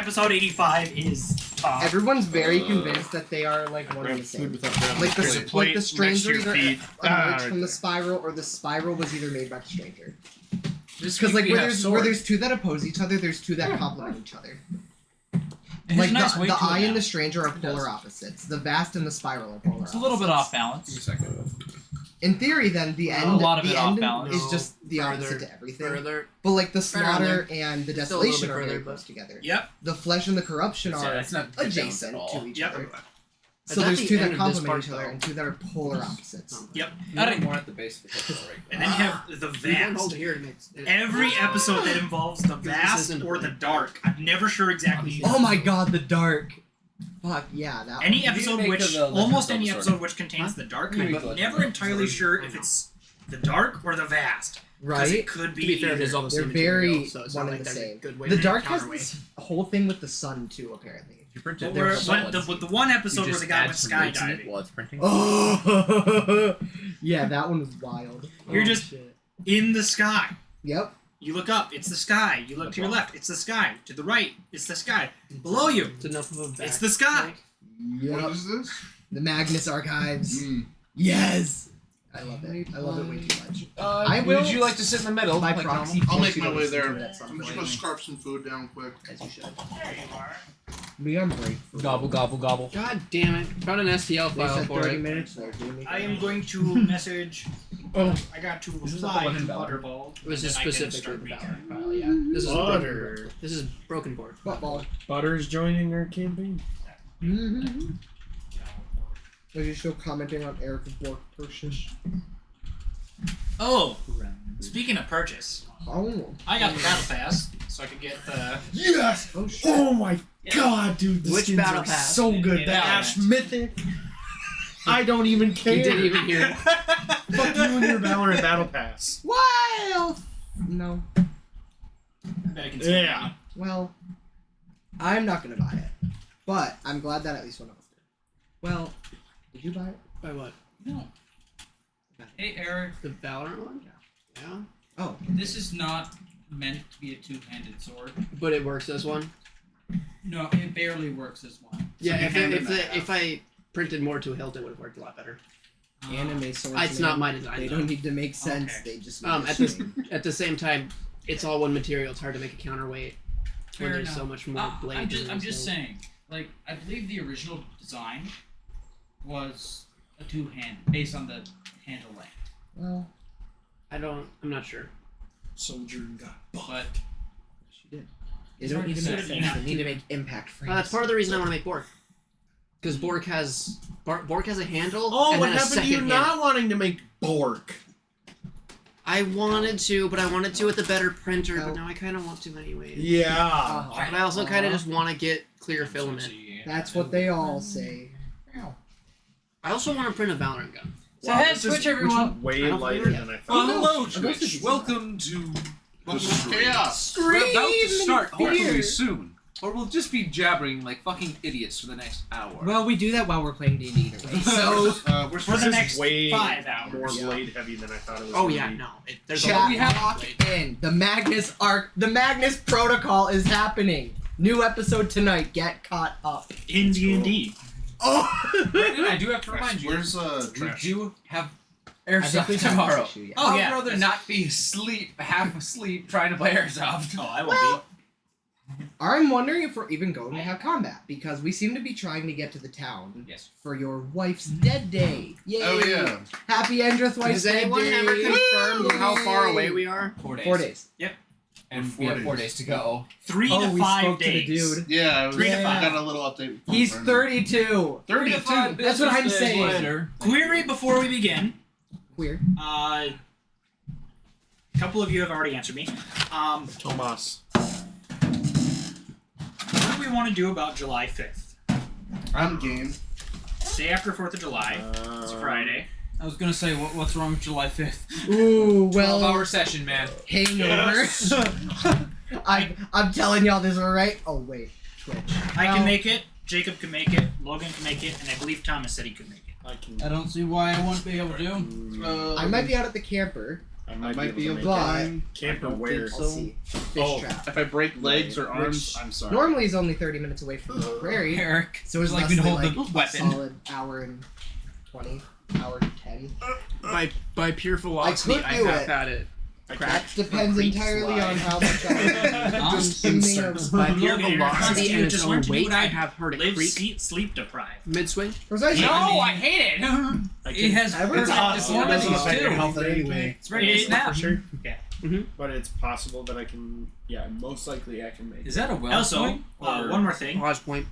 episode 85 is top. Everyone's very convinced that they are like one and the same. Like the stranger either emerged from the spiral, or the spiral was either made by the stranger. Because like where there's two that oppose each other, there's two that complement each other. Like the eye and the stranger are polar opposites. The vast and the spiral are polar opposites. It's a little bit off balance. In theory, then the end, is just the opposite to everything. But like the slaughter and the desolation are very close together. Yep. The flesh and the corruption are adjacent to each other. So there's two that complement each other and two that are polar opposites. Yep. More at the base of the picture, right? And then you have the vast. Every episode that involves the vast or the dark, I'm never sure exactly. Oh my god, the dark. Fuck yeah, that any episode almost any episode which contains the dark, I'm never entirely sure if it's the dark or the vast. Right? It could be. To be fair, it is all the same. They're very material, so it's one not and like the same. Good way The to dark has counterweight. this whole thing with the sun too, apparently. You printed the one episode where the guy went skydiving. While it's printing. Oh, yeah, that one was wild. You're just in the sky. Yep. You look up, it's the sky. You look to your left, it's the sky. To the right, it's the sky. Below you, It's enough of a back. it's the sky. Yep. What is this? The Magnus Archives. Yes. I love it. I love it way too much. I will. Would you like to sit in the middle? By like proxy, I'll make my force you way to there. listen to it at some I'm just point. gonna scarf some food down quick. As you should. There you are. Me on break. Gobble, gobble, gobble. God damn it! Found an STL They file said for 30 it. minutes. They're doing I am going to message. I got to Is this the reply one to in Valor? Butterball. This is and then I can specific to start the recording. Valorant file. Yeah. This is Butter. This is broken board. Football. Butter's joining our campaign. Mm-hmm. Are you still commenting on Eric's work purchase? Oh, speaking of purchase, Oh. I got the battle pass, so I could get the. Yes! Oh shit. Oh my god, dude. The Which skins battle are pass? so good. Yeah, The yeah. Ash Mythic. I don't even care. You didn't even hear. Fuck you and your Valorant battle pass. Well. No. I bet I can see Yeah. Well, I'm not gonna buy it, but I'm glad that at least one of us did. Well, did you buy it? By what? No. Hey Eric, The Valorant one? Yeah. Oh. this is not meant to be a two-handed sword. But it works as one. No, it barely works as one. Yeah. you handed that If I printed more to a hilt, it would have worked a lot better. Anime swords. It's not my design. They though. don't need to make sense. Okay. They just. At the same time, it's all one material. It's hard to make a counterweight when Fair there's enough. so much more blade. I'm just saying, like, I believe the original design was a two-hand, based on the handle length. Well, I'm not sure. Soldier got But she did. They It's don't hard need to to make say. sense. They need to make impact frames. That's part of the reason I want to make Bork. Because Bork has a handle. Oh, and what then a happened to you second not handle. wanting to make Bork? I wanted to, but I wanted to with a better printer. But now I kind of want to anyway. Yeah. But I also kind of just want to get clear filament. That's what they all say. I also want to print a Valorant gun. so head switch everyone. Way lighter than I thought. Hello, Twitch. Twitch. Welcome to Chaos. We're about to start fear. hopefully soon. Or we'll just be jabbering like fucking idiots for the next hour. Well, we do that while we're playing D&D anyway. So We're For the supposed next way 5 hours. more Yeah. blade heavy than I thought it was. Oh gonna yeah, be. no. There's a chat lot. we have- lock in. The Magnus Protocol is happening. New episode tonight. Get caught up. In D&D. Oh. Brandon, I do have to remind you. Where's We trash? do have I think airsoft we've had tomorrow. this issue, yeah. Oh, I'd yeah. rather not be half asleep, trying to play airsoft. Oh, I won't Well, I'm wondering if we're even going to have combat because we seem to be trying to get to the town Yes. for your wife's dead day. Yay! Oh yeah. Happy Andrew's wife's Has dead anyone day. ever confirmed how far Yay! away we are? 4 days. 4 days. And we 4 have 4 days. days to go. be. 3 Oh, to we 5 spoke days. to the dude. Yeah. I was, 3 to 5. got a little update. from He's Brendan. 32. 32. That's what I'm saying. Later. Query before we begin. Weird. A couple of you have already answered me. Tomas. What do we want to do about July 5th? I'm game. Day after 4th of July. It's Friday. I was gonna say, what's wrong with July 5th? Ooh, well, 12-hour session, man. hangover. I'm telling y'all this right. Oh wait, Twitch. I Well, can make it. Jacob can make it. Logan can make it. And I believe Thomas said he could make it. I can. I don't see why I won't be able to. I might be out at the camper. I might be able to able make to. it. Can't know where. Let's see. Fish trap. If I break legs or arms, I'm sorry. Normally he's only 30 minutes away from the prairie. Eric. So it's like less we'd than hold like the a weapon. solid hour and 20, hour 10. By pure philosophy, could I do have it. had it. That depends entirely on how much I'm consuming of. By pure Look at your velocity and its constitution. own Learn to do weight, what I I have heard it Live, creak sleep deprived. mid-swing. Precisely. No, I hate it. It has It's awesome. It doesn't affect your deformities health too. anyway. It's ready to snap. For sure. Okay. But it's possible that I can. Yeah, most likely I can make Is it. that a well Also, point? Or- one more thing. Pause point.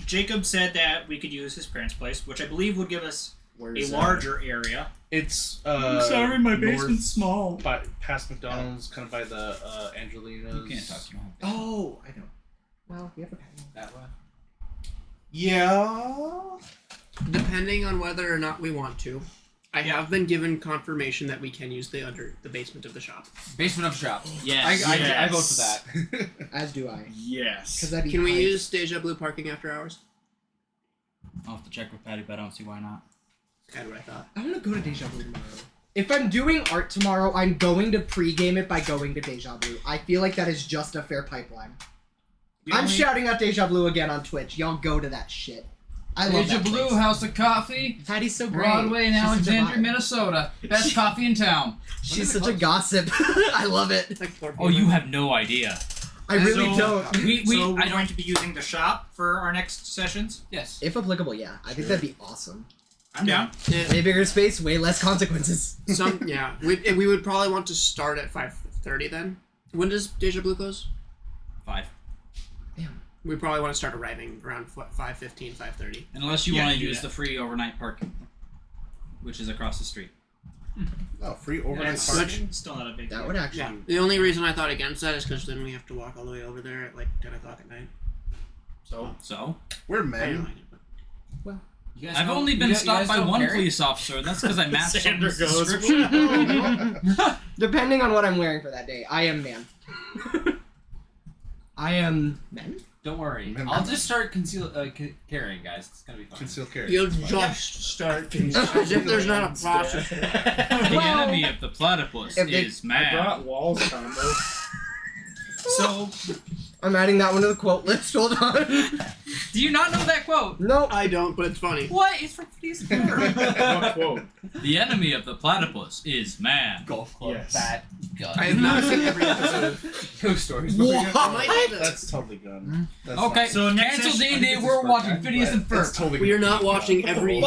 Jacob said that we could use his parents' place, which I believe would give us Where a is that? larger area. It's Sorry, my basement's north small. by past McDonald's, kind of by the Angelina's. You can't talk small. Oh, I know. Well, we have a panel. That way. Yeah. Depending on whether or not we want to, I have been given confirmation that we can use the basement of the shop. Basement of shop. Yes. I vote for that. As do I. Yes. Because that'd be Can we hype. use Deja Blue parking after hours? I'll have to check with Patty, but I don't see why not. Kind of what I thought. I want to go to Deja Blue tomorrow. If I'm doing art tomorrow, I'm going to pregame it by going to Deja Blue. I feel like that is just a fair pipeline. I'm shouting out Deja Blue again on Twitch. Y'all go to that shit. I love Deja that Blue, place. House of Coffee, Patty's so great. Broadway in She's such a Alexandria, vibe. Minnesota. Best coffee in town. She's such a gossip. I love it. Oh, you have no idea. I really So- don't. We So we're I going don't. to be using the shop for our next sessions. Yes. If applicable, yeah. I think that'd be awesome. I'm down. Way bigger space, way less consequences. Yeah. We would probably want to start at 5:30 then. When does Deja Blue close? 5. We probably want to start arriving around 5:15, 5:30. Unless you Yeah, want to do use that. the free overnight parking, which is across the street. Oh, free overnight It's parking. still not a big That deal. would actually. Yeah. The only reason I thought against that is because then we have to walk all the way over there at like 10 o'clock at night. So We're I don't men. like it, but- you guys I've only been stopped by one police officer, and that's because I matched Sander someone's goes, description. Depending on what I'm wearing for that day, I am man. I am men? Don't worry. Remember- I'll just start carrying, guys. It's gonna be fun. Conceal carry. You'll just start as if there's not a process. The enemy of the platypus if they- is I man. brought walls combo. So I'm adding that one to the quote list. Hold on. Do you not know that quote? No. I don't, but it's funny. What? It's from Phineas and Ferb. What quote? The enemy of the platypus is man. Golf club. Yes. Bat. Gun. I have not seen every episode of Ghost stories. I might do this. That's totally gone. That's Okay, So next cancel session- D&D. We're watching Phineas and That's Ferb. totally We are gonna not be watching gone. every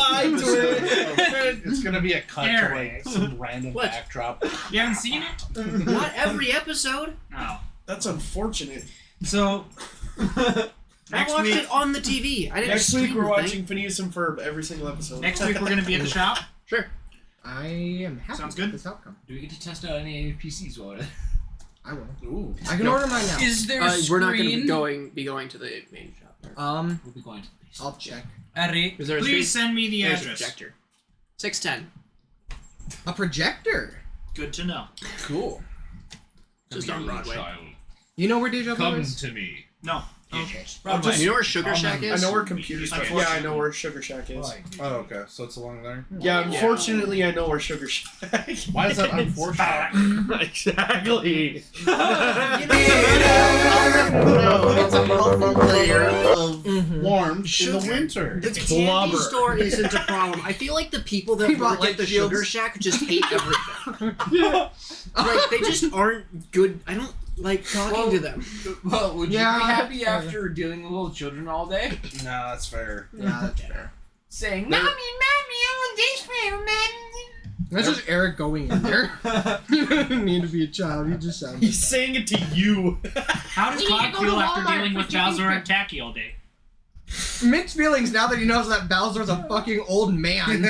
It's gonna be a cut to Eric. like some random What? backdrop. you haven't seen it? Not every episode. No. That's unfortunate. So I next watched week, it on the TV. I didn't Next week stream we're the watching thing. Phineas and Ferb every single episode. next week we're going to be at the shop. Sure. I am happy Sounds with good. this outcome. Do we get to test out any NPCs while we're there? I will. Ooh. I can order mine now. Is there a We're not going to screen? be going to the main shop. We'll be going to the base. I'll check. Eric, Is there a Please screen? send me the There's a address. projector. 610. A projector. Good to know. Cool. Just on Broadway. You know where Deja Blue Come is? to me. No. Okay. Broadway. You know where Sugar Shack I is? know where computers. Unfortunately. Yeah, I know where Sugar Shack is. Oh, okay. So it's along there. Yeah, unfortunately, I know where Sugar Shack. Why is that unfortunate? Exactly. It's a helpful layer of warmth in the Sugar. winter. The candy blubber. store isn't a problem. I feel like the people that People work like at the shields. Sugar Shack just hate everything. Like, they just aren't good. I don't like talking to them. Well, would Yeah. you be happy after dealing with little children all day? No, that's fair. Yeah, that's fair. Saying, They're- Mommy, I want this for you, That's just Eric going in there. You don't need to be a child. You just sound. He's saying it to you. How does You need to Todd go to feel after Walmart dealing for with chicken Bowser and strips. Tacky all day? Mixed feelings now that he knows that Bowser's a fucking old man.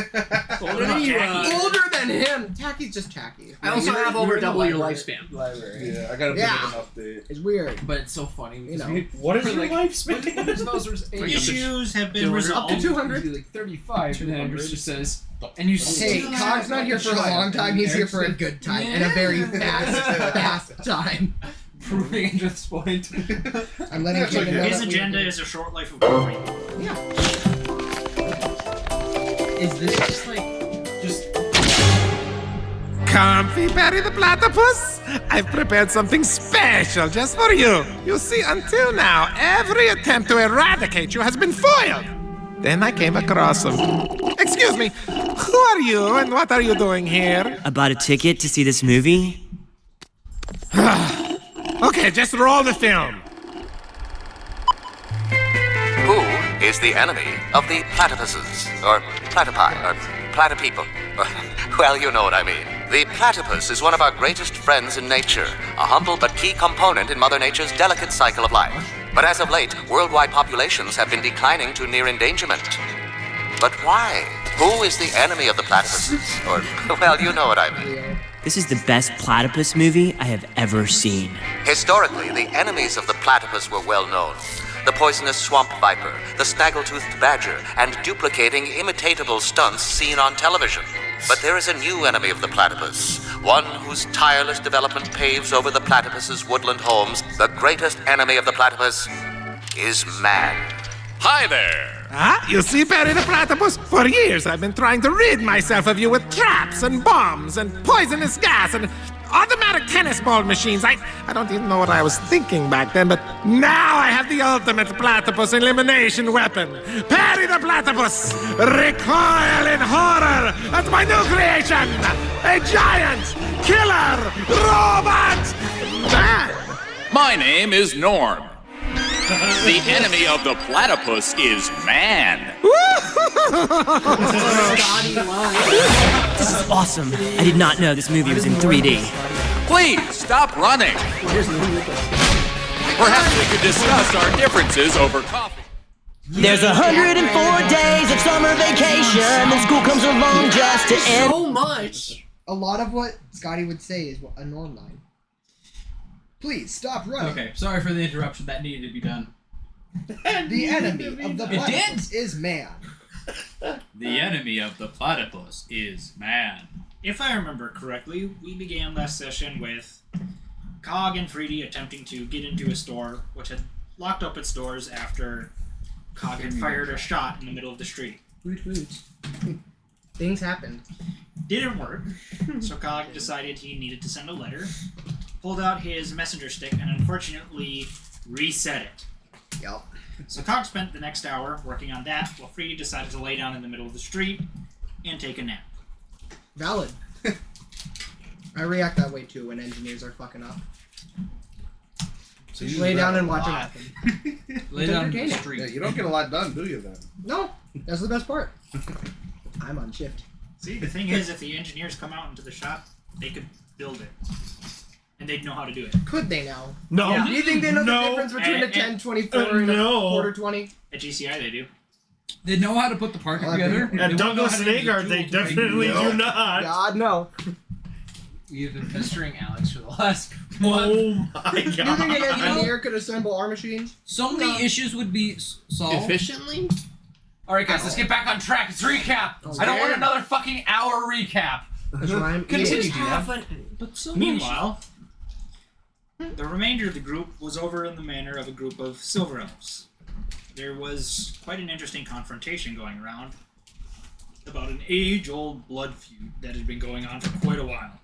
Older than you, Older than him. Tacky's just tacky. I also have over double your library. lifespan. Library. Yeah, I got a bit Yeah. of an update. It's weird. But it's so funny because You know. we, What is we're your like, lifespan? When Bowser's age? Issues have been 200. resolved. Up to 200. Usually like 35, and then Andrew just says, and you Hey, still Cog's have not here for a long time. He's here for a good time and a very fast time. proving Andrew's point. I'm letting That's Kevin okay. know His that we- agenda is a short life of glory. Yeah. Is this just like? Just Comfy Perry the Platypus? I've prepared something special just for you. You see, until now, every attempt to eradicate you has been foiled. Then I came across him. Excuse me, who are you and what are you doing here? I bought a ticket to see this movie. Okay, just roll the film. Who is the enemy of the platypuses? Or platypi? Or platypeople? Well, you know what I mean. The platypus is one of our greatest friends in nature, a humble but key component in Mother Nature's delicate cycle of life. But as of late, worldwide populations have been declining to near endangerment. But why? Who is the enemy of the platypuses? Or, well, you know what I mean. This is the best platypus movie I have ever seen. Historically, the enemies of the platypus were well known. The poisonous swamp viper, the snaggle-toothed badger, and duplicating imitatable stunts seen on television. But there is a new enemy of the platypus, one whose tireless development paves over the platypus's woodland homes. The greatest enemy of the platypus is man. Hi there! Ah, you see, Perry the Platypus? For years I've been trying to rid myself of you with traps and bombs and poisonous gas and automatic tennis ball machines. I don't even know what I was thinking back then, but now I have the ultimate platypus elimination weapon. Perry the Platypus! Recoil in horror at my new creation! A giant killer robot man! My name is Norm. The enemy of the platypus is man. This is awesome. I did not know this movie was in 3D. Please stop running. Perhaps we could discuss our differences over coffee. There's 104 days of summer vacation, and school comes along just to end. So much. A lot of what Scotty would say is a Norm line. Please stop running. Okay, sorry for the interruption. That needed to be done. The enemy of the platypus is man. The enemy of the platypus is man. If I remember correctly, we began last session with Cog and Freedy attempting to get into a store, which had locked up its doors after Cog had fired a shot in the middle of the street. Things happened. Didn't work, so Cog decided he needed to send a letter, pulled out his messenger stick, and unfortunately reset it. Yep. So Cog spent the next hour working on that, while Freedy decided to lay down in the middle of the street and take a nap. Valid. I react that way too when engineers are fucking up. So you lay down and watch it happen. Lay down in the street. Yeah, you don't get a lot done, do you then? No, that's the best part. I'm on shift. See, the thing is, if the engineers come out into the shop, they could build it. And they'd know how to do it. Could they now? No. Yeah. Do you think they know the difference between a 10-24 and a quarter 20? At GCI they do. They know how to put the part together. At Douglas and Agard, they definitely do not. God, no. We've been pestering Alex for the last month. Oh my god. You think an engineer could assemble our machines? So many issues would be solved. Efficiently? Alright guys, let's get back on track. It's recap. I don't want another fucking hour recap. That's what I'm Continue, But so Meanwhile, the remainder of the group was over in the manor of a group of Silver Elves. There was quite an interesting confrontation going around about an age-old blood feud that had been going on for quite a while.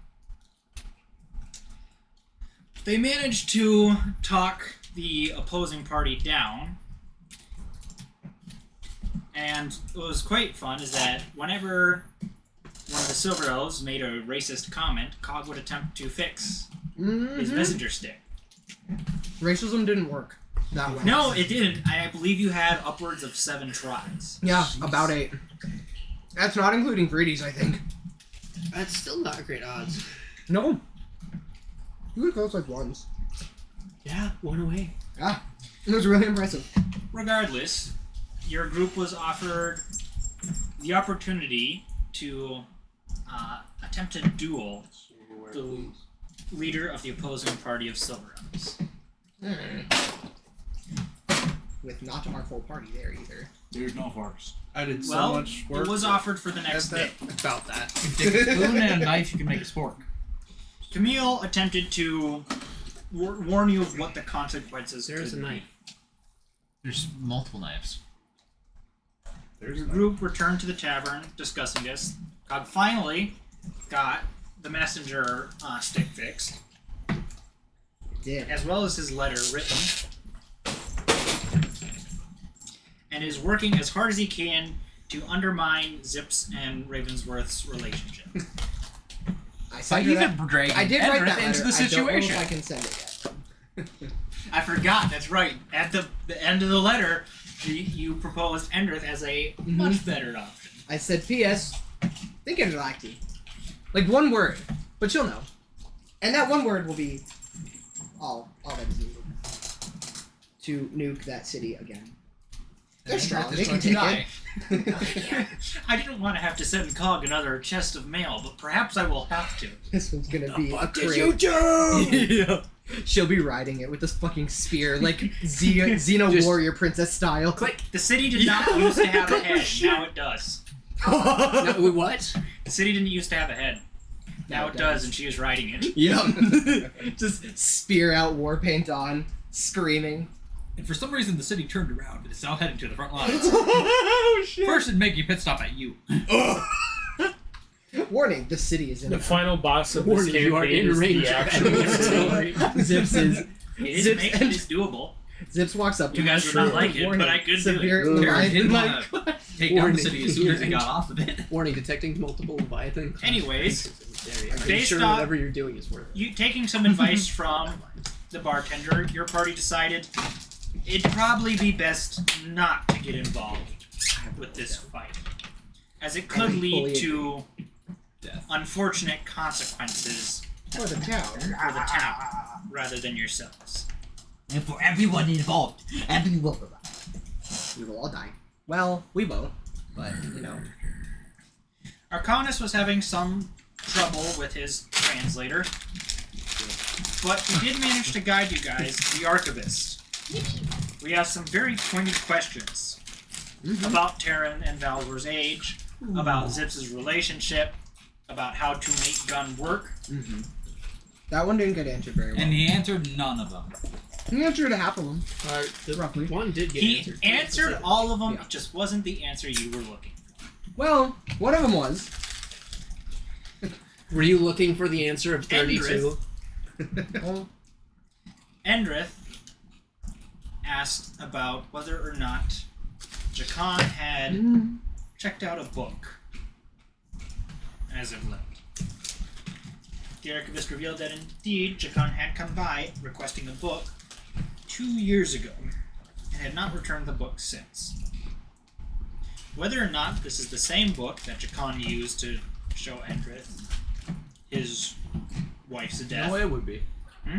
They managed to talk the opposing party down, and what was quite fun is that whenever one of the Silver Elves made a racist comment, Cog would attempt to fix his messenger stick. Racism didn't work that way. No, it didn't. I believe you had upwards of 7 tries. Yeah, about 8. That's not including Freedy's, I think. That's still not great odds. No. You were close like once. Yeah, 1 away. Ah, it was really impressive. Regardless, your group was offered the opportunity to attempt to duel the leader of the opposing party of Silver Elves. With not our full party there either. There's no forks. I did so Well, much work. it was offered for the next day. About that. If you take a spoon and a knife, you can make a spork. Camille attempted to warn you of what the consequences There's a could be. knife. There's multiple knives. Your group returned to the tavern discussing this. Cog finally got the messenger stick fixed. It did. As well as his letter written. And is working as hard as he can to undermine Zips and Ravensworth's relationship. I did write that letter. into the I don't know situation. if I can send it yet. I forgot, that's right. At the end of the letter, you proposed Endrith as a much better option. I said, P.S. Think interlacty. Like one word, but you'll know. And that one word will be all that is needed to nuke that city again. They're strong. They can take it. I didn't want to have to send Cog another chest of mail, but perhaps I will have to. This one's gonna be a did great... you do? Yeah. She'll be riding it with this fucking spear, like Xeno warrior princess style. Click. The city did not used to have a head. Now it does. No, what? The city didn't used to have a head. Now it does, and she is riding it. Yep. Just spear out, war paint on, screaming. And for some reason, the city turned around and is now heading to the front lines. Oh shit! First, it'd make you pit stop at you. Warning: the city is in. The final boss of this Warning, campaign you are in is range the of actual enemy city. Zips is. It is doable. Zips walks up to You guys would not like it, but I could do severe it. Terry didn't Leviathan, want to take down the city as soon as he got off of it. Warning, detecting multiple Leviathan. Anyways, I'm based sure on whatever you're doing is worth it. you taking some advice from the bartender, your party decided it'd probably be best not to get involved with this fight, as it could lead to unfortunate consequences for the town, rather than yourselves. And for everyone involved, we will all die. Well, we won't, but you know. Arcanus was having some trouble with his translator, but he did manage to guide you guys to the Archivist. We have some very pointed questions about Terran and Valvor's age, about Zips' relationship, about how to make gun work. That one didn't get answered very well. And he answered none of them. He answered half of them. Roughly. One did get He answered. answered all of them, it just wasn't the answer you were looking for. Well, one of them was. Were you looking for the answer of 32? Endrith asked about whether or not Jakan had checked out a book as of late. The Archivist revealed that indeed Jakan had come by requesting a book 2 years ago and had not returned the book since. Whether or not this is the same book that Jakan used to show Endrith his wife's death. No way it would be. Hmm?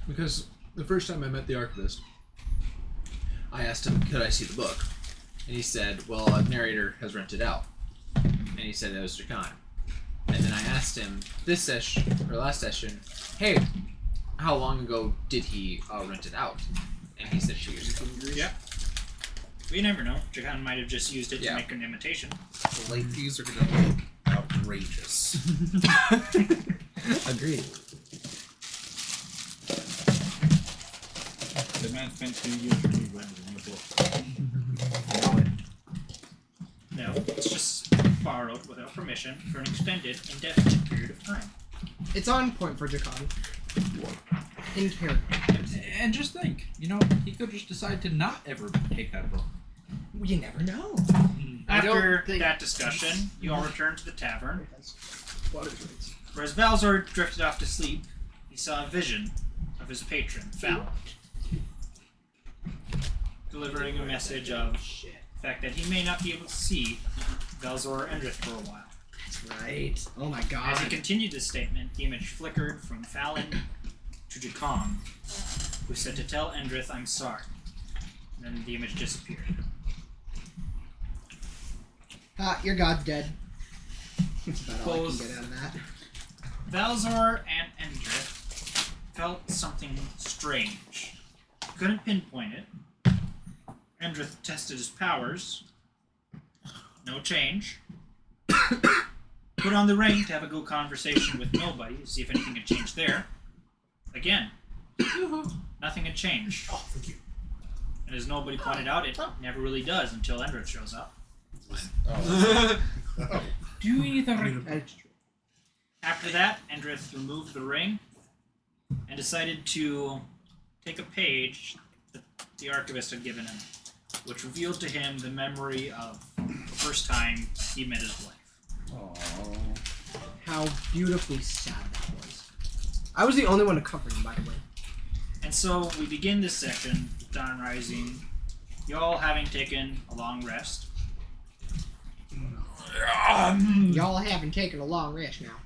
Because the first time I met the Archivist, I asked him, could I see the book? And he said, well, a narrator has rented out. And he said that was Jakan. And then I asked him this session, or last session, hey, how long ago did he rent it out? And he said 2 years ago. Yeah. We never know. Jakan might have just used it to make an imitation. The late fees are going to look outrageous. Agreed. The man spent 2 years rewriting a book. No, it's just borrowed without permission for an extended, indefinite period of time. It's on point for Jakan. In character. And just think, he could just decide to not ever take that book. You never know. After that discussion, you all returned to the tavern. Whereas Valzor drifted off to sleep, he saw a vision of his patron, Fallon, delivering a message of the fact that he may not be able to see Valzor or Endrith for a while. That's right. Oh my god. As he continued this statement, the image flickered from Fallon to Jakan, who said to tell Endrith, I'm sorry. And then the image disappeared. Your god's dead. That's about all I can Both get out of that. Valzor and Endrith felt something strange. Couldn't pinpoint it. Endrith tested his powers. No change. Put on the ring to have a good conversation with nobody to see if anything had changed there. Again. Nothing had changed. Oh, thank you. And as nobody pointed out, it never really does until Endrith shows up. Oh. Do either. After that, Endrith removed the ring and decided to take a page that the archivist had given him, which revealed to him the memory of the first time he met his wife. Aww. How beautifully sad that was. I was the only one to comfort him, by the way. And so we begin this section, dawn rising, y'all having taken a long rest. Y'all haven't taken a long rest now.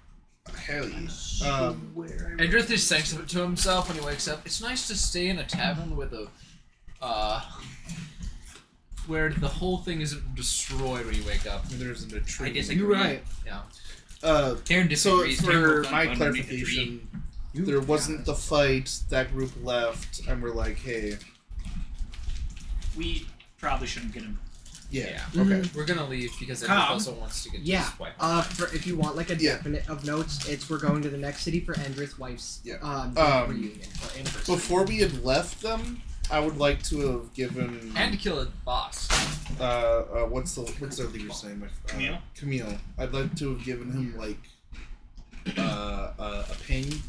Hell yeah. Edrith is saying something to himself when he wakes up. It's nice to stay in a tavern with a, where the whole thing isn't destroyed when you wake up. There isn't a tree. I disagree. You're right. Yeah. Karen So disagrees. for my clarification, there wasn't the fight. That group left, and we're like, hey. We probably shouldn't get him. Yeah. Okay. We're gonna leave because Edrith also wants to get to his wife. If you want like a definite of notes, it's we're going to the next city for Endrith's wife's reunion or anniversary. Before we had left them, I would like to have given and to kill a boss. What's their leader's name? Camille. Camille. I'd like to have given him like a ping,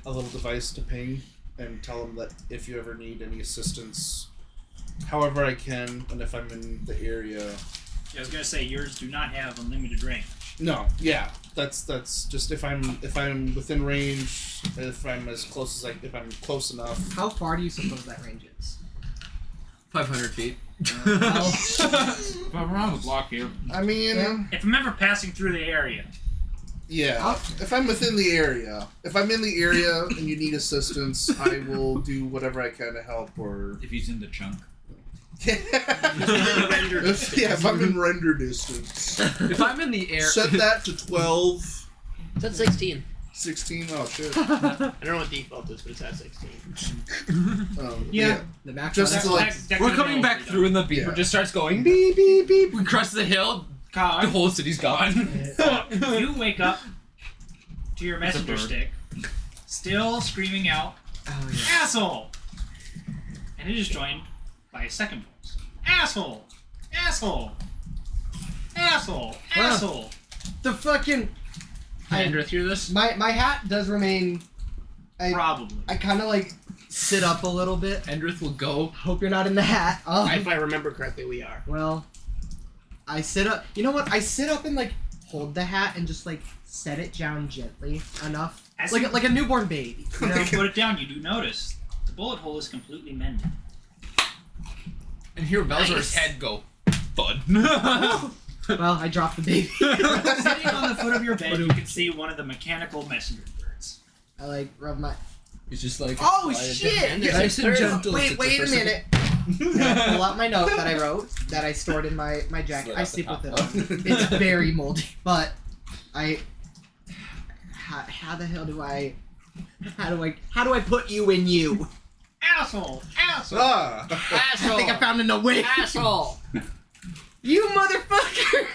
a little device to ping, and tell him that if you ever need any assistance, however I can, and if I'm in the area. Yeah, I was gonna say yours do not have unlimited range. No, yeah, that's just if I'm within range, if I'm as close as if I'm close enough. How far do you suppose that range is? 500 feet. If I'm around the block here. I mean, if I'm ever passing through the area. Yeah, if I'm within the area, if I'm in the area and you need assistance, I will do whatever I can to help. Or if he's in the chunk. If I'm in render distance. If I'm in the air, set that to 12. It's at 16. 16. Oh shit. I don't know what default is, but it's at 16. Yeah. The max. Just to like, we're coming back through, and the beeper just starts going beep beep beep. We cross the hill. God. The whole city's gone. You wake up to your messenger stick, still screaming out, "Asshole!" And it is joined by a second voice. "Asshole! Asshole! Asshole! Asshole!" The fucking. Endrith hear this? My hat does remain. Probably. I kind of like sit up a little bit. Endrith will go. Hope you're not in the hat. If I remember correctly, we are. Well, I sit up. You know what? I sit up and like hold the hat and just like set it down gently enough, like a newborn baby. You know? Put it down. You do notice the bullet hole is completely mended. And hear Belzor's head go, bud. Well, I dropped the baby. Sitting on the foot of your bed, you can see one of the the mechanical messenger birds. I like rub my. He's just like. Oh shit! Nice and gentle. Wait a minute. I pull out my note that I wrote that I stored in my jacket. I sleep with it on. It's very moldy, but how the hell do I? How do I put you in you? Asshole! Asshole! Asshole! I think I found a way. Asshole! You motherfucker!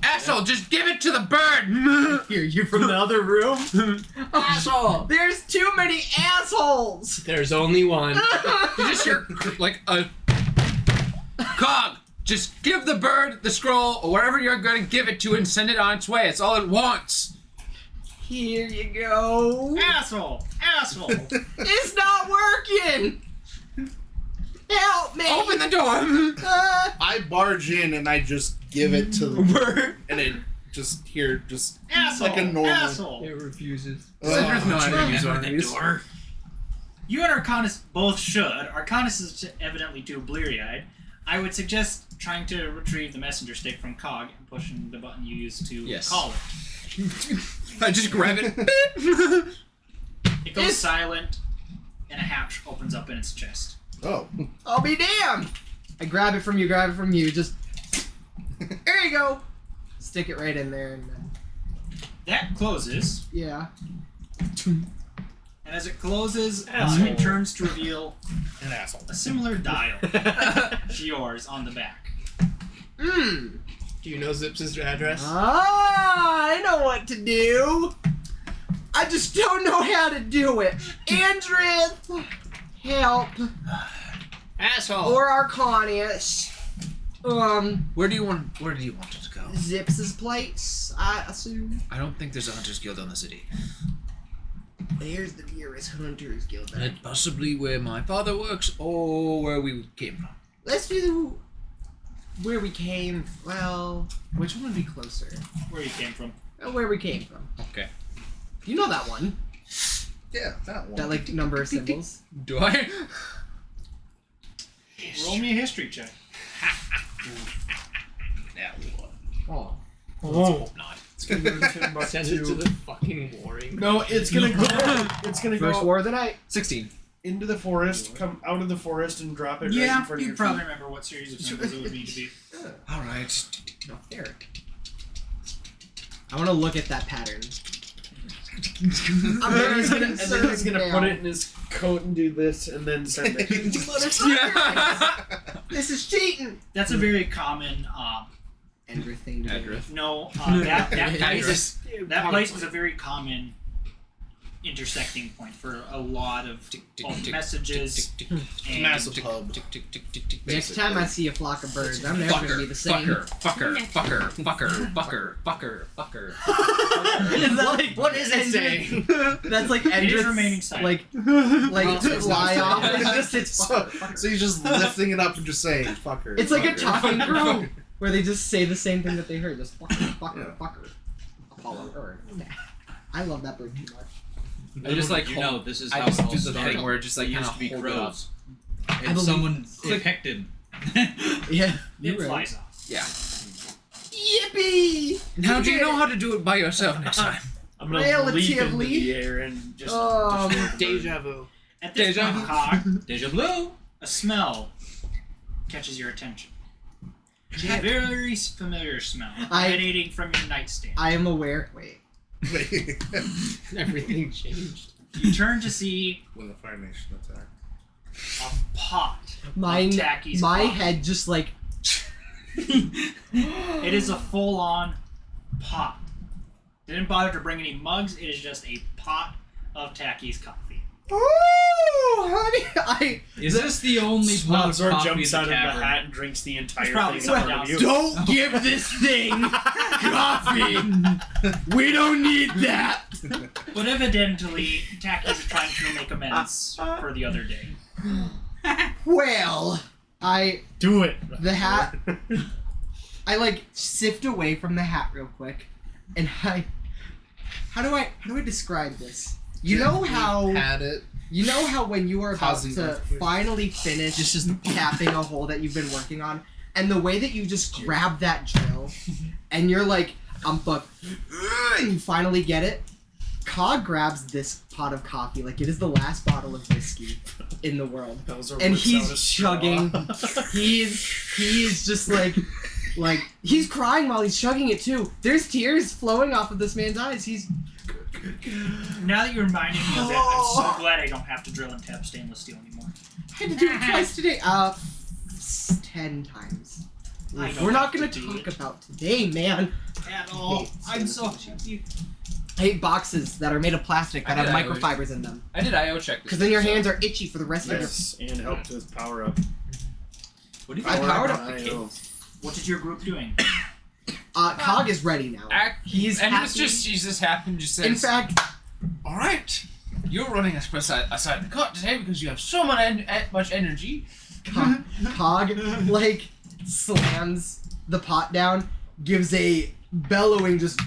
Asshole! Just give it to the bird. Here, you're from the other room. Asshole! There's too many assholes. There's only one. You just hear like a cog. Just give the bird the scroll or whatever you're gonna give it to and send it on its way. It's all it wants. Here you go. Asshole! Asshole! It's not working. Help me! Open the door. I barge in and I just give it to the bird, and it just asshole, like a normal. Asshole. It refuses. There's no door. You and Arcanus both should. Arcanus is evidently too bleary-eyed. I would suggest trying to retrieve the messenger stick from Cog and pushing the button you used to call it. I just grab it. It goes silent, and a hatch opens up in its chest. Oh. I'll be damned! I grab it from you, just... There you go! Stick it right in there and then... That closes. Yeah. And as it closes, it turns to reveal an asshole. A similar dial to yours on the back. Do you know Zips' address? I know what to do! I just don't know how to do it! Andrith! Help! Asshole! Or Arcanus. Where do you want it to go? Zips' place, I assume. I don't think there's a Hunters Guild on the city. There's the nearest Hunters Guild. And possibly where my father works or where we came from. Let's do where we came. Well, which one would be closer? Where you came from. Where we came from. Okay. You know that one. Yeah, that one. That, like, number of symbols. Do I? Roll me a history check. That one. Oh. Oh. Not. It's gonna move to send it to the fucking warring. No, it's gonna go. It's gonna First go war of the night. 16. into the forest, come out of the forest, and drop it right in Yeah, front of you your probably feet. remember what series of numbers it would need to be. Alright. No, Eric. I want to look at that pattern. And then he's gonna put it in his coat and do this, and then send it. This is cheating. That's a very common. Endrith thing to do. No, that place is a very common intersecting point for a lot of both messages and massive hub. Next time I see a flock of birds, I'm never going to be the same. Fucker. Is that like, what is it saying? That's like It is Endrith's, remaining silent. like fly off. It's just it's So he's just lifting it up and just saying "fucker." It's like a fucker. talking group where they just say the same thing that they heard. Just fucker. Apollo Earth. I love that bird too much. I just like you know this is I how just it all do the started. thing where it just like We kind used of to be hold it up. crows, I and believe- someone picked him. Yeah, it flies off. Yeah. Yippee! Now do you know how to do it by yourself next time? I'm gonna leap into Relatively. the air and just Deja vu. At this Deja point, Cock, Deja vu. a smell catches your attention. A very familiar smell emanating from your nightstand. I am aware. Wait. Everything changed. You turn to see When the Fire Nation attack. a pot My of Tacky's coffee. head just like. It is a full-on pot. Didn't bother to bring any mugs. It is just a pot of Tacky's coffee. Oh, honey, Is this the only pot of Slumzor coffee jumps in out the of the cavern? hat and drinks the entire probably thing in front someone of you. don't give this thing coffee. We don't need that. But evidently, Tacky's trying to make amends for the other day. Well, Do it. the hat. I like sift away from the hat real quick, and how do I describe this? You know how when you are about Causing to earthquakes. finally finish just capping a hole that you've been working on, and the way that you just grab that drill, and you're like, I'm fucked, and you finally get it. Cog grabs this pot of coffee like it is the last bottle of whiskey in the world, and he's chugging. He's just like he's crying while he's chugging it too. There's tears flowing off of this man's eyes. He's Now that you're reminding me of that, I'm so glad I don't have to drill and tap stainless steel anymore. I had to do it twice today. 10 times. I don't We're not have gonna to do talk it about today, man. At all. I'm so happy. I hate boxes that are made of plastic that I have did, I microfibers in them. I did IO check this. Because then your hands are itchy for the rest of Yes, and helped with power up. What did I powered up I the know. kids. What is your group doing? Cog is ready now. He's and happy. it's just Jesus happened just says. In fact, all right, you're running aside the cart today because you have so much energy. Cog like slams the pot down, gives a bellowing just.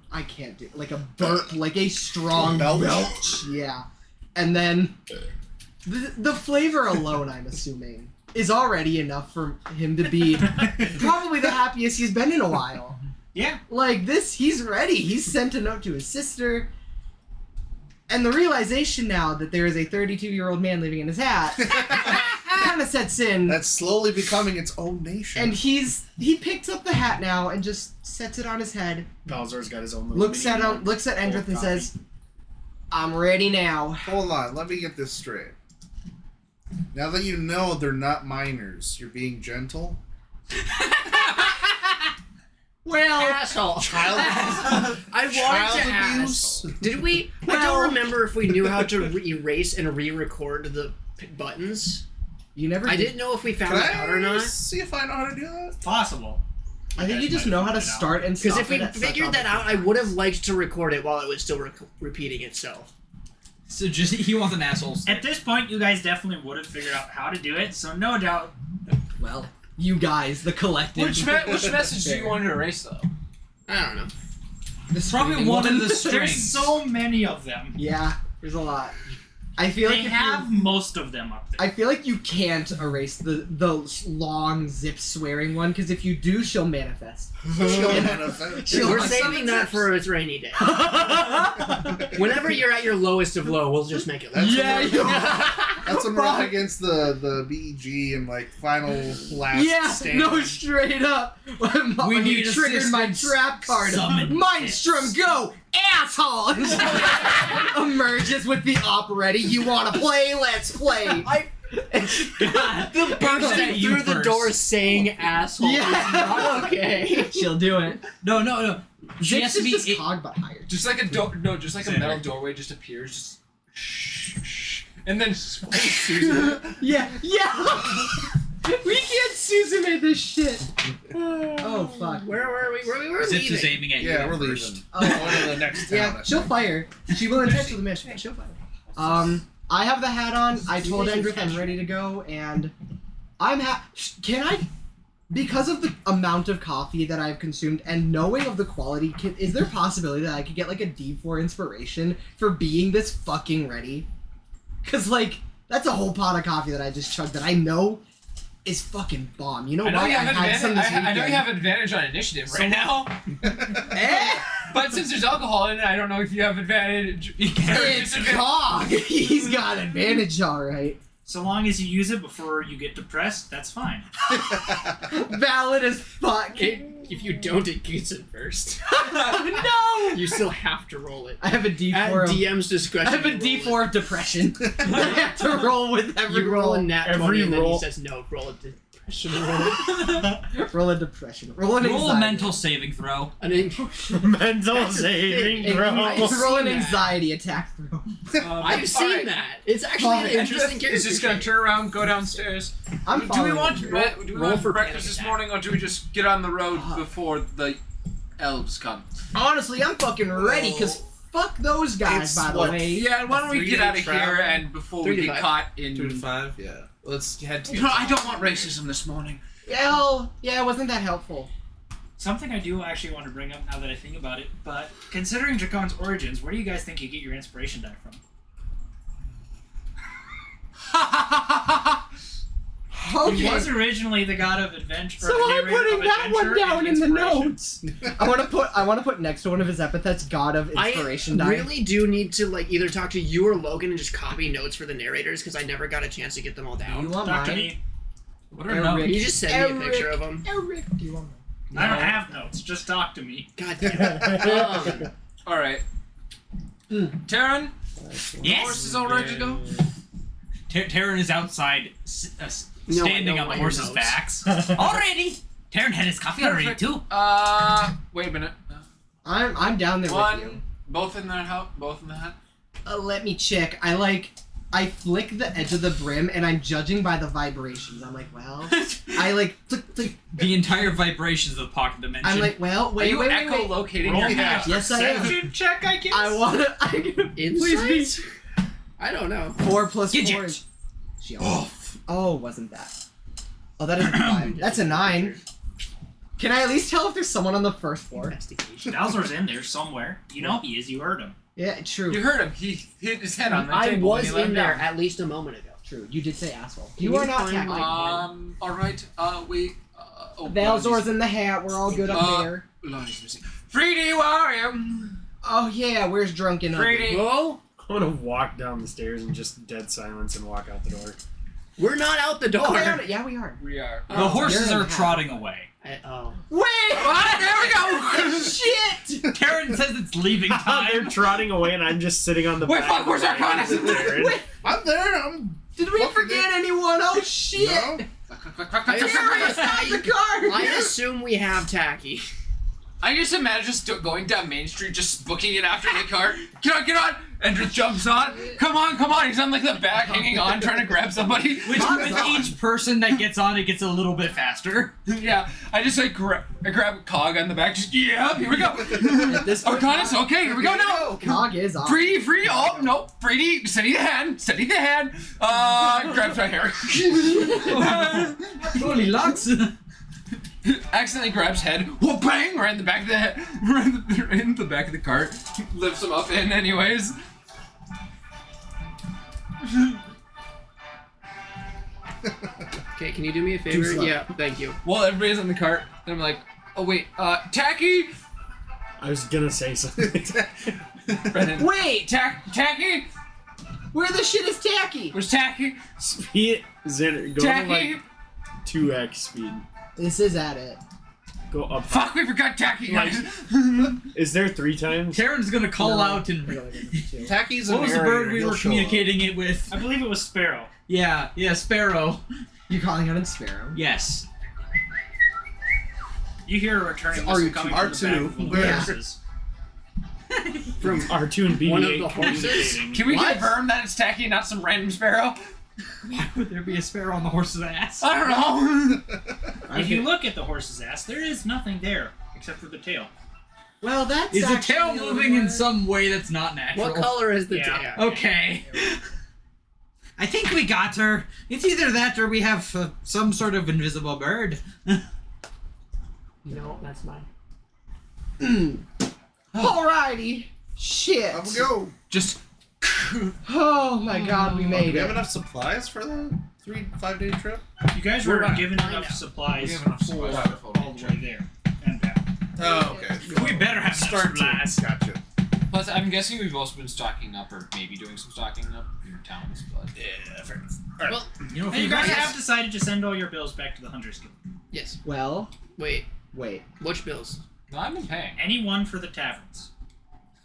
I can't do like a burp, like a strong belch. Yeah, and then the flavor alone, I'm assuming, is already enough for him to be probably the happiest he's been in a while. Yeah. Like this, he's ready. He's sent a note to his sister. And the realization now that there is a 32-year-old man living in his hat kind of sets in. That's slowly becoming its own nation. And he picks up the hat now and just sets it on his head. Balzar's got his own little Looks at mini him, looks at full of Endrith and coffee. says, "I'm ready now." Hold on, let me get this straight. Now that you know they're not minors, you're being gentle? Well, asshole. Child abuse? Did we? I don't remember if we knew how to erase and re-record the buttons. You never. I didn't know if we found it out or not. See if I know how to do that? Possible. You I think guys you just might know have how to figured it out. start and stop. Because if we it at such figured that out, I opposite would have liked to record it while it was still repeating itself. So just he wants an asshole. At this point, you guys definitely would have figured out how to do it, so no doubt. Well, you guys, the collective. Which message do you want to erase, though? I don't know. This Probably one of the There's strings. so many of them. Yeah, there's a lot. I feel They like if have most of them up there. I feel like you can't erase the long zip swearing one because if you do, she'll manifest. We're saving that for a rainy day. Whenever you're at your lowest of low, we'll just make it. That's when we're up against the BEG and like final last stand. No, straight up. We need triggered my trap card. Mindstrom, go, asshole! Emerges with the operator. You want to play? Let's play. The bursting through the door saying asshole is not okay. She'll do it. No. She has Zip's to is be just cog but higher. Just like a just like a metal doorway just appears. Just shh, and then Susan. Yeah. We can't Susan this shit. Oh fuck. Where were we? We're Zips is leaving. aiming at you. Yeah, we're leaving. Going to the next town. Yeah, she'll fire. She will intentionally miss. She'll fire. I have the hat on. I told Endrith I'm ready to go, and I'm Can I? Because of the amount of coffee that I've consumed and knowing of the quality, is there a possibility that I could get like a D4 inspiration for being this fucking ready? Because like that's a whole pot of coffee that I just chugged that I know is fucking bomb. You know why I had some this weekend. I know you have advantage on initiative right now. But since there's alcohol in it, I don't know if you have advantage. It's Cog. He's got advantage, all right. So long as you use it before you get depressed, that's fine. Valid as fuck. If you don't, it gets it first. No! You still have to roll it. I have a D4 At of DM's discretion. I have a D4 of depression. I have to roll with every You roll a nat 20 and then roll. he says no, roll a depression. Roll a depression. Roll an anxiety. Roll a mental saving throw. Mental saving throw. Roll an anxiety attack throw. I've seen that. It's actually an interesting character. Is just gonna turn around, go downstairs. Do we want breakfast this morning, or do we just get on the road before the elves come? Honestly, I'm fucking ready, because fuck those guys, by the way. Yeah, why don't we get out of here and before we get caught in 2 to 5. Yeah. Let's head to. No, I don't want racism this morning. Yeah, wasn't that helpful? Something I do actually want to bring up now that I think about it, but considering Dracon's origins, where do you guys think you get your inspiration die from? Okay. He was originally the god of adventure. So I'm putting that one down in the notes. I want to put next to one of his epithets, God of Inspiration. I really do need to like either talk to you or Logan and just copy notes for the narrators because I never got a chance to get them all down. You want Talk to mine? me. What are notes? Can you just send me a picture of them? Eric, do you want mine? I don't have notes. Just talk to me. God damn it. All right. Taryn, horse is all ready to go. Taryn is outside, standing on the horses' backs. Already. Taryn had his coffee already too. Wait a minute. I'm down there with you. Both in the hat. Let me check. I flick the edge of the brim and I'm judging by the vibrations. I'm like, well, I like flick. The entire vibrations of the pocket dimension. I'm like, well, wait. Echolocating Roll your that. hat. Yes, I am. Check, I guess. I wanna. Please be. I don't know. 4 plus Get 4. it. Oh, wasn't that? Oh, that is a 5. That's a 9. Can I at least tell if there's someone on the first floor? Investigation. Bowser's in there somewhere. You know he is. You heard him. Yeah, true. You heard him. He hit his head on the I table. was when he in laid there down. at least a moment ago. True. You did say asshole. Can You you are not find tackling. All right. We. Valzor's in the hat. We're all good up there. Lonnie's missing. 3D Warrior. Oh yeah, where's drunken? Ugly? Whoa! I'm gonna walk down the stairs in just dead silence and walk out the door. We're not out the door. Oh, yeah, we are. We are. The horses you're in are the trotting away. Wait! There we go! Shit! Taryn says it's leaving They're time. trotting away and I'm just sitting on the Wait, back. fuck, where's our wagon contact? with Taryn. Wait, I'm there. did we forget anyone? Oh shit! No. Taryn, stop the car! I assume we have Tacky. I just imagine just going down Main Street, just booking it after the cart. Get on! Andrew jumps on. Come on! He's on like the back, hanging on, trying to grab somebody. Which with each person that gets on, it gets a little bit faster. Yeah, I just like I grab Cog on the back. Just here we go. Arcanus, okay, here we go now. Cog is on. Free. Oh no, Brady, steady the hand. Grabs my hair. Holy locks. Accidentally grabs head. Whoa, bang! Right in the back of the head. Right in the back of the cart. Lifts him up in anyways. Okay, can you do me a favor? Yeah, thank you. Well, everybody's on the cart, and I'm like, oh wait, Tacky. I was gonna say something. Brennan. Wait, Tacky. Where the shit is Tacky? Where's Tacky? Speed, Xander, go Tacky. to like 2x speed. This is at it. Go up. Fuck, we forgot Tacky, guys. Is there 3 times? Karen's gonna call out and... Tacky's a What was the narrator, bird we he'll were show up. communicating it with? I believe it was Sparrow. Yeah, Sparrow. You're calling out in Sparrow? Yes. You hear a returning R2. whistle coming from the back from the Yeah. horses. From R2 and BB8. One of the horses? Can we confirm that it's Tacky, not some random sparrow? Why would there be a sparrow on the horse's ass? I don't know. If you look at the horse's ass, there is nothing there except for the tail. Well, that's Is the tail moving in some way that's not natural? What color is the Yeah. tail? Okay. I think we got her. It's either that or we have some sort of invisible bird. No, that's mine. Alrighty. Shit. Up we go. Just. Oh my god, we Do made we have it. enough supplies for the 3-5 day trip? You guys We're weren't not. given enough supplies We have enough for supplies. all the way there and back. Oh, okay. We better have supplies. Gotcha. Plus, I'm guessing we've also been stocking up, or maybe doing some stocking up in your towns, but. Yeah, fair enough. Well, you know, if And you you guys guys have decided to send all your bills back to the Hunters Guild. Yes. Well, Wait. wait. Which bills? No, I've been paying. Any one for the taverns.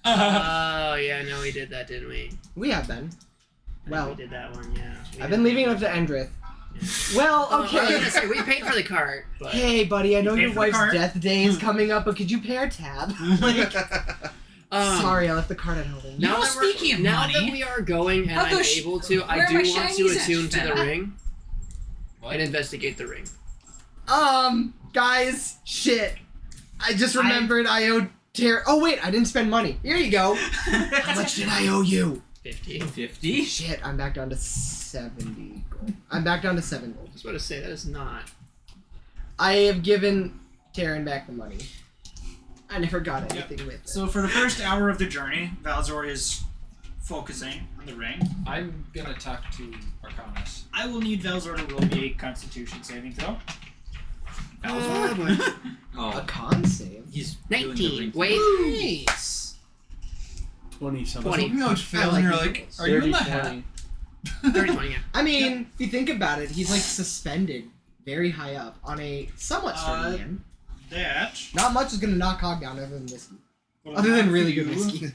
Oh, yeah, no, we did that, didn't we? We have been. Well, we did that one, yeah. I've been leaving it up to Endrith. Yeah. Well, I was okay. gonna say, we paid for the cart, but... Hey, buddy, I know You paid your for the wife's cart? death day is coming up, but could you pay our tab? Like, sorry, I left the cart at home. Now, know, that we're- speaking of now money, that we are going and how I'm the able to, I where do are my want to shinies at, attune to the fella? ring What? and investigate the ring. Guys, shit. I just remembered I owed Oh, wait, I didn't spend money. Here you go. How much did I owe you? 50? Shit, I'm back down to 70 gold. I'm back down to 7 gold. I was about to say, that is not... I have given Taryn back the money. I never got anything with it. So for the first hour of the journey, Valzor is focusing on the ring. I'm gonna talk to Arcanus. I will need Valzor to roll me a Constitution saving throw. A Oh. con save? He's 19. Wait. Nice. 20 something. 20. You know, it's I like you're the like, rules. are you in the 30, hat? 20. 30, 20, yeah. I mean, if you think about it, he's like suspended very high up on a somewhat sturdy man. That. Not much is gonna knock Hog down other than whiskey. will Other than knock really you- good whiskey.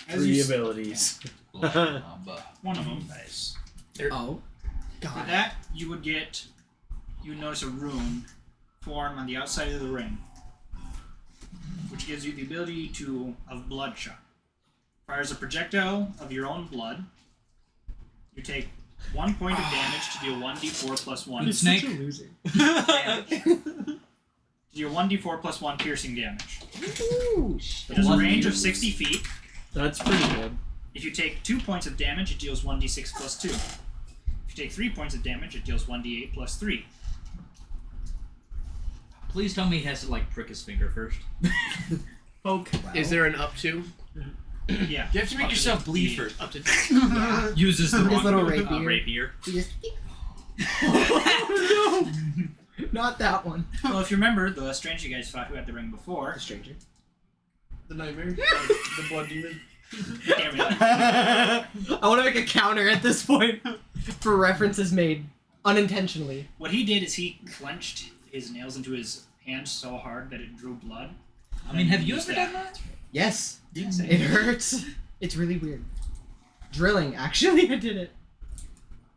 As 3 you s- abilities. One of them. Nice. Oh. For God. that, you would get. You would notice a rune form on the outside of the ring, which gives you the ability of bloodshot. Fires a projectile of your own blood. You take 1 point of damage to deal 1d4 plus 1. Snake. loser. damage. Deal 1d4 plus 1 piercing damage. Ooh. It has a range of 60 feet. That's pretty good. If you take 2 points of damage, it deals 1d6 plus 2. If you take 3 points of damage, it deals 1d8 plus 3. Please tell me he has to, like, prick his finger first. Poke. Is there an up to? Yeah. You have to make yourself bleed first. Up to... Uses the His wrong little rapier. rapier. He just... Oh, no! Not that one. Well, if you remember, the stranger you guys fought who had the ring before. The stranger. The nightmare? The blood demon? Can't really- I want to make a counter at this point for references made unintentionally. What he did is he clenched his nails into his hand so hard that it drew blood. I mean, have you ever done that? Yes. Yes. It hurts. It's really weird. Drilling, actually, I did it.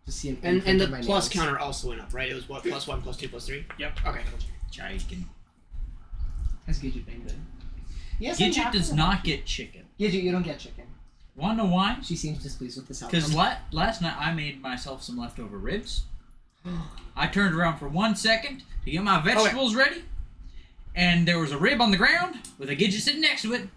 To see an And imprint the of my plus nails. counter also went up, right? It was what? +1, +2, +3? Yep. Okay. Giant. Has Gidget been good? Yes, Gidget does not get chicken. Gidget, you don't get chicken. Wanna know why? She seems displeased with this outcome. Because last night I made myself some leftover ribs. I turned around for 1 second to get my vegetables ready, and there was a rib on the ground with a Gidget sitting next to it.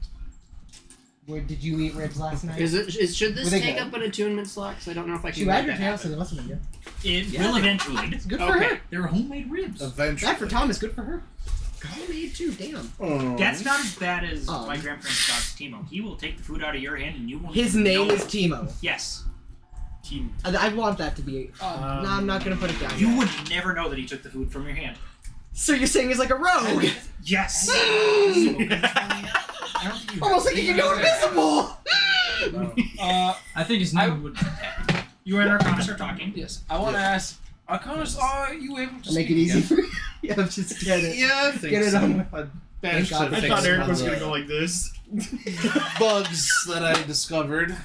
Where did you eat ribs last night? Should this take up an attunement slot? Because I don't know if I can. You had your tail, so they must have been good. It will eventually. It's good for her. They're homemade ribs. Eventually. Bad for Thomas, good for her. Homemade too, damn. Oh. That's not as bad as my grandparents' dog's Timo. He will take the food out of your hand and you won't. His name is Timo. Yes. I want that to be. No, I'm not gonna put it down. You would never know that he took the food from your hand. So you're saying he's like a rogue? Yes. Almost like he can go invisible. I think his name would. You and Arcanus are talking. Yes. I want to ask, Arcanus, are you able to Make it easy for you. Yeah, just get it. Yeah, I think Get it so. on. I thought Eric was gonna go like this. bugs that I discovered.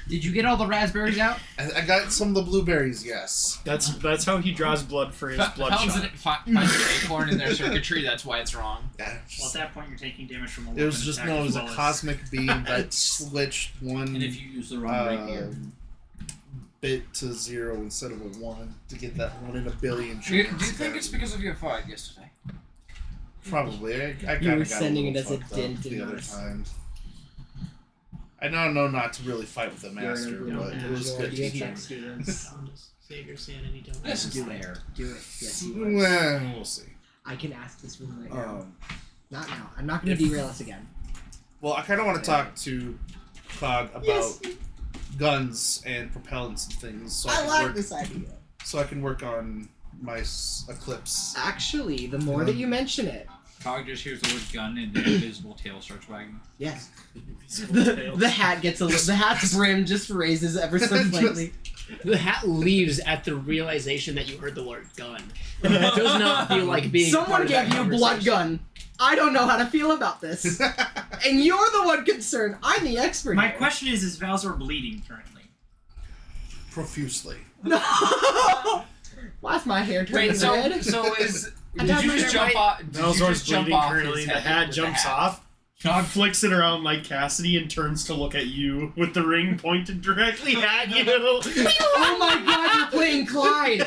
Did you get all the raspberries out? I got some of the blueberries, yes. That's how he draws blood for his bloodshot. Finds an acorn in their circuitry, that's why it's wrong. Yeah. Well, at that point, you're taking damage from a It was weapon just, attack no, it was as a well as- cosmic beam that switched one And if you use the wrong rapier. bit to 0 instead of a 1 to get that 1 in a billion Do you chance. think it's because of your fight yesterday? Probably. I You kind were of got sending a it little as a fucked up dent the in other us. times. I now know not to really fight with the master, but it was good to try. Save your sanity. Don't. Yes, do it. Do it. Yes, you would. Well, we'll see. I can ask this room right now. Not now. I'm not going to derail us again. Well, I kind of want to talk to Cog about guns and propellants and things. So I like this idea. So I can work on my Eclipse. Actually, the more that you mention it, Cog just hears the word gun and the invisible tail starts wagging. yes, the hat gets the hat's brim just raises ever so slightly. The hat leaves at the realization that you heard the word gun. It does not feel like being. Someone gave you a blood gun. I don't know how to feel about this, and you're the one concerned. I'm the expert. My here. question is Valzor bleeding currently? Profusely. No. Why's my hair turning Wait, so red? did you thought just jump off? Did you Valzor's just jump bleeding off currently. his The head hat with jumps the hat? off. Cog flicks it around like Cassidy and turns to look at you with the ring pointed directly at you. Oh my god, you're playing Clyde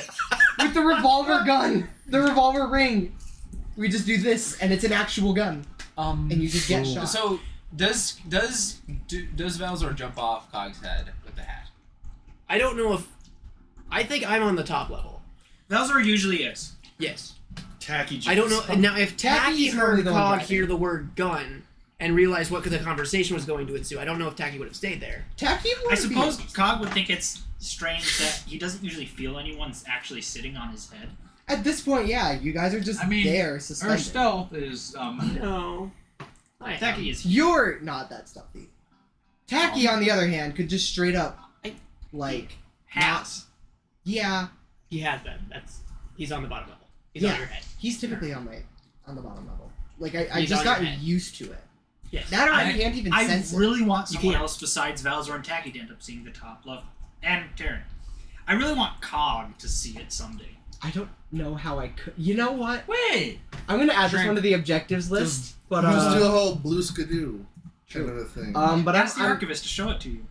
with the revolver gun, the revolver ring. We just do this, and it's an actual gun, and you just get shot. So does Valzor jump off Cog's head with the hat? I don't know if. I think I'm on the top level. Valzor usually is. Yes. Tacky. I don't know now if Tacky Tacky's normally heard the one Cog driving. hear the word gun and realized what the conversation was going to ensue. I don't know if Tacky would have stayed there. Tacky I suppose Cog would think it's strange that he doesn't usually feel anyone's actually sitting on his head. At this point, yeah, you guys are just there, Her suspended. stealth is No. Tacky is. You're not that stealthy. Tacky, on the other hand, could just straight up, like, Has. yeah, He has been. He's on the bottom level. He's yeah. on your head. He's typically on the bottom level. Like I He's just on your got head. used to it. Yes. That or I can't even I sense it. really want You someone can't. else besides Valzor and Tacky to end up seeing the top level. And Terran. I really want Cog to see it someday. I don't know how I could. You know what? Wait. I'm gonna add this one to the objectives list, but Just do the whole blue skidoo kind of a thing. but Ask the I'm Archivist to show it to you.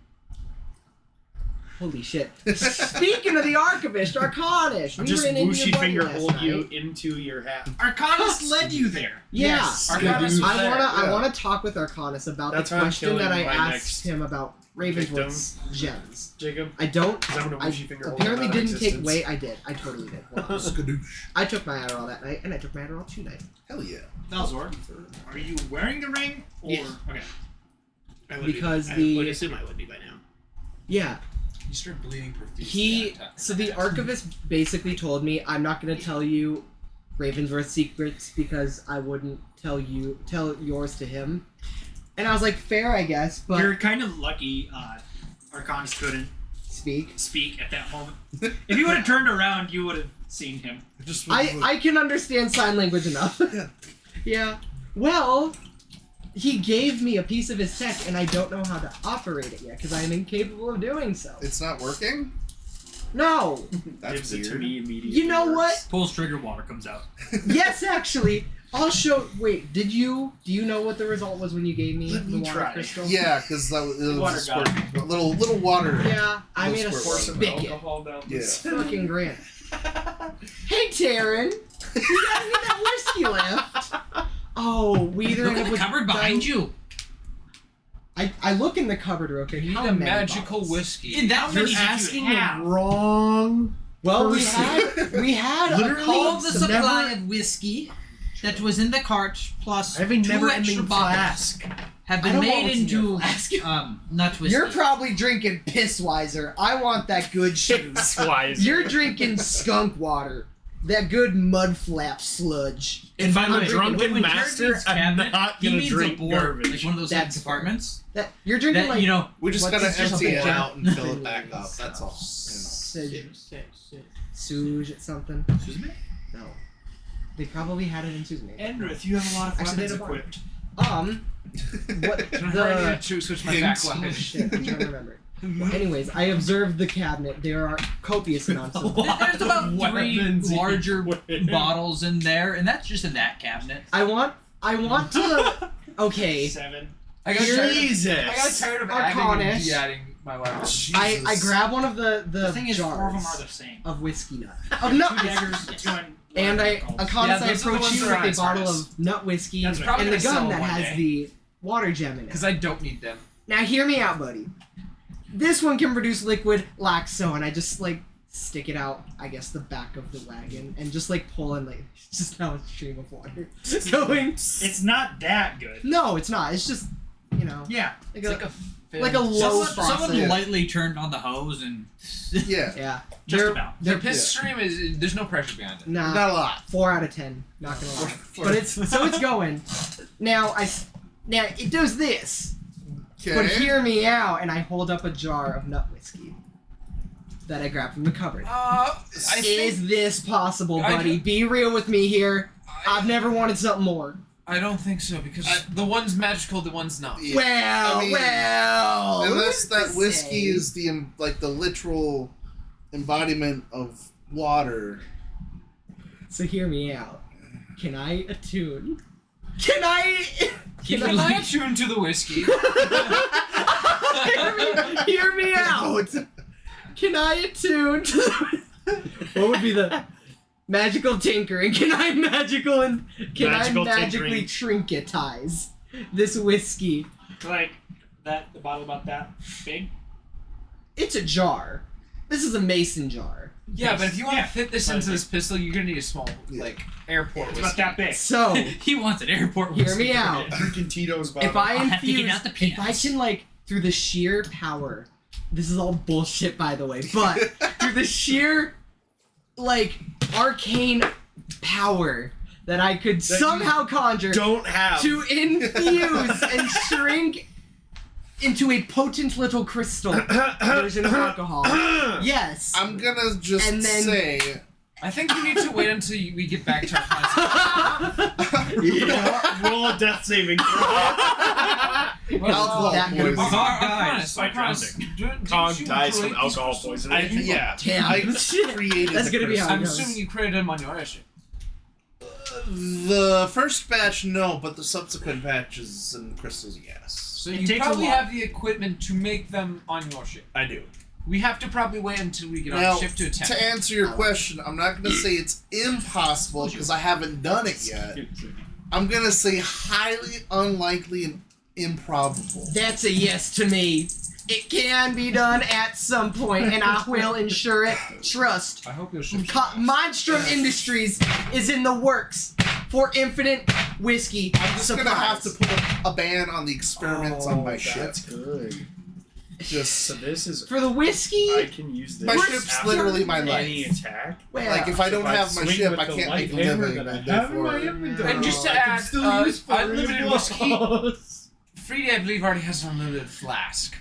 holy shit. Speaking of the Archivist, Arcanus, we Just ran into whooshy your buddy finger last hold night. you into your hat. Arcanus led you there. Yeah, Yes. Arcanus was I there. I wanna talk with Arcanus about That's the how I'm question that I killing my asked next him about Ravenswood's gems. Jacob. I don't. Is that what a I whooshy finger hold apparently about didn't take existence? weight. I did. I totally did. Well, Skadoosh. I took my Adderall that night, and I took my Adderall tonight. Hell yeah. Valzor, are you wearing the ring? Or Yes. okay. I would Because be, I would the- assume I would be by now. Yeah. You start bleeding profusely. So the Archivist basically told me I'm not going to tell you Ravensworth's secrets because I wouldn't tell yours to him. And I was like, fair, I guess, but You're kind of lucky Arcanus couldn't speak at that moment. If you would have turned around, you would have seen him. I can understand sign language enough. Yeah. Yeah. Well, he gave me a piece of his tech, and I don't know how to operate it yet because I am incapable of doing so. It's not working? No. That's Gives it to weird. me immediately. You know what? Pulls trigger, water comes out. Yes, actually. I'll show. Wait, do you know what the result was when you gave me the water crystal? Yeah, because it was a little water. Yeah, I made a spigot. Yeah. Fucking grand. Hey, Taryn, you got any of that whiskey left? Oh, we either Look at the cupboard behind you. I look in the cupboard real quick. You need How a many magical bottles? whiskey. In that You're many asking you have. the wrong. Well, we person. had All the supply never- of whiskey that was in the cart plus I have a 2 never-ending extra bottles flask. have I been don't know made what's in your into nut whiskey. You're probably drinking Pissweiser. I want that good shit. You're drinking skunk water. That good mud flap sludge. If I'm By a the way, drunken when master, Jared I'm cabinet, not he gonna means drink a board, garbage. like one of those That's compartments. That you're drinking That like you know. We just what's gotta this just empty it something out and Jack- fill it back up. That's all. Suge at something. Susan? No. They probably had it in Susan. Endrith, you have a lot of Actually, weapons they don't. equipped. What I need the to switch my back oh weapon. shit, I'm trying to remember. Well, anyways, I observed the cabinet. There are copious amounts of There's about 3 Weapons larger equipped. bottles in there, and that's just in that cabinet. I want to okay. 7. I got Jesus. tired of adding and Arcanish. de-adding my weapon. I grab one of the The thing is, jars 4 of them are the same. of whiskey nut. Of nut 2 whiskey. daggers, 2 And I Yeah, those are the approach ones you that are with a on bottle Sarnas. of nut whiskey That's and probably the gonna sell gun that one has day. the water gem in it. Because I don't need them. Now hear me out, buddy. This one can produce liquid like so, and I just like stick it out, I guess, the back of the wagon, and just like pull and like just now a stream of water going. It's not that good. No, it's not. It's just Yeah. like a low Someone faucet. lightly turned on the hose and Yeah. Yeah, Just they're, about. The They're piss stream is there's no pressure behind it. nah, Not a lot. 4 out of 10. Not gonna lie, but it's so it's going. Now it does this. But hear me out, and I hold up a jar of nut whiskey that I grabbed from the cupboard. Is this possible, buddy? Be real with me here. I've never wanted something more. I don't think so because the one's magical, the one's not. Yeah. Well, I mean, well. unless who's that to whiskey say? is the literal embodiment of water. So hear me out. Can I attune? Can I? Can I attune to the whiskey? hear me out. Can I attune to the... What would be the magical tinkering? Can I magically trinketize this whiskey? Like the bottle about that big? It's a jar. This is a mason jar. Yeah, but if you want to fit this into But- this pistol, you're gonna need a small, like, airport It's whiskey. about that big. So he wants an airport hear whiskey. me out. Drinking Tito's bottle. If I I'll have to get out infuse, the if I can like through the sheer power, this is all bullshit by the way, but through the sheer like arcane power that I could somehow conjure don't have to infuse and shrink into a potent little crystal version of alcohol. Yes. I'm gonna just And then- say. I think we need to wait until we get back to our plans. Roll a death saving throw. Alcohol that good. poisoning. Cog dies by Cog dies from alcohol poisoning. Yeah. Damn. I created That's the gonna be how it I'm goes. assuming you created them on your airship. The first batch, no, but the subsequent batches and crystals, yes. So It you takes a probably while. have the equipment to make them on your ship. I do. We have to probably wait until we get on Now, the ship to attempt. to answer your question, I'm not going to say it's impossible because I haven't done it yet. I'm going to say highly unlikely and improbable. That's a yes to me. It can be done at some point, and I will ensure it. Trust. I hope your ship. Mindstrom Industries is in the works for infinite whiskey I'm just going to have to put a ban on the experiments on my ship. That's good. Just So this is. For the whiskey, I can use this. My ship's after literally my any life. attack. well, like if I don't If I have my swing ship, with I the can't light make a hammer living. that I And have in my therefore, inventory, And just to I can add, still use for unlimited his whiskey. laws. Freedy, I believe, already has an unlimited flask.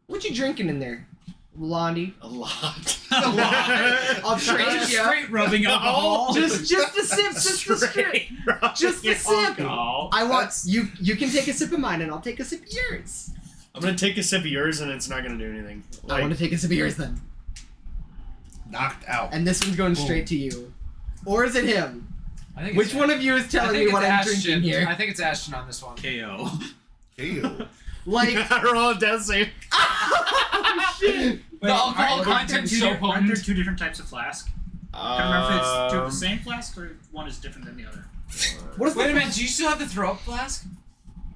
what you drinking in there, Blondie? A lot. I'll trade Just you. straight rubbing alcohol. Just a sip, just a sip. Just a sip. Alcohol. I want you. You can take a sip of mine, and I'll take a sip of yours. I'm gonna take a sip of yours, and it's not gonna do anything. I want to take a sip of yours then, knocked out. and this one's going straight to you, or is it him? I think Which one of you is telling me what I'm drinking here? I think it's Ashton on this one. KO. KO. Like, roll a death save. oh, shit. The alcohol content's so Aren't there potent. two different types of flask? I can't remember if it's two of the same flask or one is different than the other. Wait a minute, do you still have the throw up flask?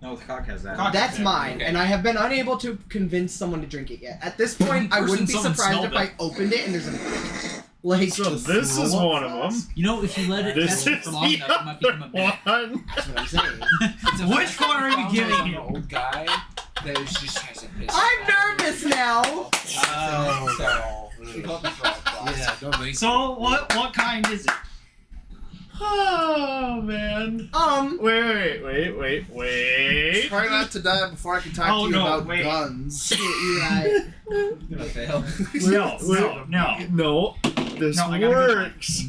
No, the cock has that. Cock- That's Okay. mine, and I have been unable to convince someone to drink it yet. At this point, I wouldn't be Someone surprised smelled if I it. opened it and there's a like. So this is one of them. You know, if you let it This fester is for long the enough, it might become a bit. one. That's what I'm saying. Which one are you giving An him? old guy that is just has a piss. I'm nervous now. Don't make So what kind is it? Oh man. Wait. Try not to die before I can talk Oh, to you no, about wait. guns. You're right. gonna fail. No. This No, I got a good works.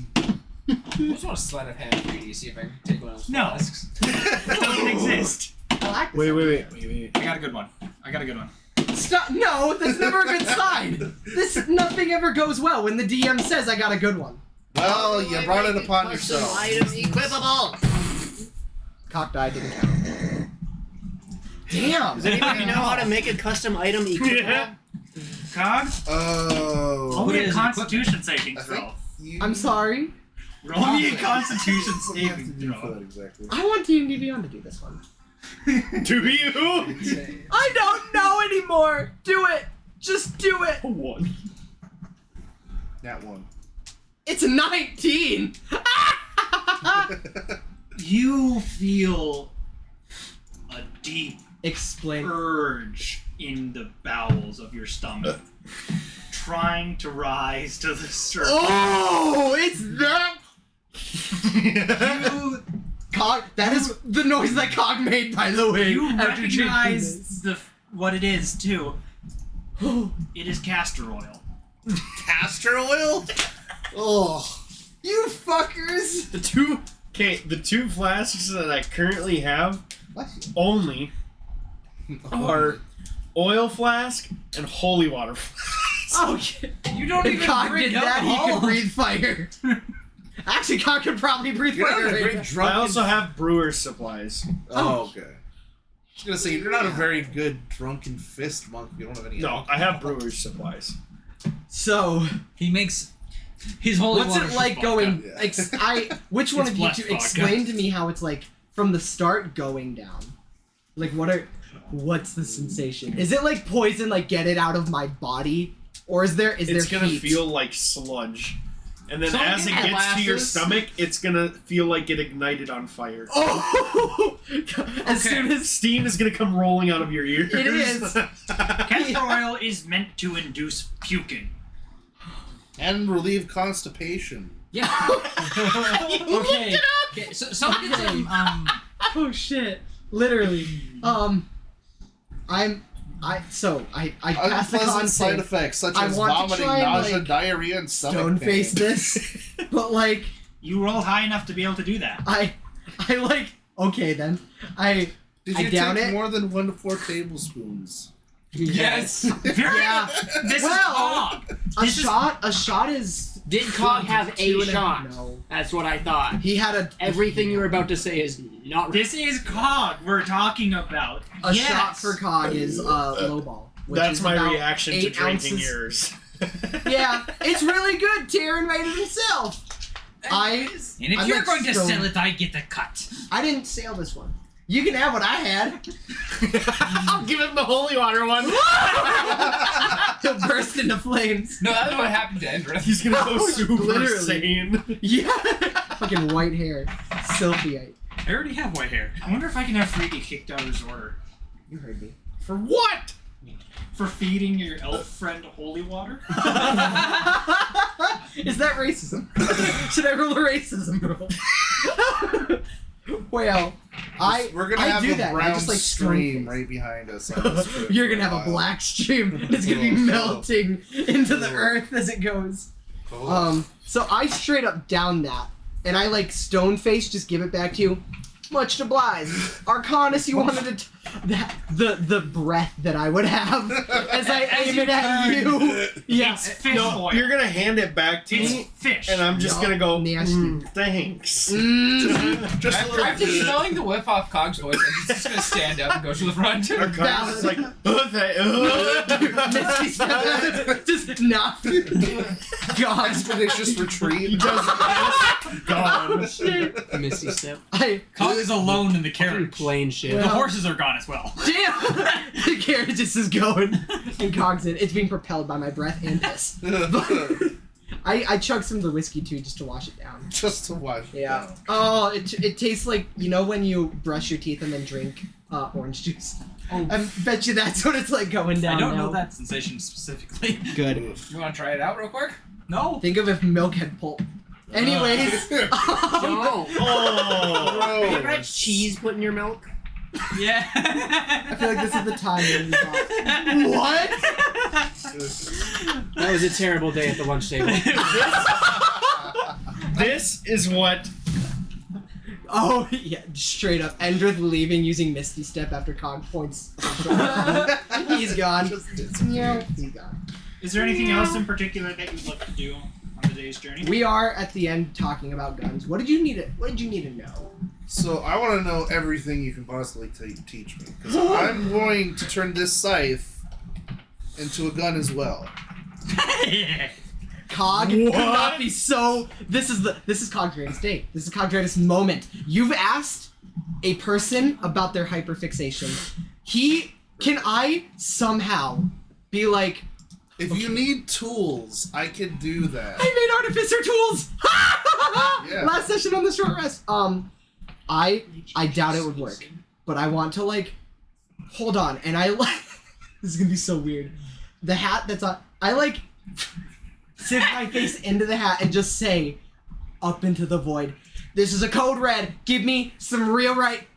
I just want to slide of hand 3D, see if I can take one of those No. flasks. It doesn't exist. I like this. Wait. I got a good one. Stop! No, that's never a good sign. Nothing ever goes well when the DM says I got a good one. Well, you brought it upon yourself. Item equipable. Cock die didn't count. Damn. Does anybody know how to make a custom item equipable? Yeah. Cog? Oh. Roll me a is Constitution saving I throw. think you I'm sorry. Roll me a Constitution have to saving do for throw. that exactly. I want D&D Beyond to do this one. Do you? I don't know anymore. Do it. Just do it. One. That one. It's a 19. You feel a deep Explain. urge in the bowels of your stomach, trying to rise to the surface. Oh, it's that. You, Cog. That is the noise that Cog made, by the way. you after drinking recognize what it is too. It is castor oil. Castor oil? Oh. You fuckers. The two flasks that I currently have only are oil flask and holy water flask. Okay. You don't If even Cog drink did that, he alcohol. could breathe fire. Actually, Cog could probably breathe You're fire. not a right very now. drunk. I also have brewer's supplies. Oh, okay. I was gonna say you're not a very good drunken fist monk. You don't have any. No, I have brewer's supplies. So, He makes his holy what's water it like vodka. going? Yeah. Which one It's of you blessed two vodka. explain to me how it's like from the start going down? Like, what's the sensation? Is it like poison? Like, get it out of my body, or is there It's gonna heat? feel like sludge. And then So as it get gets to your glasses. stomach, it's gonna feel like it ignited on fire. Oh! As soon as Steam is gonna come rolling out of your ears. It is. Castor oil is meant to induce puking. And relieve constipation. Yeah. Okay. So someone get some oh shit, literally. I passed the Unpleasant con side save. effects such I as want to vomiting, try and, nausea, like, diarrhea, and stomach Stone pain. face this, but like You roll high enough to be able to do that. I like okay then Did I you down take it? more than 1 to 4 tablespoons? Yes. yeah. This Well, is Cog. A shot is. Did Cog have Two a and shot? No, That's what I thought. he had a Everything you were about to say is not This is Cog we're talking about. a Yes. shot for Cog is low ball. which That's is my about reaction to 8 drinking ounces. yours. Yeah, it's really good. Taryn made it himself. And if I'm you're like going to stoned. sell it, I get a cut. I didn't sail this one. You can have what I had. I'll give him the holy water one. He'll burst into flames. No, that's what happened to Endrith. He's gonna go super Literally. sane. Yeah. Fucking white hair. Silphiite. I already have white hair. I wonder if I can have Freaky kicked out of his order. You heard me. For what? For feeding your elf friend holy water? Is that racism? Should I roll a racism roll? Well, We're gonna I have do a that. brown I just like stream stone right behind us. On this trip You're for gonna have a while. black stream. It's gonna be melting into the earth as it goes. Oh. So I straight up down that, and I like stone face. Just give it back to you. Much obliged. Arcanus, you wanted to... the breath that I would have as I aim it at you. Yeah. It's fish No, oil. you're gonna hand it back to It's me, fish. and I'm just gonna go, Nasty. thanks. Just a little I'm just bit. smelling the whiff off Cog's voice. I'm just gonna stand up and go to the front. Arcanus is like, Misty step. Just not. God. Expeditious retreat. He does this. Gone. Misty step. Cog is alone in the carriage. Plane shit. The horses are gone as well. Damn! The carriage just is going. And Cog's in. It's being propelled by my breath and piss. I chugged some of the whiskey too just to wash it down. Just to wash it Yeah. down. Oh, it tastes like, you know when you brush your teeth and then drink orange juice? Oh. I bet you that's what it's like going down I don't now. know that sensation specifically. Good. You want to try it out real quick? No. Think of if milk had pulp. Anyways. No. Oh. Have you ever had cheese put in your milk? Yeah. I feel like this is the time when we thought, what? That was a terrible day at the lunch table. This is what. Oh, yeah, straight up. Endrith leaving using Misty Step after Cog points. He's gone. He's gone. Is there anything else in particular that you'd like to do on the day's journey? We are at the end talking about guns. What did you need to know? So I want to know everything you can possibly teach me, because I'm going to turn this scythe into a gun as well. Cog could not be so. This is Cog's greatest day. This is Cog's greatest moment. You've asked a person about their hyperfixation. Can I somehow be like, if you need tools, I could do that. I made artificer tools. Yeah. Last session on the short rest. I doubt it would work, but I want to like hold on, and I like this is gonna be so weird. The hat that's on, I like sit my face into the hat and just say up into the void, this is a code red, give me some real right.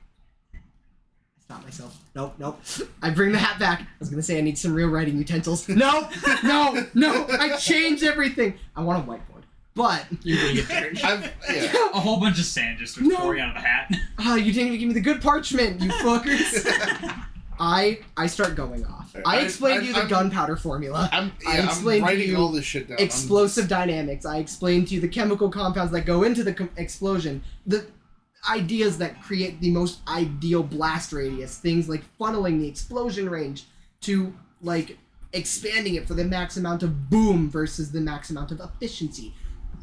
Stop myself. Nope. I bring the hat back. I was gonna say I need some real writing utensils. No, I changed everything. I want a whiteboard. But You're gonna get there. A whole bunch of sand just starts pouring out of the hat. You didn't even give me the good parchment, you fuckers. I start going off. I explained to you the gunpowder formula. I'm explained to writing you all this shit down. explosive dynamics. I explained to you the chemical compounds that go into the explosion. The ideas that create the most ideal blast radius. Things like funneling the explosion range to like expanding it for the max amount of boom versus the max amount of efficiency.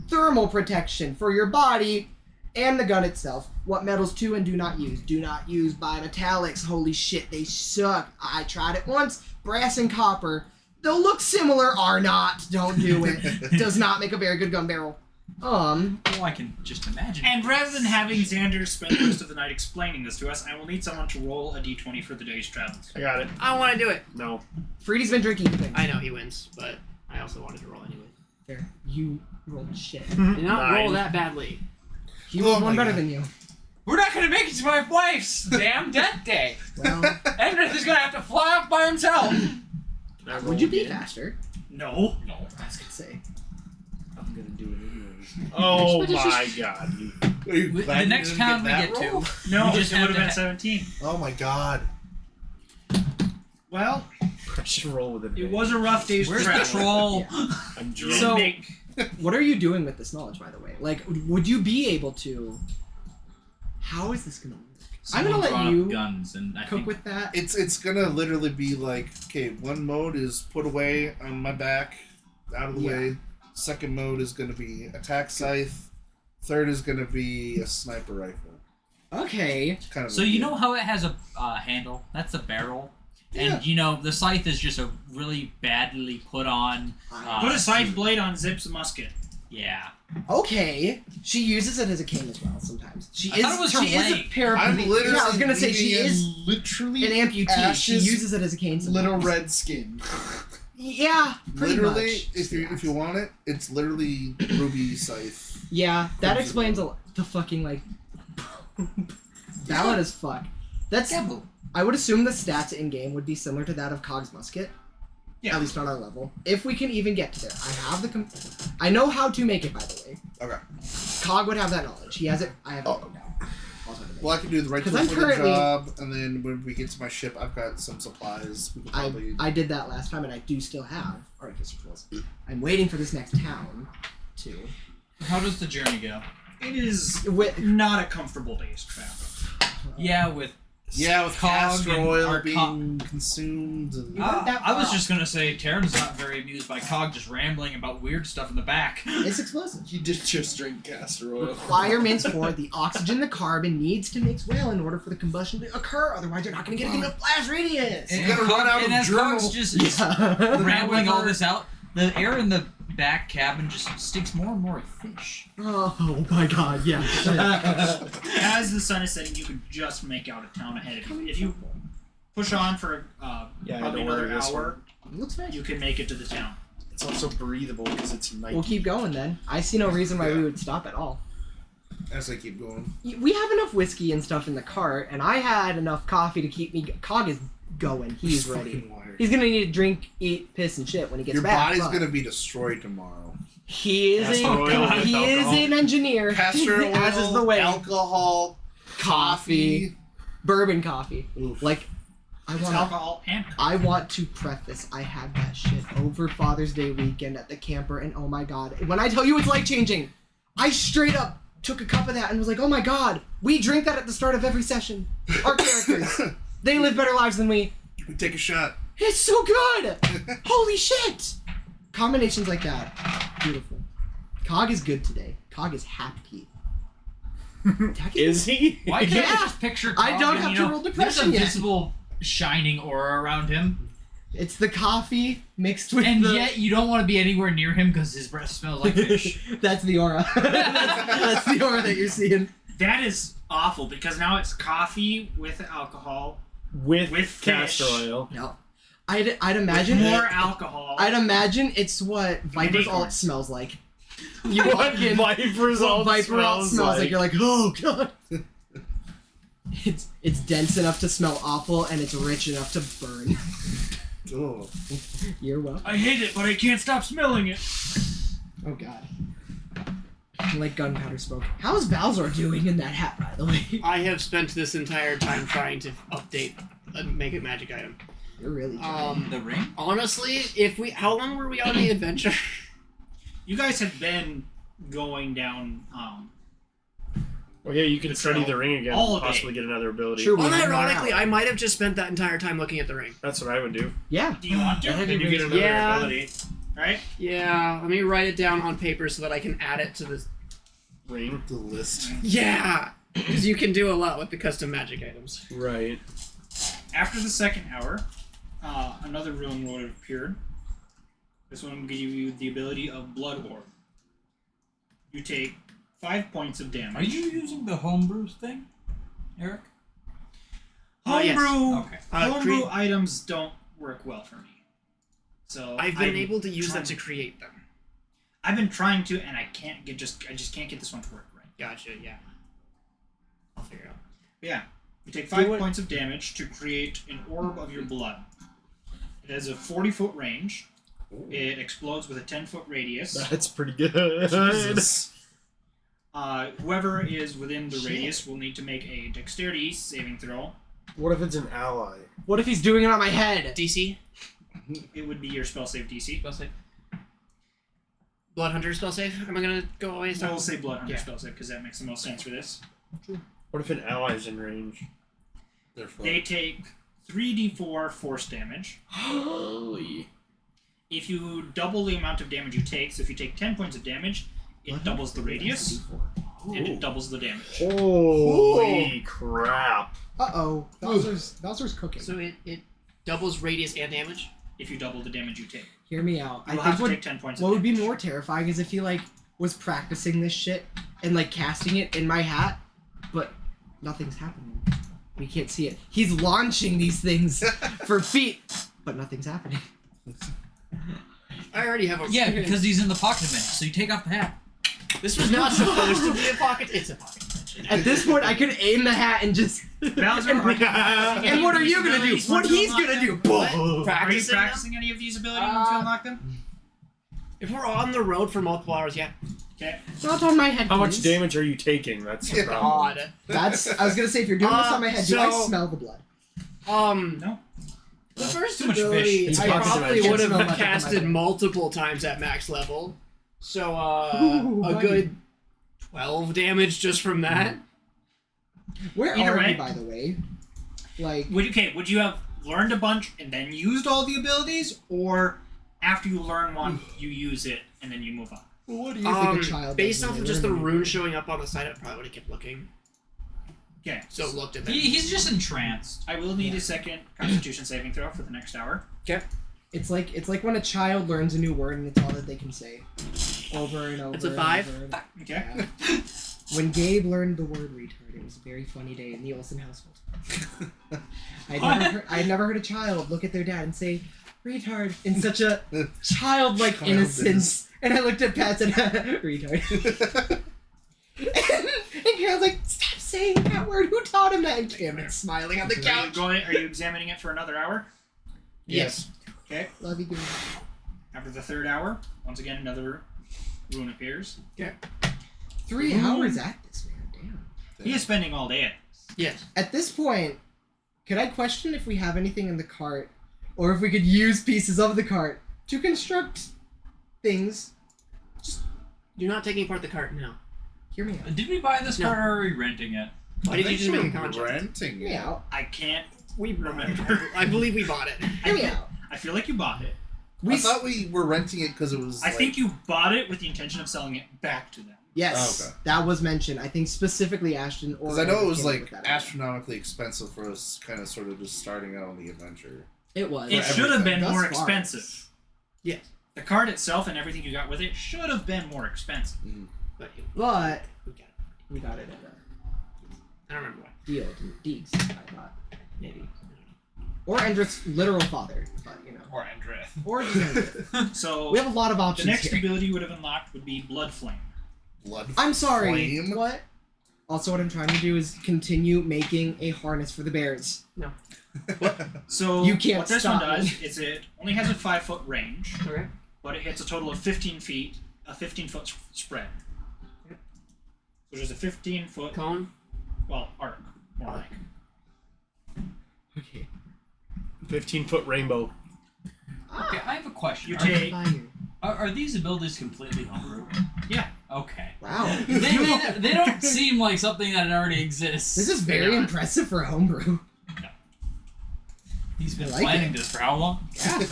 Thermal protection for your body and the gun itself. What metals to and do not use. Do not use bimetallics. Holy shit, they suck. I tried it once. Brass and copper. They'll look similar, are not. Don't do it. Does not make a very good gun barrel. Oh, I can just imagine. And rather than having Xander spend the rest of the night explaining this to us, I will need someone to roll a d20 for the day's travels. I got it. I want to do it. No. Freedy's been drinking things. I know he wins, but I also wanted to roll anyway. There. You rolled shit. Did not roll that badly. He rolled one better than you. We're not gonna make it to my wife's damn death day. Well, Endrith is gonna have to fly off by himself. would you be faster? No. I was gonna say. I'm gonna do it anyways. Oh my god. The next town we get to, No, you just it would have have to been 17. Oh my god. Well, I should roll with it. it was a rough day's Where's the travel. troll? I'm You drunk. So- make- What are you doing with this knowledge, by the way? Like, would you be able to? How is this gonna work? I'm gonna let Someone brought you up guns, and I cook think with that. It's gonna literally be like, okay, one mode is put away on my back, out of the way. Second mode is gonna be attack scythe. Third is gonna be a sniper rifle. Okay. Kind of. so. You know how it has a handle? That's a barrel. And you know the scythe is just a really badly put on. Put a scythe blade on Zip's musket. Yeah. Okay. She uses it as a cane as well sometimes. She I thought it was her she is a leg. paraplegic. I'm literally. Yeah, I was gonna say she leaving is literally an amputee. ashes, She uses it as a cane sometimes. little red skin. Yeah, pretty Literally, much. if you want it, it's literally ruby scythe. Yeah, that explains a lot. The fucking like valid as fuck. That's. I would assume the stats in game would be similar to that of Cog's musket. Yeah. At least on our level. If we can even get to there. I have the I know how to make it, by the way. Okay. Cog would have that knowledge. He has it. I have it written down. Well, I can do the right tool I'm for currently- the job, and then when we get to my ship, I've got some supplies. We can probably... I did that last time, and I do still have artificer tools. I'm waiting for this next town to. How does the journey go? It is not a comfortable day's travel. Yeah, with castor and oil our being consumed. And... I was just gonna say, Terran's not very amused by Cog just rambling about weird stuff in the back. It's explosive. You did just drink castor oil. Requirements for the oxygen, the carbon needs to mix well in order for the combustion to occur. Otherwise, you're not going to get enough blast radius. And as Cog's just rambling all this out, the air in the back cabin just stinks more and more of fish. Oh my god, yeah. As the sun is setting, you can just make out a town ahead of you. If you push on for probably another hour, you can make it to the town. It's also breathable because it's night. We'll keep going then. I see no reason why we would stop at all. As I keep going. We have enough whiskey and stuff in the cart, and I had enough coffee to keep me... Cog is going. He's ready. He's going to need to drink, eat, piss, and shit when he gets Your back. body's going to be destroyed tomorrow. He is an engineer. Castor oil, as is the way. alcohol, coffee. Bourbon coffee. Oof. Like, Alcohol and coffee. I want to preface, I had that shit over Father's Day weekend at the camper, and oh my god. When I tell you it's life-changing, I straight up took a cup of that and was like, oh my god, we drink that at the start of every session. Our characters, they live better lives than we. We take a shot. It's so good! Holy shit! Combinations like that, beautiful. Cog is good today. Cog is happy. Is he? Why can't I just picture Cog I don't have to roll depression There's a yet. visible shining aura around him. It's the coffee mixed with And yet you don't want to be anywhere near him because his breath smells like fish. That's the aura. that's the aura that you're seeing. That is awful because now it's coffee with alcohol with fish. castor oil. No. I'd imagine more alcohol. I'd imagine it's what Viper's alt smells like. You walk in, Viper's alt Viper alt smells like. You're like, oh god. It's dense enough to smell awful, and it's rich enough to burn. Oh. You're welcome. I hate it, but I can't stop smelling it. Oh god. Like gunpowder smoke. How's Valzor doing in that hat, by the way? I have spent this entire time trying to update make a magic item. You're really trying. The ring? Honestly, how long were we on the adventure? You guys have been going down. Well, yeah, you can study the ring again all and possibly get another ability. True. Unironically, I might have just spent that entire time looking at the ring. That's what I would do. Yeah. Do you want to? Then you get another ability. Right? Yeah, let me write it down on paper so that I can add it to the ring. The list. Yeah, because you can do a lot with the custom magic items. Right. After the second hour, another room would have appeared. This one will give you the ability of Blood Orb. You take 5 points of damage. Are you using the homebrew thing, Eric? Yes. Homebrew, Okay. homebrew items don't work well for me. So I've been able to use them to create them. I've been trying to, and I just can't get this one to work right. Gotcha. Yeah. I'll figure it out. Yeah. You take 5 points of damage to create an orb of your blood. It has a 40-foot range. Ooh. It explodes with a 10-foot radius. That's pretty good. Jesus. Whoever is within the radius will need to make a dexterity saving throw. What if it's an ally? What if he's doing it on my head? DC? It would be your spell save DC. Spell save. Blood Hunter spell save? Am I gonna go away and I will say Blood Hunter spell save because that makes the most sense for this. What if an ally's in range? They take 3d4 force damage. Holy. If you double the amount of damage you take, so if you take 10 points of damage, it doubles the radius, and it doubles the damage. Holy crap. Uh-oh. Bowser's cooking. So it doubles radius and damage? If you double the damage you take. Hear me out. You'll have to take 10 points what of would be damage. more terrifying is if he, was practicing this shit and, casting it in my hat, but nothing's happening. We can't see it. He's launching these things for feet, but nothing's happening. I already have a... Yeah, because he's in the pocket dimension, so you take off the hat. This was not supposed to be a pocket... It's a pocket dimension. At this point, I could aim the hat and just... Bowser, and what are you gonna do? What he's gonna do? Are you practicing any of these abilities to unlock them? If we're on the road for multiple hours, yeah. Okay. Not on my head. How much please. damage are you taking? That's the problem. God. That's. I was gonna say if you're doing this on my head, do I so- smell the blood? No. The first Too much ability, fish. I It's probably possible. would It's not have much of my casted bad. multiple times at max level. So, Ooh, a buddy. good 12 damage just from that. Where Either are way. you, by the way? Like, Would you have learned a bunch and then used all the abilities, or after you learn one, you use it and then you move on? what do you think a child? Based does off when of they just the learn a new rune showing up on the side, I probably would have kept looking. Okay. So looked at that. He's just entranced. I will need a second Constitution saving throw for the next hour. It's like when a child learns a new word and it's all that they can say, over and over. It's a and 5? over and- Okay. Yeah. When Gabe learned the word retard, it was a very funny day in the Olsen household. I'd never heard a child look at their dad and say retard in such a childlike innocence. And I looked at Pat and retard. and Carol's like, stop saying that word. Who taught him that? And Cameron's smiling on the couch. Are you examining it for another hour? Yes. Okay. Love you, good. After the third hour, once again another rune appears. 3 hours at this, man. Damn. He is spending all day at this. Yes. At this point, could I question if we have anything in the cart, or if we could use pieces of the cart to construct things? You're not taking apart the cart now. Hear me out. Did we buy this No. cart or are we renting it? Why did you just make a contract? Renting Hear me out. I can't We remember. I believe we bought it. Hear me out. I feel like you bought it. I thought we were renting it because it was. I think you bought it with the intention of selling it back to them. Yes, Oh, okay. that was mentioned. I think specifically Ashton or. Because I know it was came up like with that idea. astronomically expensive for us, kind of sort of just starting out on the adventure. It was. It should have been Thus more far. expensive. Yes. The card itself and everything you got with it should have been more expensive. But But we got it. we got it at I don't remember why. a deal. Deeks, I thought. Maybe. Or Endrith's literal father, but you know. Or Andrith. Or just Endrith. So We have a lot of options the next here. ability you would have unlocked would be Blood Flame. Blood. I'm sorry. Flame? What? Also, what I'm trying to do is continue making a harness for the bears. No. So You can't what this stop one does me. is it only has a 5-foot range, Okay. but it hits a total of 15 feet, a 15-foot spread. So there's a 15-foot Cone. arc, more like. Okay. 15-foot rainbow. Okay, I have a question. You Are, take are these abilities completely homebrew? Yeah. Okay. Wow. They don't seem like something that already exists. This is very impressive for homebrew. He's been I like planning it. this for how long? Yeah.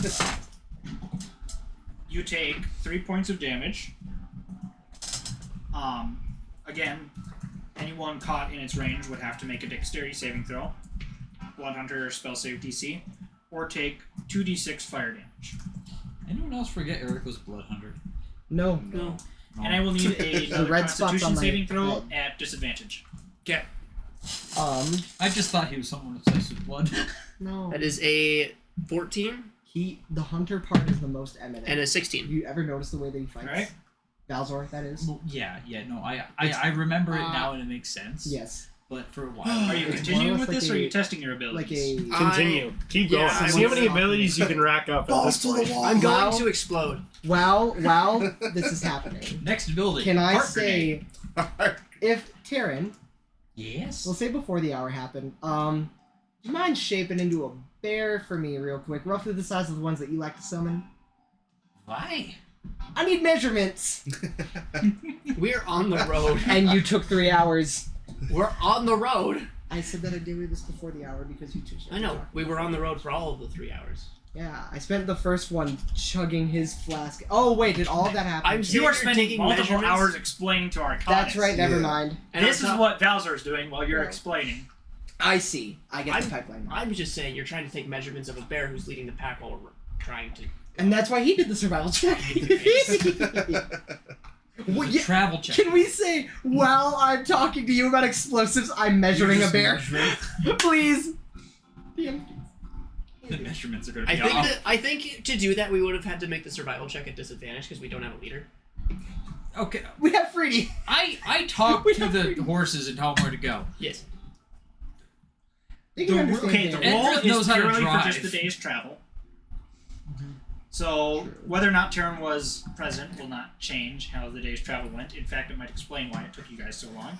You take 3 points of damage. Again, anyone caught in its range would have to make a dexterity saving throw, Blood Hunter spell save DC, or take 2d6 fire damage. Anyone else forget Eric was Blood Hunter? No. No. And I will need another red spots Constitution on my saving throw head. at disadvantage. I just thought he was someone obsessed with blood. No. That is a 14 The hunter part is the most eminent. and a 16. Have you ever noticed the way that he fights? Alright. Valzor, that is. Well, yeah, no, I remember it now and it makes sense. Yes. But for a while, Are you It's continuing more or with less this, like or are a- you testing your abilities? Like a. Continue. Keep going. yeah, See how I many was- abilities you can rack up at this point. I'm going Wow. to explode. While this is happening, next ability. can I heart say, if Taryn, yes. we'll say before the hour happened, do you mind shaping into a bear for me real quick, roughly the size of the ones that you like to summon? Why? I need measurements. We're on the road. And you took 3 hours. We're on the road. I said that I'd do this before the hour because you two. I know. We were on the road for all of the 3 hours. Yeah, I spent the first one chugging his flask. Oh wait, did all of that happen? I'm You are You're spending taking multiple measurements? hours explaining to our That's comments. right. Never Yeah. mind. And This on is top- what Valzor's doing while you're Right. explaining. I see. I get the pipeline. I'm just saying you're trying to take measurements of a bear who's leading the pack while we're trying to. And that's why he did the survival check. What, yeah, Travel check. can we say, while I'm talking to you about explosives, I'm measuring a bear? Please. The measurements are going to I be think off. that I think to do that we would have had to make the survival check at disadvantage because we don't have a leader. Okay, We have Freedy. I talked We to have the freedom. horses and tell them where to go. Yes. They can understand The bears. roll Edward is knows how to purely for drive. just the day's travel. So whether or not Taryn was present will not change how the day's travel went. In fact, it might explain why it took you guys so long.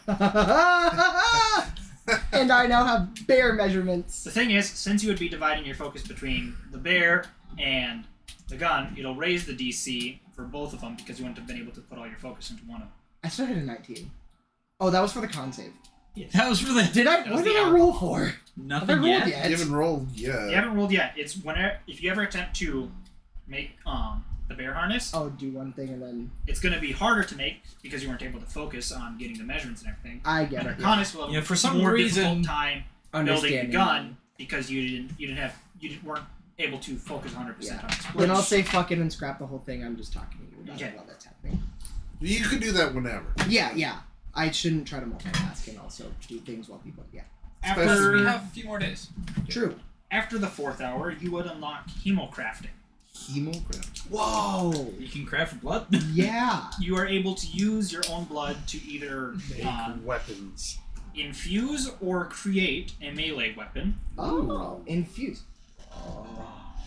And I now have bear measurements. The thing is, since you would be dividing your focus between the bear and the gun, it'll raise the DC for both of them because you wouldn't have been able to put all your focus into one of them. I still hit a 19. Oh, that was for the con save. Yeah. That was for the. What did I roll for? Nothing have I rolled yet? You haven't rolled yet. You haven't rolled yet. It's whenever if you ever attempt to make the bear harness. Oh, do one thing and then. It's going to be harder to make because you weren't able to focus on getting the measurements and everything. I get and it. Harness will Yeah, for some more reason, difficult time building the gun understanding. because you weren't able to focus 100% on it. Then I'll say fuck it and scrap the whole thing. I'm just talking to you about Okay. while that's happening. You could do that whenever. Yeah. I shouldn't try to multitask and also do things while people. Yeah. Plus, we have a few more days. True. After the 4th hour, you would unlock hemocrafting. Hemocraft. Whoa. You can craft blood. Yeah. You are able to use your own blood to either Make weapons. infuse or create a melee weapon. Oh, infuse.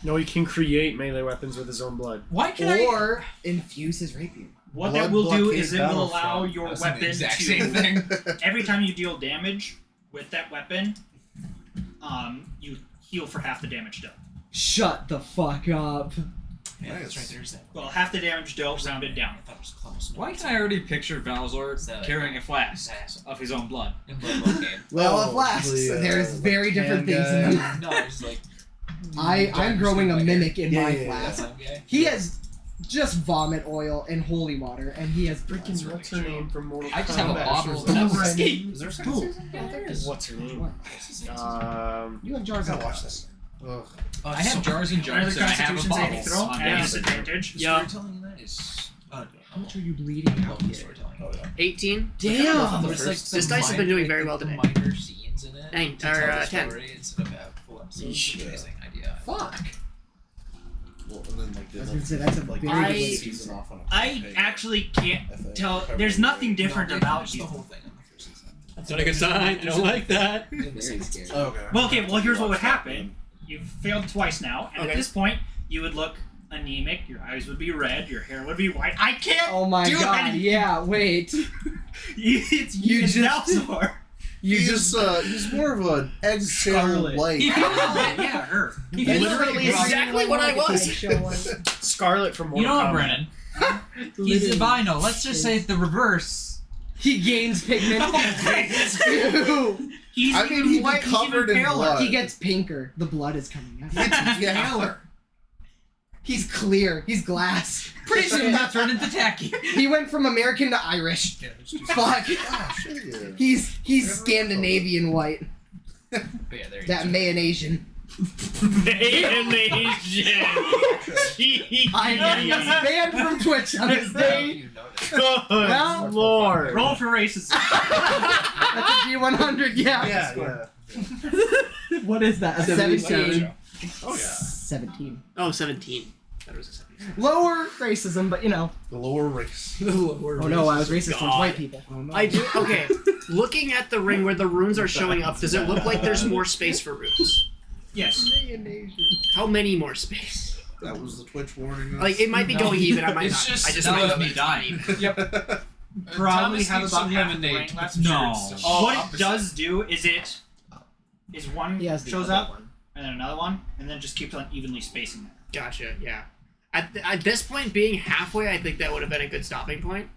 No, he can create melee weapons with his own blood. Why can Or infuse his rapier. What Blood that will do blockade is it will allow battlefront. your That's weapon the exact to same thing. every time you deal damage with that weapon, you heal for half the damage dealt. Shut the fuck up. Yeah, that's right. There's that. Well, half the damage dealt rounded down. I thought it was close. Why can I already picture Valzor that carrying like- a flask of his own blood? In Blood Blockade. Well, Oh, a flask. the, There's very different things in them. No, it's like. I'm growing a mimic in my Yeah. flask. That guy. He has just vomit oil and holy water, and he has Freaking what's her name from Mortal Kombat? I just have a bottle of Ooh. escape. Is there some Cool. What's her name? You have jars I of gotta watch this. that. Ugh. I have jars and Whenever jars, the and I have a Constitution saving bottle. throw on at me. disadvantage. Yeah. Storytelling in that is. How much are you bleeding out here? Storytelling. Oh yeah. 18. Damn! There's like This dice has been doing very well today. Minor scenes in it. 9 to or tell the 10. story instead of have full episodes. Yeah. Amazing idea. Fuck. Well, and then like I was gonna say that's a like very I- good season off on a I page, actually can't I think. tell. If I There's remember nothing right. different No, they about finished you. the whole thing in the first season. That's not a good sign. I don't like that. In the second season. Okay. Well, okay. Well, here's what would Watch that happen. You've failed twice now, and Okay. at this point, you would look anemic. Your eyes would be red. Your hair would be white. I can't. Oh my do god, anything. yeah, wait. It's You it's just- Valzor. He's more of an eggsshell Scarlet. white. Yeah, her. He Literally exactly what I was. Scarlet from You Mortal know what, Kombat. Brennan? He's albino. Let's just say the reverse. He gains pigment. He's I mean, even he'd be white, he's covered even in paler. blood. He gets pinker. The blood is coming out. Yeah. He's clear. He's glass. Pretty soon he'll turn into tacky. He went from American to Irish. Fuck. Yeah. He's Scandinavian white. But yeah, there you That go. mayonnaisian. I am banned from Twitch on this day. You noticed. Well, Lord. Roll for racism. That's a D100. Yeah. Yeah. What is that? A 17. Oh yeah. 17. Oh, 17. That was a 17. Lower racism, but you know. The lower race. Oh no, I was racist towards white people. Oh, no. I do. Okay. Looking at the ring where the runes are showing up, does it look like there's more space for runes? Yes. How many more space? That was the Twitch warning. us. Like, it might be going even. I might It's not. just- I just That might was not. me dying. Probably Thomas have needs about some half of the lemonade rank to left. put the No. nerds to What it opposite. does do is one He has the shows other up, one. and then another one, and then just keeps on evenly spacing them. Gotcha. Yeah. At this point, being halfway, I think that would have been a good stopping point.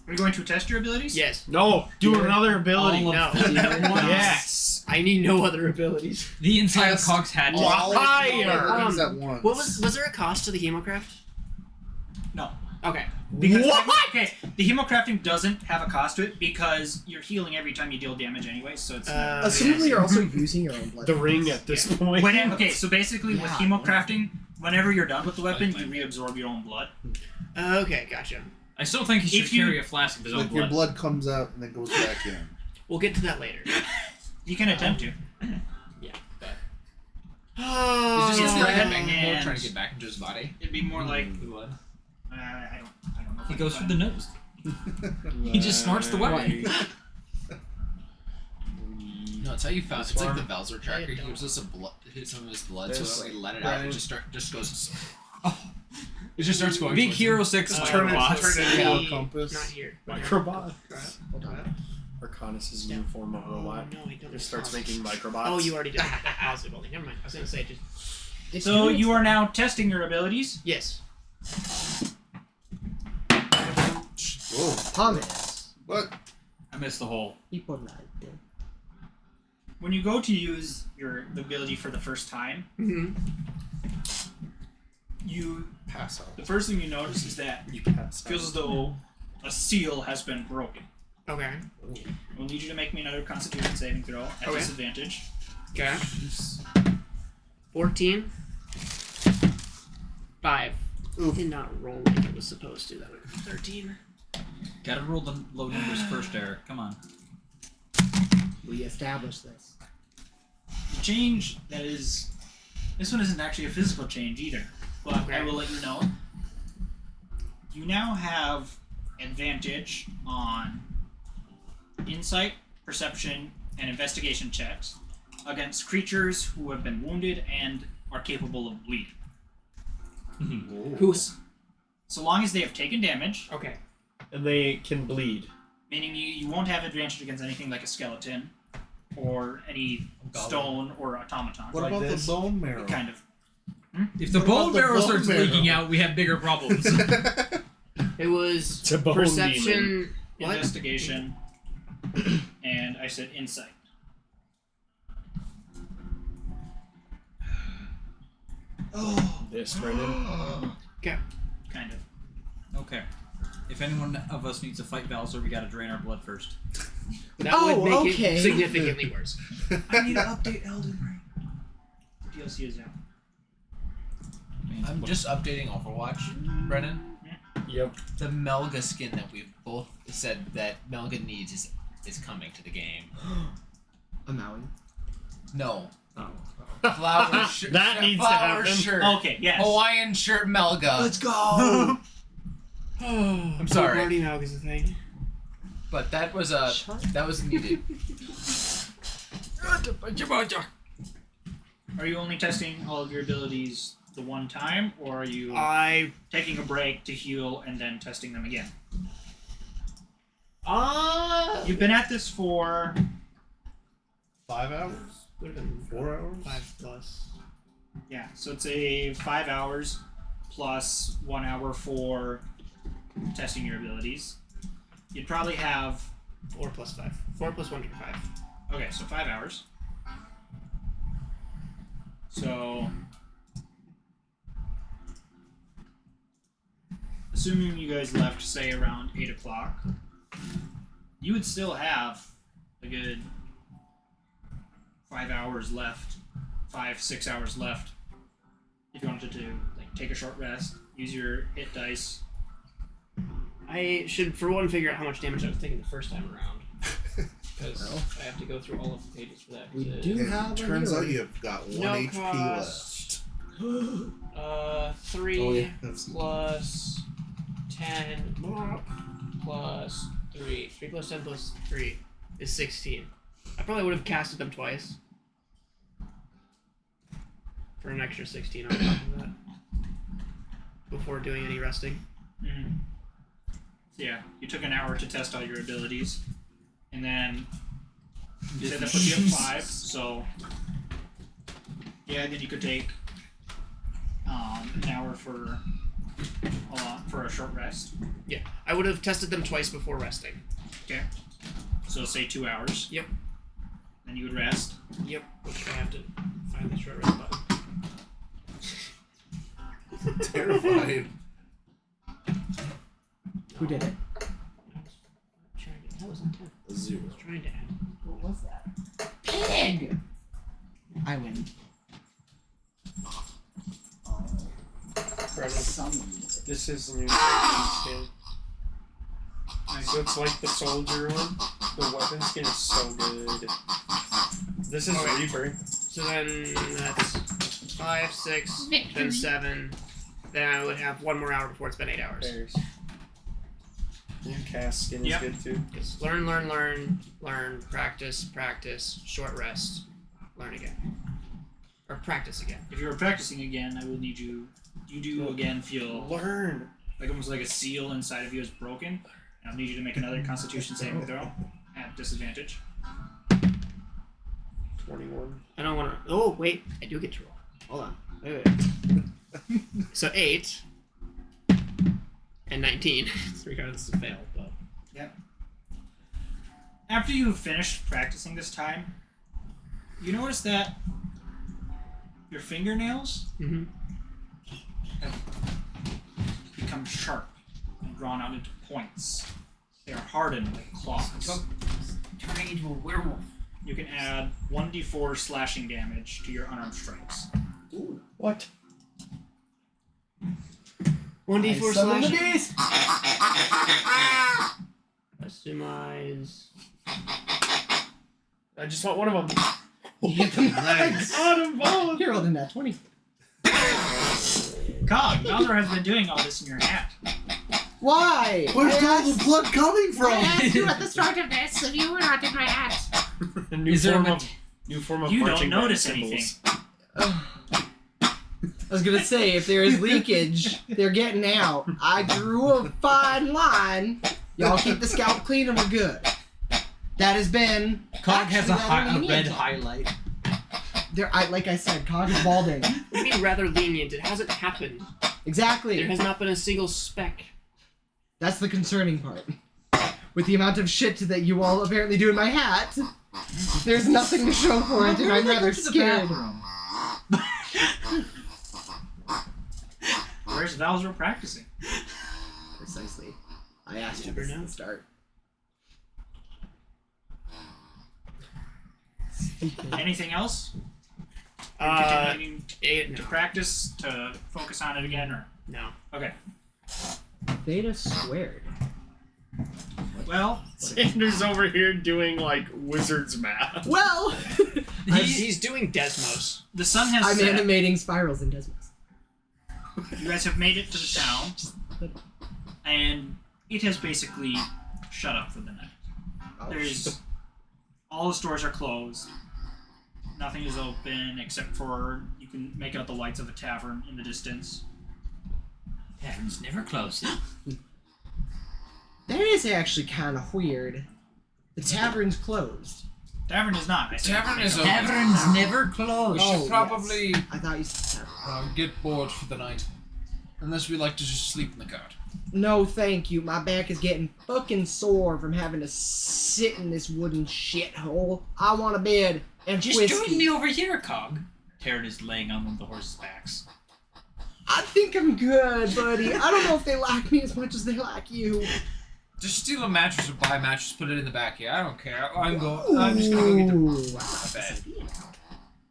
Are you going to test your abilities? Yes. No, do another ability. All No. of the ones. Yes. I need no other abilities. The inside of Cox hat. All Higher. things at once. Was there a cost to the hemocraft? No. Okay. Because okay, the hemocrafting doesn't have a cost to it because you're healing every time you deal damage anyway, so it's not Assumably, you're also using your own blood. The ring at this point. okay, so basically with hemocrafting, whenever you're done with the weapon, you reabsorb your own blood. Okay, gotcha. I still think he should If you- carry a flask of his own Like your blood. blood comes out and then goes back in. We'll get to that later. You can attempt to. Yeah, but Oh, he's just red trying and- to get back into his body. It'd be more like The blood. I don't know. He goes through the nose. He just snorts the weapon. No, it's how you found. It's like the Valzor tracker. He gives us some of his blood, so we let it out. It just goes. It just starts going. Big Hero 6 turn it Microbots. into a compass. Not here. Microbot. Hold on. Arcanus' new form of robot. No, I don't. Just starts making microbots. Oh, you already did that positive only. Never mind. I was gonna say just. So you are now testing your abilities. Yes. Whoa. Thomas. What? I missed the hole. When you go to use the ability for the first time, you pass out. The first thing you notice is that You pass. it feels as though a seal has been broken. Okay. We'll need you to make me another Constitution saving throw at Okay. disadvantage. Okay. 14. 5. Oof. Did not roll like it was supposed to. That would be 13. Gotta roll the low numbers first, Eric. Come on. We established this. The change that is... This one isn't actually a physical change either, but I will let you know. You now have advantage on insight, perception, and investigation checks against creatures who have been wounded and are capable of bleeding. Who's? So long as they have taken damage. Okay. And they can bleed. Meaning you won't have advantage against anything like a skeleton or any stone or automaton. What Like about this? the bone marrow? Kind of. If the bone marrow starts leaking out, we have bigger problems. It was It's a bone perception. demon. What? Investigation. And I said insight. This, Brendan. Okay. Kind of. Okay. If anyone of us needs to fight Valzar, we gotta drain our blood first. That would make it significantly worse. I need to update Elden Ring. DLC is out. I'm just updating Overwatch, Brennan. Yep. The Melga skin that we've both said that Melga needs is coming to the game. A Maui. No. Oh. Flower shirt. That needs to flower happen. shirt. Okay, yes. Hawaiian shirt Melga. Let's go. I'm sorry, Party now is a thing. but that was needed. Are you only testing all of your abilities the one time, or are you I. taking a break to heal and then testing them again? You've been at this for 5 hours? Would have been 4 hours? 5 plus. Yeah, so it's a 5 hours plus 1 hour for testing your abilities. You'd probably have 4 plus 5. 4 plus 1 to 5. okay, so 5 hours. So assuming you guys left, say, around 8 o'clock, you would still have a good 5 hours left, 5-6 hours left. If you wanted to like take a short rest, use your hit dice. I should, for one, figure out how much damage I was taking the first time around. Because I have to go through all of the pages for that. We do have. Turns a out healer. you've got 1 No HP cost. left. 3 Oh, yeah, that's- plus 10 plus 3. 3 plus 10 plus 3 is 16. I probably would have casted them twice. For an extra 16 on top of that. Before doing any resting. Mm-hmm. So yeah, you took an hour to test all your abilities, and then you said that puts you at 5. So yeah, then you could take an hour for a short rest. Yeah, I would have tested them twice before resting. Okay. So say 2 hours. Yep. Then you would rest. Yep, which I have to find the short rest button. Terrified. Who did it? That was intense. A 0. I was trying to add. What was that? Pig. I win. This is the new skin. So it's like the soldier one. The weapon skin is so good. This is Okay. Reaper. So then that's 5, 6, then 7. Then I would have 1 more hour before it's been 8 hours. There's. New cast skin is Yep. good too. Just learn, practice, short rest, learn again. Or practice again. If you're practicing again, I will need you. You do again feel learn like almost like a seal inside of you is broken. I'll need you to make another Constitution saving throw at disadvantage. 21. I don't want to. Oh wait, I do get to roll. Hold on. Wait. So 8 and 19. Regardless of fail, but Yep. After you've finished practicing this time, you notice that your fingernails have become sharp and drawn out into points. They are hardened like claws. Turning into a werewolf. You can add 1d4 slashing damage to your unarmed strikes. Ooh. What? 1d4 summon the slash. beast! Customize. I just want one of them. You get them legs. On them both. Here, rolled in that 20. Cog, Valor has been doing all this in your hat. Why? Where's all the blood coming from? I asked you at the start of this if you were not in my hat. A new form of You marching don't band notice symbols. anything. I was gonna say, if there is leakage, they're getting out. I drew a fine line. Y'all keep the scalp clean and we're good. That has been... Cog has a rather red lenient. highlight. Like I said, Cog is balding. What do you mean rather lenient? It hasn't happened. Exactly. There has not been a single speck. That's the concerning part. With the amount of shit that you all apparently do in my hat, there's nothing to show for it, and I'm rather scared. Where's Valor practicing? Precisely. I asked you this at the start. Anything else? Continuing to practice, to focus on it again, or no? Okay. Theta squared. Well, Sanders over here doing like wizard's math. Well, he's doing Desmos. The sun has I'm set. animating spirals in Desmos. You guys have made it to the town, and it has basically shut up for the night. There's all the stores are closed. Nothing is open except for you can make out the lights of a tavern in the distance. Tavern's never closed. That is actually kind of weird. The tavern's closed. Tavern is not. I said Tavern is open. open. Tavern's never closed. We should probably I thought you said tavern. get bored for the night. Unless we like to just sleep in the cart. No, thank you. My back is getting fucking sore from having to sit in this wooden shithole. I want a bed and Just whiskey. join me over here, Cog. Taryn is laying on one of the horse's backs. I think I'm good, buddy. I don't know if they like me as much as they like you. Just steal a mattress or buy a mattress, put it in the back here. I don't care. I'm just gonna go get Ooh, the bed.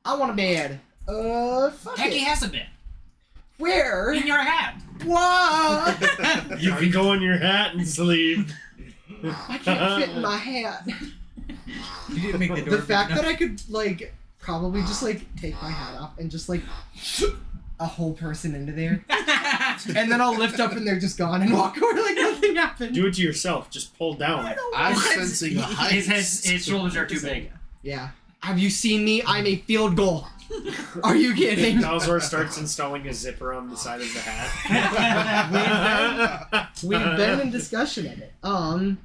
I want a bed. Fuck Hecky it. has a bed. Where? In your hat. What? You can go in your hat and sleep. I can't fit in my hat. You didn't make the door The big fact enough. that I could, like, probably just, like, take my hat off and just, like, a whole person into there. And then I'll lift up and they're just gone and walk over like nothing happened. Do it to yourself. Just pull down. I'm sensing a height. His shoulders are too big. Yeah. Have you seen me? I'm a field goal. Are you kidding? Nalzor starts installing a zipper on the side of the hat. We've been in discussion of it.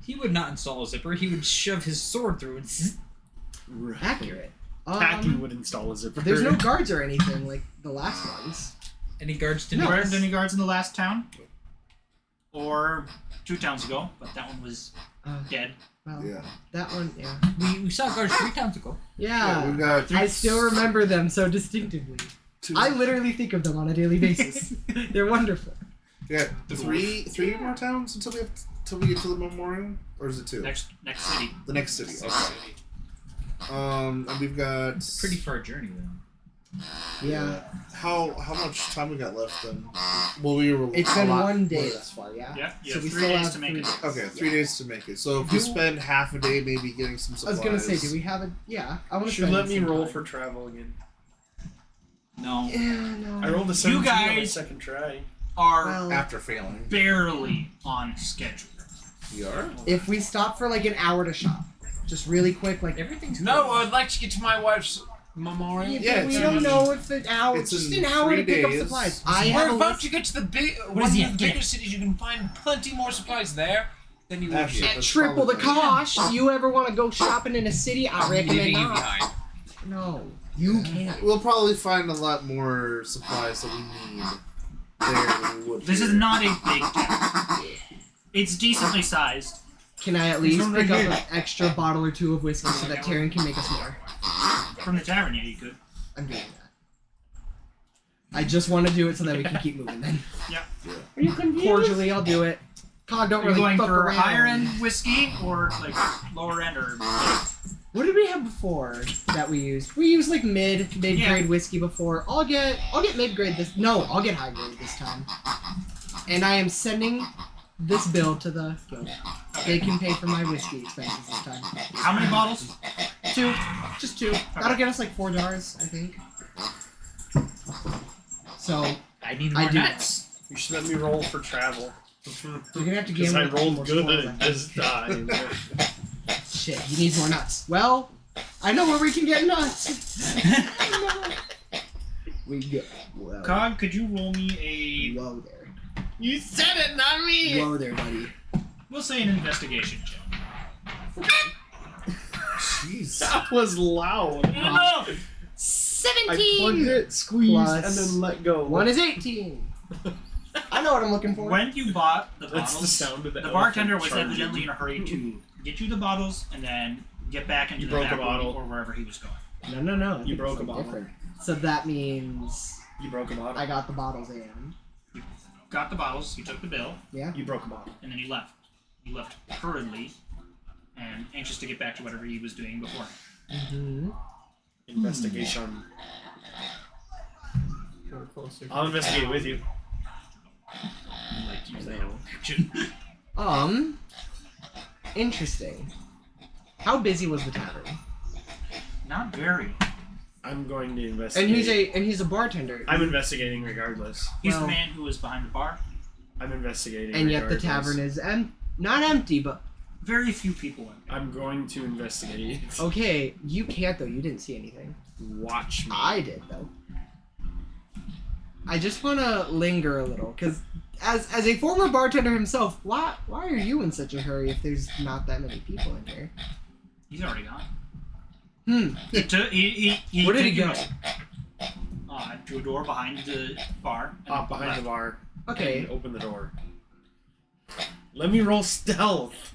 He would not install a zipper. He would shove his sword through and. Accurate. Tacky would install a zipper. There's no guards or anything like the last ones. Any guards to There know? weren't any guards in the last town, or 2 towns ago, but that one was dead. Well, Yeah. that one, yeah. We saw guards 3 towns ago. Yeah. We've got I still remember them so distinctively. I literally think of them on a daily basis. They're wonderful. Yeah, three more towns until we get to the memorial, or is it 2? Next city. The next city. Okay. And we've got Pretty far journey then. Yeah. How much time we got left then? Well, we were. It's been a lot- 1 day thus far, yeah? Yeah, you So have we 3 still days have to make 3 it. days. Okay, 3 days to make it. So if we spend half a day maybe getting some I supplies. was gonna say, do we have a... Yeah, I want to Should let me roll for travel again. No. Yeah, no. I rolled a 17 on my guys- second try. Are after failing. barely on schedule. We are? If we stop for like an hour to shop, just really quick, like... Everything's No, I'd like to get to my wife's Memorial? Yeah, we don't know if an hour. It's just in an hour to 3 pick up days. supplies. We're about to get to the big one of is the it? bigger cities. You can find plenty more supplies there than you would Actually, here. that's Triple the probably- cost. You ever want to go shopping in a city? I recommend Leaving you not. behind. No, you can't. We'll probably find a lot more supplies that we need there than we would. This here. is not a big town. It's decently sized. Can I at least There's no pick up right an extra bottle or two of whiskey so that Taryn can make us more? From the tavern, yeah, you could. I'm doing that. I just want to do it so that we can keep moving then. Yeah. Are you confused? Cordially, I'll do it. God, don't Are you really going fuck for around. higher end whiskey or like lower end or? What did we have before that we used? We used like mid grade whiskey before. I'll get mid grade this. No, I'll get high grade this time. And I am sending this bill to the guild. They can pay for my whiskey expenses this time. How many bottles? 2, just 2. That'll get us like 4 jars, I think. So I need more nuts. You should let me roll for travel. You're gonna have to Because gamble. I rolled more good scores, I this time. Shit, he needs more nuts. Well, I know where we can get nuts. We go. Whoa. Cog, could you roll me a? Whoa there. You said it, not me. Whoa there, buddy. We'll say an investigation check. Jeez. That was loud. I 17. plugged it, squeezed, Plus and then let go. 1 is 18. I know what I'm looking for. When you bought the That's bottles, the sound of the bartender was elephant evidently charging. in a hurry to get you the bottles and then get back into You the broke back a room bottle. or wherever he was going. No. I You think broke it's a bottle. different. So that means You broke a bottle. I got the bottles and Got the bottles. You took the bill. yeah. You broke a bottle. And then you left. You left hurriedly and anxious to get back to whatever he was doing before. Mm-hmm. Investigation. I'll investigate with you. Like use that action. Interesting. How busy was the tavern? Not very. I'm going to And investigate. he's a bartender. I'm investigating regardless. He's Well- the man who was behind the bar. I'm investigating. And yet the regardless. tavern is not empty, but Very few people in there. I'm going to investigate. okay. You can't though. You didn't see anything. Watch me. I did though. I just want to linger a little because as a former bartender himself, why are you in such a hurry if there's not that many people in here? He's already gone. Hmm. He Where did he took you go? to a door behind the bar. and Pop behind left. the bar. Okay. And open the door. Let me roll stealth.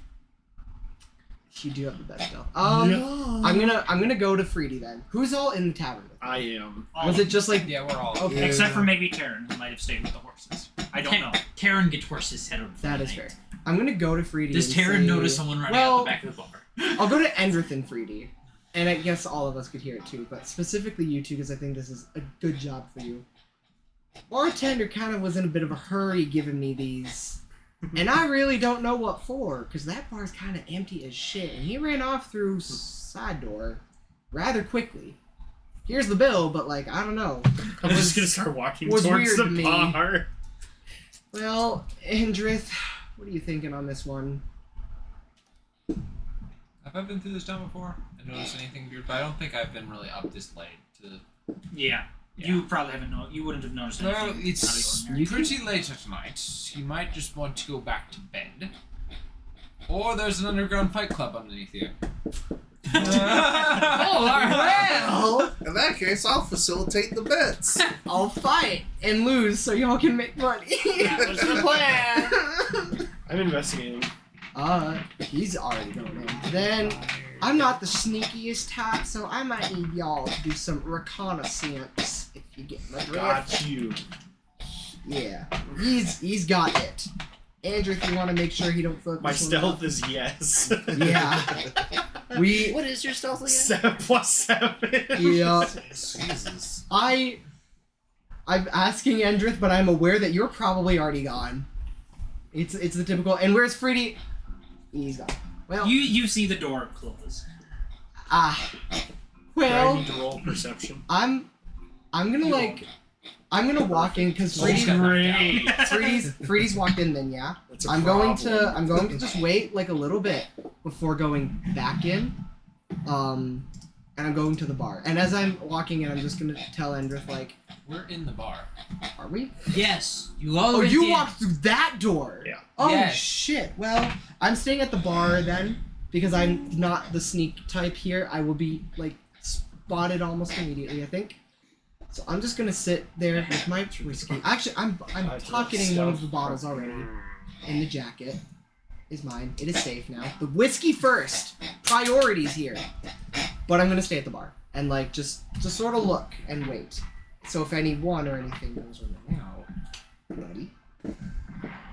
You do have the best stuff. Yeah. I'm gonna go to Freedy then. Who's all in the tavern? I am. Was it just like Yeah, we're all. okay? Except for maybe Taryn, who might have stayed with the horses. I don't know. Taryn gets horses head on That is fair. I'm gonna go to Freedy. Does and Taryn say- notice someone running out the back of the bar? I'll go to Endrith and Freedy, and I guess all of us could hear it too, but specifically you two because I think this is a good job for you. Bartender kind of was in a bit of a hurry giving me these, and I really don't know what for because that bar's kind of empty as shit, and he ran off through side door rather quickly. Here's the bill, but like I don't know. I'm just gonna start walking was towards weird the to me. bar. Well, Endrith, what are you thinking on this one? Have I been through this town before? I noticed anything weird, but I don't think I've been really up this late to. Yeah. You probably haven't known. You wouldn't have noticed No, anything it's out of the ordinary. pretty late at night. He might just want to go back to bed. Or there's an underground fight club underneath here. Well, In that case, I'll facilitate the bets. I'll fight and lose so y'all can make money. That was the plan. I'm investigating. He's already going in. Then, I'm not the sneakiest type, so I might need y'all to do some reconnaissance if you get my drift. Got you. Yeah, he's got it. Andrew, if you want to make sure he don't fuck My this one stealth up. is yes. Yeah. What is your stealth again? 7+7. Yeah. Jesus. I'm asking Endrith, but I'm aware that you're probably already gone. It's the typical. And where's Freedy? He's gone. Well, You see the door close. Do well, I need to roll perception? I'm gonna walk in because Freedy's walked in. Then yeah, That's a I'm problem. going to just wait like a little bit before going back in, and and I'm going to the bar. And as I'm walking in, I'm just gonna tell Endrith, like, We're in the bar. are we? Yes, you Oh, always you did. walked through that door. Yeah. Oh Yes. shit. Well, I'm staying at the bar then because I'm not the sneak type here. I will be like spotted almost immediately, I think. So I'm just gonna sit there with my whiskey. Actually, I'm pocketing one of the bottles already in the jacket. Is mine. It is safe now. The whiskey first. Priorities here. But I'm gonna stay at the bar and like just sort of look and wait. So if anyone or anything goes wrong now, buddy.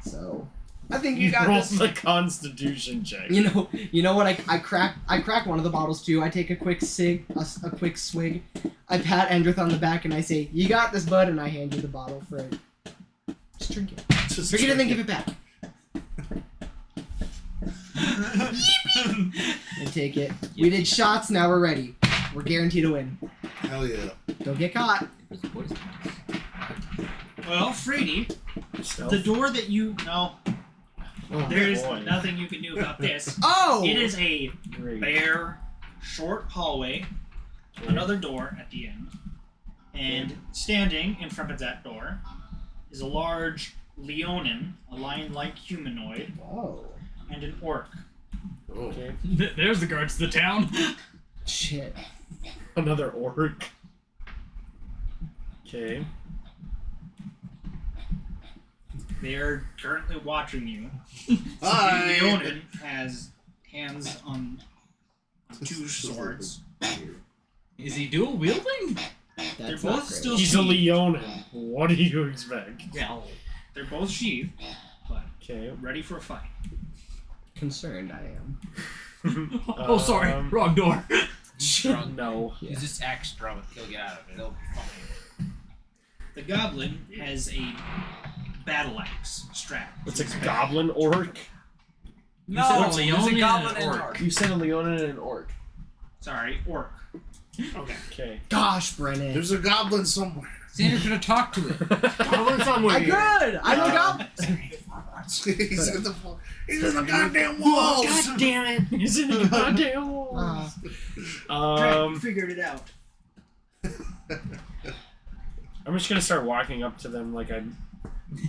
So I think you got roll this. the Constitution check. You know what? I crack one of the bottles too. I take a quick a quick swig. I pat Endrith on the back and I say, "You got this, bud," and I hand you the bottle for it. Just drink it. Drink it and then give it back. And take it. We did shots. Now we're ready. We're guaranteed to win. Hell yeah. Don't get caught. Well, Frady, the door that you there's nothing you can do about this. Oh! It is a bare, short hallway. Another door at the end, and standing in front of that door is a large Leonin, a lion-like humanoid, and an orc. Okay. There's the guards to the town. Shit. Another orc. Okay. They are currently watching you. Hi. The Leonin has hands on two swords. Is he dual wielding? They're both still He's a sheathed. Leonin. What do you expect? Yeah. They're both sheathed, but Okay. ready for a fight. Concerned I am. Oh, sorry. Wrong door. Drunk. No. He's just axe drunk. He'll get out of it. It'll be funny. The goblin has a battle axe strapped. It's a goblin orc? No, said there's a Leonin goblin and and an an orc. orc. You said a Leonin and an orc. Sorry, orc. Okay. Okay. Gosh, Brennan. There's a goblin somewhere. Xander could have talked to it. Goblin somewhere. I could. I'm a goblin. He's in the goddamn walls. God damn it. He's in the goddamn walls. Drake figured it out. I'm just gonna start walking up to them like I'm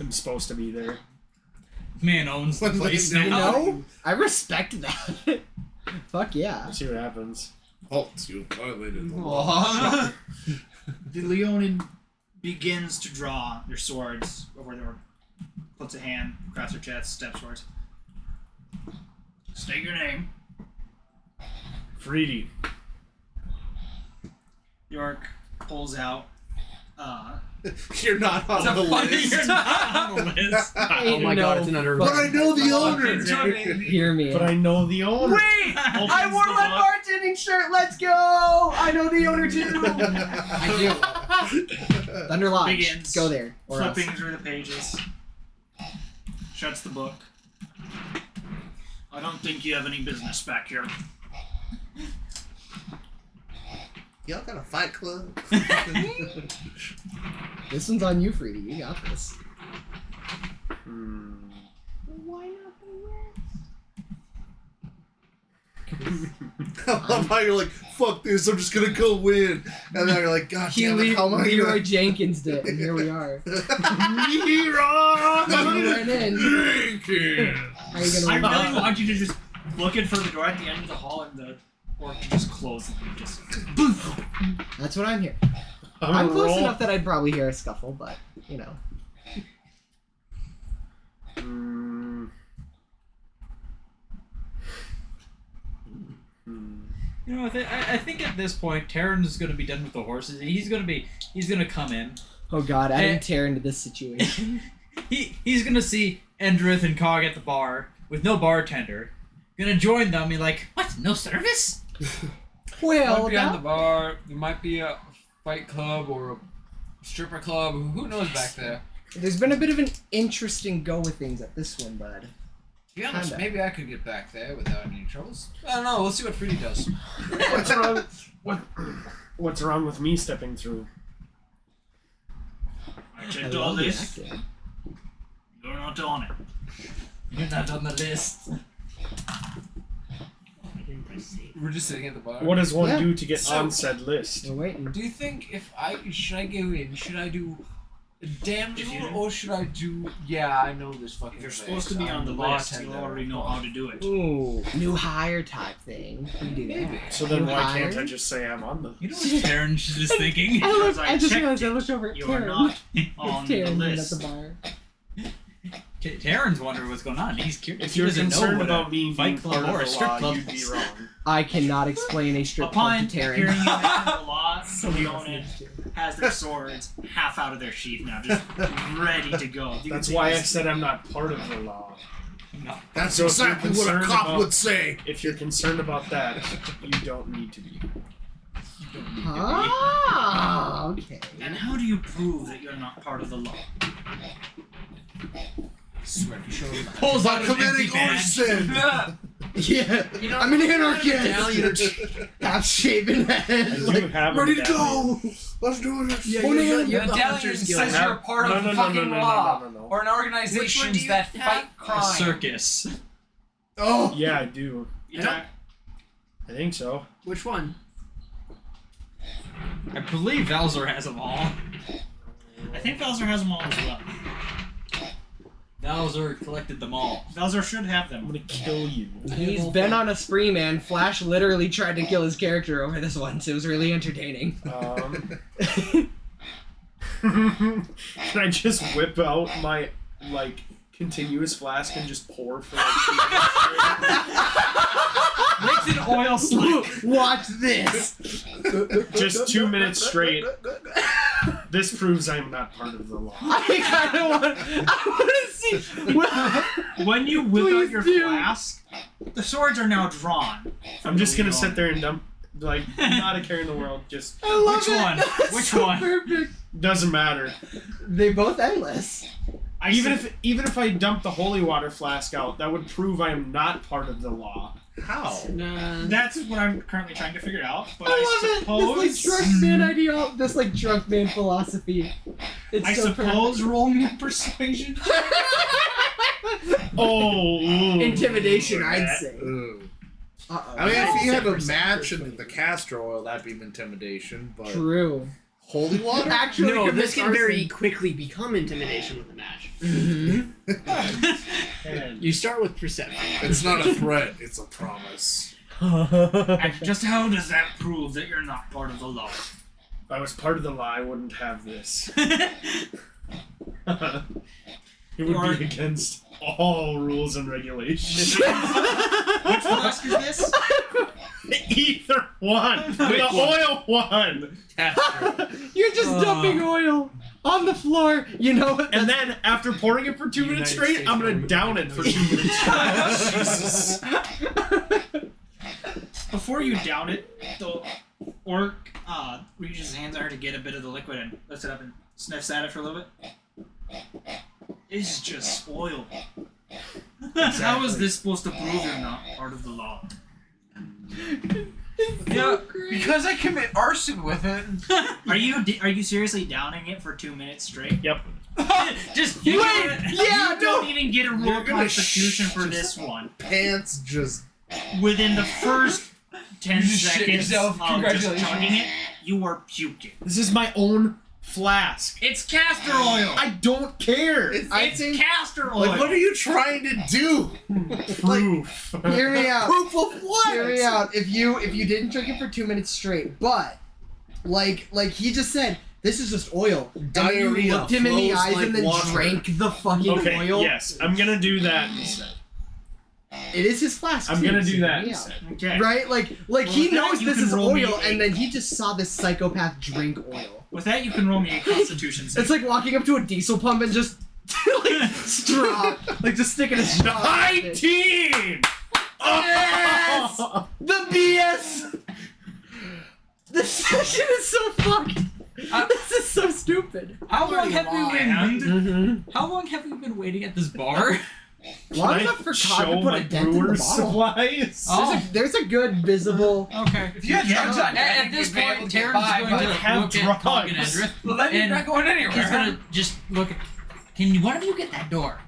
supposed to be there. Man owns the place You now. know? I respect that. Fuck yeah. Let's see what happens. Halt, you violated the law. The Leonin begins to draw their swords over their puts a hand across their chest, steps towards. State your name. Freedy. York pulls out. You're not on the list. You're not on the list. Oh my god, it's an under. But I know the owner. Hear me. But I know the owner. Wait! I wore my bartending shirt. Let's go! I know the owner too. I do. Thunder Lodge. Begins Go there. Or else. flipping through the pages. Shuts the book. I don't think you have any business back here. Y'all got a fight club? This one's on you, Freedy. You got this. Why not the rest? I love how you're like, fuck this, I'm just gonna go win. And then you're like, God damn it, how am I Leroy gonna... Jenkins did, and here we are. Leroy! You went in. How you I gonna really want you to just looking for the door at the end of the hall and the orc to just close it and just. That's what I'm here. I'm close enough that I'd probably hear a scuffle, but you know. You know, I think at this point, Terran's going to be done with the horses. He's going to come in. Oh God, adding Terran into this situation. He's going to see Endrith and Cog at the bar with no bartender. Going to join them. Be like, what? No service? Well, might be on the bar. There might be a fight club or a stripper club. Who knows back there? There's been a bit of an interesting go with things at this one, bud. To be honest, Kinda. maybe I could get back there without any troubles. I don't know. We'll see what Freddie does. What's wrong with me stepping through? I checked all this. You're not on it. You're not on the list. didn't press save. We're just sitting at the bar. What does one do to get on said list? We're waiting. Do you think should I go in? Should I do a damsel or should I do? Yeah, I know this fucking. If you're place. supposed to be on the list, you already know how to do it. Ooh, new hire type thing. We do that. So then New why hire? can't I just say I'm on the? You know what Terran's just thinking? I just realized I looked over at You are Taryn. not on the Taryn list. at the bar. Terran's wondering what's going on. He's curious. If He you're doesn't know concerned what about a me being fight club part or a of the strip law, club you'd be is. wrong. I cannot explain a strip Upon club to Taryn. hearing you mention the law, Leonin has their swords half out of their sheath now, just ready to go. That's why I said I'm not part of the law. No. That's So if you're exactly what a concerned cop about- would say. If you're concerned about that, you don't need to be. Ah, okay. And how do you prove that you're not part of the law? Swear to show them. Pulls By out his committing empty badge. arson. Yeah, You know, I'm an medallion. anarchist. Half shaven head. I do Like, have a Ready to medallion. go. Let's do it. Yeah, Oh, you're yeah. the- you're the Medallion hunter's says guild. you're a part of No, the no, fucking no, law, no. or an organization do you that have? fight A crime. circus. Oh, Yeah, I do. Yeah. I think so. Which one? I believe Valzor has them all. I think Valzor has them all as well. Valzor collected them all. Valzor should have I'm them. gonna kill you. he's been on a spree, man. Flash literally tried to kill his character over this once. It was really entertaining. Can I just whip out my continuous flask and just pour for Makes an oil slick. Watch this. just 2 minutes straight? This proves I'm not part of the law. I kind of want to see. When you whip out Please your do. flask, the swords are now drawn. I'm just gonna sit there. there and dump, not a care in the world. Just I love Which it. one? That's Which so one? Perfect. doesn't matter. They both endless. Even if I dump the holy water flask out, that would prove I am not part of the law. How? Nah. That's what I'm currently trying to figure out. But I love suppose it. This drunk man idea. This drunk man philosophy. It's I so suppose rolling a persuasion. Oh, ooh. Intimidation, I'd say. Ooh. Uh-oh. I mean, if you had a 10% match in the castor oil, that'd be intimidation. But True. holy water? Actually, No, commit this can very arson. quickly become intimidation with a match. Mm-hmm. You start with perception. It's not a threat. It's a promise. And just how does that prove that you're not part of the law? If I was part of the law, I wouldn't have this. It would be against all rules and regulations. Which flask is this? Either one. The oil one. You're just dumping oil on the floor. You know what? And then after pouring it for 2 minutes straight, I'm gonna down it for 2 minutes straight. Before you down it, the orc reaches his hands out to get a bit of the liquid and lifts it up and sniffs at it for a little bit. It's just oil. How is this supposed to prove you're not part of the law? Yeah, because I commit arson with it. Are you seriously downing it for 2 minutes straight? Yep. Just Wait, you yeah, don't no. even get a roll You're gonna constitution for just- this one. Pants just. Within the first 10 You just shit seconds yourself. of just Congratulations. chugging it, you are puking. This is my own flask. It's castor oil. I don't care. It's think- castor oil. Like, what are you trying to do? Proof. Hear me out. Proof of what? Hear me out. If you didn't drink it for 2 minutes straight, but like he just said, this is just oil. And then you Diarrhea looked him in the flows eyes like and then water. drank the fucking Okay, oil. yes, I'm gonna do that instead. It is his flask. I'm too, gonna so do that yeah. instead. Okay. Right? Like he with that, knows you this can is roll me oil, a- and then he just saw this psychopath drink oil. With that, you can roll me a constitution save. It's like walking up to a diesel pump and just straw, just sticking a straw. 19! Yes! The BS. This session is so fucked. This is so stupid. How long have we been? Mm-hmm. How long have we been waiting at this bar? Long enough for Todd to put a dent in the brewer's bottle. supplies? There's a good visible. Okay. If you had drugs on At this you'd be able point, to get Terran's by, going but to have look at Tog and drugs. Edrith. Well, then you're and not going anywhere. He's gonna just look at. Can one of you get that door?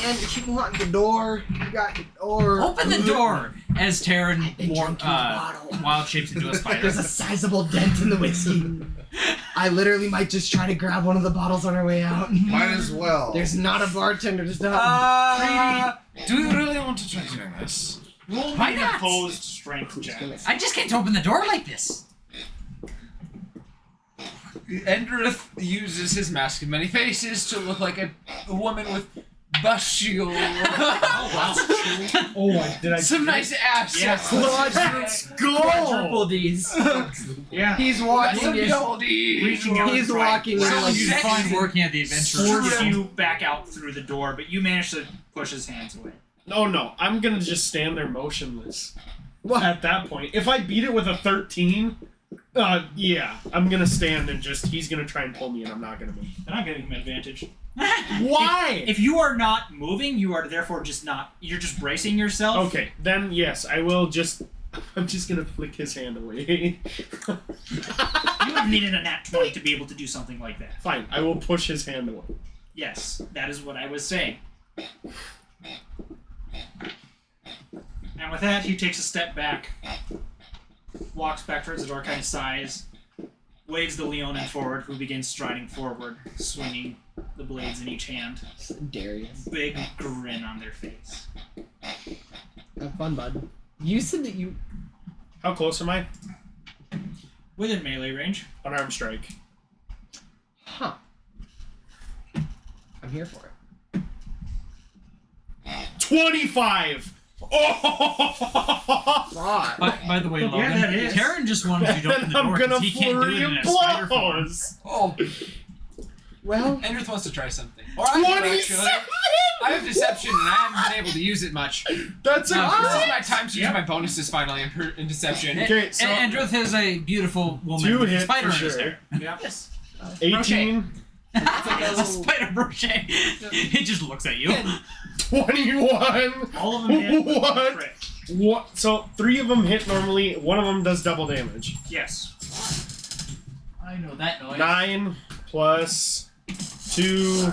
And keep locking the door. You got the door. Open the door as Taryn wild shapes into a spider. There's a sizable dent in the whiskey. I literally might just try to grab one of the bottles on our way out. Might as well. There's not a bartender to stop. Do you really want to try doing this? Roll Why an not? opposed strength check. I just can't open the door like this. Endrith uses his mask of many faces to look like a woman with bust shield. Did I? Some nice ass. Yes. Quadruple D's. Yeah. He's walking Some in. goldies. Reaching out He's to try- walking in like You find working at the adventure. force you back out through the door, but you manage to push his hands away. No. I'm gonna just stand there motionless. At that point, if I beat it with a 13, yeah, I'm gonna stand and he's gonna try and pull me, and I'm not gonna move. They're not giving him advantage. Why? If you are not moving, you are therefore just not. You're just bracing yourself. Okay, then yes, I will just. I'm just gonna flick his hand away. You would have needed a nat 20 to be able to do something like that. Fine, I will push his hand away. Yes, that is what I was saying. And with that, he takes a step back, walks back towards the door, kind of sighs, waves the Leonin forward, who begins striding forward, swinging the blades in each hand. Darius. Big grin on their face. Have fun, bud. You said that you. How close am I? Within melee range. Unarmed strike. Huh. I'm here for it. 25! Oh! By the way, Logan, Yeah, that is. Taryn just wanted you to open the door because he can't do it in a spider form. Oh. Well, Endrith wants to try something. Or I do, actually. I have deception and I haven't been able to use it much. That's This is my time to use my bonuses finally in deception. Okay, so And Androth has a beautiful woman 2 with a hit spider for in his sure. hair. Yeah. Yes. 18, It's like a spider brochet. He just looks at you. 21. All of them hit. with one What? crit. What? So 3 of them hit normally. 1 of them does double damage. Yes. I know that noise. 9 plus 2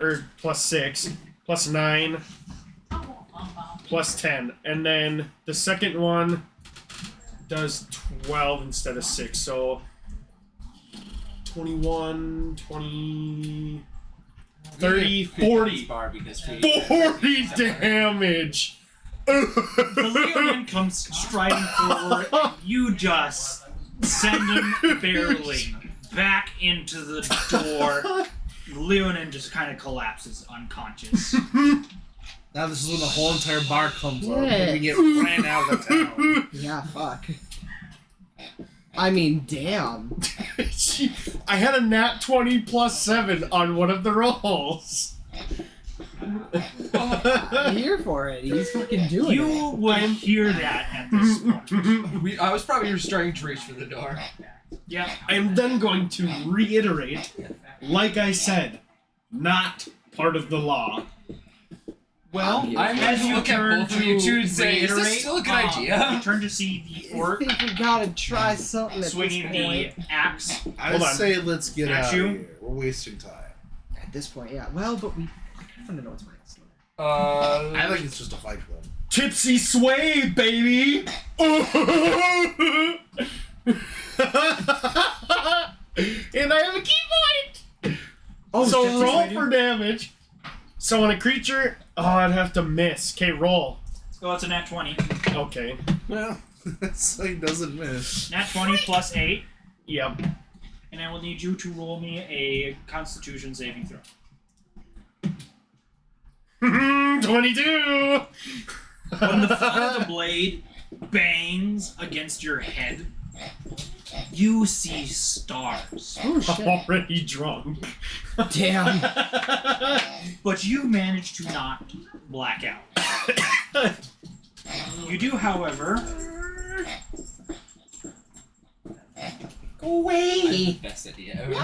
or plus 6 plus 9 plus 10, and then the second one does 12 instead of 6. So 21, 20, 30, 40. 40 damage! The Leonin comes striding forward, and you just send him barreling back into the door. Leonin just kind of collapses unconscious. Now this is when the whole entire bar comes up Yeah. and we get ran out of town. Yeah, fuck. I mean, damn. I had a nat 20 plus 7 on one of the rolls. I'm here for it. He's fucking doing it. You would hear that at this point. I was probably starting to reach for the door. Yeah. I am then going to reiterate, like I said, not part of the law. Well, I'm going to look at both of you two and say, is this still a good idea? You turn to see the I orc think we gotta try something at this swinging the point. axe. I Hold on. say let's get At out you? of here. We're wasting time. At this point, yeah. Well, but we kind of know what's mine. I think it's just a fight club. Tipsy sway, baby! And I have a key point! Oh, so Tipsy roll sway, for damage. So on a creature, I'd have to miss. Okay, roll. Oh, it's a nat 20. Okay. Well, so he doesn't miss. Nat 20 plus 8. Yep. And I will need you to roll me a Constitution saving throw. 22! When the flat of the blade bangs against your head, you see stars. Oh, shit. Already drunk. Damn. But you manage to not black out. You do, however... Go away! Best idea ever.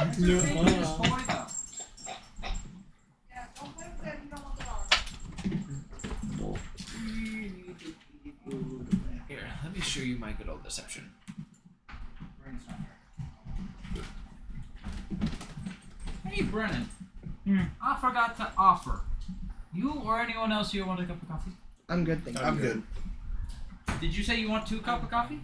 Here, let me show you my good old deception. Hey, Brennan. I forgot to offer. You or anyone else here want a cup of coffee? I'm good, thank you. I'm good. Did you say you want 2 cups of coffee?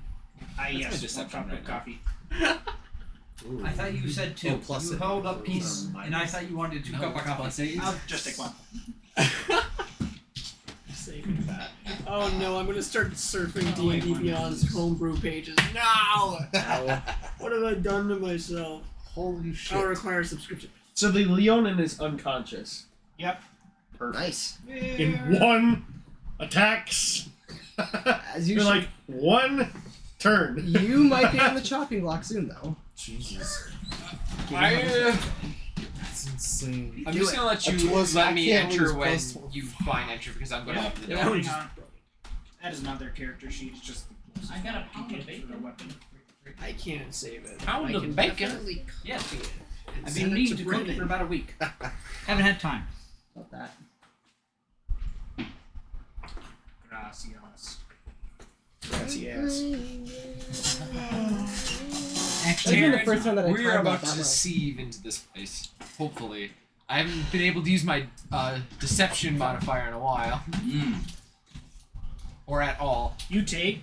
Yes, 1 cup of coffee. I thought you said 2. plus You it. held up peace, and I thought you wanted 2 cups of coffee. I'll just take 1. Saving that. Oh no, I'm gonna start surfing D&D Beyond's homebrew pages. No! What have I done to myself? Holy shit. I'll require a subscription. So the Leonin is unconscious. Yep. Perfect. Nice. In 1 attacks. As you You're should. like 1 turn. You might be on the chopping block soon, though. Jesus. That's insane. I'm just gonna let you let me enter when you find enter because I'm gonna open the door. That is not their character sheet. It's just the I got a pound of for their weapon. I can't save it. Pound I of can bacon? definitely Yes. copy it. I've been needing to cook it for about a week. Haven't had time. Not that. Gracias. Gracias. That's been the first time that I We're tried about that to much. deceive into this place. Hopefully, I haven't been able to use my deception modifier in a while, or at all. You take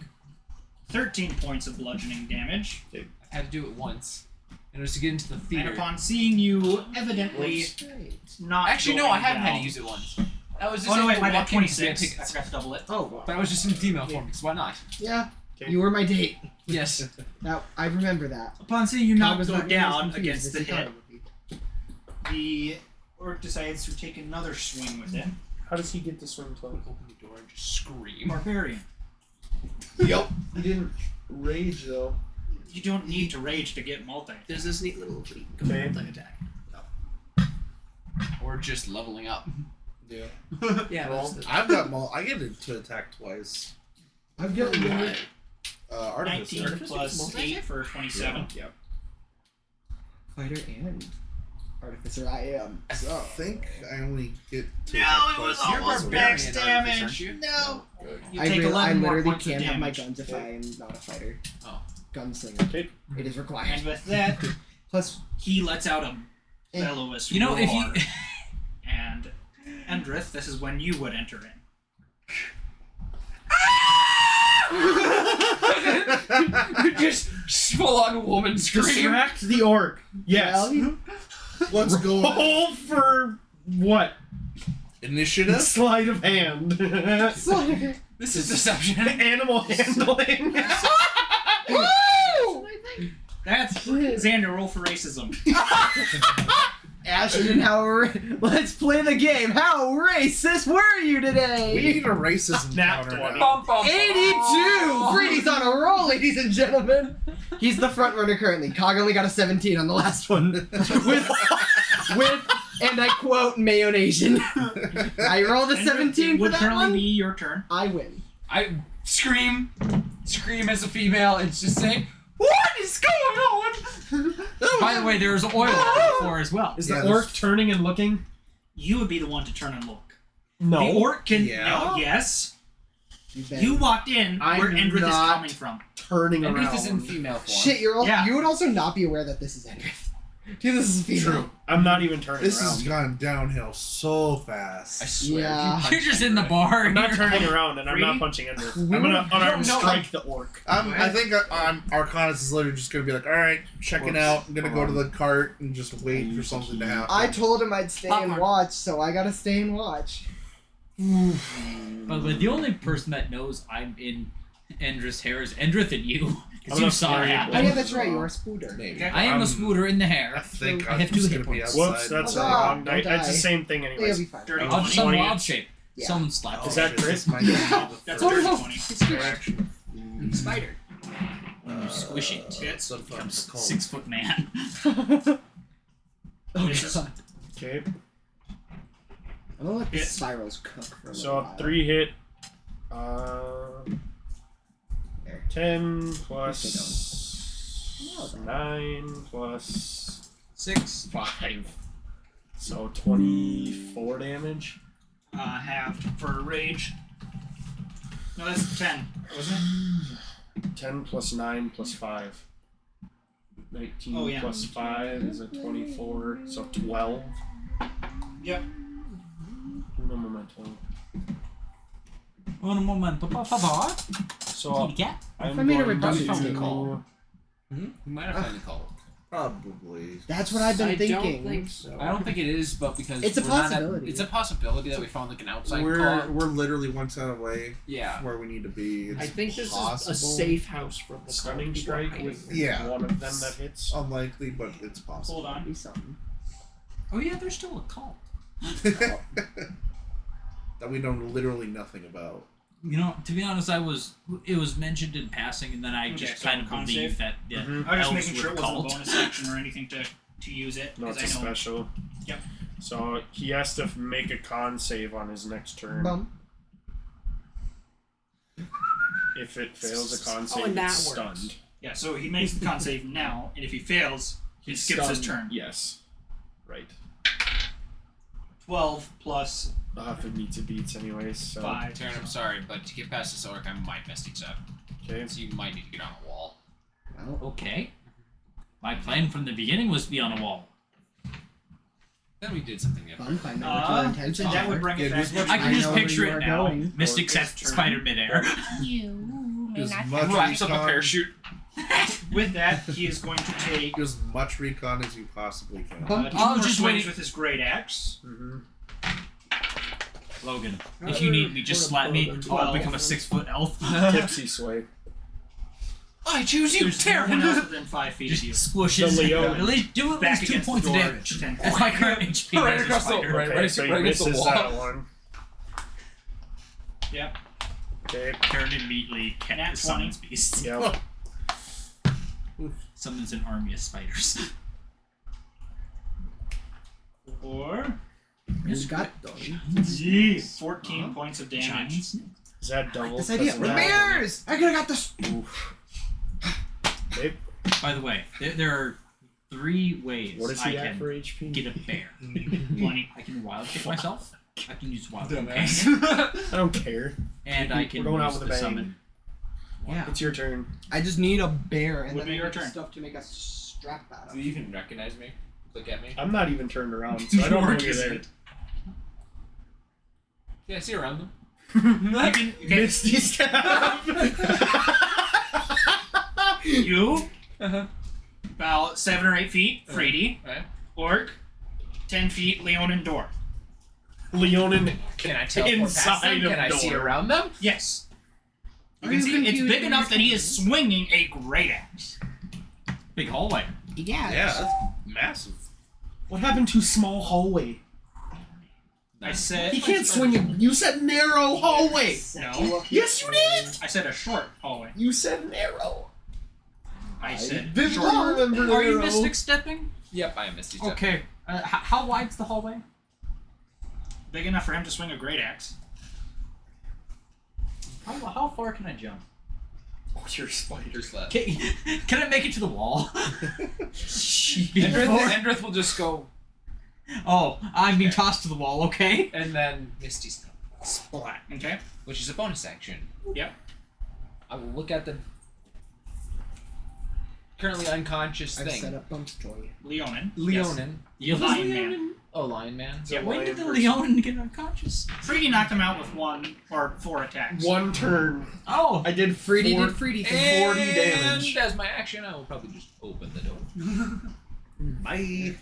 13 points of bludgeoning damage. I've had to do it once, and it was to get into the theater. And upon seeing you evidently not Actually, no, going I haven't had down- to use it once. That was just Oh no, in wait, the my bad. walk-in 26. I tickets. forgot to double it. Oh, But I was just in female form, because why not? yeah. You were my date. Yes. Now I remember that. Upon seeing you Tom not was go not nearly as down confused against as the he thought hit, it would be. the orc decides to take another swing with it. How does he get to swim to Open the door and just scream. Barbarian. Yep. He didn't rage though. You don't need to rage to get multi. There's this neat little Okay. attack. Or just leveling up. Yeah. Yeah, Well, that's the... I've got I get it to attack twice. I've got Artificer. 19 plus 8 for 27. Yep. fighter and artificer. I am. I So. think I only get to No, attack it was twice. almost max damage. No. You take 11 I more literally points of can't have my damage. guns if I am not a fighter. Oh. Gunslinger. Okay. It is And required. with that, Plus, he lets out a bellowous You know, roar. if you And Endrith, this is when you would enter in. Just full on woman scream. Distract the orc. Yes. What's going on? Roll for what? Initiative? Sleight of hand. This is deception. Animal handling. That's Xander, roll for racism. Ashton, let's play the game. How racist were you We today? need a racism Nat counter 20. now. 82! Brady's on a roll, ladies and gentlemen. He's the front runner currently. Cog only got a 17 on the last one. with, and I quote, Mayonnaise. I rolled a 17 for would that currently one. be your turn. I win. I scream as a female and just say, "What is going on?" By the way, there's oil on the floor as well. Is the orc turning and looking? You would be the one to turn and look. No. The orc can. Yeah. No, yes. bet. You walked in I'm where Endrith is not coming from. Turning Endrith around. is in female form. Shit, Yeah. you would also not be aware that this is Endrith. Dude, this is female. True. I'm not even turning This around. has gone downhill so fast. I swear. Yeah. You're just in the bar. I'm not turning around, and I'm not Reedy? punching under. We I'm gonna would've- unarmed No, strike the orc. I think Arcanus is literally just gonna be like, all right, checking out. I'm gonna go to the cart and just wait for something to happen. I told him I'd stay and watch, so I gotta stay and watch. By the way, the only person that knows I'm in Endrith's hair is Endrith and you. Because I'm you not saw it sorry. Oh happen. yeah, that's right. You're a spooter. Maybe. I am a spooter in the hair. I think I I'm have 2 just hit gonna be points. outside. Whoops, that's Oh, wrong. don't It's the die. same thing It'll anyways. be fine. Dirty I'll just 20. some wild shape. Yeah. Someone slapped Is it. that Chris? That's a dirty 20. Spider. When you squish it, it Sometimes becomes cold. 6-foot man. Oh This is- god. Okay. I'm gonna let the Hit. spirals cook for a little So while. 3 hit. There. 10 Keep plus going. 9 plus 6. 5. So 24 damage. Halved for rage. No, that's 10, wasn't it? 10 plus 9 plus 5. 19 Oh, yeah. plus 5 is a 24, so 12. Yep. Uno momento. Un momento, por favor. So Kitty cat. I'm I made a going redundancy to call. You might have finally called. Probably. That's what I've been thinking. don't think so. I don't think it is, but because It's a we're not at- possibility. it's a possibility that we found like an outside We're call. literally 1 cent away Yeah. where we need to be. It's I think this possible. is a safe house for the Stunning people strike hiding. with Yeah. one of them that hits. Unlikely, but it's possible. Hold on. Be something. Oh yeah, there's still a cult. That we know literally nothing about. You know, to be honest, it was mentioned in passing, and then I Okay, just so kind of con believe save? that I was just elves making were sure it wasn't a cult. bonus action or anything to use it. No, because it's a I know. special. Yep. So he has to make a con save on his next turn. Bum. If it fails a con Oh, save, and that it's works. stunned. Yeah, so he makes the con save now, and if he fails, he skips his turn. Yes. Right. 12 plus I'll have to meet to beats anyways, so. 5. Taryn, I'm sorry, but to get past this orc, I might mess things up. Okay. So you might need to get on a wall. Well, Okay. My plan from the beginning was to be on a wall. Then we did something different. fun. Find out what your intentions that would are. bring it Yeah, back. just to- watch I can I just know where picture you it are now. going. Mystic Orcus sets turn. spider midair. You may As not much have Wraps up a recon- parachute. With that, he is going to take as much recon as you possibly can. Bump. two I'll more just swings wait. with his great axe. Mm-hmm. Logan, if you need me, just slap me. I'll become a 6-foot elf. Tipsy sway. I choose you, There's no one Taryn! else within 5 feet of you. Just squishes. The Leon. At least do at Back least 2 against the points of door, damage. 10 At my current HP Right as a across the- spider. right. Okay, so he right against the misses wall. that one. Yep. Okay. Turn immediately. Nat Cat summons beasts. Yep. Summons an army of spiders. Or Who's got those? 14 points of damage. Giant snake. Is that double? This idea. Doesn't that- Ramirez! I could've got this. Oof. Okay. By the way, there are 3 ways What is I he at can for HP? get a bear. One, I can wild kick myself. I can use wild companion, I don't care. and I can We're going out use with a the bang. summon. Yeah. It's your turn. I just need a bear and Would then be I your need turn. stuff to make a strap that up. Do you even recognize me? Look at me. I'm not even turned around, so I don't know you're there. Yeah, I see around them. Misty stab. You, Uh-huh. about 7 or 8 feet, Frady. Right. Orc, 10 feet, Leon and Door. Leonin. Can I teleport past them? Inside of Can I see door. around them? Yes. You Are can you see it's confused big when enough you're that he is swinging a great axe. Big hallway. Yeah. Yeah, that's massive. What happened to small hallway? I said. He can't swing it. You said narrow hallway. No. Yes, you did. I said a short hallway. You said narrow. I said Vividly short. remember Are you narrow. mystic stepping? Yep, I am Misty Step. Okay. How wide's the hallway? Big enough for him to swing a great axe. How far can I jump? Oh, you're a spider. Just left. Can I make it to the wall? Endrith will just go, Oh, I'm being tossed to the wall. Okay. and then Misty Step, Splat. Okay. which is a bonus action. Yep. I will look at the currently unconscious I've thing. set up bumps joy. Leonin. Leonin. Yes. Lion Man. Oh, Lion Man. Yeah, When did the Leonin get unconscious? Frady knocked him out with 1 or 4 attacks. One turn. Oh. I did Freedy four- did Freedy thing. And 40 damage. as my action, I will probably just open the door. Bye.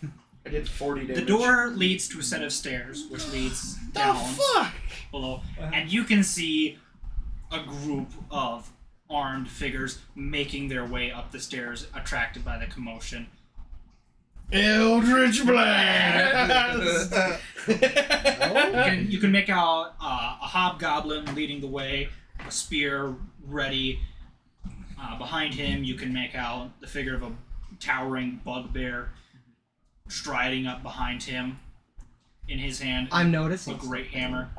I did 40 damage. The door leads to a set of stairs, which leads down fuck? below, and you can see a group of armed figures making their way up the stairs, attracted by the commotion. Eldritch Blast! You can make out a hobgoblin leading the way, a spear ready. Behind him, you can make out the figure of a towering bugbear striding up behind him. In his hand, I'm noticing a great hammer.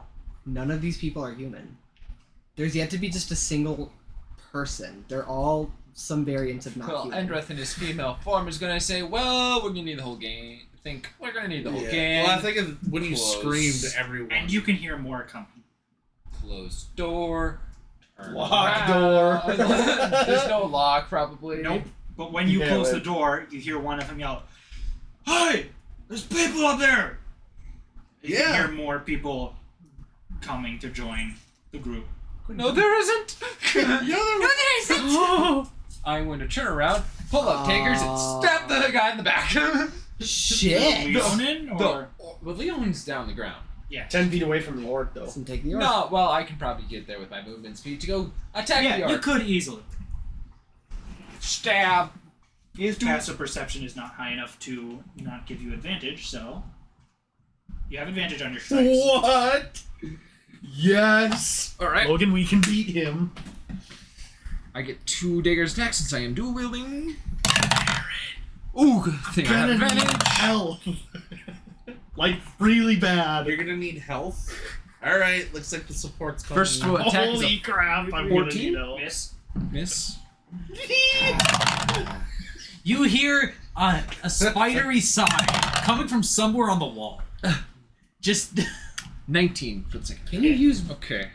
none of these people are human. There's yet to be just a single person. They're all some variant of not Well, human. Endrith in his female form is gonna say, "Well, we're gonna need the whole game. We're gonna need the whole game." Well, I think of when you Close. screamed, everyone. And you can hear more coming. Closed door. Turn Lock around. door. There's no lock, probably. Nope. But when you Yeah, close like- the door, you hear one of them yell, "Hey! There's people up there!" You can hear more people coming to join the group. No, there isn't. No, there isn't. I'm going to turn around, pull up Takers, and stab the guy in the back. Shit. Leonin, or? Well, Leon's down the ground. Yeah. 10 feet away from the Lord, though. Take the orc. No, well, I can probably get there with my movement speed to go attack the orc. You could easily. Stab. His passive perception is not high enough to not give you advantage, so you have advantage on your strikes. What? Yes. All right. Logan, we can beat him. I get 2 daggers attack since I am dual wielding. Ooh, good thing I have advantage. Health. Like, really bad. You're gonna need health. Alright, looks like the support's coming. First attack is Holy a crap, I'm 14? gonna need help. Miss. You hear a spidery sigh coming from somewhere on the wall. Just 19 for the second. Can you use... Okay.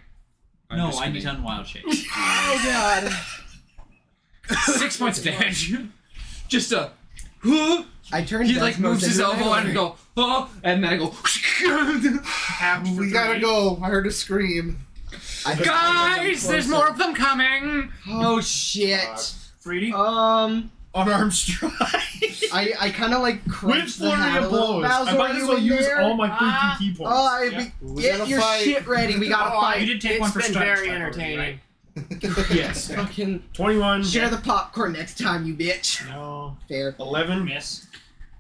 no, I need to unwild shape. Oh, God. 6 points of damage. Just a... I turned He like moves his elbow and go, oh, and then I go. We gotta go. I heard a scream. Guys, there's more of them coming. Oh shit. Freedy? Unarmed strike. I kind of like With crunched the flurry hat of a little. blows. Bowser, I might are as you well in use there? all my freaking key points. Get your shit ready. We gotta fight. You did take one for It's been strike very already, entertaining. right? Yes. Fucking 21. share the popcorn next time, you bitch. No. Fair. 11. Miss.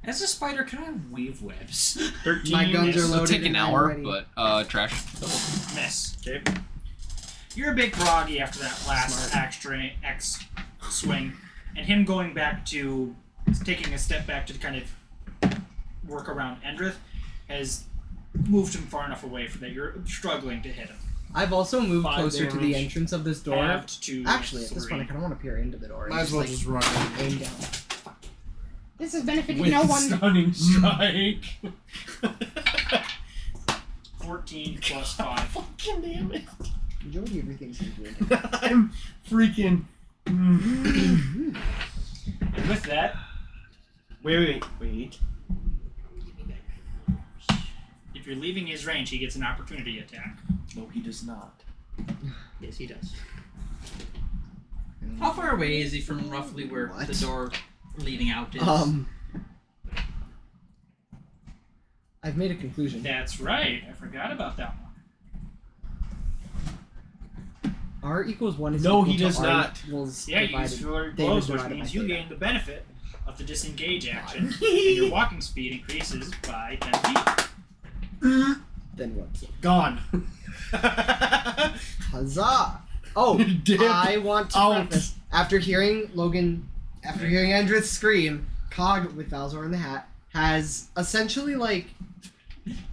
As a spider, can I weave webs? 13. My guns are It'll loaded. take an and I'm hour, ready. but trash. Miss. Okay. You're a bit groggy after that last X swing, and him going back to taking a step back to kind of work around Endrith has moved him far enough away from that you're struggling to hit him. I've also moved 5 closer to the damage. entrance of this door. Halved to Actually, at this 3. point, I kind of want to peer into the door. Might as well just run. Aim down. This is benefiting With no one. stunning strike. 14 plus 5. Fucking damn it. Majority of everything's good. I'm freaking. And with that, Wait. if you're leaving his range, he gets an opportunity attack. No, he does not. Yes, he does. How far away is he from roughly where the door leading out is? I've made a conclusion. That's right. I forgot about that one. R equals 1 is No, equal he to does R not. equals Yeah, you divided- use flurry David blows, which divided means by you theta. gain the benefit of the disengage action, and your walking speed increases by 10 feet. Then what? Gone. Huzzah! Oh, Dip I want to out. preface. After hearing Endrith scream, Cog with Valzor in the hat has essentially like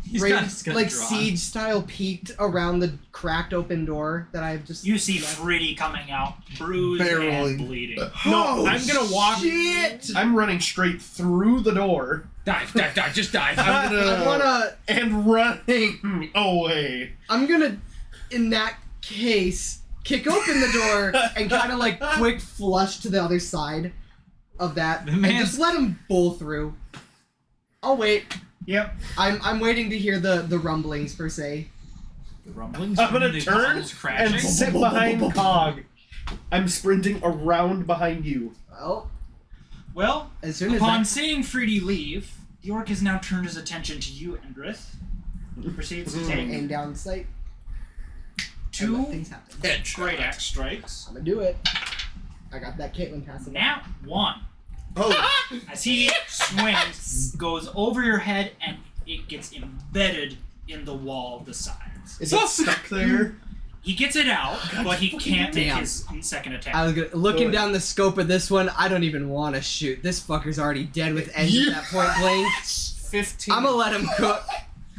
He's got his gun drawn. siege style peeked around the cracked open door that I've just. You see Freddy coming out, bruised Barely. and bleeding. No, I'm gonna walk. Shit! I'm running straight through the door. Dive, just dive. I wanna. And running away. I'm gonna, in that case, kick open the door and kind of like quick flush to the other side of that, and just let them bowl through. I'll wait. Yep. I'm waiting to hear the rumblings per se. The rumblings. I'm gonna the turn tunnels crashing. and sit behind Cog. I'm sprinting around behind you. Well, as soon as upon seeing Freddy leave, the orc has now turned his attention to you, Endrith. He proceeds to take aim down sight. 2 things great axe strikes. I'm gonna do it. I got that Caitlyn passing. Now 1. Oh! As he swings, goes over your head, and it gets embedded in the wall of the sides. Is it stuck there? He gets it out, but he can't make damn. his second attack. I was looking down the scope of this one. I don't even want to shoot. This fucker's already dead with engines at point blank. 15. I'm gonna let him cook.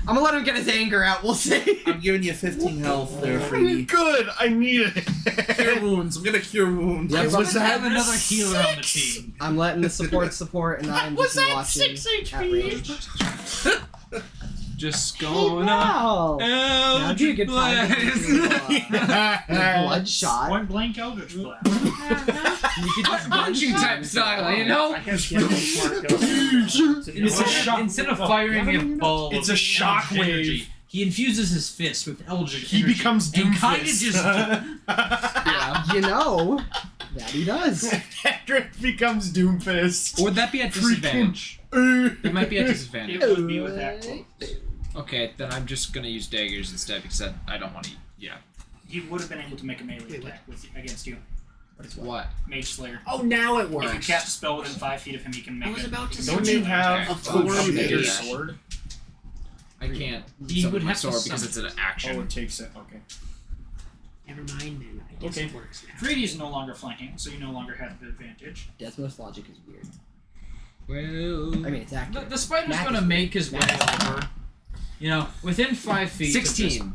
I'm gonna let him get his anger out. We'll see. I'm giving you 15 health there, Freddy. Good, I need it. Cure wounds. I'm gonna cure wounds. Yeah, Let's have another healer on the team. I'm letting the support, and I'm just watching. 6 at range. Just Hey, going Val! on. That'd be a good time to do, bloodshot. Point blank Eldritch Blast. You could just punching type style, you know? Instead of firing a ball, it's a shockwave. He infuses his fist with eldritch He energy becomes and kind of Doomfist. just You know, that he does. Hendrick becomes Doomfist. Or would that be at disadvantage? It might be a disadvantage. It would be with that close. Okay, then I'm just gonna use daggers instead because I don't want to. Yeah. He would have been able to make a melee attack against you. What? Mage Slayer. Oh, now it If you works. cast a spell within 5 feet of him, he can make I was about to Don't you have a form a bigger mage. sword? I can't He summon would my have to sword because summon. it's an action. Oh, it takes it. Okay. Never mind, then. I guess Okay. it works now. 3D is no longer flanking, so you no longer have the advantage. Desmos logic is weird. Well, I mean, it's accurate. The spider's Math gonna is make his way Math is over. You know, within 5 feet. 16.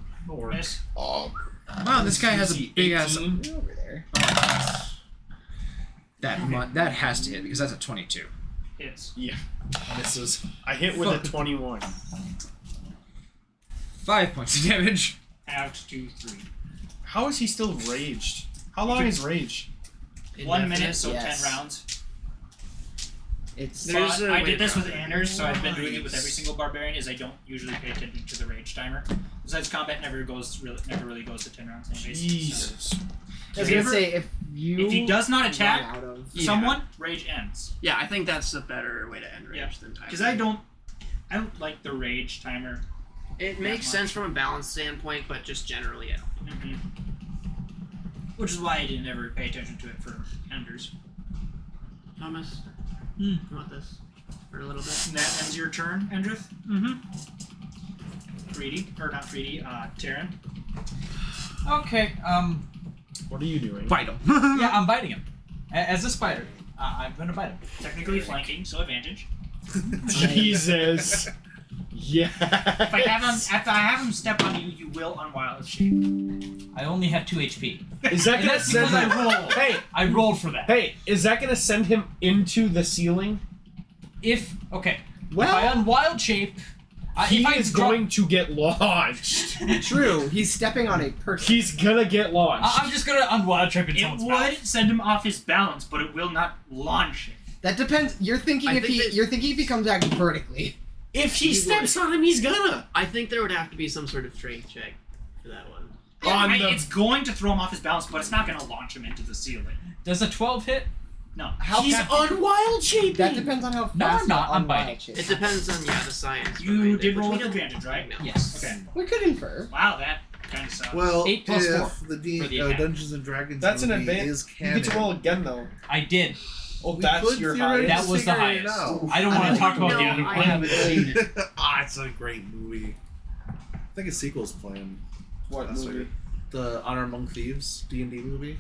Miss. Wow, this guy has a big ass. You're over there. That has to hit because that's a 22. Hits. Yeah. Misses. I hit with a 21. 5 points of damage. Halved to 3. How is he still raged? How long is rage? 1 minute, so Yes. 10 rounds. It's So I did this with Anders, so I've been doing it with every single barbarian. Is I don't usually pay attention to the rage timer. Besides, combat never really goes to 10 rounds anyways. Jesus. I was gonna say if he does not attack run out of- someone, rage ends. Yeah, I think that's a better way to end rage than time. Because I don't like the rage timer. It makes sense from a balance standpoint, but just generally, I don't. Mm-hmm. Which is why I didn't ever pay attention to it for Anders. Thomas, you want this for a little bit? And that ends your turn, Endrith. Mm-hmm. 3D, or not 3D, Terran. Okay. What are you doing? Fight him. Yeah, I'm biting him. As a spider, I'm gonna bite him. Technically flanking, so advantage. Jesus. Yeah. If I have him step on you, you will unwild shape. I only have 2 HP. Is that And gonna that's send because him? I rolled. Hey, I rolled for that. hey, is that gonna send him into the ceiling? If I unwild shape, He is going to get launched. True, he's stepping on a person. He's gonna get launched. I'm just gonna unwild shape in It someone's would mouth. send him off his balance, but it will not launch him. That depends. You're thinking if he comes back vertically. If he steps on him, he's gonna. I think there would have to be some sort of strength check for that one. It's going to throw him off his balance, but it's not going to launch him into the ceiling. Does a 12 hit? No. He's unwild shaping. That depends on how fast. No, I'm not. I'm unwild biting. shape. It depends on the science. You did which roll we with don't advantage, right? know. Yes. Okay. We could infer. Wow, that kind of sucks. Well, 8 plus if 4 the, for the attack. Dungeons and Dragons That's an movie advantage. is You canon. get to roll again, though. I did. Oh, We that's could your theoretically highest. That was the figure it highest. out. I don't want to talk about the other I one. haven't seen it. It's a great movie. I think a sequel's planned. What That's movie? The Honor Among Thieves D&D movie.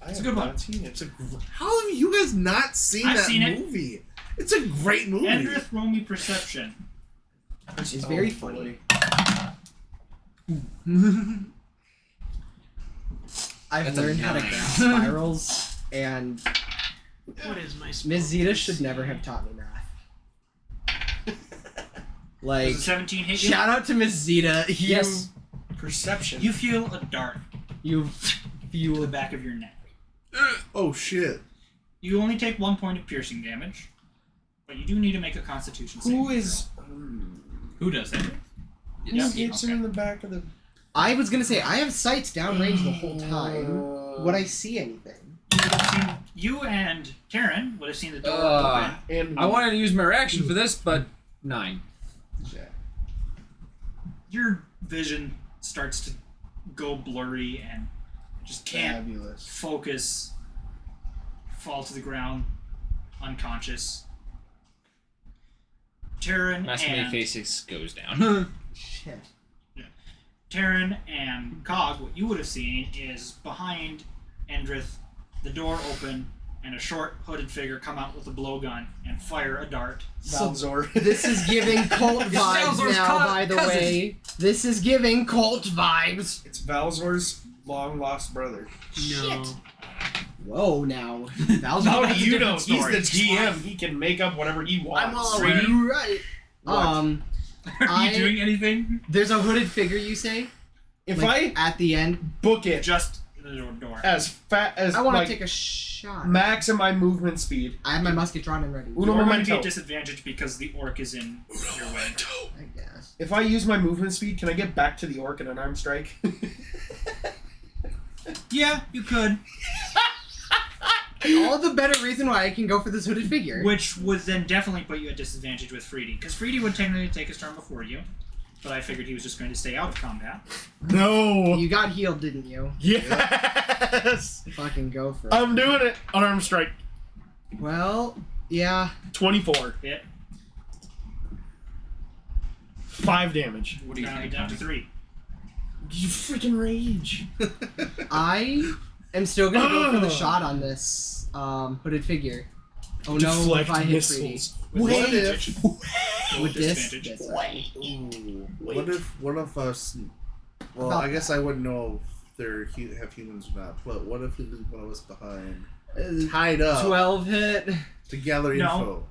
It's a good one. It's a. How have you guys not seen I've that seen it. movie? It's a great movie. Endrith, roll me perception. It's very funny. I've That's a learned how to 9. cast spirals, and What is my spell? Ms. Zeta should never have taught me math. Like, Does a 17 hit you? shout out to Ms. Zeta. Yes. Perception. You feel a dart You to the feel back of your neck. Oh shit! You only take 1 point of piercing damage, but you do need to make a Constitution save. Who is? Who does that? Who hits him in the back of the? I was gonna say I have sights downrange the whole time. Would I see anything? You and Karen would have seen the door Uh, open. And I wanted to use my reaction for this, but 9. Your vision starts to go blurry and just can't Fabulous. focus. Fall to the ground, unconscious. Terran Mastermind and Phase 6 goes down. Shit. Terran and Cog, what you would have seen is behind Endrith, the door open, and a short hooded figure come out with a blowgun and fire a dart. Valzor. This is giving cult vibes Valzor's now, by the cousin. way. This is giving cult vibes. It's Valzor's long lost brother. No. Whoa, now. How do you know? He's the GM. He can make up whatever he wants. I'm all aware. Right. What? Are you doing anything? There's a hooded figure, you say? If Like, at the end. book it, Just the door. as fast as I want like to take a shot. max of my movement speed. I have my musket drawn and ready. You're Uno going to be momento. at disadvantage because the orc is in your way. I guess. If I use my movement speed, can I get back to the orc in an arm strike? Yeah, you could. All the better reason why I can go for this hooded figure. Which would then definitely put you at disadvantage with Freedy. Because Freedy would technically take his turn before you. But I figured he was just going to stay out of combat. No. You got healed, didn't you? Yes. Fucking go for it. I'm doing it. Unarmed strike. Well, yeah. 24. Hit. 5 damage. What do you think? Down to 3. You freaking rage. I am still gonna go for the shot on this hooded figure. Oh Deflect no! If I hit missiles. What if? with this, What if us? Well, I guess I wouldn't know if they're have humans or not. But what if we leave one of us behind, tied up, 12 hit to gather info?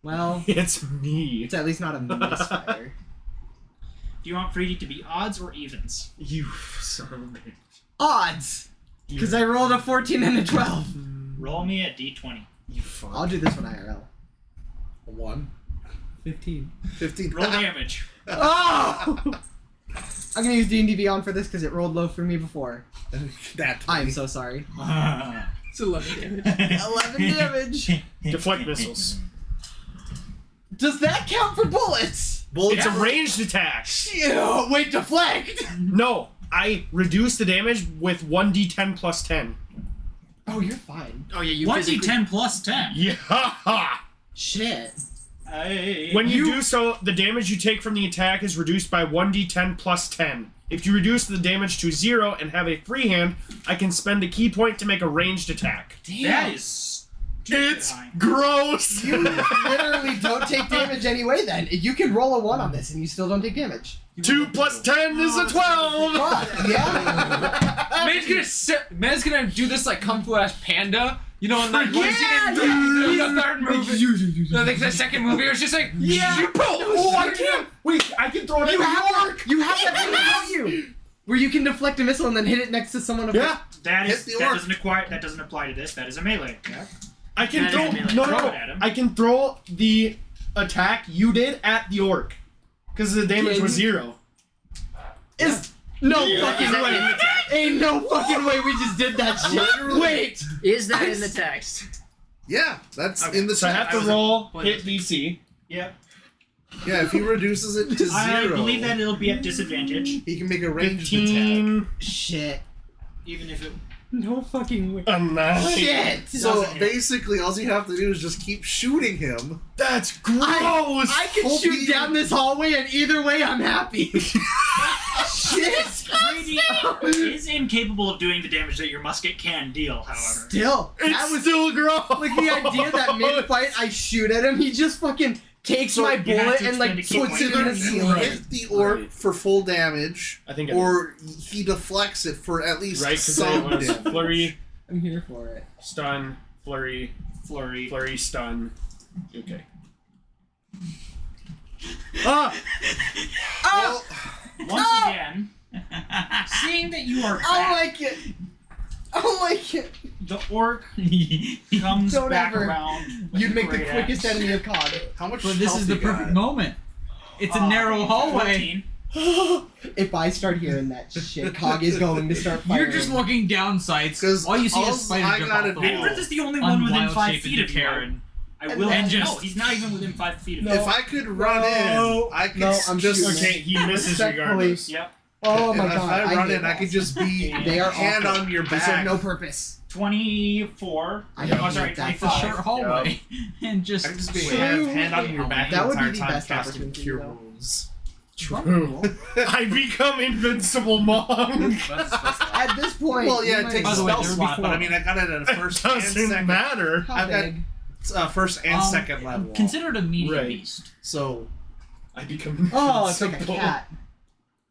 Well, it's me. It's at least not a misfire. Do you want Freedy to be odds or evens? You son of a bitch. Odds, because I rolled a 14 and a 12. Roll me a d20. You fuck. I'll do this one IRL. A 1. 15. 15. Roll damage. Oh! I'm gonna use D&D Beyond for this because it rolled low for me before. I'm so sorry. It's 11 damage. 11 damage. Deflect missiles. Does that count for bullets? It's a ranged attack. Ew, wait, deflect. No, I reduce the damage with 1d10 plus 10. Oh, you're fine. Oh yeah, you 1d10 plus 10. Yeah. Shit. When you do so, the damage you take from the attack is reduced by 1d10 plus 10. If you reduce the damage to 0 and have a free hand, I can spend a key point to make a ranged attack. Damn. That is... It's gross! You literally don't take damage anyway then. You can roll a 1 on this and you still don't take damage. 2 plus 10 is a 12! God, yeah. Man's gonna do this like Kung Fu Ass Panda. You know, and like Yeah, the third movie. The second movie was just like, Yeah. Oh, I can't! Wait, I can throw it at You have the orc! You have that thing about you. Where you can deflect a missile and then hit it next to someone. Yeah. That Hit the orc. doesn't apply to this. That is a melee attack. I can That throw... is melee. No, Throw no, it at him. I can throw the attack you did at the orc. Because the damage was 0. Is no fucking way. Ain't no fucking way we just did that shit. Wait. Is that in the text? Yeah, that's Okay, in the So I chat. have to roll, hit DC. Yep. Yeah, if he reduces it to 0, I believe that it'll be at disadvantage, he can make a ranged attack. 15... Shit. even if it... No fucking way. A 9. Shit. So Doesn't hit. basically, all you have to do is just keep shooting him. That's gross! I can Hope shoot he- down this hallway and either way I'm happy. Shit. Freedy is incapable of doing the damage that your musket can deal, however. Still. That It's was still gross! like the idea that mid-fight I shoot at him, he just fucking takes So my you have bullet to and like expend a key puts it point in the to ceiling. Hit the orc for full damage, I think or he deflects it for at least Right, because it some was damage. flurry, I'm here for it. stun, flurry, Flurry. stun. Okay. Ah! Well, Once again, seeing that you are I back, like it. I like it. the orc comes Don't back ever. around. with You'd a make the great quickest axe. enemy of COD. how much But this health is the you perfect got? moment. It's a narrow hallway. 14. If I start hearing that shit, COG is going to start firing. You're just looking down sights. 'Cause All you see all is spider I jump gotta off the do- wall. Andrith is the only On one within wild 5 shape feet and of you. Karen. I will And no, just- he's not even within 5 feet of you. If I could run in, I could I'm just shooting. Okay, he misses Respectfully. regardless. Yep. Oh my if god. I run get in, I could lost. just be They are hand awful. on your They serve back. no purpose. 24. I don't Oh, sorry, need that. It's a 25. short hallway. And just... I could just be True. hand on your back That the would be entire the time best casting opportunity, cure though. wounds. True. I become invincible monk. At this point, Well, yeah, you it might takes as a well. spell slot, but I mean, I got it at a first and Doesn't second. matter. How I've got big? first and second level. Consider it a medium Right. beast. So I become Oh, it's like a invincible. cat.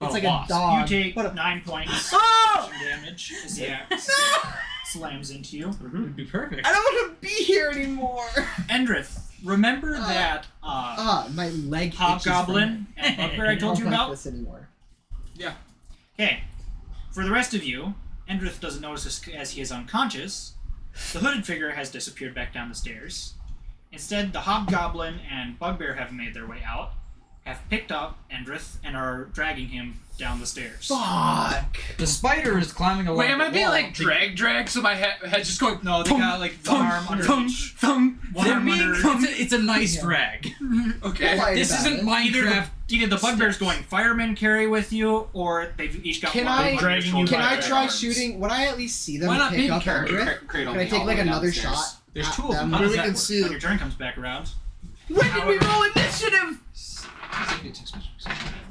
It's Oh, like wasp. a dog. You take What a 9 points Oh! damage as the axe slams into you. It would be perfect. I don't want to be here anymore. Endrith, remember that My leg. Hobgoblin and Bugbear I told you don't like about? this anymore. Okay. For the rest of you, Endrith doesn't notice this as he is unconscious. The hooded figure has disappeared back down the stairs. Instead, the Hobgoblin and Bugbear have made their way out, have picked up Endrith, and are dragging him down the stairs. Fuck! The spider is climbing along. Wait, am I the being wall. like drag? So my head's just going. No, they got like one arm under each. One arm under. It's a nice drag. Okay. This isn't Minecraft. Either the Bugbear's going fireman carry with you, or they've each got Can one I dragging you. Can I by try arms. shooting? Would I at least see them Why not pick baby up carry? Endrith? Cradle Can I me take all like the way another downstairs. shot? There's at two of them. them? How does we that can work? see When your turn comes back around. When did we roll initiative?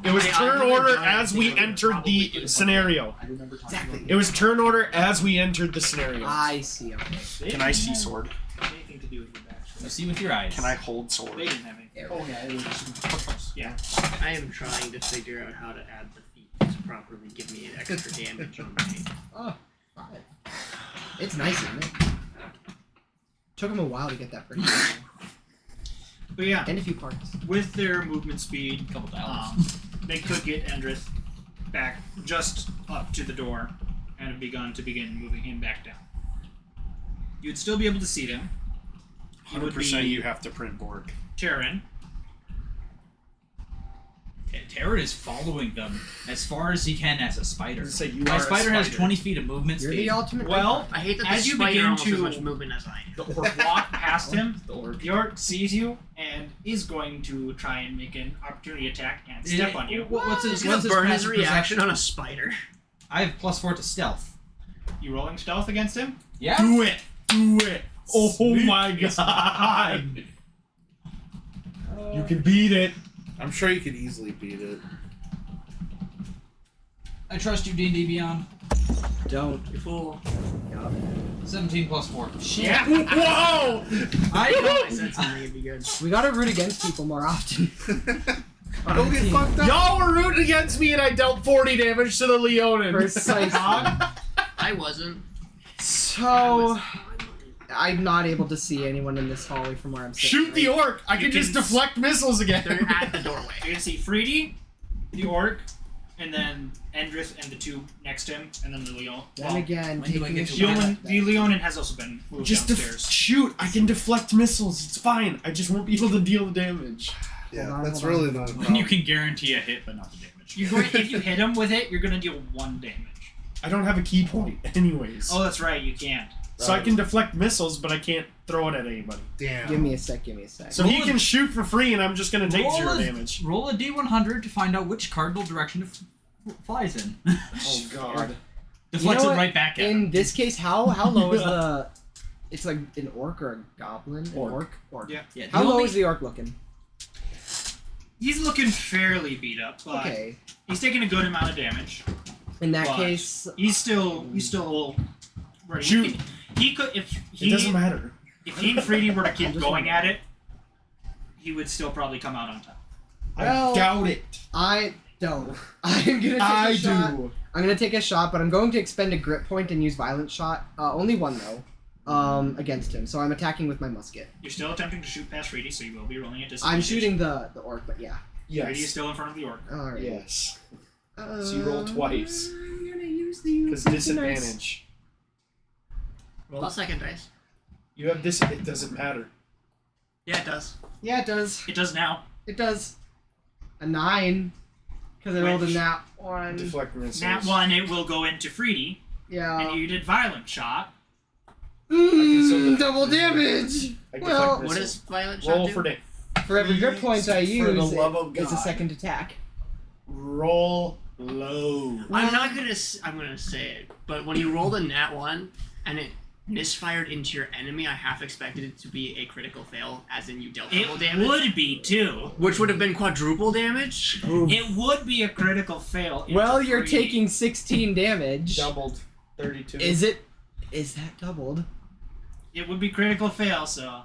It was Hey, turn I'm order gonna as we entered the scenario. Exactly. It was turn order as we entered the scenario. I see. Okay. Can I see sword? Anything to do with your back. You see with your eyes. Can I hold sword? They didn't have anything. Oh yeah, it was just Yeah. I am trying to figure out how to add the feet to properly give me an extra damage on my. Oh, 5. It's nice, isn't it? Took him a while to get that pretty. But yeah, And a few parts. with their movement speed, Couple dollars. they could get Endrith back just up to the door and have begin moving him back down. You'd still be able to see them. He would 100% be you have to print Borg. Terran. Terran is following them as far as he can as a spider. Say you My are a spider has spider. 20 feet of movement You're speed. the ultimate. Well, I hate that the as you spider begin almost as to much movement as I am. walk past him, The Orc sees you and is going to try and make an opportunity attack and step on you. What's his, He's gonna what's his burn his passive reaction perception? on a spider. I have +4 to stealth. You rolling stealth against him? Yeah. Do it! Do it! Oh my It's god! You can beat it. I'm sure you could easily beat it. I trust you, D&D Beyond. Don't. You fool. 17 +4. Yeah. Whoa! I know I said something would be good. We gotta root against people more often. Don't get fucked up. Y'all were rooting against me and I dealt 40 damage to the Leonin. Precisely. I wasn't. So, I'm not able to see anyone in this hallway from where I'm sitting. Shoot the orc! I can just deflect missiles again. They're at the doorway. You can see Freedy, the Orc, and then Endrith and the two next to him, and then the Leon. Then again, when do I taking a get to shot. Leonin, at the them. Leonin has also been moved Just downstairs. shoot! I can deflect missiles. It's fine. I just won't be able to deal the damage. Yeah, Hold on, that's hold on. really not a And you problem. can guarantee a hit, but not the damage. You're going, if you hit him with it, you're going to deal 1 damage. I don't have a key point, anyways. Oh, that's right, you can't. So I can deflect missiles, but I can't throw it at anybody. Damn. Give me a sec. Give me a sec. So he can shoot for free, and I'm just gonna take Roll 0 a- damage. Roll a D100 to find out which cardinal direction it flies in. Oh god. Deflects You know it what? right back at him. In this case, how low is the? It's like an orc or a goblin. An Orc. Orc. Yeah. Yeah, the How low only- is the orc looking? He's looking fairly beat up, but Okay. he's taking a good amount of damage. In that But case, he's still ready. Shoot. He could if It doesn't matter. if he and Freedy were to I'm keep just going wondering. at it, he would still probably come out on top. Well, I doubt it. I don't. I'm gonna take a shot. I'm gonna take a shot, but I'm going to expend a grip point and use violent shot. Only one though. Against him. So I'm attacking with my musket. You're still attempting to shoot past Freedy, so you will be rolling at disadvantage. I'm shooting the orc, but yeah. Freedy is still in front of the orc. All right. Yes. So you roll twice. I'm gonna use the Because disadvantage. Roll the second dice. You have this. It doesn't matter. Yeah, it does. Yeah, it does. It does now. It does. A 9. Because I rolled a Which- nat 1. Deflect missiles. Nat 1, it will go into Freedy, Yeah. and you did violent shot. Double damage! I Well, deflect What missiles. does violent shot Roll do? for damage. for every grip point I For the use, love of it's a God. second attack. Roll low. I'm not gonna. I'm gonna say it, but when you rolled a nat 1 and it misfired into your enemy, I half expected it to be a critical fail, as in you dealt double It damage, would be, too. which would have been quadruple damage. It would be a critical fail. into Well, you're Freedy. taking 16 damage. Doubled. 32. Is it? Is that doubled? It would be critical fail, so...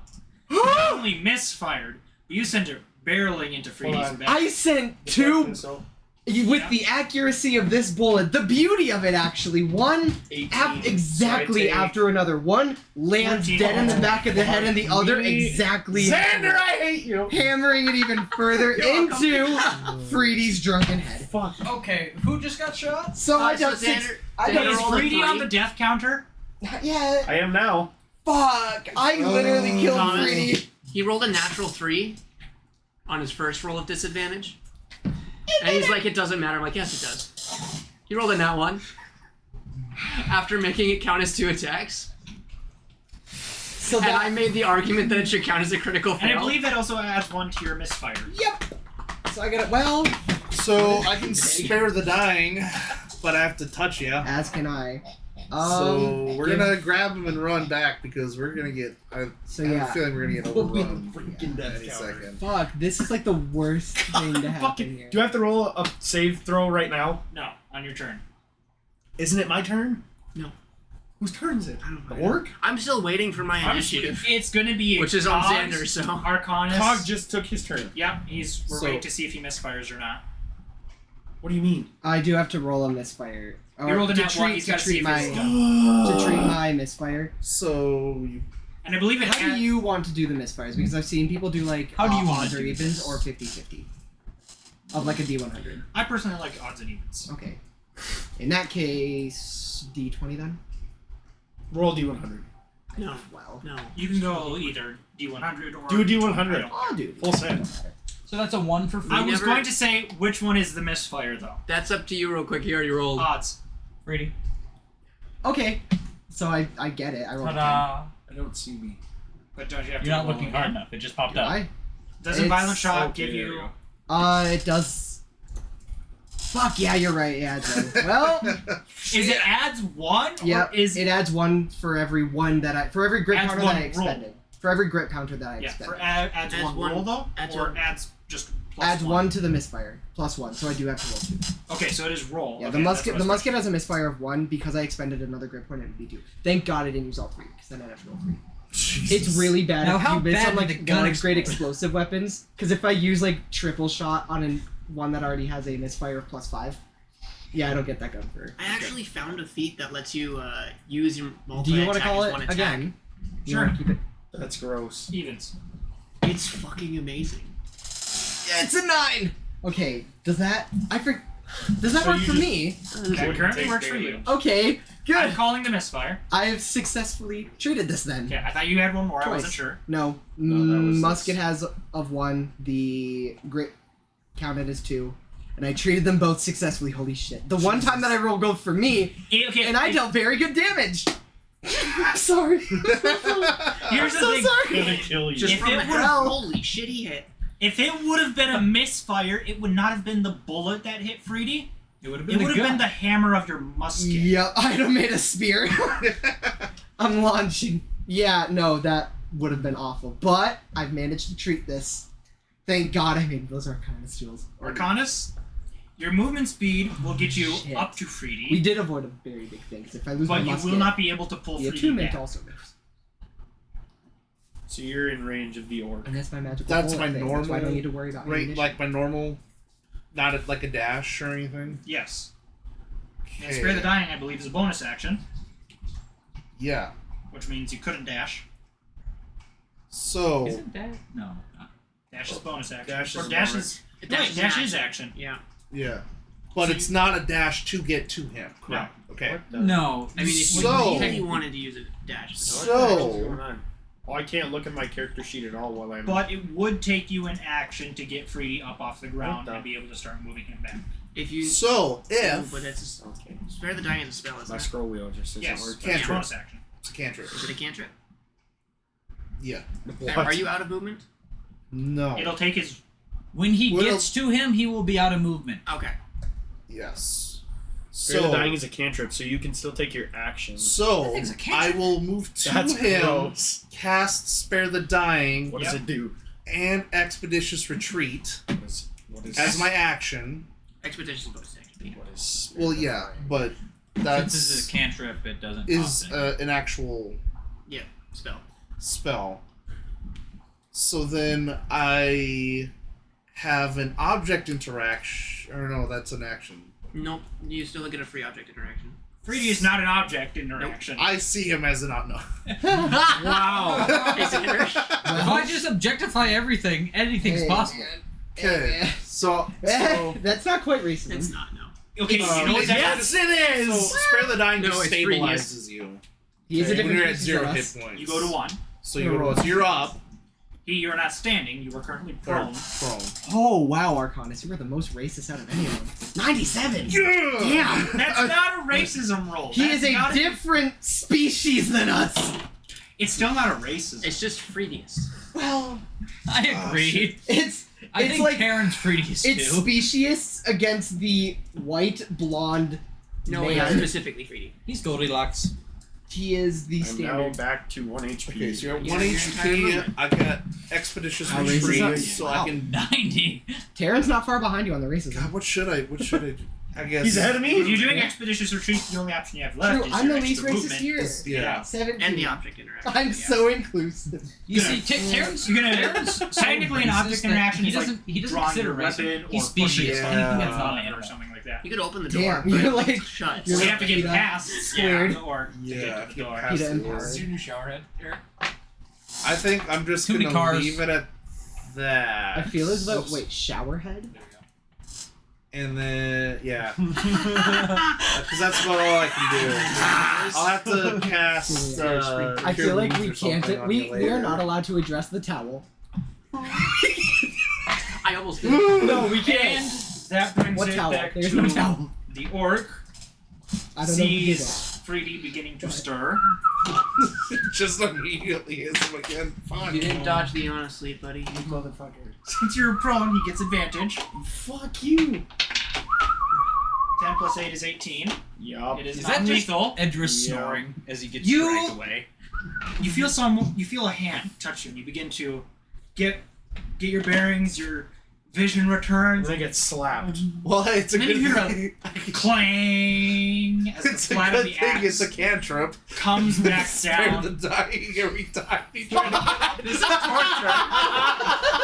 Not only misfired, but you sent it barreling into Freedy's on. back. I sent Deflect 2 missile. with Yeah. the accuracy of this bullet. The beauty of it, actually. One 18. exactly So I take- after another. One lands 14. dead in the back of the head, and the other exactly Xander, I hate you. hammering it even further into Freedy's drunken head. Fuck. Okay, who just got shot? So I So dealt six. Xander, I Is don't roll a 3D on three. the death counter? Not yet. I am now. Fuck! I literally killed Thomas, Freddy. He rolled a natural 3 on his first roll of disadvantage. And he's like, it doesn't matter. I'm like, yes, it does. He rolled a nat 1. After making it count as 2 attacks. So and I made the argument that it should count as a critical fail. And I believe that also adds 1 to your misfire. Yep. So I got it. Well. So I can spare the dying, but I have to touch you. As can I. So we're gonna grab him and run back because we're gonna get. I have a feeling we're gonna get overrun any second. Fuck! This is like the worst thing to happen here. Do I have to roll a save throw right now? No, on your turn. Isn't it my turn? No. Whose turn is it? I don't know. The orc? I'm still waiting for my initiative. It's going to be which is on Cog's, Xander, so. Arcanus. Cog just took his turn. Yep, we're waiting to see if he misfires or not. What do you mean? I do have to roll a misfire. You rolled a to nat 1, treat, he's to got to see treat if my it's done. to treat my misfire. So. And I believe it. How do you want to do the misfires? Because I've seen people do like How do you want odds to or do evens this? or 50-50 of like a D100. I personally like odds and evens. Okay. In that case, D20 then. Roll D100. No. Well, no. You can go either D100 or Do a D100. I'll do Full set. So that's a 1 for free. I was going to say which one is the misfire though. That's up to you, real quick. You already rolled. Odds. Ready? Okay. So I get it. I rolled a 10. Ta-da! I don't see me. But don't you have You're to not roll looking again? hard enough. It just popped Do up. I? Doesn't It's- violent shock okay, give there we you? go. It does. Fuck yeah, you're right. Yeah, it does. Well, Is it adds 1? yeah. Or is It adds 1 for every one that I for every grit Adds counter one that I roll. expended. For every grit counter that I yeah? expended. For adds Adds 1 one- roll though, adds or one. adds just plus Adds 1 to the misfire plus 1, so I do have to roll 2. Okay, so it is roll. Yeah, okay, the that's musket what the I was musket has a misfire of 1 because I expended another grit point and it would be 2. Thank God I didn't use all 3 because then I'd have to roll 3. It's really bad Now, if how you miss bad on did like the gun large grade explode? explosive weapons. Because if I use like triple shot on one that already has a misfire of plus 5, yeah, I don't get that gun for. I actually found a feat that lets you use your multi. Do you want to attack call as it one attack. again? You Sure. wanna keep it? That's gross. Evens. It's fucking amazing. It's a 9. Okay, does that does that So work you for just- me? That currently take works for you. Okay, good. I'm calling the misfire. I have successfully treated this then. Okay, I thought you had one more. I Twice. wasn't sure. No, that was musket this. has of 1. The grit counted as 2, and I treated them both successfully. Holy shit! The one time that I rolled gold for me, Okay, and I dealt very good damage. I'm sorry. Here's I'm the so thing. sorry. Gonna kill you. Just If from it the were- holy shit, he hit. If it would have been a misfire, it would not have been the bullet that hit Freedy. It would have It been would the have gun. been the hammer of your musket. Yep, I'd have made a spear. I'm launching. Yeah, no, that would have been awful. But I've managed to treat this. Thank God I made those Arcanus tools. Arcanus, your movement speed will get you Shit. up to Freedy, We did avoid a very big thing, 'cause if I lose my but you musket, will not be able to pull the Freedy attunement back. also moves. So you're in range of the orc. And that's my magical That's bullet my thing. normal. That's why I don't need to worry about Right, ammunition. like my normal. Not like a dash or anything. Yes. And Okay. Spare the Dying, I believe, is a bonus action, Yeah. which means you couldn't dash. So. Isn't that? No. Dash is bonus action. Dash or is a dash bonus. is. Dash Dash, is an dash is action. action. Yeah. Yeah. But it's not a dash to get to him. Correct. Okay. No. I mean, if So- you really wanted to use a dash. What's So. going on? Oh, I can't look at my character sheet at all while I'm. But it would take you an action to get Freedy up off the ground What the- and be able to start moving him back. If you. So Oh, if but that's a, Okay. spare the dying is a spell, isn't My it? scroll wheel just Yes, isn't it's working. a bonus action. it's a cantrip. Is it a cantrip? Yeah. Are you out of movement? No. It'll take his. When he Well- gets to him, he will be out of movement. Okay. Yes. Spare the So. dying is a cantrip, so you can still take your actions. So thing's a I cantrip. will move to That's him, gross. cast Spare the Dying, What does it do? and Expeditious Retreat What is as my action. Expedition bonus action. What is? Well, yeah, but Since that's this is a cantrip, it doesn't. is cost anything. an actual Yeah, spell. spell. So then I have an object interaction. Or no, that's an action. Nope. You still get a free object interaction. Freedy is not an object interaction. I see him as an no. Wow. Hey, Xander. If I just objectify everything, anything's Hey, possible. Okay, so That's not quite racism. It's not, no. Okay, you know what that yes, it is. So spare the dying No, just it's free, stabilizes you. He is a when different you're at species 0 than hit us. points. You go to 1. So you go to 1. So you're up. You're not standing. You are currently Or prone. prone. Oh wow, Arcanus, you were the most racist out of any of them. 97. Yeah. Damn. That's not a racism roll. He That's is a not different species than us. It's still not a racism. It's just freediest. Well, I agree. I it's think like Karen's freediest it's too. specious against the white blonde. No, man. yeah, specifically freedy. He's Goldilocks. He is the I'm standard. now back to 1 HP. Okay, so you're at Yeah, 1 you're HP. entirely I got expeditious How racist retreat, are you? so I can. 90. Terran's not far behind you on the racism. God, what should I do? I guess He's ahead of me. If you're doing expeditious retreat, the only option you have left True, is I'm your the least extra racist movement. here. Yeah. 17. And the object interaction. I'm yeah. so inclusive. You see, Terran's You're gonna Terran's so technically an racist object that interaction he is like doesn't he doesn't drawing consider your racism. weapon or He's pushing species. it Anything that's on not it animal. or something like that. You could open the Damn, door, you're but like- it's shut. you're So you like have to get PETA past squared. or to Yeah, get to the door. PETA the empowered. Is your new shower head, Eric? I think I'm just Too many gonna cars. leave it at that. I feel as though. Oops. Wait, shower head? And then yeah, because that's about all I can do. I'll have to cast. I feel like we Cure Wounds or something can't. on We you are later. not allowed to address the towel. I almost did. No, we And can't. that brings What it towel? back There's to no towel. the orc. I don't know if we did that. Sees Freedy beginning to stir. Just immediately hits him again. Fine. You didn't dodge the honestly, buddy. You motherfucker. Since you're prone, he gets advantage. Fuck you. 10 plus 8 is 18. Yup. It is, Is not that just lethal. Edris Yeah. snoring as he gets You- dragged away? You feel a hand touch you, and you begin to get your bearings. Your vision And returns. then I get slapped. Well, it's a And then good you hear thing. clang as It's the a flat of good the thing. axe It's a cantrip. comes back Spare down. the dying every time he tries to This is torture.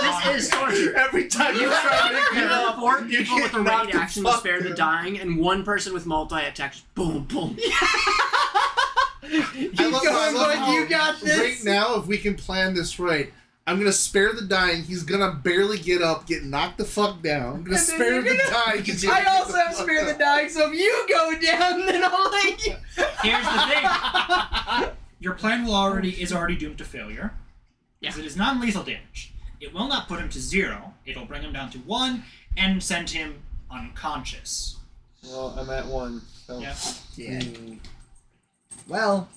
This is torture. Every time you You try to have get up, 4 you people with get a knocked raid the action to fuck spare the out. dying, and 1 person with multi-attacks. Boom, boom. Keep going, bud. You got this. Right now, if we can plan this right, I'm gonna spare the dying. He's gonna barely get up, get knocked the fuck down. I'm gonna And then spare you're the gonna- dying. he's gonna I get also the have fuck spare the up. dying, so if you go down, then I'll let you. Here's the thing. Your plan is already doomed to failure. Because it is non-lethal damage. It will not put him to 0. It'll bring him down to 1 and send him unconscious. Well, I'm at 1. So. Yeah. Yeah. Well,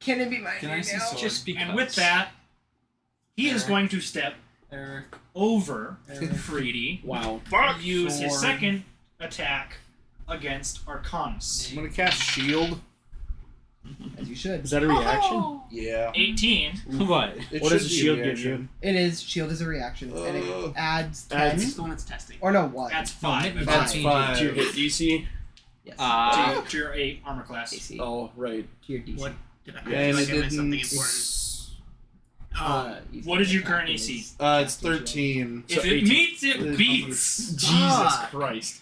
can it be my Can I see now? sword? Just because. And with that, he is going to step Eric. over Freedy. Wow. And use his Sword. second attack against Arcanus. I'm gonna cast shield. As you should. Is that a reaction? Yeah. 18. What? It What should does the be a shield give reaction. you? It is shield is a reaction, and it adds 10. Adds- It's the one that's testing. Or no, what? That's 5. That's To fine. To your hit DC? Yes. your 8 armor class. AC. Oh, right. To your DC. What did I? I Yeah, feel and like it I missed something didn't. important. What is your current AC? It's 13. If So it 18. meets, it beats. Jesus Christ.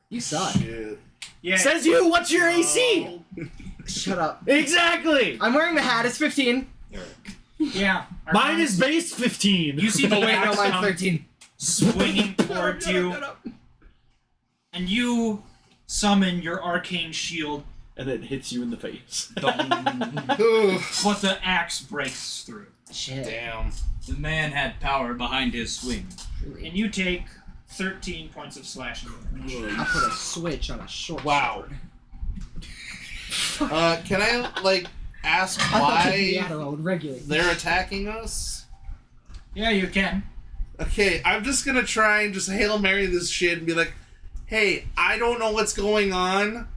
You suck. Shit. Yeah. Says you, what's your AC? Shut up. Exactly! I'm wearing the hat. It's 15. Yeah. Mine is base 15. You see the Oh wait, no, axe mine's come 13. swinging towards you, and you summon your arcane shield, And it hits you in the face. but the axe breaks through. Shit. Damn. The man had power behind his swing. And you take 13 points of slashing damage. I put a switch on a short Wow. sword. Can I ask I thought taking the why Adderall would regulate. they're attacking us? Yeah, you can. Okay, I'm just gonna try and just Hail Mary this shit and be like, hey, I don't know what's going on.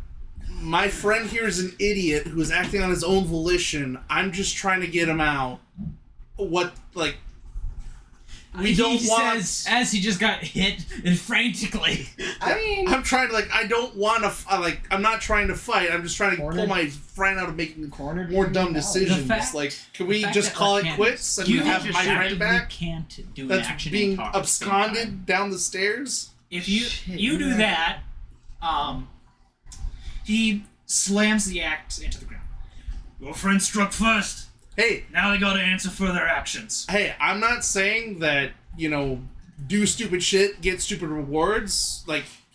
My friend here is an idiot who is acting on his own volition. I'm just trying to get him out. We He don't want. says as he just got hit and frantically. I mean, I'm trying to I don't want to I'm not trying to fight. I'm just trying to Cornered. pull my friend out of making cornered more him dumb out. decisions. Can we just call it quits and have my friend back? Can't do an That's action being and talk at the same time. absconded down the stairs. If you Shit, you do you're that, he slams the axe into the ground. Your friend struck first. Hey, Now they gotta answer for their actions. hey, I'm not saying that, do stupid shit, get stupid rewards.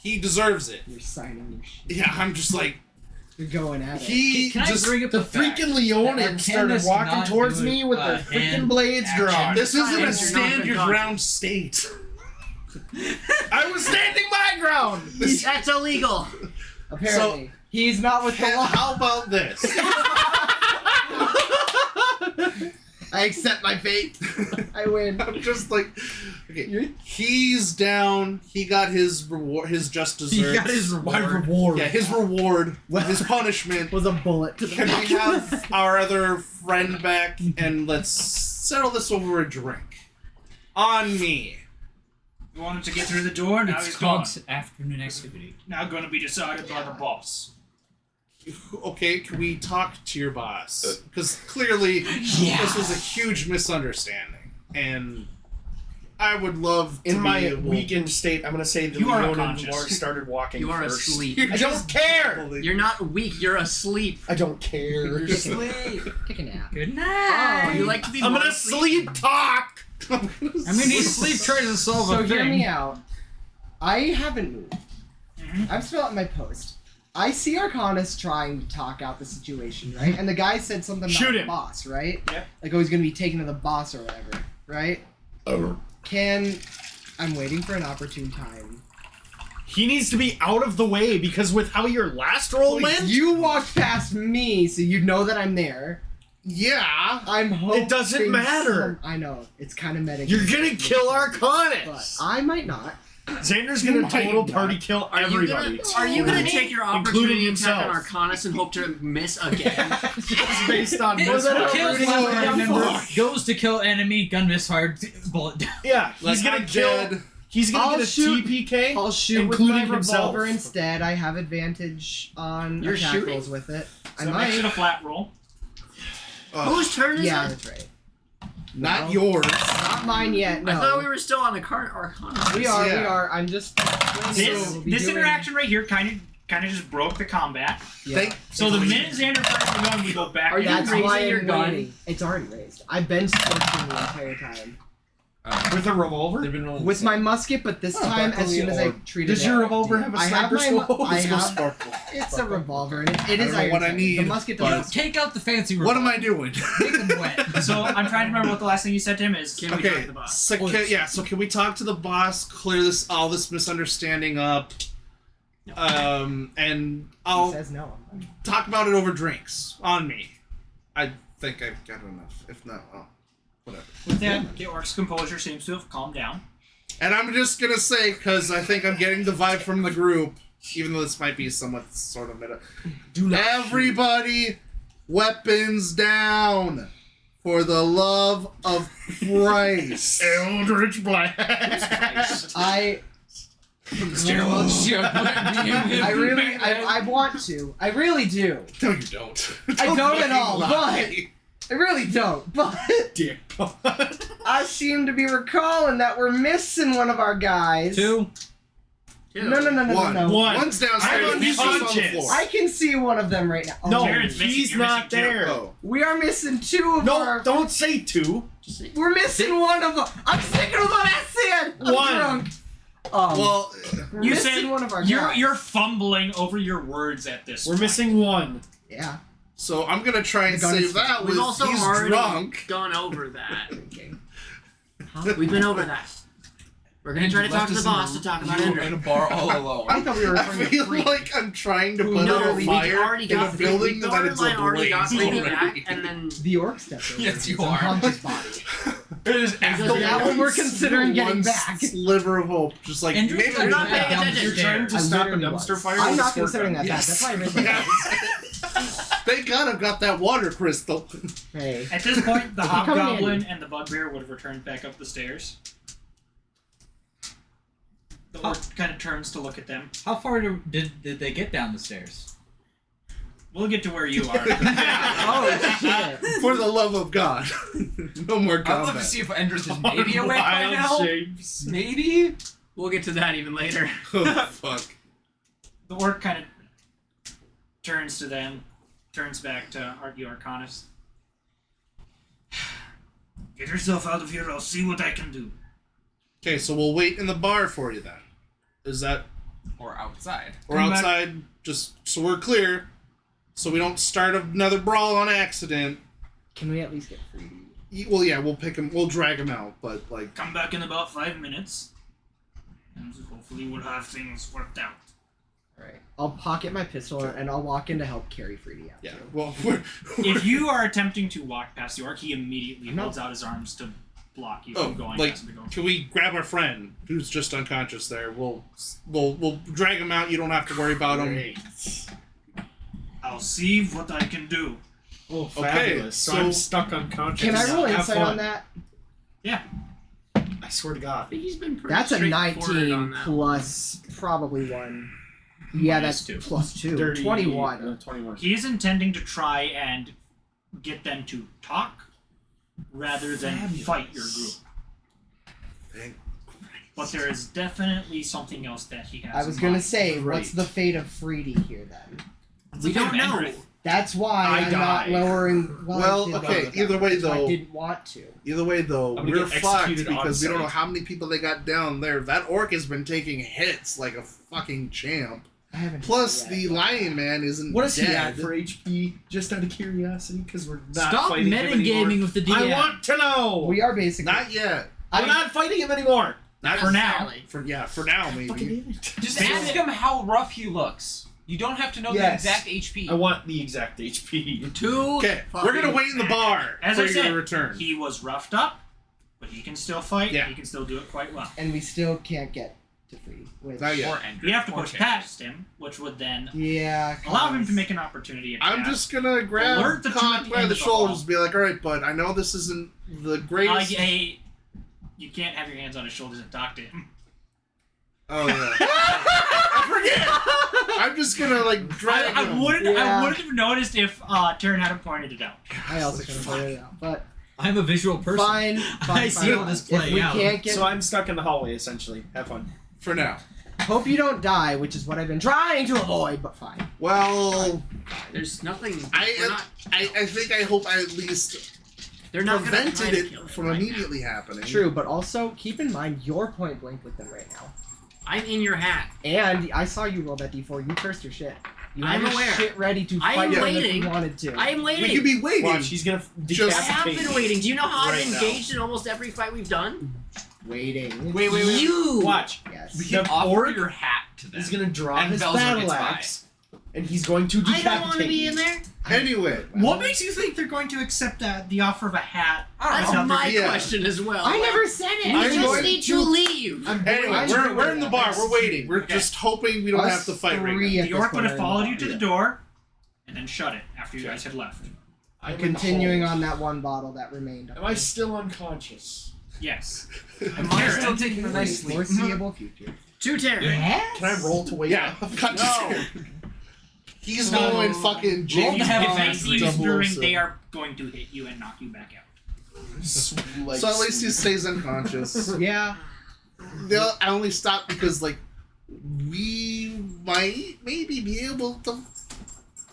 he deserves it. You're signing your shit. Yeah, I'm just like, You're going at it. he Can I just bring up The the fact freaking that Leonic started Candace walking not towards doing, me with their freaking hand blades action? drawn. this isn't a You're stand your not ground state. I was standing my ground. That's illegal. Apparently. He's not with the law. How about this? I accept my fate. I win. I'm just like, okay, he's down. He got his reward, his just desserts. He got his My reward. reward. Yeah, his reward, his punishment. Was a bullet to the Can back we of the have our other friend back and let's settle this over a drink? On me. You wanted to get through the door, now It's he's gone. called afternoon activity. Now going to be decided by the boss. Okay, can we talk to your boss? Because clearly this was a huge misunderstanding, and I would love to In my be able... weakened state, I'm gonna say the You are Leonin unconscious. Lord started walking You are first. asleep. I don't care. You're not weak. You're asleep. I don't care. You're asleep. Take a nap. Good night. Oh, you like to be I'm more gonna asleep? sleep talk. I mean, he sleep tries to solve So a hear thing. me out. I haven't moved. I'm still at my post. I see Arcanus trying to talk out the situation, right? And the guy said something about Shoot the him. boss, right? Yep. Like, oh, he's gonna be taken to the boss or whatever, right? I'm waiting for an opportune time. He needs to be out of the way because with how your last roll went, You walked past me, so you know that I'm there. Yeah. I'm hoping. It doesn't matter. I know it's kind of meta. you're gonna kill but Arcanus. I might not. Xander's You gonna might total not. party kill Are you everybody. gonna take your opportunity Including attack on himself. Arcanus and hope to miss again? Just based on Kills this kills one. one party member, goes to kill enemy, gun misfired, bullet down. Yeah, Like, he's gonna I'm kill. dead. He's gonna I'll get a shoot- TPK. I'll shoot with including my revolver himself. instead. I have advantage on You're attack shooting? rolls with it. I So might. makes it a flat roll. Whose turn is Yeah, it? that's right. Not No. yours. Not mine yet. No. I thought we were still on Arcanus. We are. Yeah. We are. I'm just. This interaction right here kind of just broke the combat. Yeah. So the minute Xander fires the gun, we go back. Are you That's raising why your I'm gun? waiting. It's already raised. I've been scorching the entire time With a revolver? They've been rolling with my musket, but this time, as soon as I treated Does it, your revolver have a I have sniper my. scope? I Let's go have. sparkle. It's a revolver, and it I is don't know what I iron-sighted. need, The musket but- doesn't. Take out the fancy What am revolver. I doing? Make them wet. So I'm trying to remember what the last thing you said to him is. Can we talk to Okay, the boss? so can we talk to the boss, clear all this misunderstanding up, and He I'll says no. talk about it over drinks on me. I think I've got enough. If not, whatever. With that, the orc's composure seems to have calmed down. And I'm just gonna say, because I think I'm getting the vibe from the group, even though this might be somewhat sort of meta. Everybody, weapons down, for the love of Christ. Eldritch Blast. I want to. I really do. No, you don't. I don't at all, lie. I really don't. But Dick. I seem to be recalling that we're missing one of our guys. Two. No. One. One. One's downstairs. I'm He's on the unconscious. floor. I can see one of them right now. Oh, No, Jared's missing- he's you're not missing two. there. Oh. we are missing two of No, our. don't say two. We're missing one of them. I'm thinking of what I said. I'm One. drunk. Well, We're You missing said one of our you're guys. you're fumbling over your words at this. We're point. missing one. Yeah. so I'm gonna try and The gun save is- that with We've also he's already drunk. gone over that. We've been over that. We're gonna try to talk to the boss to talk about in a Ender. bar all alone. I thought we were I referring to feel Freak. like I'm trying to put No, out a we fire already in a got building that is already got ablaze Freaky already. back, and then The orc stepped over. Yes, you his are. unconscious body. It is So that one we're considering getting One back. sliver of hope, just like Andrew's maybe You're we're not not paying attention. You're trying to I stop a literally dumpster was. fire. I'm with not a squirt considering gun. that back. That's why I really Thank God I've got that water crystal. Hey. At this point, the If you come in hobgoblin handy. and the bugbear would have returned back up the stairs. The orc kind of turns to look at them. How far did they get down the stairs? We'll get to where you are. Oh shit. For the love of God, no more I'd combat. love to see if Ender's is maybe awake by Wild now. shapes. Maybe. we'll get to that even later. Oh, fuck. The orc kind of turns to them, turns back to Arcanus. Get yourself out of here. I'll see what I can do. Okay, so we'll wait in the bar for you then. Is that Or outside. Or outside, just so we're clear, so we don't start another brawl on accident. Can we at least get free? Well, yeah, we'll pick him. We'll drag him out, but like. Come back in about 5 minutes, and hopefully we'll have things worked out. All right. I'll pocket my pistol and I'll walk in to help carry Freedy out. Yeah. Well, if you are attempting to walk past the orc, he immediately holds out his arms to block you from going. Like, can we grab our friend who's just unconscious there? We'll drag him out. You don't have to worry about him. I'll see what I can do. Oh, fabulous! So I'm stuck unconscious. Can I roll insight on that? Yeah. I swear to God. He's been pretty That's a straightforward 19 on that plus probably 1. Yeah, Minus that's 2. plus 2. Dirty, 21. 21. He's intending to try and get them to talk rather than fight your group. But there is definitely something else that he has. I was going to say, what's the fate of Freedy here then? We don't know. That's why I'm not lowering. Well, okay. Either way, though, I didn't want to. Either way, though, we're fucked because we don't know how many people they got down there. That orc has been taking hits like a fucking champ. I haven't. Plus, the lion man isn't. What is dead. he at for HP? Just out of curiosity, because we're not Stop fighting him anymore. metagaming with the DM. I want to know. We are basically Not yet. We're not fighting him anymore. Not for now. For now, maybe. Just ask him how rough he looks. You don't have to know the exact HP. I want the exact HP. Okay, we're gonna wait in the bar As for I said, your return. he was roughed up, but he can still fight. Yeah. He can still do it quite well. And we still can't get to Freedy. Which, Not yet. You have to push past him, which would then yeah. allow him to make an opportunity attack. I'm just gonna grab Alert the two at Con the by end the of the shoulders hall. and be like, all right, bud, I know this isn't the greatest. Hey, you can't have your hands on his shoulders and talk to him. Oh, yeah. I forget! I'm just gonna, like, drag I him. wouldn't have noticed if Taryn hadn't pointed it out. I also couldn't figure it out, but I'm a visual person. fine. I see all this If playing we out. can't get, So I'm stuck in the hallway, essentially. Have fun. For now. hope you don't die, which is what I've been trying to avoid. But fine. Well, There's nothing. I think I hope I at least They're not gonna try prevented to it kill from right immediately happening. True, but also keep in mind you're point blank with them right now. I'm in your hat. And I saw you roll that d4. You cursed your shit. You I'm had your aware. shit ready to I fight am them if waiting. you wanted to. I am waiting. We could be waiting. Watch, he's gonna I Just have decapitate been me. waiting. Do you know how Right I've now. engaged in almost every fight we've done? Waiting. Wait. You. Watch. Yes. We The can offer orc your hat to them. He's gonna draw And his Velzer battle gets by. axe, and he's going to I decapitate don't want to be in there. Anyway. What makes you think they're going to accept the offer of a hat? That's know. my Yeah. question as well. I never said it. We I'm just going need to leave. Anyway, we're in the bar. We're waiting. We're just hoping we don't have to fight right now. The orc would have followed you to the door and then shut it after you guys had left. I'm in the Continuing hall. on that one bottle that remained. Am I still unconscious? Yes. Am I still taking a nice sleep? Foreseeable future. Two tears. Can I roll to wake Yeah. up? No. He's going fucking Roll James to have Bond advantages during 007. they are going to hit you and knock you back out. Like, So at least he stays unconscious. Yeah. I only stopped because, like, we might maybe be able to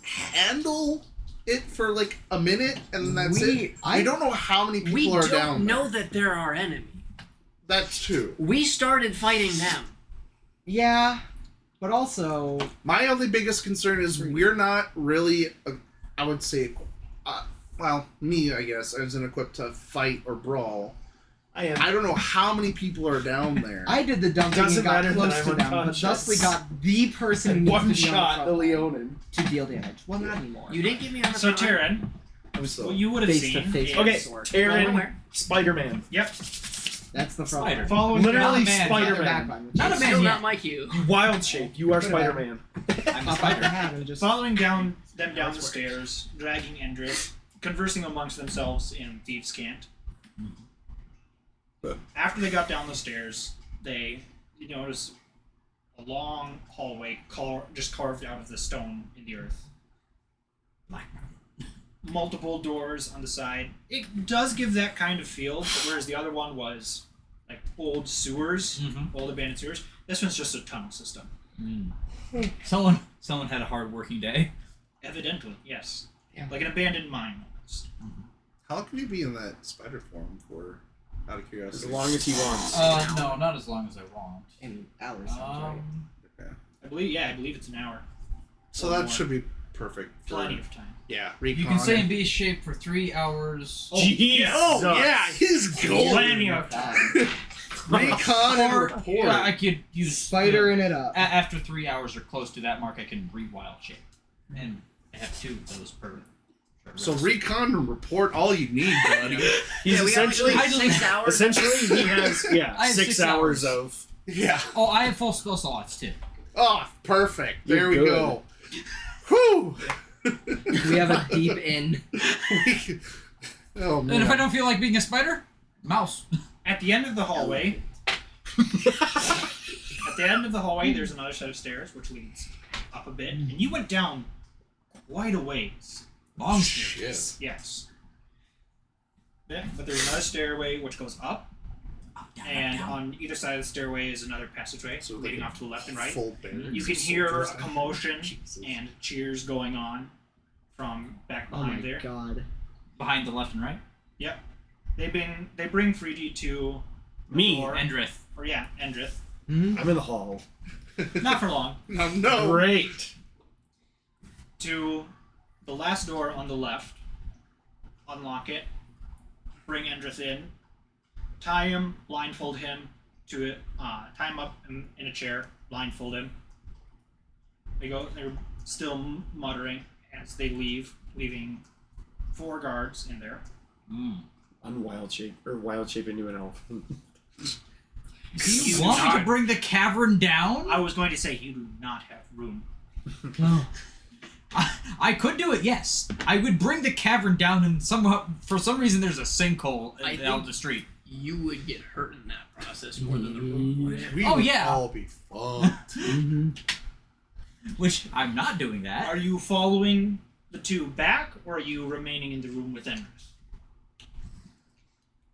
handle it for, like, a minute, and that's it. I don't know how many people We are don't down know there. that they're our enemy. That's true. We started fighting them. Yeah. But also, My only biggest concern is we're not really, I would say, well, me, I guess, I wasn't equipped to fight or brawl. I am. I don't know how many people are down there. I did the dumping and Doesn't got matter close that to I'm them, but unconscious. Dustley got the person who And needs one to be shot on the the front Leonin. to deal damage. Well, not anymore. You didn't give me on the So front line. Tyrion, I was what you would have Face to seen face. is, Okay, Sword. Tyrion, Where? Spider-Man. Yep. That's the front Spider. line. Following Literally down, Spider-Man. Not a It's man still yet. not my cue. Wild shape. You are Could have Spider-Man. I'm a Pop out the spider. hat and just following down them down the stairs, dragging Endris, conversing amongst themselves in thieves' cant. After they got down the stairs, you notice a long hallway just carved out of the stone in the earth. Multiple doors on the side. It does give that kind of feel, whereas the other one was like old sewers, old abandoned sewers. This one's just a tunnel system. Someone had a hard working day. Evidently, yes. Yeah. Like an abandoned mine almost. How long can you be in that spider form for, out of curiosity? As long as he wants. No, not as long as I want. in hours. Right? I believe it's an hour. So that should be perfect. Plenty of time. Yeah. You can stay in beast shape for 3 hours. He's golden. Plenty of time. Recon and report. Yeah, I could use Spidering it up. After 3 hours or close to that mark, I can re-wild shape, and I have 2 of those per. So recon and report all you need, buddy. He's essentially have 6 hours. Essentially, he has I have 6 hours of. Yeah. Oh, I have full spell slots too. Oh, perfect. There You're we good. go. Whew. We have a deep in. Oh man. And if I don't feel like being a spider, mouse. At the end of the hallway, there's another set of stairs which leads up a bit, and you went down quite a ways. Long stairs. Yes. Yeah, but there's another stairway which goes up, and on either side of the stairway is another passageway, leading off to the left and right. You can hear a commotion and cheers going on from back behind there. Oh my god. Behind the left and right? Yep. They bring Freedy to Me. Endrith. Endrith. I'm in the hall. Not for long. No. Great. To the last door on the left. Unlock it. Bring Endrith in. Tie him, blindfold him to it. Tie him up in a chair. Blindfold him. They're still muttering as they leave, leaving 4 guards in there. Unwild shape into an elf. Do you want me to bring the cavern down? I was going to say you do not have room. I could do it, yes. I would bring the cavern down, and for some reason there's a sinkhole down the street. You would get hurt in that process more than the room would. We Oh, would yeah. all be fucked. Which I'm not doing that. Are you following the 2 back, or are you remaining in the room with Endrith?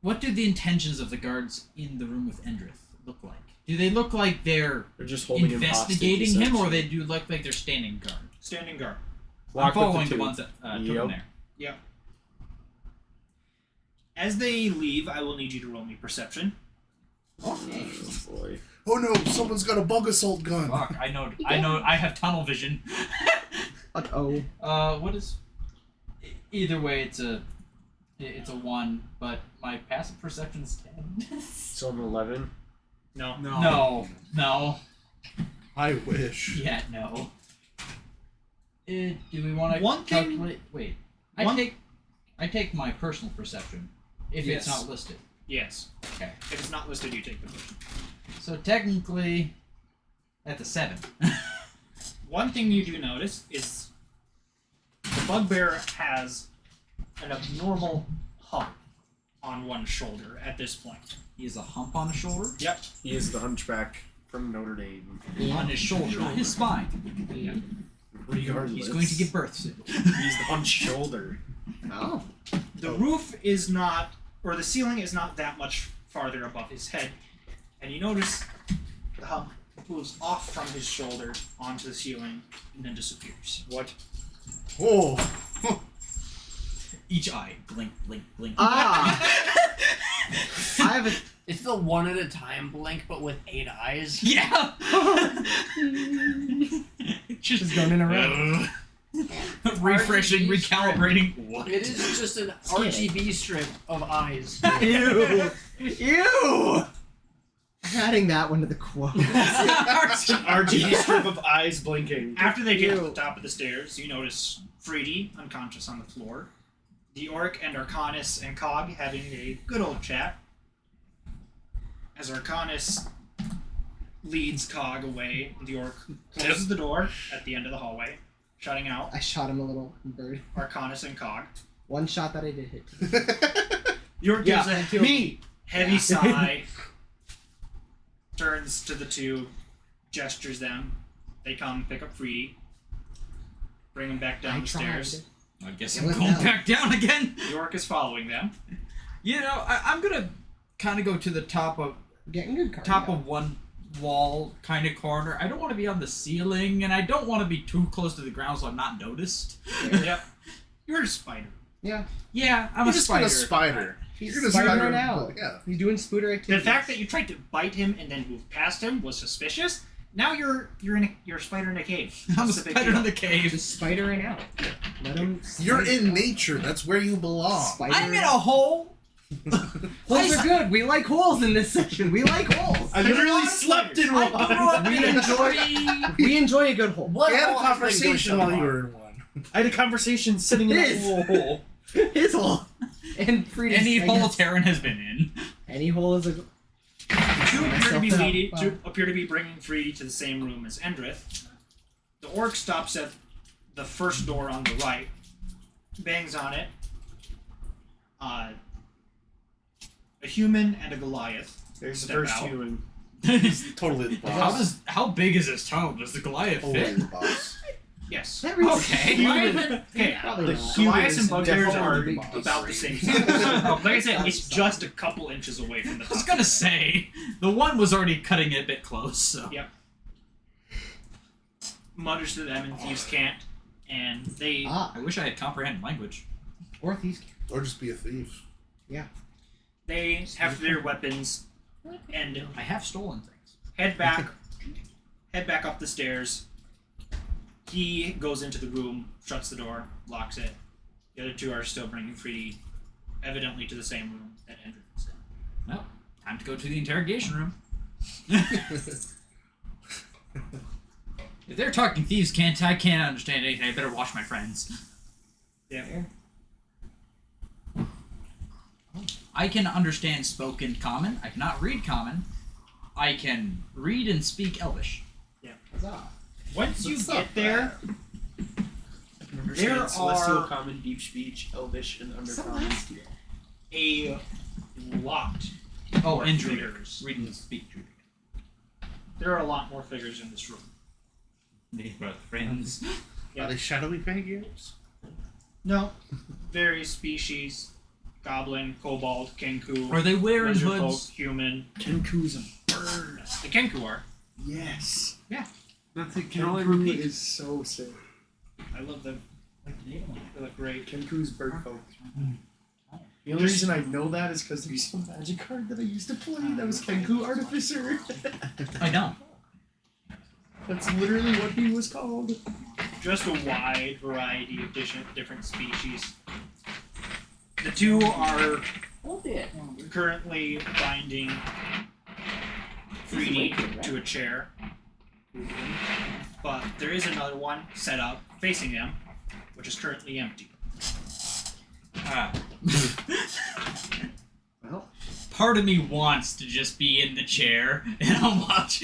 What do the intentions of the guards in the room with Endrith look like? Do they look like they're just holding investigating him him, or hostage, they do look like they're standing guard? Standing guard. I'm following the 2. ones that took him there. Yep. As they leave, I will need you to roll me perception. Okay. Oh boy. Oh no, someone's got a bug assault gun. Fuck, I know, I have tunnel vision. What is... Either way, it's a 1, but my passive perception's 10. So I'm 11. No. I wish. Yeah, no. Do we want to One thing- calculate... Wait. I take my personal perception, if it's not listed. Yes. Okay. If it's not listed, you take the perception. So technically, that's a 7. One thing you do notice is the bugbear has an abnormal hump on one shoulder at this point. He has a hump on his shoulder? Yep. He is the hunchback from Notre Dame. On his shoulder, not his spine. Regardless. He's going to give birth soon. He's the hunched shoulder. Oh. The roof is not, or the ceiling is not that much farther above his head, and you notice the hump moves off from his shoulder onto the ceiling and then disappears. What? Oh. Each eye, blink, blink, blink. It's the 1 at a time blink, but with 8 eyes. Yeah. Just going in a row. Refreshing, RGB recalibrating. Strip. What? It is just an RGB strip of eyes. Ew. Ew. Adding that one to the quote. RGB strip of eyes blinking. After they get to the top of the stairs, you notice Freedy unconscious on the floor, the Orc and Arcanus and Cog having a good old chat. As Arcanus leads Cog away, the Orc closes the door at the end of the hallway, shutting out I shot him a little bird. Arcanus and Cog. One shot that I did hit. The Orc gives a me. heavy sigh, turns to the 2, gestures them. They come pick up Freedy, bring him back down the stairs. I guess I'm going back down again. The Orc is following them. You know, I'm gonna kind of go to the top of Getting good cardio. top of one wall kind of corner. I don't want to be on the ceiling, and I don't want to be too close to the ground so I'm not noticed. Yep. You're a spider. Yeah. Yeah, I'm You're a just spider. a spider. He's You're gonna spider spider now. Yeah. He's doing spooter The activities. fact that you tried to bite him and then move past him was suspicious, Now you're a spider in a cave. I'm a What's the big spider deal? in the cave. Just spidering out. Let him. You're in nature. That's where you belong. I'm in a hole. Holes are good. We like holes in this section. We like holes. I literally slept in one. We enjoy a good hole. We had a conversation while you were in one. I had a conversation sitting in a hole. His hole. And Frida's, Any hole Terran has been in. Any hole is a. Two appear to be bringing Freedy to the same room as Endrith. The orc stops at the first door on the right, bangs on it. A human and a Goliath. There's the step first out. human. He's totally the boss. How big is his tome? Does the Goliath Totally fit? the boss. Yes. Okay. Okay. Probably The not. Goliaths and bugbears definitely are the about the same size. Like I said, it's just a couple inches away from the I was top. gonna say the one was already cutting it a bit close. So. Yep. Mutters to them in Thieves' Cant, and they. I wish I had comprehend language. Or Thieves' Cant. Or just be a thief. Yeah. They have their weapons, and I have stolen things. head back up the stairs. He goes into the room, shuts the door, locks it. The other two are still bringing Freedy, evidently to the same room that Endrith is in. Well, time to go to the interrogation room. If they're talking thieves' cant, I can't understand anything. I better watch my friends. Yeah. I can understand spoken common. I cannot read common. I can read and speak Elvish. Yeah. Huzzah. Once you What's get up, there, there Celestial are Common, Deep Speech, Elvish, and Undercommon. a lot. Oh, more and Druidic. figures. Read and speak Druidic. There are a lot more figures in this room. They were friends. Yeah. Are they shadowy vampires? No, various species: goblin, kobold, kenku. Are they wearing lizard hoods? folk, human. Kenku's a bird. The kenku are. Yes. Yeah. Nothing can only Kenku repeat. is so sick. I love them. They look great. Kenku's bird folk. The only reason I know that is because there's a magic card that I used to play that was Kenku Artificer. I know. That's literally what he was called. Just a wide variety of different species. The two are currently binding Freedy to a chair. But there is another one set up facing them, which is currently empty. Well, part of me wants to just be in the chair and I'll watch.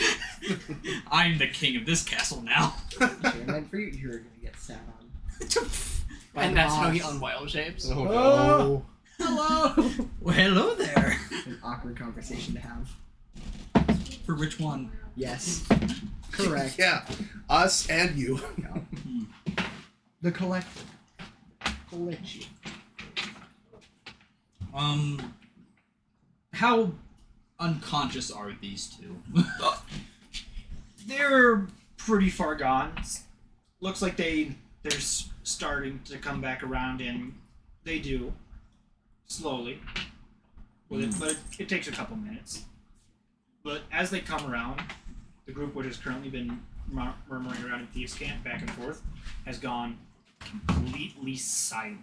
I'm the king of this castle now. chair meant for you. You're gonna get sat on. And that's how he unwild shapes. Oh no. Hello. Well, hello there. An awkward conversation to have. For which one? Yes. Correct. Yeah. Us and you. The collective. Collection. How unconscious are these two? They're pretty far gone. Looks like they're starting to come back around, and they do slowly. But it takes a couple minutes. But as they come around, the group which has currently been murmuring around in Thieves' Camp back and forth has gone completely silent.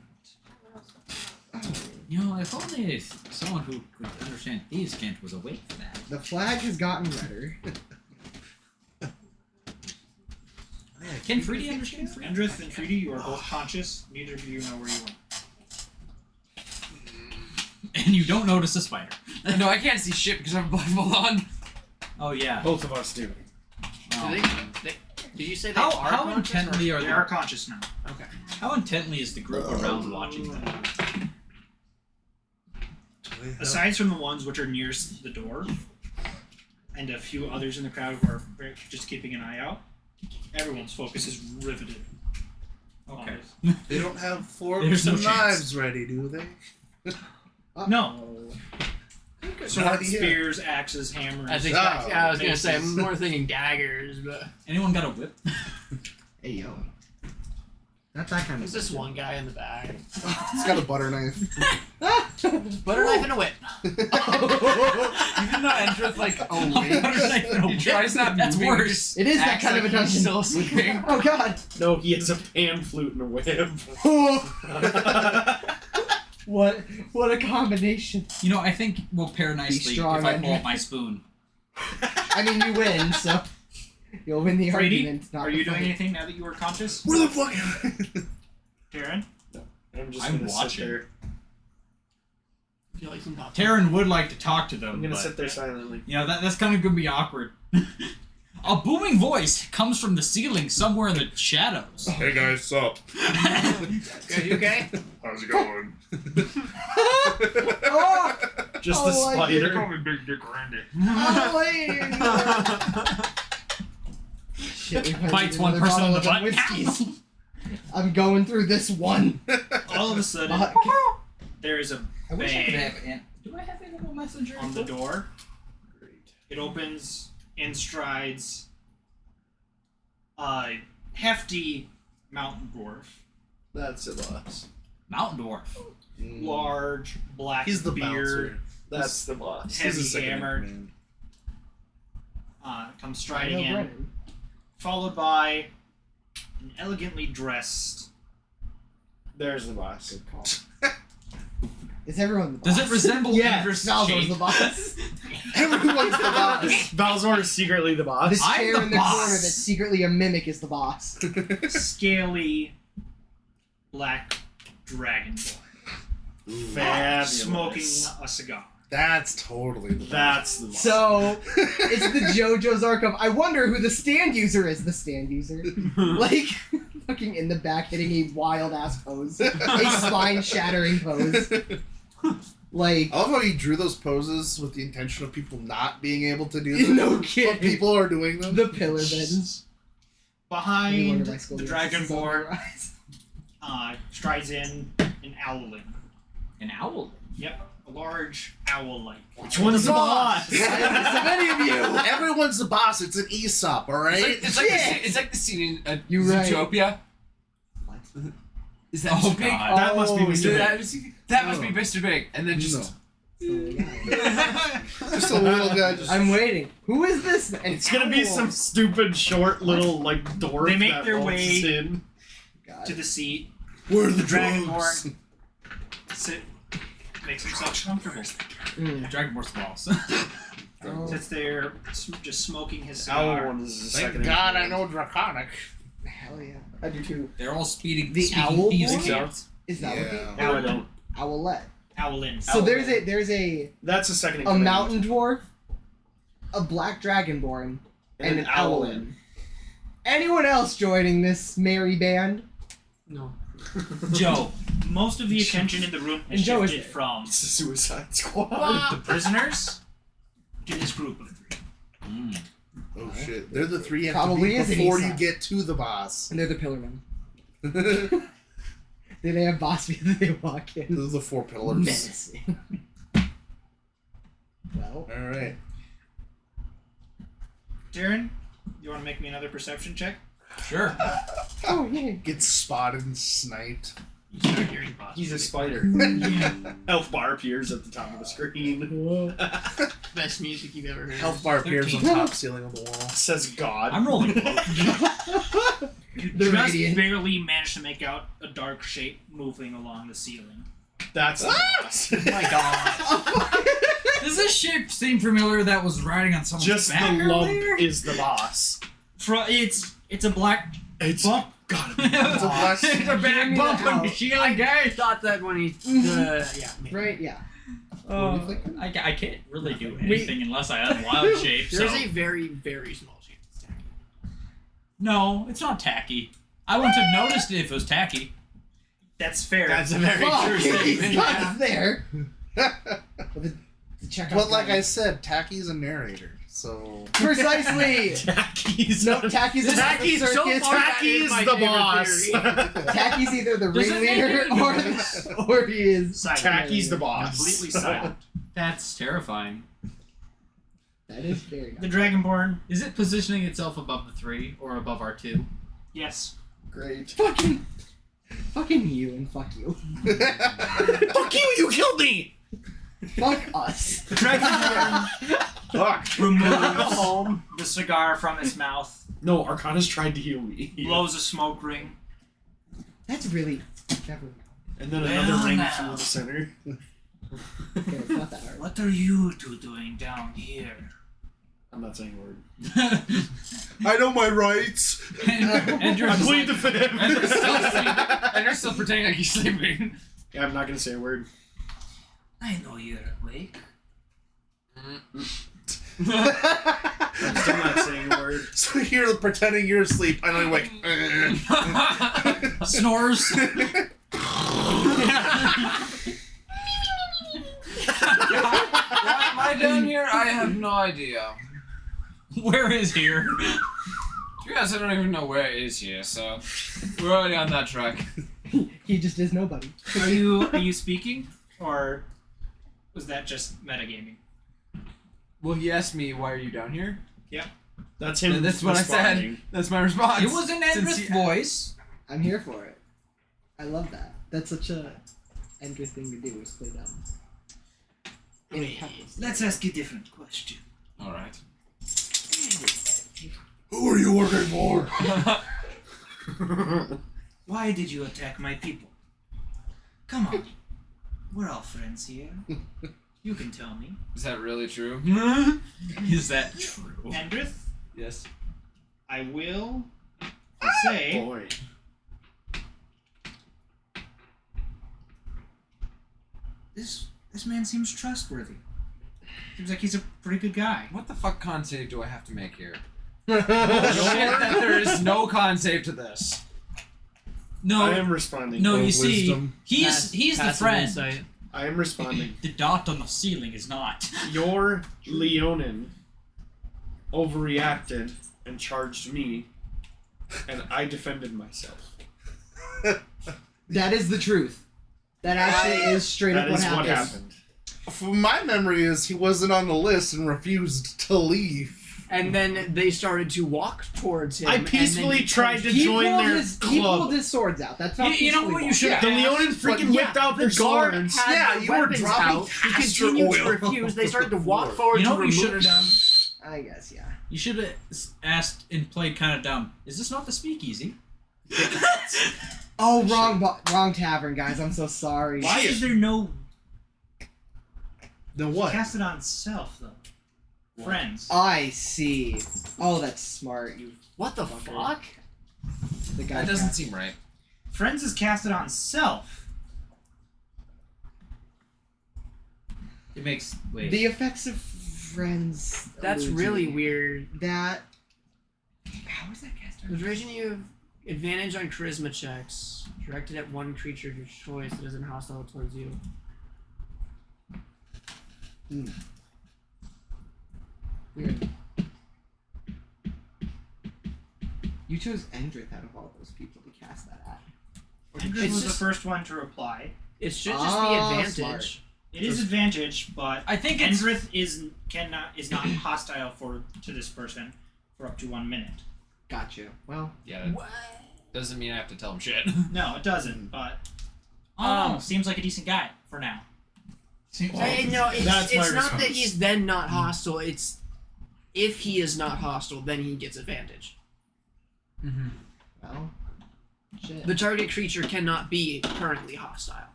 You know, if only someone who could understand thieves' cant was awake for that. The flag has gotten redder. Can Freedy understand? Endrith and Treaty, you are both conscious. Neither of you know where you are. And you don't notice a spider. No, I can't see shit because I have a blindfold on. Oh yeah. Both of us do. Did you say they How are conscious, intently or- are They are conscious now. Okay. How intently is the group around watching them? Aside from the ones which are nearest the door, and a few others in the crowd who are just keeping an eye out, everyone's focus is riveted. Okay. They don't have forks There's no and chance. knives ready, do they? No. Swords, idea. spears, axes, hammers. I think I was gonna say I'm more thinking daggers, but Anyone got a whip? Hey yo. Not that kind there's of. this one guy in the back. He's got a butter knife. Butter knife and a whip. Even not enter with like a wing? He tries not That's moving. worse. It is that kind of a dungeon. Still sleeping. Oh god. No, he has a pan flute and a whip. What a combination. You know, I think we'll pair nicely if strong, I pull Andrew. up my spoon. I mean, you win, so you'll win the Brady, argument. Not are the you doing fight. anything now that you are conscious? Where the fuck am Darren? I'm just I'm gonna watching. sit there. I feel like some pop- Taryn would like to talk to them. I'm gonna but, sit there silently. You know, that's kind of gonna be awkward. A booming voice comes from the ceiling somewhere in the shadows. Hey guys, sup? You okay? How's it going? Oh! Just Oh, the I They spider. call me Big Dick Randy. Shit, we might Bites need one another person in the bottle of butt. whiskeys. I'm going through this one. All of a sudden, Fuck. there is a I wish I could bang have do I have animal messenger? on the door. It opens in strides a hefty mountain dwarf. That's it, boss. Mountain dwarf. Large, black He's the beard, bouncer. That's the boss. heavy He's the second in hammered. command. Comes I striding know in, Brennan. followed by an elegantly dressed. There's the boss. Good call. Is everyone the boss? Does it resemble Yeah, Idris' Valzor's shape? the boss. Everyone's the boss. Balzor is secretly the boss. This I'm chair the in the boss. corner that's secretly a mimic is the boss. Scaly black dragon boy Fabulous. smoking a cigar. That's totally the boss. That's the boss. So, it's the JoJo's arc of, I wonder who the stand user is. The stand user. Like, fucking in the back hitting a wild ass pose. A spine shattering pose. Like, I love how he drew those poses with the intention of people not being able to do them. no But kidding. people are doing them. The pillar bends. Behind the Dragonborn dragonborn strides in an owlin. An owl. Yep, a large owl-like. Which one's the boss? So many of you. Everyone's the boss. It's an Aesop, all right? It's like the scene in You're right. Zootopia. What? Is that Oh, Mr. Big? God. That must be Oh, Mr. That, Big. that must be Mr. Big. And then just... Just a little guy. Just I'm waiting. Who is this? And It's gonna be some stupid, short, little, like, dwarf They make that their walks way in. to the seat. Where are the Dragonborn makes himself comfortable. Dragonborn's the boss. Sits there, just smoking his Owl cigar. one is the Thank second. God I know Draconic. Hell yeah. I do too. They're all speeding. The speaking owl thieves' boy? cant. Is that what Yeah. they Now I don't. Owlette. Owlin. So there's a That's the second in a command. mountain dwarf, a black dragonborn, and an owlin. Anyone else joining this merry band? No. Joe. Most of the attention in the room has And Joe is shifted there. from It's the Suicide Squad. the prisoners to this group of three. Oh shit. They're the three you have Probably to is beat an before you Aesop. get to the boss. And they're the pillarmen. They have boss view that they walk in. Those are the four pillars. Menacing. Well, Alright. Darren, you want to make me another perception check? Sure. oh yeah. Gets spotted and sniped. You start hearing boss. He's a spider. Elf bar appears at the top of the screen. Best music you've ever heard. Health bar appears on 13. top ceiling of the wall. Says God. I'm rolling low. You The just radiant. barely managed to make out a dark shape moving along the ceiling. That's the boss. Oh my god. Does this shape seem familiar that was riding on someone's Just back the lump earlier? is the boss. It's a black It's bump. God. It's a black. It's a back bump on the ceiling, guys. thought that when he... yeah. Right, yeah. I can't really do anything unless I have wild shape. There's so. a very, very small chance it's tacky. No, it's not tacky. I wouldn't have noticed it if it was tacky. That's fair. That's a very Fuck, true he's statement. not Yeah. there. The checkout But like guy. I said, Tacky's a narrator, so Precisely. Tacky's. No, Tacky's Tacky's the so circus. far Tacky's my the favorite boss. theory. Tacky's either the Does it ringleader make or he is Silent. Tacky's the boss. Completely silent. That's terrifying. That is very nice. The Dragonborn. Is it positioning itself above the 3 or above our 2? Yes. great. Fucking you and fuck you. Fuck you! You killed me. Fuck us. The Dragonborn Fuck. removes the cigar from his mouth, No, Arcana's tried to heal me. blows a smoke ring. That's really never. And then Well, another ring now. through the center. Okay, it's not that hard. What are you two doing down here? I'm not saying a word. I know my rights. And you're I just plead like, the fifth. and you're still sleeping. And you're still pretending like you're sleeping. Yeah, I'm not gonna say a word. I know you're awake. I'm still not saying a word. So you're pretending you're asleep. I know you're like. Snores. Why am I down here? I have no idea. Where is here? Yes, I don't even know where it is here, so we're already on that track. He just is nobody. Are you speaking, or was that just metagaming? Well, he asked me, why are you down here? Yep. That's him. And that's what I responding. said. That's my response. It was an Endrith voice. I'm here for it. I love that. That's such a Endrith thing to do, is play dumb. Let's ask a different question. Alright. Who are you working for? Why did you attack my people? Come on. We're all friends here. You can tell me. Is that really true? Is that true? Endrith, Yes. I will say Boy. this man seems trustworthy. Seems like he's a pretty good guy. What the fuck con save do I have to make here? There is no con save to this. No, I am responding. no. Oh, You see, wisdom. he's the Passive friend. insight. I am responding. The dot on the ceiling is not. Your Leonin overreacted and charged me, and I defended myself. That is the truth. That actually is straight up That what is happened. what happened. From my memory is he wasn't on the list and refused to leave. And then they started to walk towards him. I and peacefully then tried to He join pulled their his, he pulled club. his swords out. That's not You know peacefully what you walk. should have The asked? Leonin freaking But whipped out the their guard swords. had Yeah, the you were weapons dropping out. He castor continued to oil refuse. They started to on the walk floor. forward You know to what you remove should have him. done? I guess, yeah. You should have asked and played kind of dumb. Is this not the speakeasy? Oh, wrong tavern, guys. I'm so sorry. Why is there no No what? cast it on self though? Friends. I see. Oh, that's smart. You. What the Fucker. fuck? The guy. That doesn't seem right. Friends is casted on self. It makes wait. The effects of friends. That's allude to really me. weird. That. How is that cast? The duration you have advantage on charisma checks directed at one creature of your choice that isn't hostile towards you. Weird. You chose Endrith out of all those people to cast that at. Endrith It's was just- the first one to reply. It should just Ah, be advantage. smart. It is advantage, but I think it's Endrith is not hostile to this person for up to 1 minute. Gotcha. Well, Yeah, that doesn't mean I have to tell him shit. No, it doesn't. But seems like a decent guy for now. seems No, like That's it's my not that response. he's then not hostile. It's if he is not hostile, then he gets advantage. well, shit. The target creature cannot be currently hostile.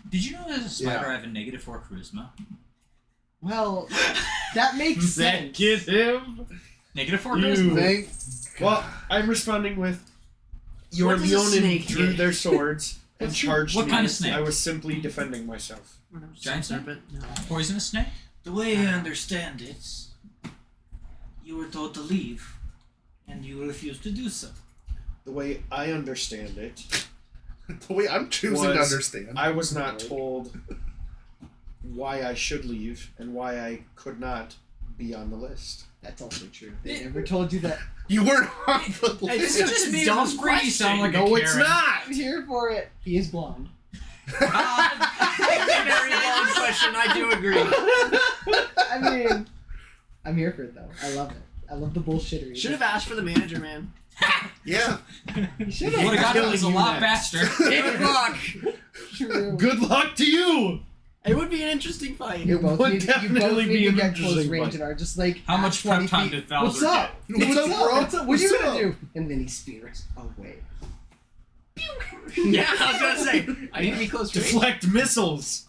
Did you know as a spider Yeah. I have a -4 charisma? Well, that makes sense. Get him. -4 You. charisma. Thank. Well, I'm responding with your What does a Leonin snake drew get? their swords and charged What me. kind of snake? I was simply defending myself. Giant snake? serpent? No. Poisonous snake? The way I understand it, you were told to leave, and you refused to do so. The way I understand it, The way I'm choosing to Was- understand. I was not told why I should leave and why I could not be on the list. That's also true. They never told you that. You weren't on the It's list. just made dumb this Brady sound like No, a it's Karen. not. I'm here for it. He is blonde. Very long question. I do agree. I mean, I'm here for it though. I love it. I love the bullshittery. Should have asked for the manager, man. Yeah. You should Would have got Killing this a you lot next. faster. David Rock. True. Good luck to you. It would be an interesting fight. You both would need, definitely be to an get close interesting range fight. and are just like How at much 20 prep time feet. did Bowser What's up? What's up, bro? What's up? What are you What's gonna up? do? And then he spears away. Yeah, I was gonna say. I need to be close to range. Deflect missiles.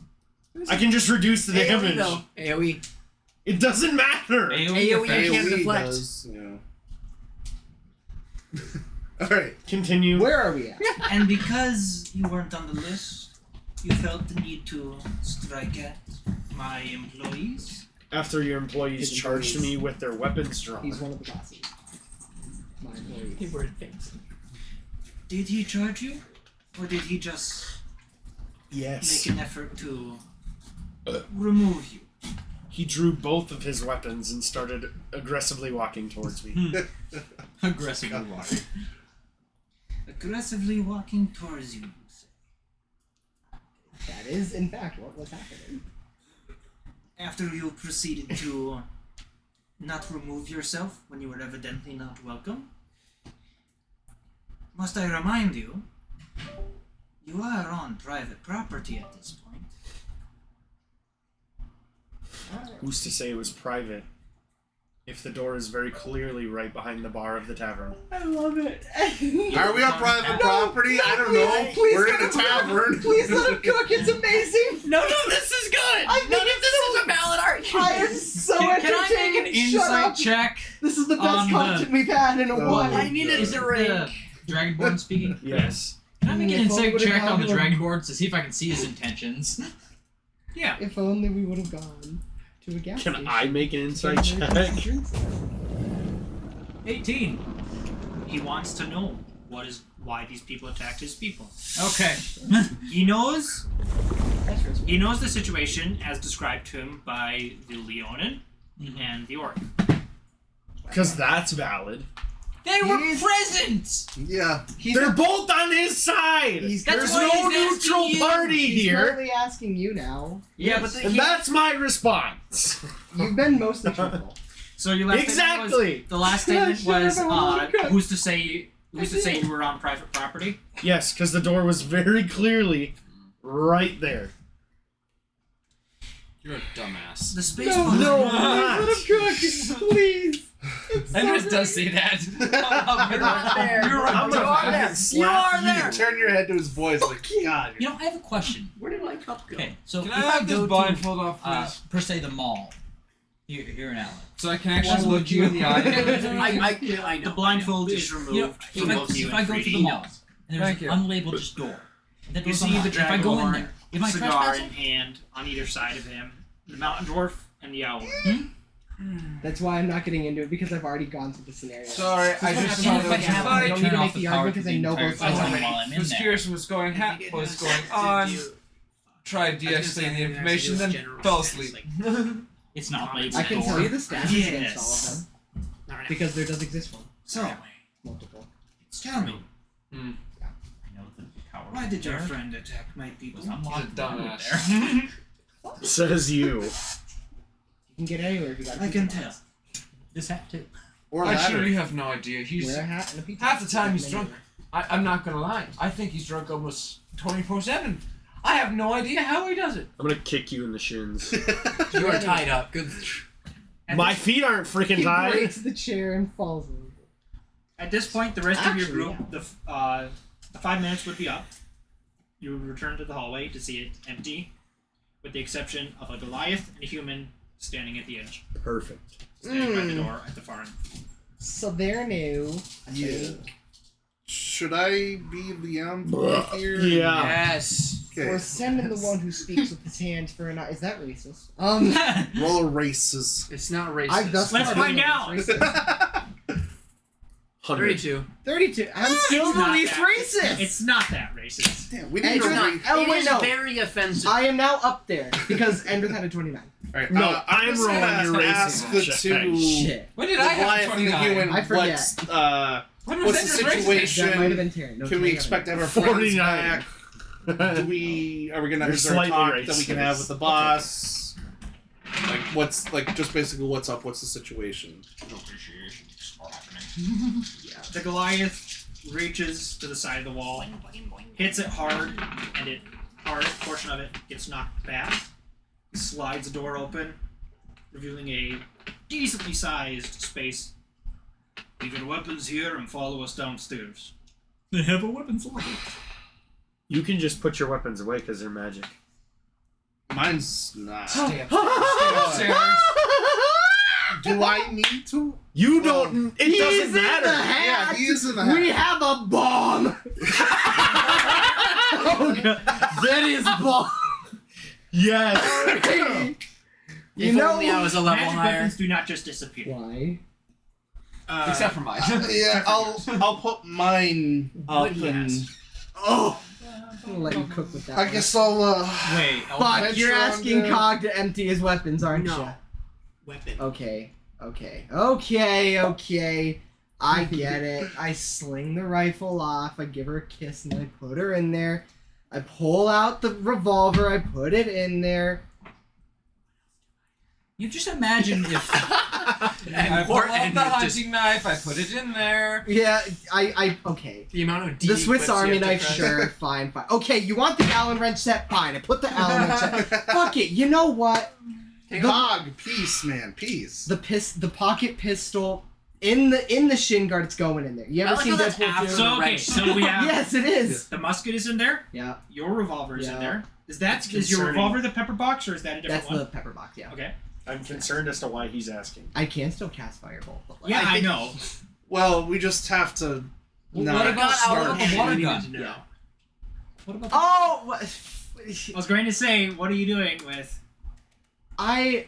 I can just reduce the damage. though. AoE. It doesn't matter. AoE can't AoE deflect. does, yeah. All right. Continue. Where are we at? And because you weren't on the list, you felt the need to strike at my employees. After your employees His charged employees. me with their weapons drawn. He's one of the bosses. My employee. They were advanced. Did he charge you? Or did he just Yes. make an effort to remove you? He drew both of his weapons and started aggressively walking towards me. Aggressively walking. Aggressively walking towards you, you say. That is, in fact, what was happening. After you proceeded to not remove yourself when you were evidently not welcome, must I remind you, you are on private property at this point. Who's to say it was private? If the door is very clearly right behind the bar of the tavern. I love it. Are we on private property? I don't know. Please We're let in a him cook. tavern. Please let him cook. It's amazing. No, this is good. I think None of this is a valid argument. I am so Can I entertained. make an Shut insight up. check? This is the best on content we've had in a while. I need Is a it drink. the Dragonborn speaking? Yes. Can I make an If only insight would've check on the gone to a- Dragonborn to see if I can see his intentions? Yeah. If only we would have gone to a gas Can station. I make an insight Get American check? drinks there. 18. He wants to know why these people attacked his people. Okay. He knows That's reasonable. he knows the situation as described to him by the Leonin Mm-hmm. and the Orc. Because that's valid. They were present! Yeah. They're both on his side! He's That's There's why no he's asking neutral you. party He's here! currently asking you now. Yeah, but And that's my response. You've been mostly truthful. so your last Exactly. statement was, the last statement Shut up, was I want to who's to say you were on private property? Yes, because the door was very clearly right there. You're a dumbass. The space No, behind No, Let I'm him not. cook, please. It's Andres so does great. say that. You're not there. You're I'm right. gonna fucking You slap are you. there. Turn your head to his voice like, God. You know, I have a question. Where did my cup go? Okay, so Can if I have this go blindfold to, off, please? per se, the mall, here in Allen. So I can actually look you in the eye. I know. the blindfold is removed You know, from both you if and I go to 3D. the mall, and there's Thank an you. unlabeled just door, and that You door's see the unlocked. If I go in Dragonborn, there, am I cigar trespassing? in hand on either side of him, the Mountain Dwarf and the Owl. That's why I'm not getting into it because I've already gone through the scenario. Sorry, I This just is saw what there happens was a if I fight. don't Turn need to off make the the power argument to because the I know entire both sides thing already. while I'm in Was there. curious what's going on. Tried de-escalating the information, then fell asleep. It's not labeled I can door. tell you the stats against Yes. all of them because there does exist one. So, Multiple. tell me, I know the power. why did your there friend attack my people? was unlocked He's a dumbass. there. Says you. You can get anywhere if you got a I can pizza tell. box. This hat too. Or I ladder. truly have no idea. He's Wear a hat and a pizza half the box. time You he's got drunk. many. I'm not gonna lie. I think he's drunk almost 24/7. I have no idea how he does it. I'm gonna kick you in the shins. You are tied up. Good. My feet aren't freaking He tied. breaks the chair and falls over. At this point, the rest of Actually, your group, the 5 minutes would be up. You would return to the hallway to see it empty, with the exception of a Goliath and a human standing at the edge, Perfect. standing by the door at the far end. So they're new. I Yeah. think. Should I be the envoy here? Yeah. Yes. Okay. Or send in the one who speaks with his hands for an eye. Is that racist? Roll races. It's not racist. I've thus Let's far find been out. racist. 32. 32. I'm still It's the not least that- racist. It's not that racist. Damn, we And need to you're not- rate. Oh, It wait, is no. very offensive. I am now up there because Ender had a 29. Alright, No, I'm just rolling gonna your ask racing the check. two. Shit. When did The I have Goliath and the 29? human. I forget. When was What's Ender's the racist? situation? That might have been Terry. No, Can we Terry expect to got have our friends 49. back? Are we gonna You're is there a slightly talk that we racist. can have with the boss? Like what's like just basically what's up? What's the situation? The Goliath reaches to the side of the wall, hits it hard, and a portion of it gets knocked back slides the door open, revealing a decently sized space. Leave your weapons here and follow us downstairs. They have a weapons locker. You can just put your weapons away because they're magic. Mine's not. Stay upstairs. Do I need to? You don't. It doesn't In the matter. hat. Yeah, he's in the hat. We have a bomb. Oh god, that is bomb. Yes. If only I was a level magic higher. weapons do not just disappear. Why? Except for mine. Yeah, I'll put mine up What he and. has. Oh, I'm gonna let you cook with that. I guess I'll. Wait. Fuck, you're asking Cog to empty his weapons, aren't No. you? Weapon. Okay. I get it. I sling the rifle off. I give her a kiss and I put her in there. I pull out the revolver. I put it in there. You just imagine if I pull out the hunting knife, I put it in there. Yeah, okay. The amount of The Swiss D-clips you Army have to knife, press. sure, fine. Okay, you want the Allen wrench set? Fine. I put the Allen wrench set. Fuck it. You know what? Cog, peace, man, peace. The pocket pistol in the shin guard. It's going in there. You ever I like seen how that's Deadpool 2? after So okay, so we have Yes, it is. the musket is in there. Yeah, Your revolver is in Yeah. there. Is That's your concerning. revolver the pepper box or is that a different that's one? the pepper box. Yeah, Okay. I'm concerned as to why he's asking. I can still cast firebolt. But like, Yeah, I think- know. Well, we just have to. Well, not what about Out what of about hand, the water we need gun? to know. Yeah. What about? Oh, what? I was going to say, what are you doing with? I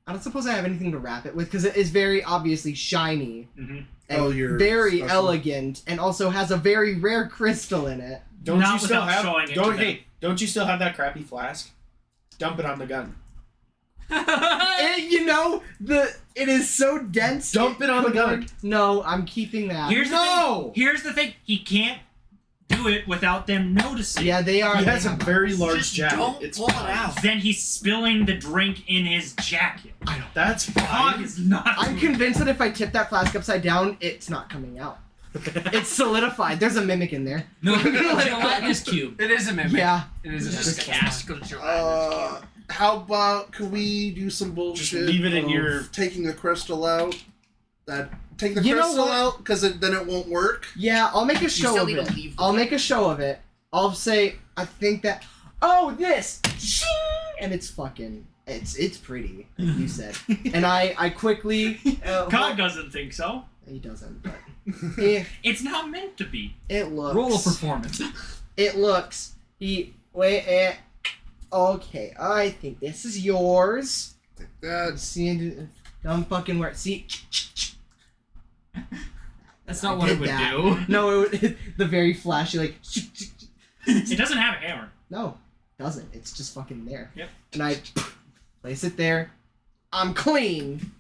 don't suppose I have anything to wrap it with because it is very obviously shiny Mm-hmm. and you're very special. elegant, and also has a very rare crystal in it. Don't Not you still without have? showing it Don't to them. hey, don't you still have that crappy flask? Dump it on the gun. You know it is so dense. Dump it on the gun. No, I'm keeping that. Here's the thing. He can't do it without them noticing. Yeah, they are. He has they a have- very large Just jacket. don't It's pull it fine. out. Then he's spilling the drink in his jacket. That's Hog fine. is not. I'm convinced that if I tip that flask upside down, it's not coming out. It's solidified. There's a mimic in there. No, gelatinous cube. It is a mimic. Yeah. It is a Just mimic. cast gelatinous cube. How about can we do some bullshit? Just leave it in of your- taking the crystal out. Take the You know crystal what? out because then it won't work. Yeah, I'll make a show still of need to it. leave the I'll make a show of it. I'll say I think that. Oh, this. Shing! And it's fucking. It's pretty, like you said. And I quickly. Cog doesn't think so. He doesn't, but. eh, It's not meant to be. it looks. Roll a performance. It looks. Okay, I think this is yours. That's See, don't fucking work. See. That's not I what did it would that. do. No, the very flashy like. It doesn't have a hammer. No, it doesn't. It's just fucking there. Yep. And I place it there. I'm clean.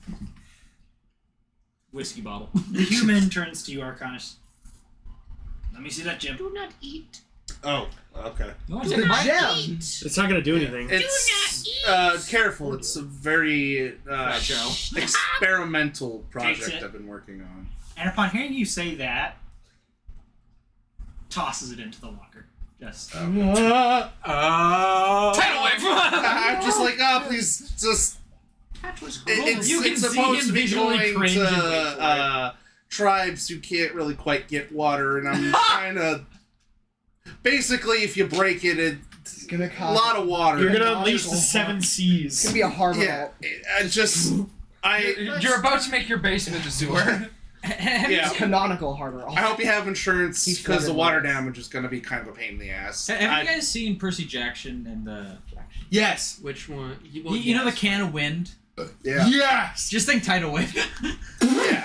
Whiskey bottle. The human turns to you, Arcanus. Let me see that gem. Do not eat. oh okay. No, The gem. It's not gonna do anything. It's careful. It's a very Fragile. experimental project Takes it. I've been working on. And upon hearing you say that, tosses it into the locker. Just. Take away from I'm just like, oh, please, just. It's, You can it's see supposed him to be visually going cringe to and wait for tribes who can't really quite get water, and I'm trying to. Basically, if you break it, it's Gonna a cost lot of water. You're gonna unleash the seven It's seas. gonna be a harbor. Yeah, I just. You're about to make your basement a sewer. Yeah. Canonical harbor. I hope you have insurance He's because the flooded water with it. damage is going to be kind of a pain in the ass. Have you guys seen Percy Jackson and the? Yes. Which one? You know the can of wind. Yeah. Yes. Just think tidal wave. Yeah.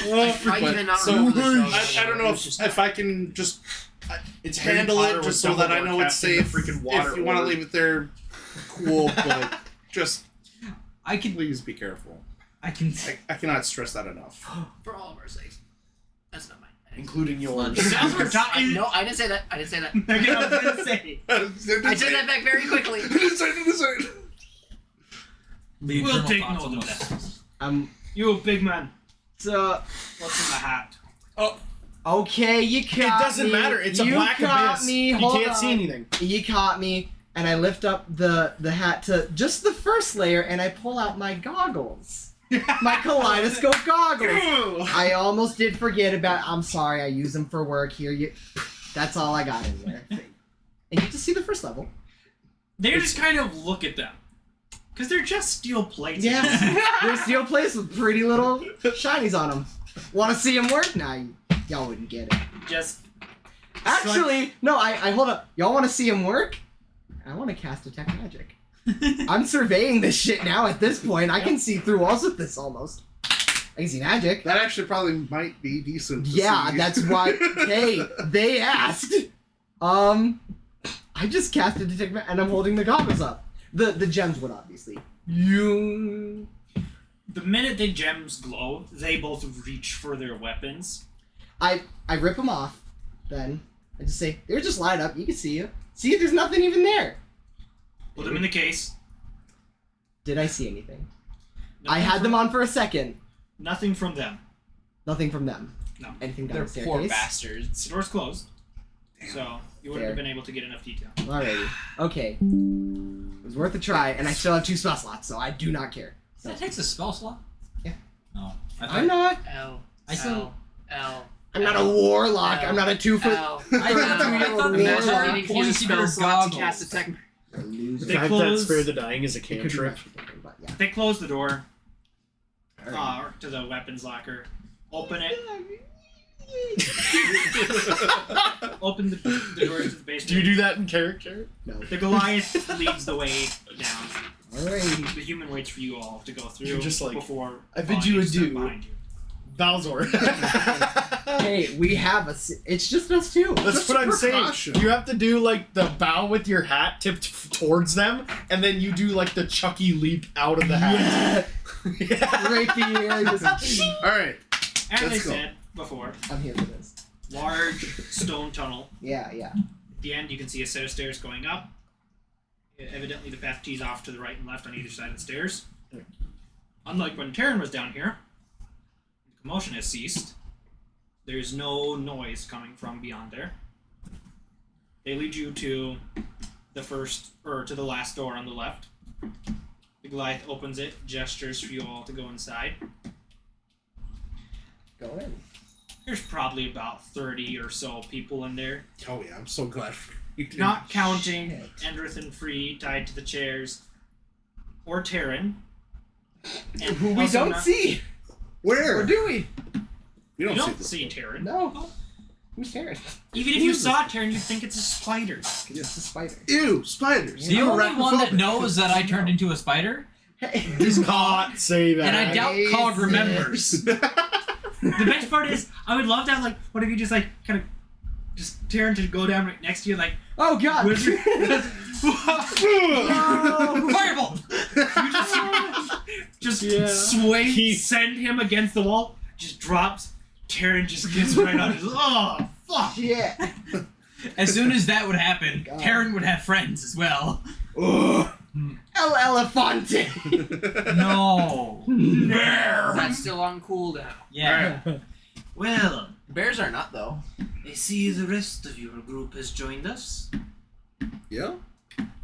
I cannot So remember the show. I don't know if I can just It's Harry handle Potter it with just so that I Dumbledore know it's casting the safe. freaking water If you want to orb. leave it there, cool. But just I can. please be careful. I can. I cannot stress that enough. For all of our sakes. That's not mine. Including yours. Sounds like No, I didn't say that. I didn't say that. Again, I was gonna say. I take that back very quickly. The We'll eternal take thoughts note of of us. that. You a big man. So What's in the hat? okay, you It caught doesn't me. matter. It's a you black caught abyss. Me. You Hold can't on. see anything. You caught me. and I lift up the hat to just the first layer, and I pull out my goggles. My kaleidoscope goggles. I almost did forget about. I'm sorry, I use them for work here. That's all I got in there. And you get to see the first level. They just kind of look at them. Because they're just steel plates. Yeah, they're steel plates with pretty little shinies on them. Want to see them work? Nah, y'all wouldn't get it. Just... Actually, no, I hold up. Y'all want to see them work? I want to cast Detect Magic. I'm surveying this shit now at this point. I can see through walls with this almost. I can see magic. That actually probably might be decent. Yeah, that's why. Hey, they asked. I just cast a Detect Magic, and I'm holding the goggles up. The gems would obviously. The minute the gems glow, they both reach for their weapons. I rip them off. Then I just say, they're just light up. You can see you. See, there's nothing even there. Put them in the case. Did I see anything? I had them on for a second. Nothing from them. Nothing from them. No. Anything down They're the staircase? poor bastards. The door's closed. So you wouldn't have been able to get enough detail. Alrighty. Okay. It was worth a try, and I still have 2 spell slots, so I do not care. So. That takes a spell slot? Yeah. Oh. I'm not. I'm not a warlock. I'm not a 2 foot. Imagine needing to use a spell slot to cast Detect. The fact that Spare the Dying is a cantrip. They close the door to the weapons locker. Open it. Open the doors to the basement. Do you do that in character? No. The Goliath leads the way down. Alright. The human waits for you all to go through. You're just like, before I bid you adieu. behind you. Valzor. Hey, we have it's just us two. That's what I'm saying. You have to do like the bow with your hat tipped towards them, and then you do like the Chucky leap out of the hat. Yeah. Right here. Alright. As I said before, I'm here for this. Large stone tunnel. Yeah. At the end, you can see a set of stairs going up. Evidently, the path tees off to the right and left on either side of the stairs. Unlike when Terran was down here, the commotion has ceased. There's no noise coming from beyond there. They lead you to the last door on the left. The Goliath opens it, gestures for you all to go inside. Go in. There's probably about 30 or so people in there. Oh yeah, I'm so glad. Not counting Endrith and Free tied to the chairs, or Terran. And who we don't see. Where? Or do we? You don't see see Terran. No. Who's Terran? Even if you saw Terran, you'd think it's a spider. It's a spider. Ew, spiders. The only one that knows that I turned into a spider does not say that. And I doubt Cog remembers. The best part is, I would love to have, like, what if you just, like, kind of, just Terran to go down right next to you, like, oh god! Wizard. No! Fireball! You just swing, send him against the wall, just drops, Terran just gets right on. Oh, fuck! Yeah. As soon as that would happen, Terran would have friends as well. El Elefante! No! That's still on cooldown. Yeah. Well, bears are not though. I see the rest of your group has joined us. Yeah.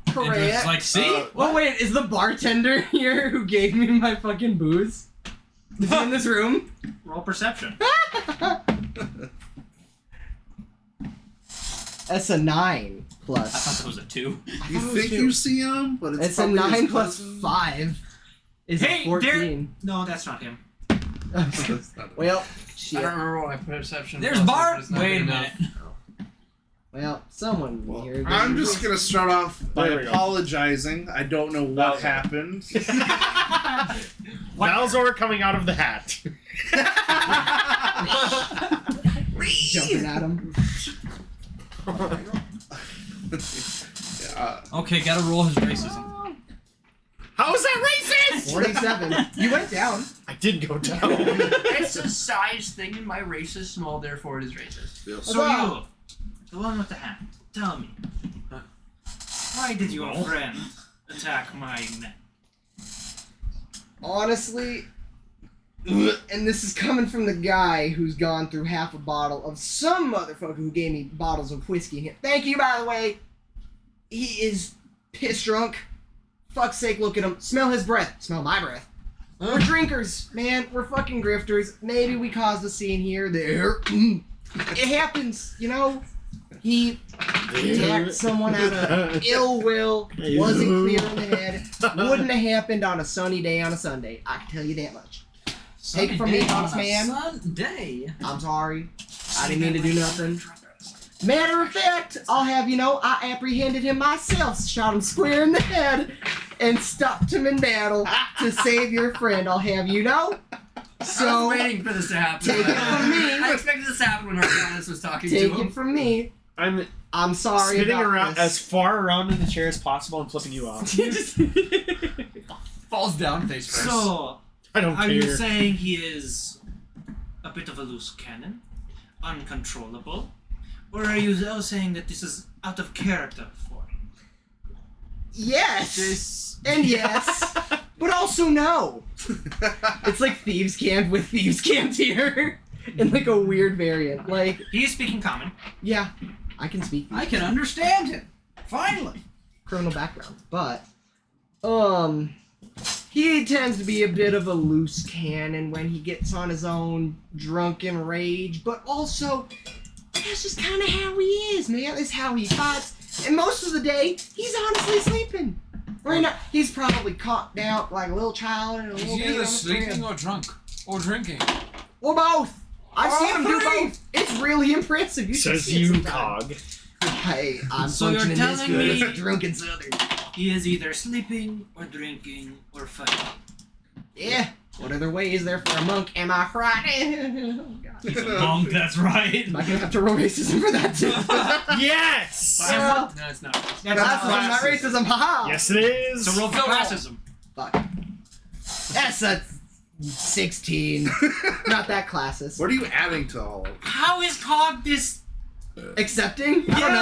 Correct. Just like, see? Oh wait, is the bartender here who gave me my fucking booze? Is he in this room? Roll perception. That's a 9 plus. I thought that was a 2. You think you see him, but it's a 9 his plus cousin. 5 is a 14. No, that's not him. Well, I don't remember what my perception There's was. Bart. But it's not Wait a good minute. enough. Well, someone here. I'm just gonna start off by There we go. apologizing. I don't know what happened. Valzor coming out of the hat. Jumping at him. Okay, gotta roll his racism. How is that racist? 47. You went down. I did go down. It's a size thing, and my race is small, therefore it is racist. So you, the one with the hat, tell me, why did your friend attack my men? Honestly, and this is coming from the guy who's gone through half a bottle of some motherfucker who gave me bottles of whiskey. Thank you, by the way. He is piss drunk. Fuck's sake, look at him. Smell his breath. Smell my breath. We're drinkers, man. We're fucking grifters. Maybe we caused a scene here, there. It happens, you know? He attacked someone out of ill will. Wasn't clear in the head. Wouldn't have happened on a sunny day on a Sunday. I can tell you that much. Take it from me, honest man. Sunday. I'm sorry. I didn't mean to do nothing. Matter of fact, I'll have you know, I apprehended him myself, shot him square in the head, and stopped him in battle to save your friend. I'll have you know. So I was waiting for this to happen. Take it from me. I expected this to happen when Arcanus was talking to him. Take it from me. I'm sorry spinning about around this. as far around in the chair as possible and flipping you off. Falls down face first. So, I don't are care. you saying he is a bit of a loose cannon, uncontrollable, or are you saying that this is out of character for him? Yes, and yes, but also no. It's like Thieves' Cant with Thieves' Cant here, in like a weird variant. Like he is speaking common. Yeah, I can speak. I can understand him. Finally. Criminal background, but he tends to be a bit of a loose cannon when he gets on his own drunken rage, but also that's just kind of how he is, man. That's how he fights, and most of the day he's honestly sleeping. Right now, he's probably conked out like a little child and a little He's baby either on the sleeping crib. or drunk. Or drinking. Or both. I've Or seen him do three. both. It's really impressive. You should Says see it you, sometime. Cog. Hey, I'm So you're functioning this telling good me- as a drunken southern. He is either sleeping or drinking or fighting. Yeah. What other way is there for a monk? Am I right? Oh, God. He's a monk, that's right. Am I gonna have to roll racism for that too? Yes! Well, No, it's not. that's not racism. Haha. Yes, it is. So roll for classism. Fuck. That's a 16. Not that classist. What are you adding to all of How is Cog this? Accepting? I don't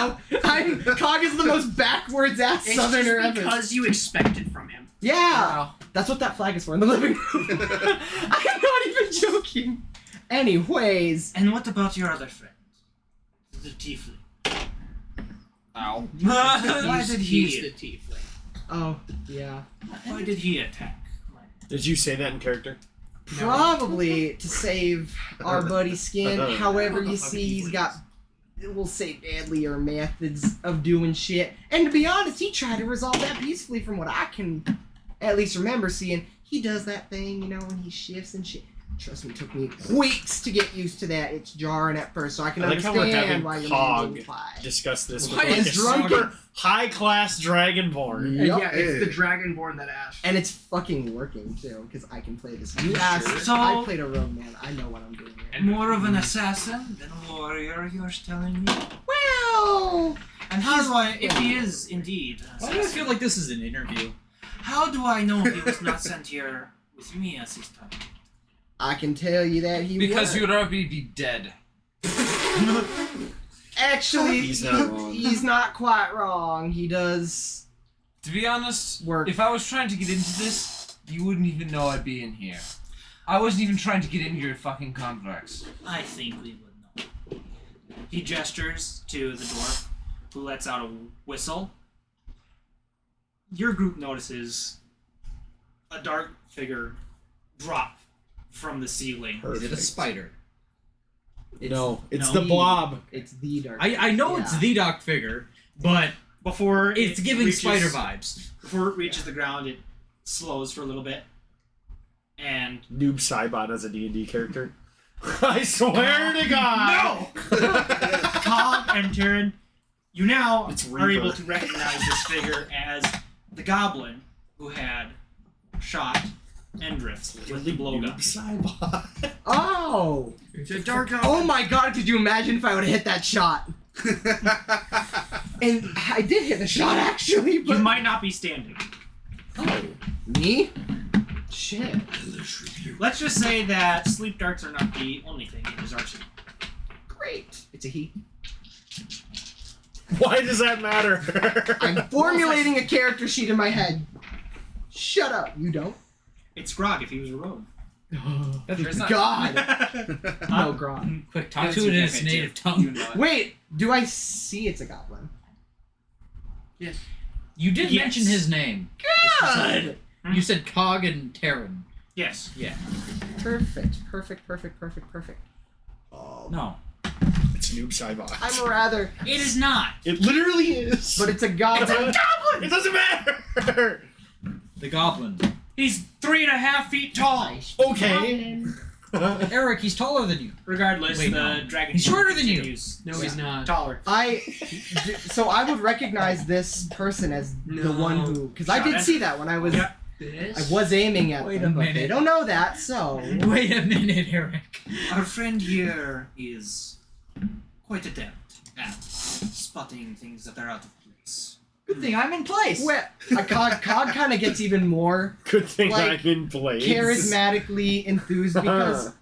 know. Cog is the most backwards ass It's southerner just ever. because you expect it from him. Yeah. That's what that flag is for in the living room. I'm not even joking. Anyways. And what about your other friend? The tiefling. Ow. Why did He's he? the tiefling. Oh, yeah. Why did he attack? Did you say that in character? Probably to save our buddy Skin. However, you see, he's got, we'll say, deadlier methods of doing shit. And to be honest, he tried to resolve that peacefully from what I can at least remember seeing. He does that thing, you know, when he shifts and shit. Trust me, it took me weeks to get used to that. It's jarring at first, so I can I like how we're understand having why you're Cog being implied. discuss this with Why like is a drunken- super high-class dragonborn. And yeah, it's the Dragonborn that asked. And it's fucking working, too, because I can play this. You asked, So- I played a rogue man. I know what I'm doing here. More of an assassin than a warrior, you're telling me? Well... And how do I, if he is indeed an Why do I assassin, feel like this is an interview? how do I know he was not sent here with me as his time? I can tell you that he Because was. you would rather be dead. Actually, He's not wrong. he's not quite wrong. He does To be honest, work. if I was trying to get into this, you wouldn't even know I'd be in here. I wasn't even trying to get into your fucking complex. I think we would know. He gestures to the dwarf, who lets out a whistle. Your group notices a dark figure drop from the ceiling. Is it a spider? No, it's no. the blob. It's the dark. I know it's the dark figure, but Before it's it giving reaches- spider vibes. Before it reaches the ground, it slows for a little bit, and Noob Saibot as a D&D character. I swear to God! Cog and Tyrion, you now It's are Reaper. able to recognize this figure as the goblin who had shot Endrith with the blowgun. Noob Saibot. Oh! It's a dark Oh my god, could you imagine if I would have hit that shot? And I did hit the shot, actually, but... You might not be standing. Oh. Me? Shit. Let's just say that sleep darts are not the only thing in his arsenal. Great. It's a he. Why does that matter? I'm formulating a character sheet in my head. Shut up, you don't. It's Grog if he was a rogue. God. No, Grog. Quick, talk to it in its native tongue. Wait, do I see it's a goblin? Yes. You did mention his name. God! You said Cog and Terran. Yes. Yeah. Perfect. No. It's Noob Saibot. I'm rather. It is not. It literally is. But it's a goblin. It's a goblin! It doesn't matter! The goblin. He's 3.5 feet tall. Okay. Eric, he's taller than you. Regardless, Wait, the no. dragon. He's shorter than you. continues. No, he's not. Taller. So I would recognize this person as the one who, because I did see that when I was. Yep. I was aiming at Wait them, a but they minute. don't know that, so. Wait a minute, Eric. Our friend here is quite adept at spotting things that are out of place. Good thing I'm in place. Well, Cog kind of gets even more Good thing like, I'm in place. charismatically enthused because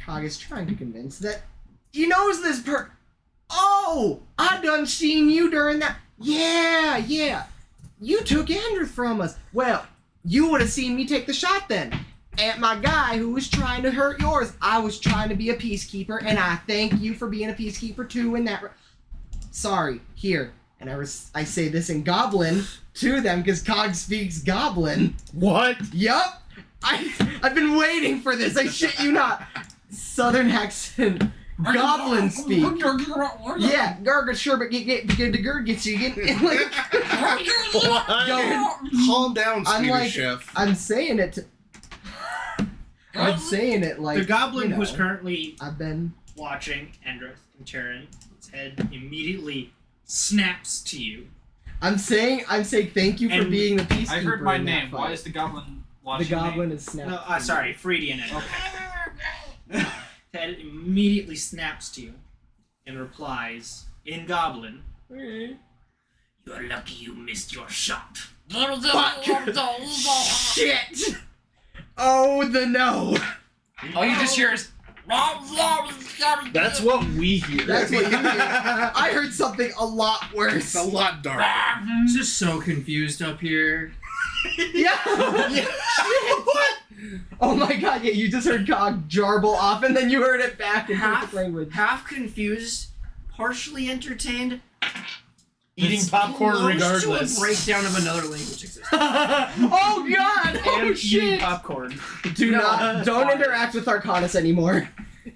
Cog is trying to convince that he knows this Oh, I done seen you during that. Yeah. You took Andrew from us. Well, you would have seen me take the shot then. At my guy who was trying to hurt yours. I was trying to be a peacekeeper, and I thank you for being a peacekeeper too in that. Sorry, here. And I say this in Goblin to them because Cog speaks Goblin. What? Yup. I've been waiting for this. I shit you not. Southern accent. Goblin speak. Yeah, Garga sherbet get the gird gets you get like. Calm down, Swedish chef. I'm saying it. I'm saying it like The goblin you know, who's currently I've been watching Endrith and Terran, his head immediately snaps to you. I'm saying thank you for And being the peacekeeper. I heard my in that name. fight. Why is the goblin watching The goblin is snapped. No, sorry, Freudian Endrith. Okay. Head immediately snaps to you and replies in Goblin. You're lucky you missed your shot. Shit! Oh, the no. All you just hear is. That's what we hear. That's what you hear. I heard something a lot worse. It's a lot darker. I'm just so confused up here. Yeah. What? Oh my god, yeah, you just heard Cog jarble off and then you heard it back in perfect language. Half confused, partially entertained. Eating popcorn Close regardless. to a breakdown of another language exists. Oh god! Oh And eating shit! popcorn. Don't interact with Arcanus anymore.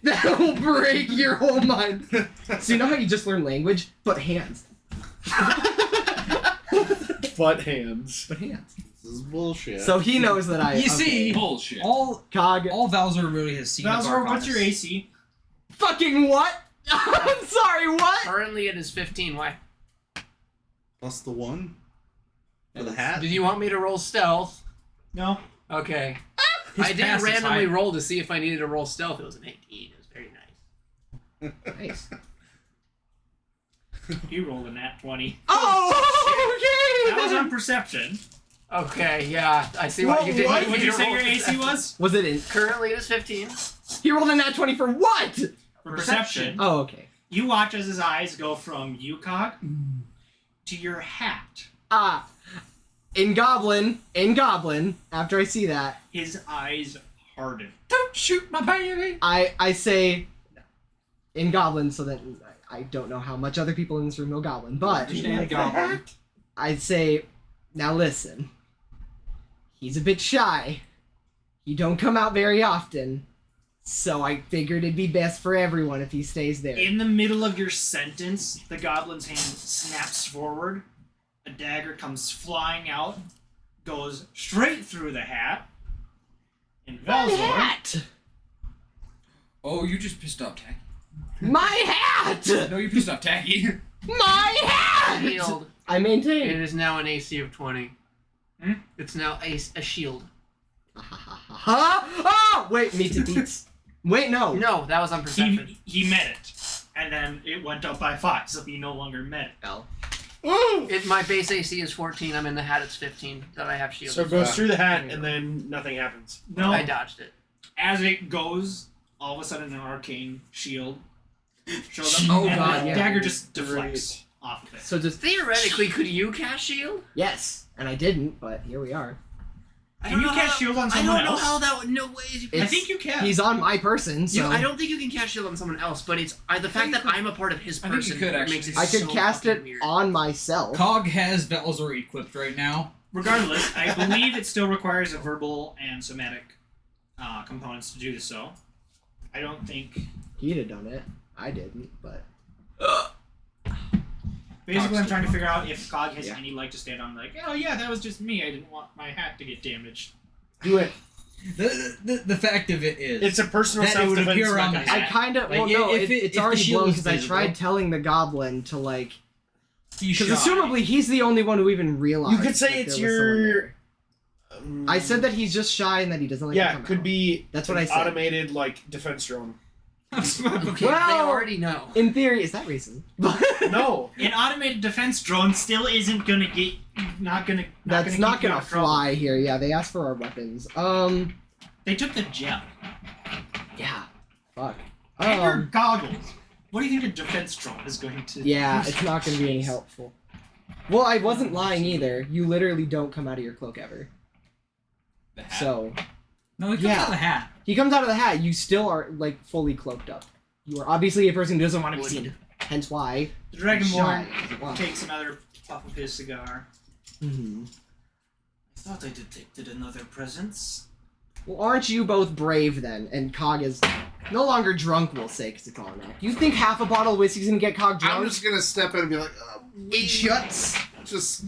That will break your whole mind. So you know how you just learn language? But hands. Butt hands. But hands. This is bullshit. So he knows that I. You see, Bullshit. all Cog. all Valzor really has seen. of Valzor, what's Arcanus. your AC? Fucking what? I'm sorry, what? Currently it is 15. Why? Plus the 1 for the hat. Did you want me to roll stealth? No. Okay. His I did pass is randomly high. roll to see if I needed to roll stealth. It was an 18. It was very nice. Nice. You rolled a nat 20. Oh, okay! That was on perception. Okay, yeah. I see what you did. What You did you say rolled your AC stealth. was? Was it in? Currently it is 15. He rolled a nat 20 for what? For perception. Oh, okay. You watch as his eyes go from you, Cog, to your hat. In Goblin, after I see that, His eyes harden. Don't shoot my baby. I say in Goblin so that I don't know how much other people in this room know Goblin, but Understand Goblin. I say, now listen, he's a bit shy. He don't come out very often, so I figured it'd be best for everyone if he stays there. In the middle of your sentence, the goblin's hand snaps forward. A dagger comes flying out, goes straight through the hat. And My Valzor, hat! Oh, you just pissed off Tacky. My hat! No, you pissed off Tacky. My hat! Shield. I maintain. It is now an AC of 20. Hmm? It's now a shield. Huh? Oh! Wait, meets it beats. Wait, no. No, that was on perception. he met it. And then it went up by 5, so he no longer met it. L. My base AC is 14. I'm in the hat. It's 15. That I have shield. So it goes through the hat and then nothing happens. No. I dodged it. As it goes, all of a sudden an arcane shield shows up. Oh, and God, the yeah. dagger just deflects off of it. So just Theoretically, could you cast shield? yes, and I didn't, but here we are. Can you cast shield on someone else? I don't know how that would. No ways. I think you can. He's on my person, so I don't think you can cast shield on someone else, but it's the fact that I'm a part of his person makes it I could so cast it fucking weird. on myself. Cog has Velazor equipped right now. Regardless, I believe it still requires a verbal and somatic components to do so. I don't think... He'd have done it. I didn't, but... Basically, I'm trying to figure out if Cog has any leg to stand on. Like, oh yeah, that was just me. I didn't want my hat to get damaged. Do it. The fact of it is... It's a personal that it would self-defense appear on the mechanism. I hat. kind of... Like, Well, no, if it's the already shield blown is because I visible. tried telling the goblin to, like... He's Because shy. assumably he's the only one who even realized. You could say that it's there was someone your... there. I said that he's just shy and that he doesn't like to Yeah, come could out. be That's what an I said. automated, like, defense drone. Okay, Well, they already know. In theory, is that reason? No. An automated defense drone still isn't gonna get... That's not keep you gonna out of trouble. fly here. Yeah, they asked for our weapons. They took the gem. Yeah. Fuck. And your goggles. What do you think a defense drone is going to... Yeah, it's not gonna be any helpful. Well, I wasn't lying either. You literally don't come out of your cloak ever. The hat. So... No, he comes out of the hat. He comes out of the hat. You still are, like, fully cloaked up. You are obviously a person who doesn't want to be seen. Hence why... The Dragonborn Shy. takes another puff of his cigar. Mm-hmm. I thought I detected another presence. Well, aren't you both brave then? And Cog is no longer drunk, we'll say, because it's all now. You think half a bottle of whiskey's gonna get Cog drunk? I'm just gonna step in and be like, Eat shuts. Just.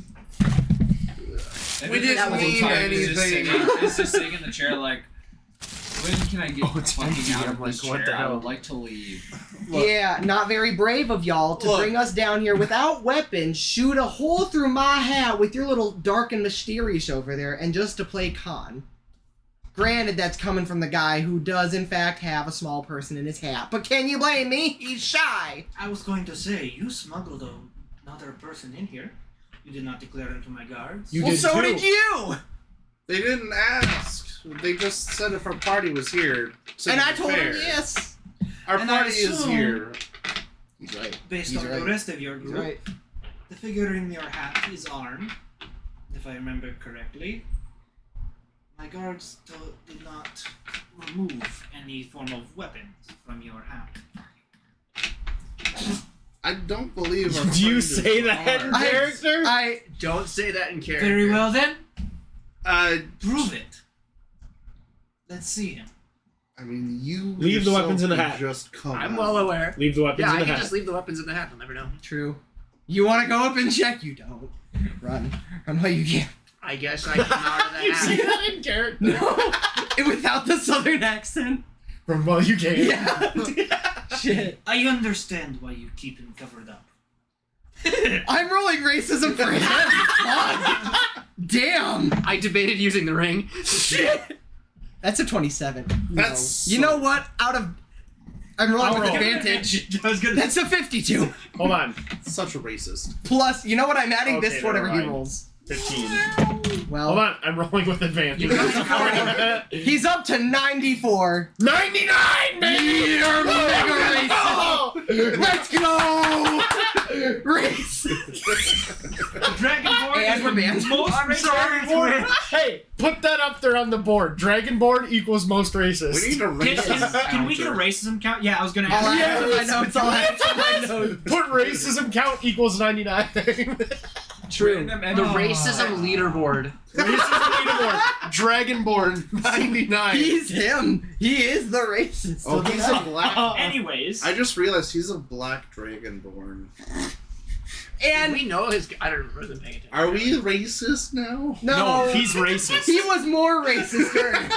We didn't mean anything. It's just sitting in the chair like, when can I get fucking out of this what the chair? I hell? would like to leave. Yeah, not very brave of y'all to bring us down here without weapons, shoot a hole through my hat with your little dark and mysterious over there, and just to play con. Granted, that's coming from the guy who does, in fact, have a small person in his hat. But can you blame me? He's shy. I was going to say, you smuggled another person in here. You did not declare him to my guards. Well, so did you! They didn't ask. They just said if our party was here. And I told him yes. Our And I party is assume- here. He's right. Based He's on right. the rest of your He's group, right. the figure in your hat is armed, if I remember correctly. My guards did not remove any form of weapons from your hat. I don't believe our Do you friend is say that in armed. character? I Don't say that in character. Very well then. Prove it. Let's see him. I mean, you Leave the yourself weapons in the could hat. Just come I'm out. well aware. Leave the weapons Yeah, in I the can hat. just leave the weapons in the hat. They'll never know. True. You want to go up and check? You don't. Run. Run while you can. I guess I come out of the You see hat. that in character? No. Without the southern accent. From well, you can. Yeah. Shit. I understand why you keep him covered up. I'm rolling racism for him. Fuck. Damn. I debated using the ring. Shit. That's a 27. That's You know what? I'm rolling I'll with roll. advantage. That's a 52. Hold on. such a racist. Plus, you know what? I'm adding this Okay, to whatever never he mind. rolls. 15. Well, Hold on. I'm rolling with advantage. he's up to 94. 99, baby! You're mega racist. Let's go! Race. Dragonborn And we're banned. Dragonborn. Hey, put that up there on the board. Dragonborn equals most racist. We need a racism Can we get a racism count? Yeah, I was gonna All ask. I know it's all I know. Put racism count equals 99. True. The racism leaderboard. Racism leaderboard. Dragonborn 99. He's him. He is the racist. Oh, he's a black. Anyways, I just realized he's a black dragonborn. And we know his. I don't remember them paying attention. Are we racist now? no, he's racist. He was more racist. During.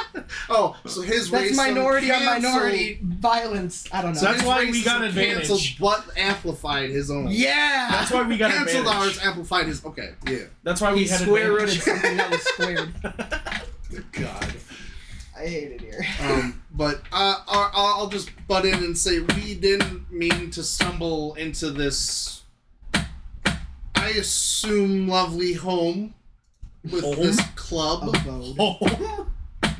Oh, so his That's racism minority on canceled- minority violence. I don't know. So that's his why we got racism advantage. canceled, but amplified his own. Yeah. That's why we got Canceled advantage. ours, amplified his. Okay, yeah. That's why we He had square rooted advantage. something that was squared. Good God. I hate it here. But I'll just butt in and say we didn't mean to stumble into this. I assume lovely home with this club. Home?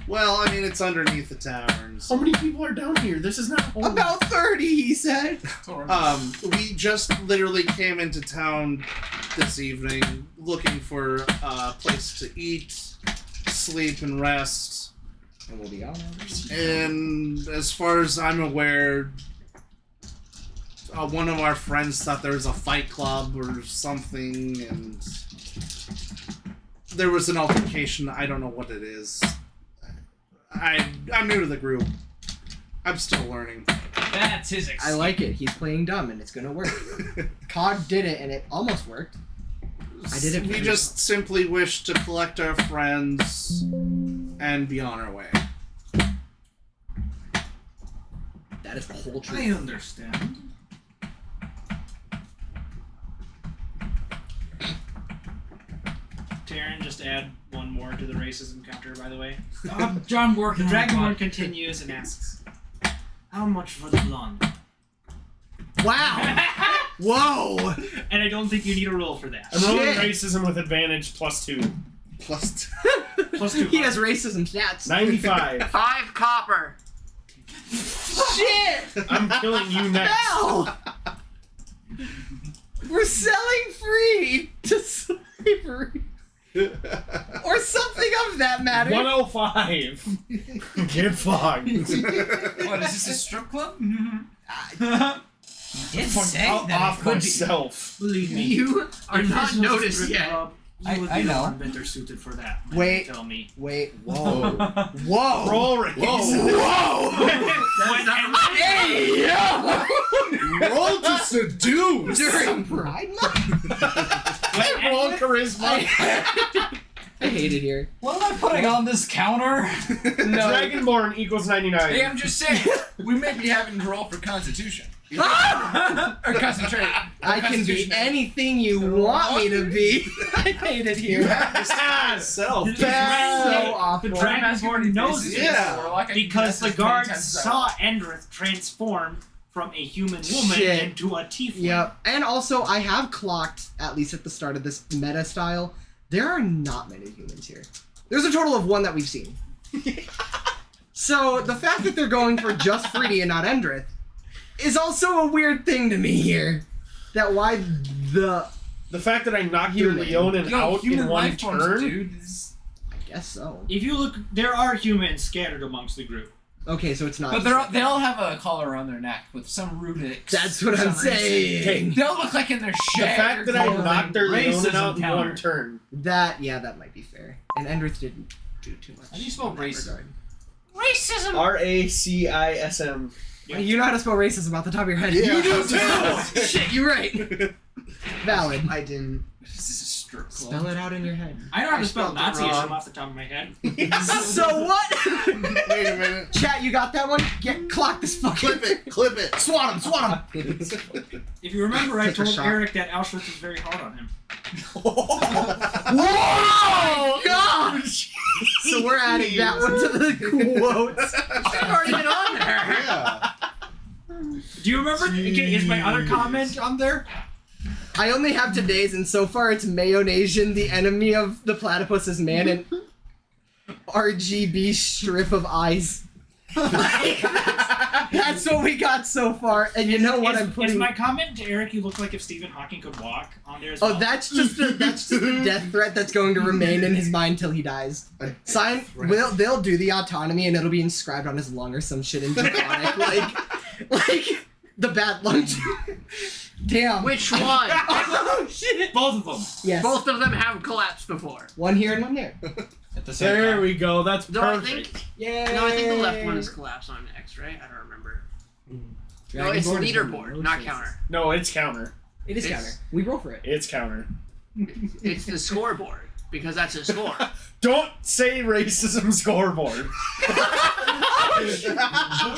Well, I mean it's underneath the tavern. How many people are down here? This is not home. About 30, he said. We just literally came into town this evening looking for a place to eat, sleep and rest. And we'll be on. And as far as I'm aware, one of our friends thought there was a fight club or something, and there was an altercation. I don't know what it is. I'm new to the group. I'm still learning. That's his excuse. I like it. He's playing dumb, and it's gonna work. Cog did it, and it almost worked. I did it. We just simply wish to collect our friends and be on our way. That is the whole truth. I understand. Taryn, just add one more to the racism counter, by the way. John working. The Dragonborn continues and asks, "How much for the blonde?" Wow! Whoa! And I don't think you need a roll for that. I'm rolling racism with advantage +2. +2. He has racism stats. 95. 5 copper. Shit! I'm killing you next. Hell! We're selling free to slavery. Or something of that matter. 105. Get fucked. What, is this a strip club? Did Fuck, say I'll that off it could myself. Believe me. You are not noticed yet. You would I be the know. one better suited for that. Wait. Tell me. Wait, whoa. Whoa. Roll race. Whoa. Hey, yo! Roll to seduce! During Pride Month? Roll charisma. I hate it here. What am I putting on this counter? Dragonborn equals 99. Hey, I'm just saying, we may be having to roll for Constitution. Or concentrate. I can be anything you want me to be. I hate it here. You have to stand yourself. That's so awful. The Dragonborn knows this Yeah. because the guards saw Endrith transform from a human woman Shit. into a tiefling. Yep. And also, I have clocked, at least at the start of this meta style, there are not many humans here. There's a total of 1 that we've seen. So, the fact that they're going for just Freedy and not Endrith is also a weird thing to me here. That why the fact that I knocked your Leonin out in one turn? Dude, I guess so. If you look, there are humans scattered amongst the group. Okay, so it's not. but they all have a collar around their neck with some runics. That's what I'm saying. They all look like in their shit. The fact that I knocked their Leonin out in one turn. That might be fair. And Endrith didn't do too much. How do you spell racism? Racism! RACISM. You know how to spell racism off the top of your head. Yeah. You do too! Shit, you're right. Valid. I didn't. This is a strip club. Spell it out in your head. I know how to spell spelled it Nazism wrong. off the top of my head. So what? Wait a minute. Chat, you got that one? Clock this fucking. Clip it. Swat him. If you remember, I Take a told shot. Eric that Auschwitz was very hard on him. Whoa! Gosh! So we're adding that one to the quotes. I've already been on there. Yeah. Do you remember? Okay, is my other comment on there? I only have today's, and so far it's Mayonnaise, the enemy of the platypus's man, and RGB strip of eyes. That's what we got so far, and you know what I'm Is putting. my comment to Eric, you look like if Stephen Hawking could walk on there as well? Oh, that's just a death threat that's going to remain in his mind till he dies. Sign. They'll do the autonomy, and it'll be inscribed on his lung or some shit in Draconic, like the bad lung. Damn. Which one? Oh shit. Both of them. Yes. Both of them have collapsed before. One here and one there. At the same There time. we go. That's No, I perfect. think. Yeah. No, I think the left one is collapsed on X, right? I don't remember. No, it's leaderboard, not counter. No, it's counter. It is It's- counter. We roll for it. It's counter. It's the scoreboard because that's a score. Don't say racism scoreboard.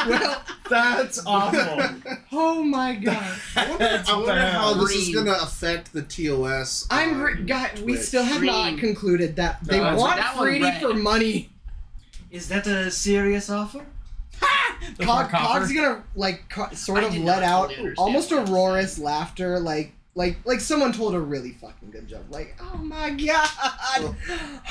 Well, that's awful. Oh my god. I wonder how this is Green. gonna affect the TOS. We Twitch. still have not Green. concluded that they No, want that one Freedy red. for money. Is that a serious offer? Cog's gonna sort I of did let not out totally understand almost what it Aurora's laughter, like Like someone told a really fucking good joke. Like, oh my god,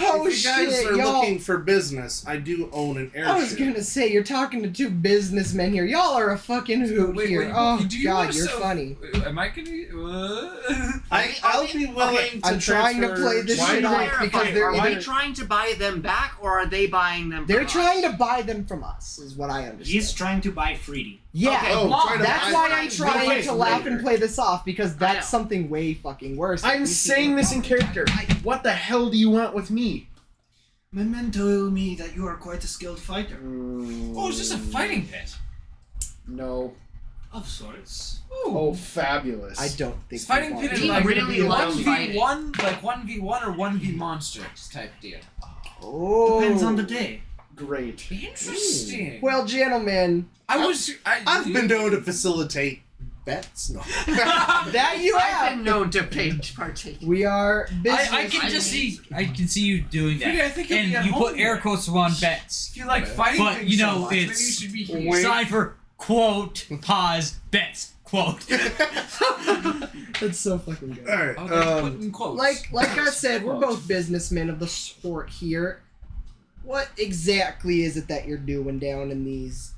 oh if you guys shit, are y'all. looking for business, I do own an airship. I was gonna say you're talking to two businessmen here. Y'all are a fucking hoot here. Oh god, you're funny. Am I gonna? I'll be willing to I'm trying to play this shit off because they're Are we either, trying to buy them back, or are they buying them? they're from trying us? to buy them from us. Is what I understand. He's trying to buy Freedy. Yeah, Okay, well, that's why I'm trying to laugh and play this off because I know. that's something way fucking worse. I'm These saying people- this in character. What the hell do you want with me? My men told me that you are quite a skilled fighter. Oh, is this a fighting pit? No. Of sorts. Oh, fabulous. I don't think This fighting we pit want is to. like really loves fighting. 1v1, like 1v1 or 1v monsters type deal. Oh, Depends on the day. Great. Interesting. Well, gentlemen, I've been known to facilitate bets. No. that you I've have. been known to partake. We are business. I can see you doing that. Freedy, I think you'll be at and you home put air here. quotes around bets. If you like fighting But things you so know much, maybe you it's should be here. sign for quote pause bets quote. That's so fucking good. All right. I'll put in quotes. Like I said, we're both businessmen of the sort here. What exactly is it that you're doing down in these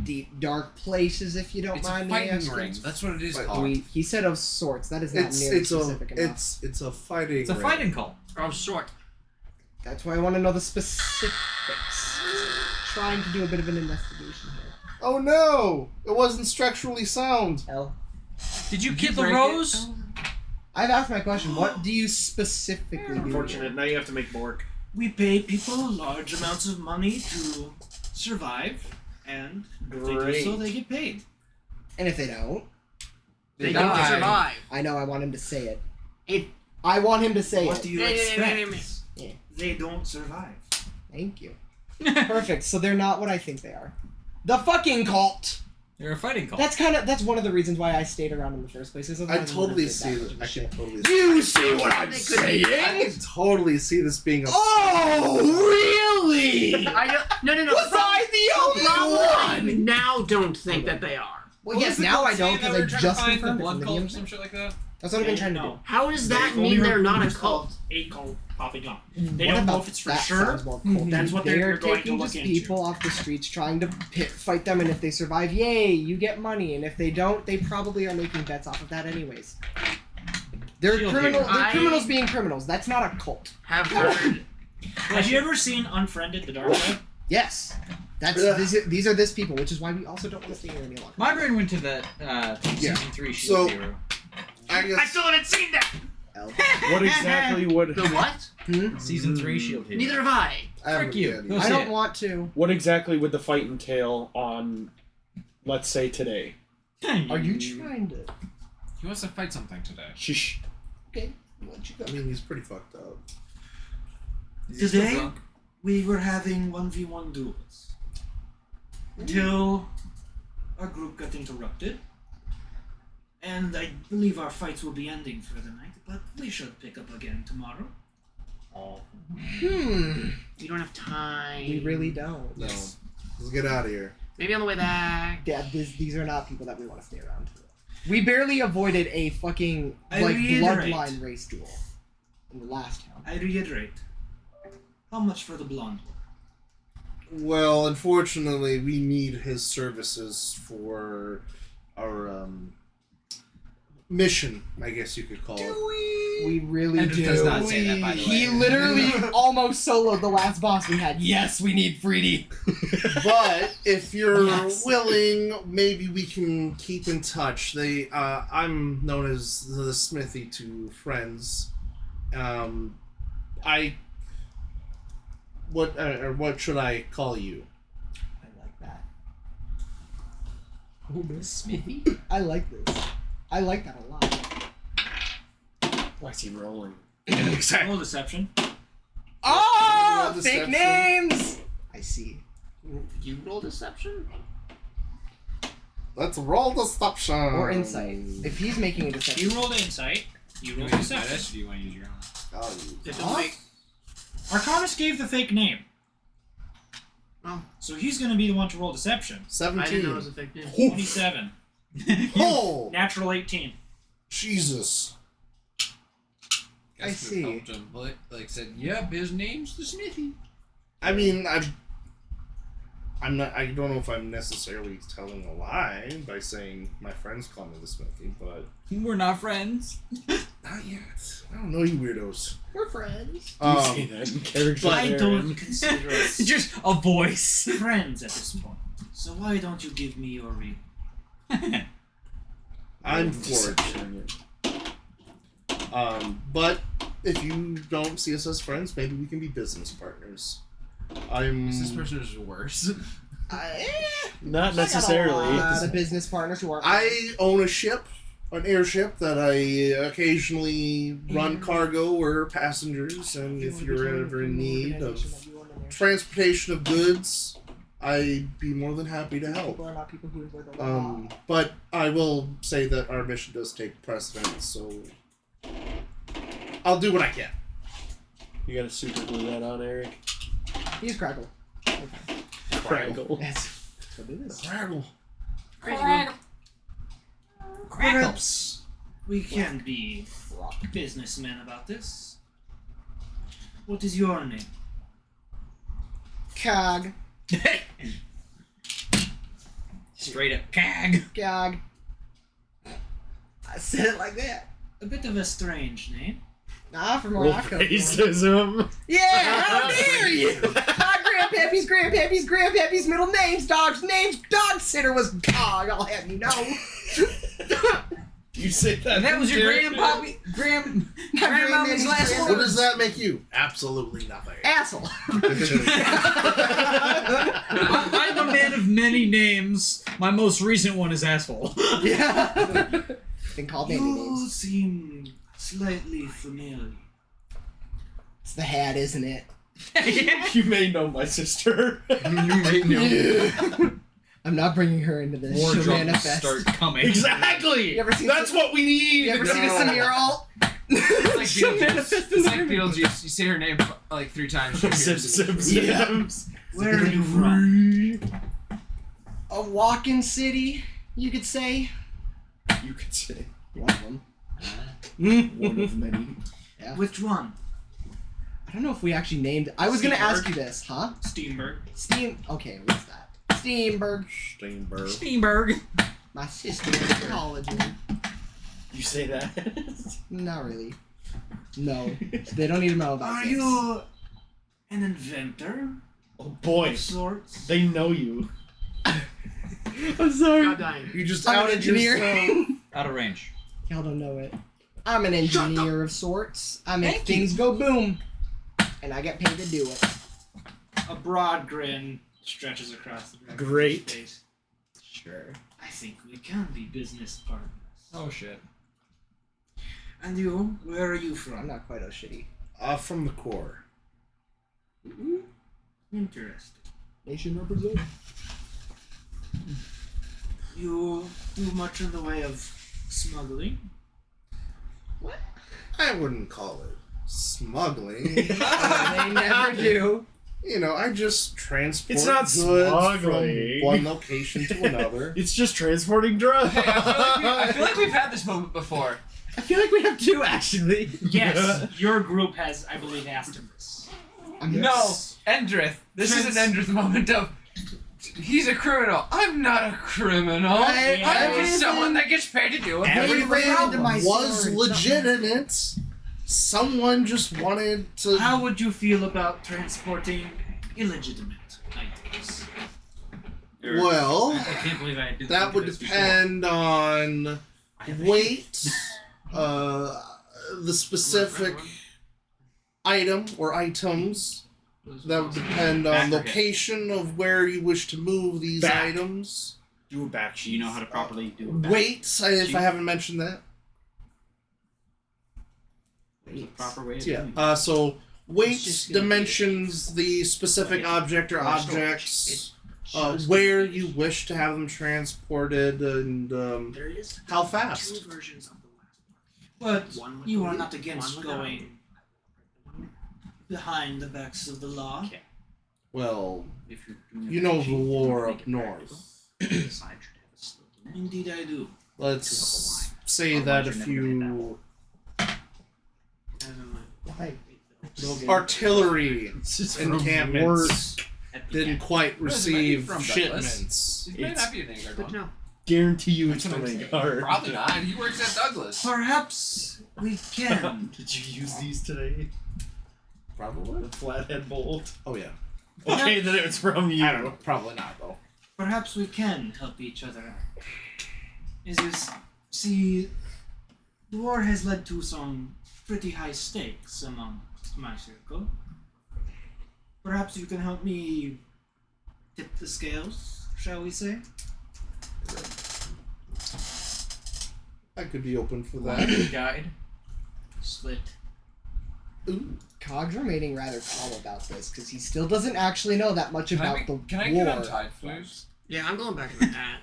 deep, dark places, if you don't It's a mind me fighting asking? ring. That's what it is But called. He said of sorts. That is not It's nearly it's a specific enough. it's a fighting. It's a ring. fighting call. Of sort. That's why I want to know the specifics. Trying to do a bit of an investigation here. Oh no! It wasn't structurally sound. L. Did you kill the break it? rose? I've asked my question. What do you specifically do? Unfortunate. Now you have to make Bork. We pay people large amounts of money to survive, and if they do so, they get paid. And if they don't, They don't die. survive. I know. I want him to say it. It. I want him to say What it. do you expect? They don't survive. Thank you. Perfect. So they're not what I think they are. The fucking cult. They're a fighting call. That's one of the reasons why I stayed around in the first place. I totally see that. I can totally. You see what I'm saying? I can totally see this being a. Oh, really? I don't, no. Was I the only one? Now don't think that they are. Well, yes, now I don't because I just confirmed it blood from the cult or DM. some shit like that. That's what I've been trying to do. How does that mean they're not a cult? A cult popping up. They What don't know about if it's for that sure. sounds more cool. That's what They they're are going to taking look just into. people off the streets, trying to fight them, and if they survive, yay, you get money. And if they don't, they probably are making bets off of that anyways. They're Shield criminals. hero. They're criminals being criminals. That's not a cult. Have heard. Have you ever seen Unfriended: The Dark Web? Yes. These are this people, which is why we also don't want to stay here any longer. My brain went to that season 3 Shield So- Hero. I still haven't seen that. What exactly would? The what? Season 3 Shield Hero. Neither have I. Frick you. Go I see don't it. want to. What exactly would the fight entail on, let's say today? Are you trying to? He wants to fight something today. Shh. Okay. What you got? I mean, he's pretty fucked up. Is he still Today, drunk? we were having 1v1 duels. Until our group got interrupted. And I believe our fights will be ending for the night, but we should pick up again tomorrow. You don't have time. We really don't. No. Let's get out of here. Maybe on the way back. Yeah, these are not people that we want to stay around. We barely avoided a fucking I like reiterate. bloodline race duel in the last town. I reiterate. How much for the blonde? Well, unfortunately, we need his services for our mission, I guess you could call it. We really Hendrik do. does not say that, by the He way. literally almost soloed the last boss we had. Yes, we need Freedy. But if you're Yes. willing, maybe we can keep in touch. I'm known as the Smithy to friends. What should I call you? I like that. Smithy? I like this. I like that a lot. Why is he rolling? Roll deception. Oh, Roll fake deception. names. I see. You roll deception? Let's roll deception. Or insight. If he's making a deception. You rolled insight. You Do you rolled want to use deception. this, or do you want to use your own? I'll use It it. doesn't make. Arcanus gave the fake name. Oh. So he's going to be the one to roll deception. 17. I didn't know it was a fake name. 27. Oh! Natural 18. Jesus. I see. Helped him, like said, yep, his name's the Smithy. I mean, I'm not. I don't know if I'm necessarily telling a lie by saying my friends call me the Smithy, but We're not friends. not yet. I don't know you weirdos. We're friends. You say that in character. I don't consider us Just a voice. friends at this point. So why don't you give me your real? I'm fortunate. But if you don't see us as friends, maybe we can be business partners. Business partners are worse. Not necessarily. The business partners who are. I own a ship, an airship that I occasionally run cargo or passengers, and if you're ever in need of transportation of goods, I'd be more than happy to help. People are not people who enjoy the law. But I will say that our mission does take precedence, so I'll do what I can. You gotta super glue that on, Eric. He's Crackle. Crackle. That's what it is. Crackle. Perhaps we can be businessmen about this. What is your name? Cog. Straight up cag. Cog. I said it like that. A bit of a strange name. Nah, from where I come from. Racism. Yeah, how dare you! My grandpappy's middle name's dog sitter was Cog, I'll have you know. You say that. And that was your grandmom's last What word. does that make you? Absolutely nothing. Asshole. I'm a man of many names. My most recent one is asshole. Yeah. Been called baby You names. seem slightly familiar. It's the hat, isn't it? You may know my sister. You may know. I'm not bringing her into this. More She'll drums manifest. start coming. Exactly. You ever seen That's what we need. You ever seen a Samir alt? It's like She'll Beetlejuice. manifest in It's the like Beetlejuice. You say her name like 3 times. She appears again. Where are you from? A walking city, you could say. You could say. One of them. One of many. Yeah. Which one? I don't know if we actually named. I was gonna ask you this, huh? Steenberg. Okay, what's that? Steenberg. Steenberg. My sister in college. You say that? Not really. No, they don't need to know about Are this. you an inventor Oh boy, of sorts? they know you. I'm sorry. God dying. You just I'm an outed engineer. yourself. Out of range. Y'all don't know it. I'm an engineer of sorts. I make things go boom, and I get paid to do it. A broad grin stretches across the back Great. of his face. Sure. I think we can be business partners. Oh shit. And you, where are you I'm from? not quite as shitty. From the core. Interesting. Nation represent. You do much in the way of smuggling? What? I wouldn't call it smuggling. They never do. You know, I just transport It's not goods smuggling. from one location to another. It's just transporting drugs. Hey, I feel like we've had this moment before. I feel like we have two actually. Yes, your group has, I believe, asked him this. No, Endrith. This is an Endrith moment of. He's a criminal. I'm not a criminal. I'm just someone that gets paid to do it. Everything ran into my was sword. legitimate. Someone just wanted to. How would you feel about transporting illegitimate items? Well, I can't believe I did that would depend on weight, the specific item or items. That would depend on location of where you wish to move these items. Do a back sheet. You know how to properly do a back Weight, if I haven't mentioned that. There's a proper way of Yeah. doing it. So weight dimensions the specific object or objects, where you wish to have them transported, and how fast. Two versions of the last part. But you are not against going behind the backs of the law. Well, If you're doing a you back know sheet, the lore make up it north. practical. The side should have a slit in it. Let's say that a few artillery encampments didn't quite receive shipments. He may not be a Vanguard one. Guarantee you it's from Vanguard. Probably not. He works at Douglas. Perhaps we can. Did you use these today? Probably. The flathead bolt. Oh yeah. Okay, then it's from you. I don't know. Probably not though. Perhaps we can help each other out. See, the war has led to some pretty high stakes among my circle. Perhaps you can help me tip the scales, shall we say? I could be open for that. Guide. Slit. Ooh. Cog's remaining rather calm about this because he still doesn't actually know that much about the war. Can I get untied, please? Yeah, I'm going back in the hat.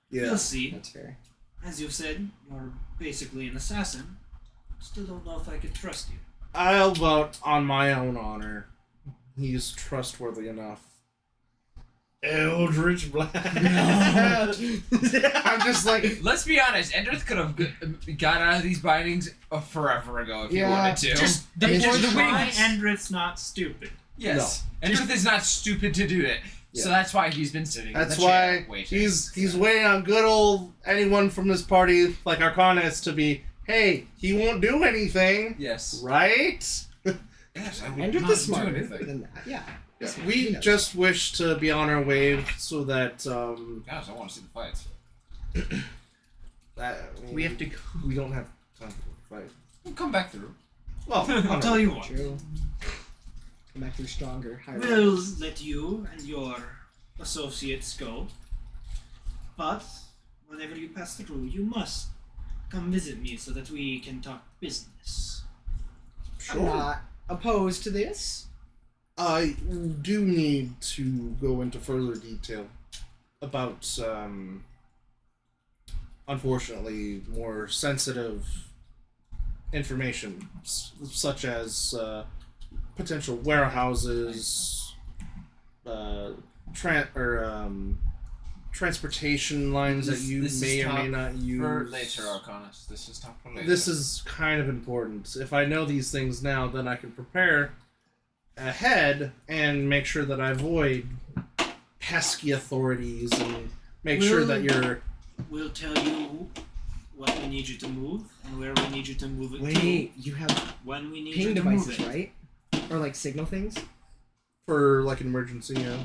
Yeah, You'll see. That's fair. As you've said, you're basically an assassin. Still don't know if I could trust you. I'll vote on my own honor. He's trustworthy enough. Eldritch Blast. I'm just like, let's be honest. Endrith could have got out of these bindings forever ago if he wanted to. Just the wing. Endrith's not stupid. Yes, no. Endrith is not stupid to do it. Yeah. So that's why he's been sitting. That's in the chair waiting. He's waiting on good old anyone from this party like Arcanus to be. Hey, he won't do anything. Yes. Right. Yes, I would not do anything. Than that. Yeah. Yeah, we just wish to be on our way so that. Gosh, I want to see the fights. We have to go. We don't have time for the fight. We'll come back through. Well, I'll tell you what. True. Come back through stronger. We'll let you and your associates go. But whenever you pass through, you must come visit me so that we can talk business. Sure. I'm not opposed to this. I do need to go into further detail about, unfortunately, more sensitive information, such as potential warehouses, transportation lines that you may or may not use. For later, Arcanus. This is top for later. This is kind of important. If I know these things now, then I can prepare ahead and make sure that I avoid pesky authorities and make sure that you're... We'll tell you what we need you to move and where we need you to move it to. Wait, you have when we need ping you to devices, move it. right? Or like signal things? For like an emergency, yeah.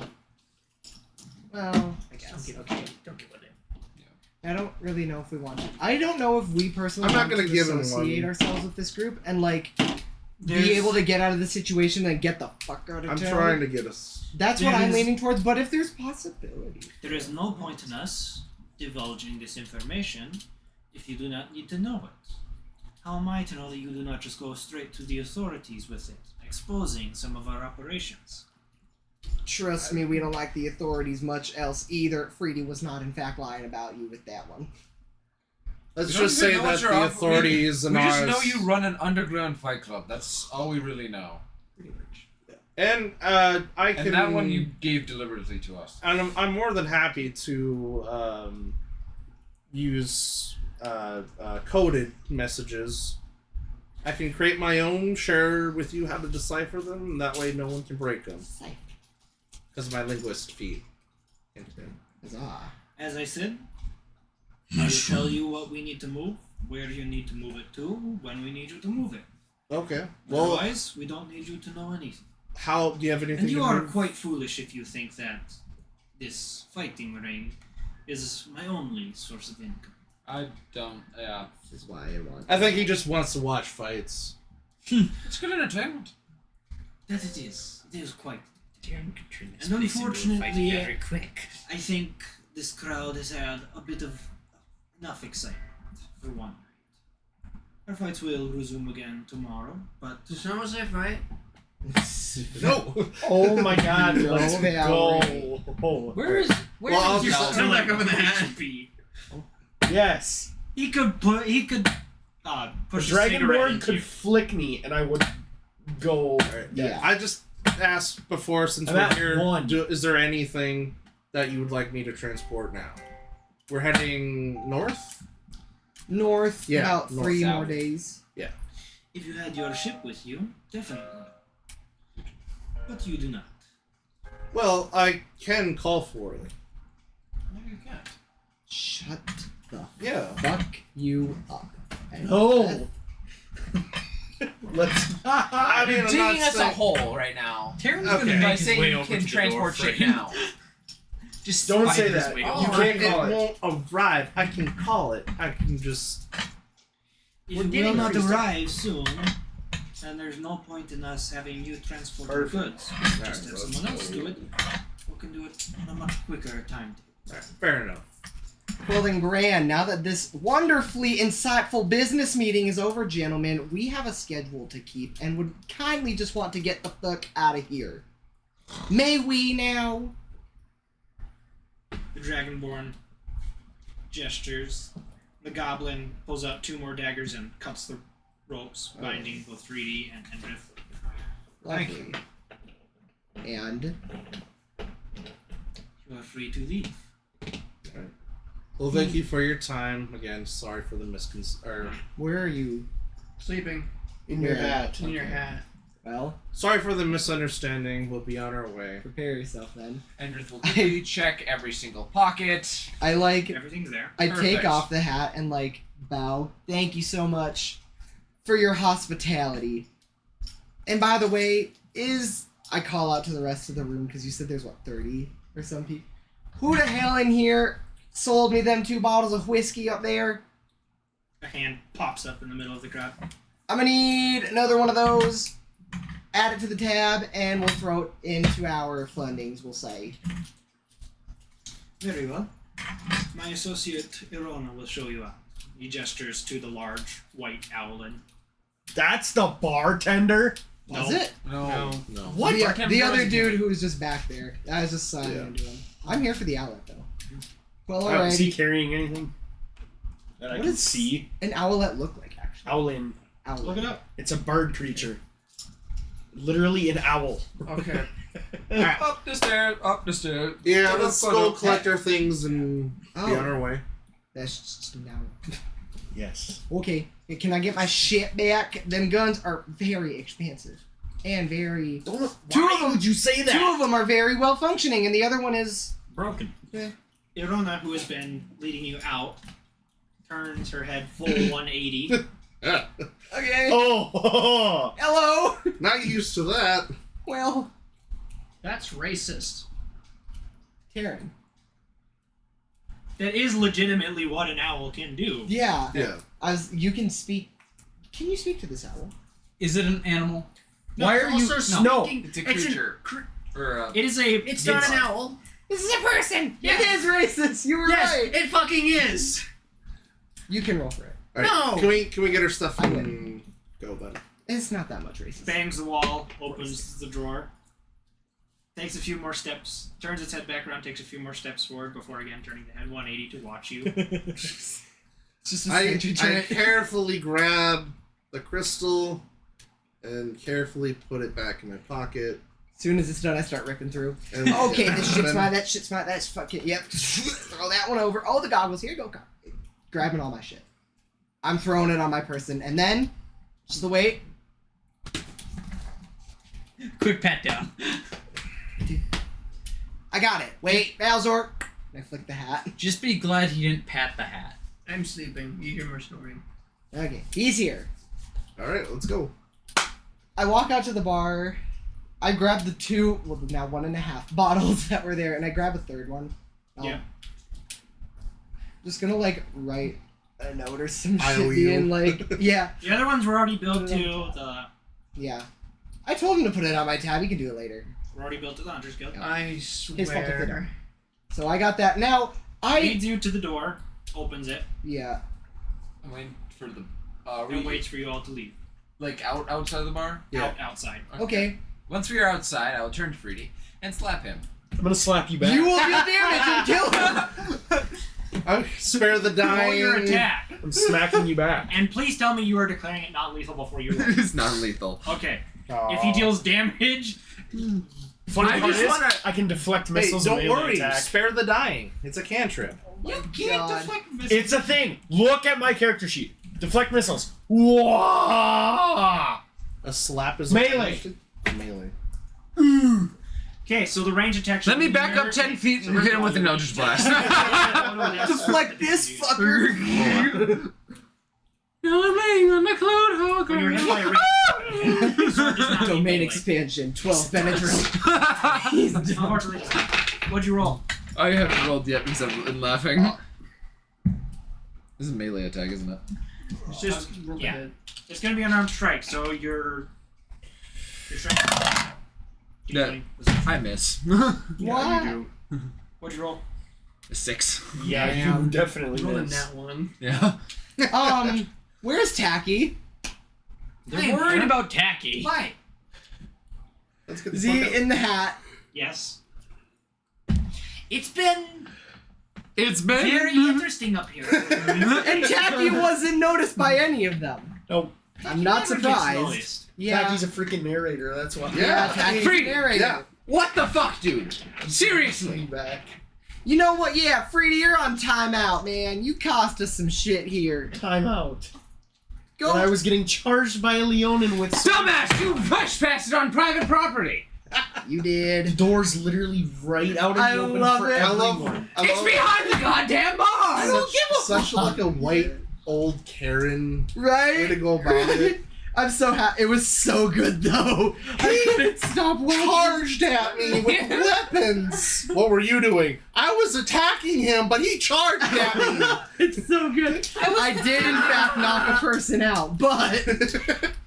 Well, I guess. Don't get with it. Yeah. I don't really know if we want to. I don't know if we personally I'm not want gonna to give him associate one. ourselves with this group and like be able to get out of the situation and get the fuck out of town. I'm trying to get us... That's what I'm leaning towards, but if there's possibility. There is no point in us divulging this information if you do not need to know it. How am I to know that you do not just go straight to the authorities with it, exposing some of our operations? Trust me, we don't like the authorities much else either. Freedy was not in fact lying about you with that one. Let's just say that the authorities and we just ours... know you run an underground fight club. That's all we really know. Pretty much. Yeah. And I can... And that one you gave deliberately to us. And I'm more than happy to use coded messages. I can create my own, share with you how to decipher them, and that way no one can break them. Because of my linguist feat. As I said, we'll tell you what we need to move, where you need to move it to, when we need you to move it. Okay. Well, otherwise, we don't need you to know anything. How do you have anything? And you to are move? quite foolish if you think that this fighting ring is my only source of income. I don't. Yeah. This is why I want. I think he just wants to watch fights. It's good entertainment. That it is. It is quite. Darren could turn this And place into a fight unfortunately, very quick. I think this crowd has had a bit of enough excitement for one night. Our fights will resume again tomorrow, but... Did someone say fight? No! Oh my god, No, let's Valerie. go. Where is You're your still back up in the hat. Yes. He could push a cigarette Dragonborn into could you. flick me and I would go. Yeah. I just asked before, since I'm we're at here, one. is there anything that you would like me to transport now? We're heading north? north. Yeah, About north, 3 more south. days. Yeah. If you had your ship with you, definitely. But you do not. Well, I can call for it. No, you can't. Shut the fuck you up. No. Let's. I mean, You're I'm digging not us a saying- hole right now. Terran's Okay. gonna By make his saying way you over can to the transport door shit frame. now. Just Don't spider say his that. way You over. can't it call it. won't Arrive. I can call it. I can just. It will not arrive soon, and there's no point in us having you transport your goods. Just have someone else do it, who can do it on a much quicker time. Alright, fair enough. Well then, grand. Now that this wonderfully insightful business meeting is over, gentlemen, we have a schedule to keep and would kindly just want to get the fuck out of here. May we now? The Dragonborn gestures. The goblin pulls out 2 more daggers and cuts the ropes, binding both 3D and Hendrith. Lovely. And You are free to leave. Alright. Well, thank you for your time. Again, sorry for the where are you? Sleeping. In your hat. In your hat. Well, sorry for the misunderstanding. We'll be on our way. prepare yourself then. Endrith will quickly check every single pocket. I like. Everything's there. I Perfect. take off the hat and like bow. Thank you so much for your hospitality. And by the way, I call out to the rest of the room because you said there's 30 or some people. Who the hell in here sold me them 2 bottles of whiskey up there? A hand pops up in the middle of the crowd. I'm gonna need another one of those. Add it to the tab, and we'll throw it into our fundings, we'll say. Very well. My associate Irona will show you out. He gestures to the large white owlin. That's the bartender? Was No. it? No. What? The other dude who was just back there. I was just signing into him. I'm here for the owlet, though. Well, Is he alrighty. carrying anything that I What can does see? an owlet look like, actually? Owlin. Owlet. Look it up. It's a bird creature. Literally an owl. Okay. Alright. Up the stairs, up the stairs. Yeah, let's go collect our things and be Oh. on our way. That's just an owl. Yes. Okay, can I get my shit back? Them guns are very expensive. And very... Why Two of them, would you say that? 2 of them are very well functioning, and the other one is... Broken. Yeah. Irona, who has been leading you out, turns her head full 180. Okay. Oh! Hello! Not used to that. Well, That's racist. Karen. That is legitimately what an owl can do. Yeah. Yeah. You can speak... Can you speak to this owl? Is it an animal? No, Why are you? No. It's a creature. It is a... It's not an owl. This is a person! Yeah. It is racist! You were Yes, right! it fucking is. You can roll for it. All right. No. Can we get our stuff I and go then? It's not that much racist. Bangs the wall, opens the drawer, takes a few more steps, turns its head back around, takes a few more steps forward before again turning the head 180 to watch you. It's just a I sentry trick. carefully grab the crystal and carefully put it back in my pocket. As soon as it's done, I start ripping through. And, Okay, this shit's then- mine, that shit's mine, that's fucking... Yep. Throw that one over. Oh, the goggles. Here you go. Grabbing all my shit. I'm throwing it on my person, and then... Just the wait. Quick pat down. I got it. Wait, Balzor. And I flick the hat. Just be glad he didn't pat the hat. I'm sleeping. You hear me snoring. Okay, he's here. All right, let's go. I walk out to the bar. I grab the 2, well, now 1.5 bottles that were there, and I grab a 3rd one. Yeah. Just gonna, like, write a note or some I shit owe being you. like, yeah, The other ones were already built to the... yeah. I told him to put it on my tab. He can do it later. Were already built to the Hunter's Guild. I His fault to fit swear. her. So I got that. Now, Leads you to the door, opens it, yeah. I'm waiting for the. and waits for you all to leave. Like outside the bar? Yeah. Outside. Okay. Once we are outside, I will turn to Freedy and slap him. I'm gonna slap you back. You will do damage and kill him! I spare the Roll dying. your attack. I'm smacking you back. And please tell me you are declaring it not lethal before you roll. It's non-lethal. Okay. If he deals damage, Funny part is, I can deflect missiles and don't melee worry. attack. Spare the dying. It's a cantrip. You can't deflect missiles. It's a thing. Look at my character sheet. Deflect missiles. Whoa! A slap is melee. Melee. Okay, so the range attack. Let me back up 10 feet and hit him with an Eldritch Blast. Deflect this fucker. Now I'm laying on the cloud hog. When you're hit by a range Domain expansion, 12 penetrate. Unfortunately, what'd you roll? I haven't rolled yet because I've been laughing. This is a melee attack, isn't it? It's just It's gonna be an unarmed strike, so your strike. Yeah, I miss. What? What'd you roll? A 6. Yeah, you definitely rolling miss. that one. Yeah. Where's Tacky? They're worried about Tacky. Why? Let's get Is he in the hat? Yes. It's been very interesting up here. And Tacky wasn't noticed by any of them. Nope. I'm not never gets surprised. noticed. Yeah. Tacky's a freaking narrator, that's why. Yeah, Tacky's Free. a narrator. Yeah. What the fuck, dude? Seriously. Back. You know what? Yeah, Freedy, you're on timeout, man. You cost us some shit here. Time out. Go. When I was getting charged by a Leonin with Dumbass, you trespassed on private property. You did. doors literally right out in the I open love for it. everyone. It's behind the goddamn bar. Such like a white old Karen Right? way to go about it. I'm so happy. It was so good, though. I couldn't stop watching. Charged at me with weapons. What were you doing? I was attacking him, but he charged at me. It's so good. I did, in fact, knock a person out, but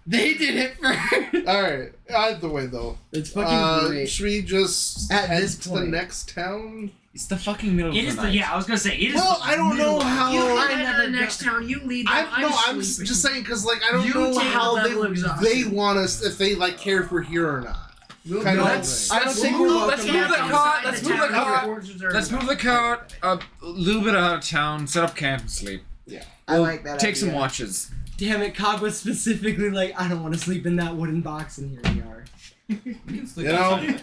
they did it first. All right. Either way, though, It's fucking great. should we just At head this to point. the next town? It's the fucking middle It of is the the night. I was gonna say it is. Well, the I don't middle know of- how. You I head to never the next town. You lead them. I'm sleeping. just saying because like I don't You know take how a level of they exhaustion. want us if they like care if we're here or not. Kind of Let's thing. I don't let's think move, we're let's welcome move the back cart. inside Let's the move the town. cart. Let's move the cart a little bit out of town. Set up camp and sleep. I like that. Take some idea. watches. Damn it, Cog was specifically like, I don't want to sleep in that wooden box, and here we are. You know,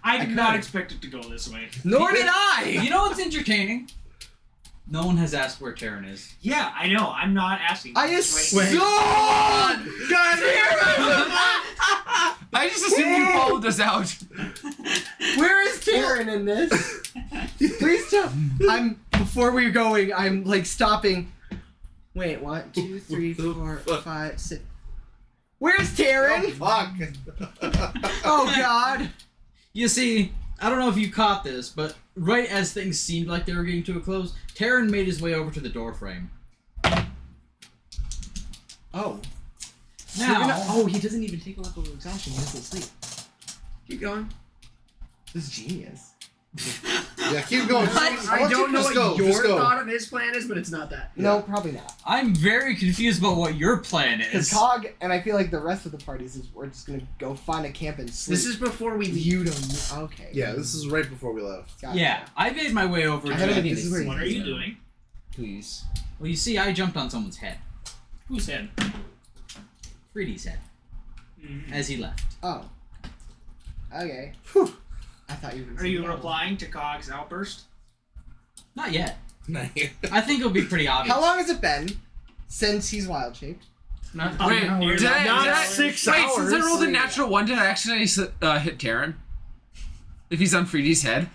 I did not expect it to go this way. Nor did I! You know what's entertaining? No one has asked where Taryn is. Yeah, I know. I'm not asking. I Just assumed! I just assumed you followed us out. Where is Taryn in this? Please tell. Before we're going, I'm like stopping. Wait, 1, 2, 3, 4, 5, 6. Where's Taryn? fuck. Oh God. You see, I don't know if you caught this, but right as things seemed like they were getting to a close, Taryn made his way over to the door frame. Oh. Now, Oh, he doesn't even take a level of exhaustion. He doesn't sleep. Keep going. This is genius. Yeah, keep going. I don't know just what go, your just go. thought of his plan is, but it's not that. No, probably not. I'm very confused about what your plan Because is. Cog and I feel like the rest of the parties is we're just gonna go find a camp and sleep. This is before we leave. You don't. Okay. Yeah, this is right before we left. Gotcha. Yeah, I made my way over I to. haven't even seen What are you doing? Please. Well, you see, I jumped on someone's head. Whose head? Freedy's head. As he left. Oh. Okay. I thought you were. Are you replying to Cog's outburst? Not yet. I think it'll be pretty obvious. How long has it been since he's wild shaped? Wait, did I 6 wait, hours. since I rolled a natural 1, did I accidentally hit Taryn? If he's on Freedy's head?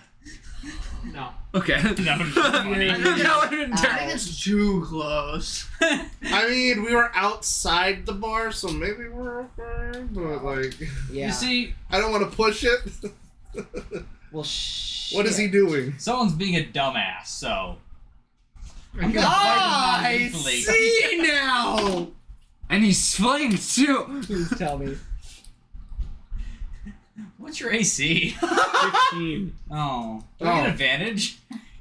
No. Okay. No, I'm just funny. That would've been I Taryn. think it's too close. I mean, we were outside the bar, so maybe we're okay. But like, Yeah. You see, I don't want to push it. Well, shit. What is he doing? someone's being a dumbass, so. I'm gonna Ah, fight him I non-lethally. see now. And he's flanked too. Please tell me. What's your AC? 15. Oh. Do I get advantage?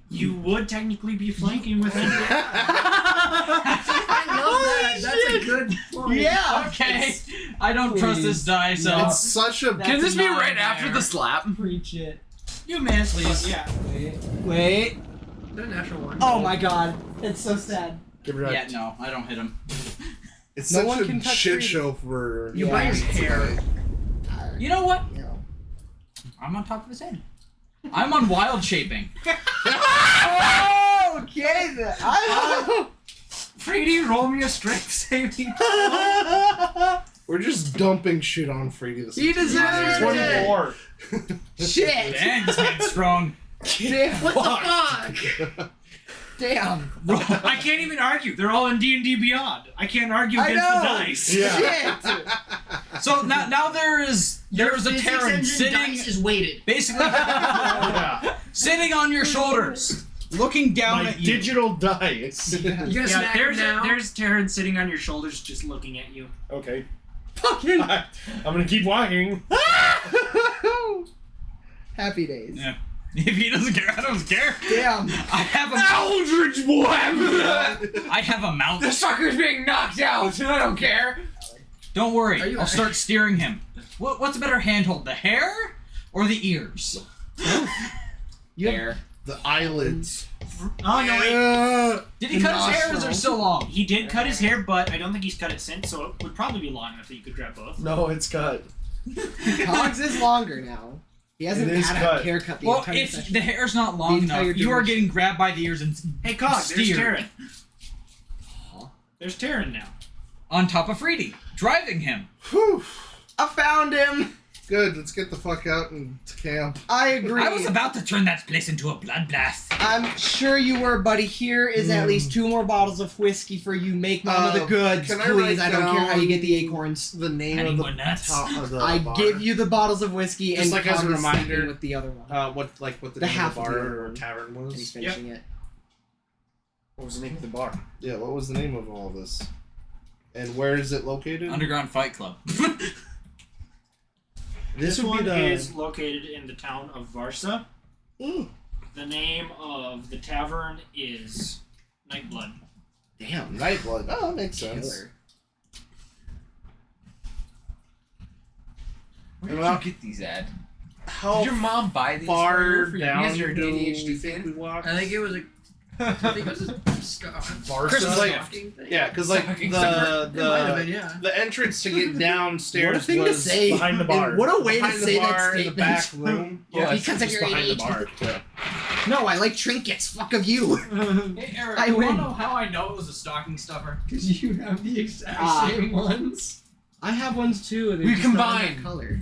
You would technically be flanking with him. I love that. That's a good point. Yeah. Okay. I don't trust this die, so. It's such a. Can this be not right there. after the slap? Preach it. You miss, please. Yeah. Wait. The natural one. Oh my God. It's so sad. Yeah, no, I don't hit him. It's No such one a can touch shit Freedy. show for. You bite his hair. You know what? You know. I'm on top of his head. I'm on wild shaping. Oh, okay then. Frady, roll me a strength saving. We're just dumping shit on Frady this He deserves it. 24. Shit. Dang, this man's strong. Damn. What the fuck? Damn. I can't even argue. They're all in D&D Beyond. I can't argue against the dice. Yeah. Shit. So now there is a Terran sitting dice is weighted. basically sitting on your shoulders, looking down My at you. digital dice. You gonna smack him now? There's Terran sitting on your shoulders just looking at you. Okay. Fucking. I'm gonna keep walking. Happy days. Yeah. If he doesn't care, I don't care. Damn. I have a Eldritch Blast! I have a mount. The sucker's being knocked out, and I don't care. Don't worry, I'll start steering him. What's a better handhold, the hair or the ears? Hair. The eyelids. Oh, no, wait. Did he cut his hair or is it so long? He did cut his hair, but I don't think he's cut it since, so it would probably be long enough that you could grab both. No, it's cut. Cogs is longer now. He hasn't It is had cut. a haircut the Well, entire if session. the hair's not long The entire enough, you are duration. getting grabbed by the ears and Hey, Cog, there's steered. Terran. There's Terran now. On top of Freedy, driving him. Whew. I found him. Good, let's get the fuck out and to camp. I agree. I was about to turn that place into a bloodbath. I'm sure you were, buddy. Here is at least 2 more bottles of whiskey for you. Make mama the goods, can I please. write I don't care how you down get the acorns. The name Anyone of the nuts? top of the I bar. give you the bottles of whiskey, Just and like as a Cog is reminder, sleeping with the other one. what the The name half of the of bar the other or one. tavern And he's was. finishing it. What was the name of the bar? Yeah, what was the name of all this? And where is it located? Underground Fight Club. This would be one the- is located in the town of Varsa. Ooh. The name of the tavern is Nightblood. Damn. Nightblood. Oh, that makes sense. Killer. Where did you get these at? How Did your mom buy these far for you? down Because you're an do ADHD we think kid? we walked? I think it was a. I think it was a Christmas, like, stocking thing. yeah, because like Stocking It might have been, yeah. the entrance to get downstairs What a thing to was say. behind the bar. And what a way to behind the say that bar in the statement. back room. Yeah, it's because of just your behind the ADHD. bar. Yeah. No, I like trinkets. Fuck of you. Hey Eric, I you win. wanna know how I know it was a stocking stuffer? Because you have the exact Ah. same ones. I have ones too. They're We just not in combine. that color.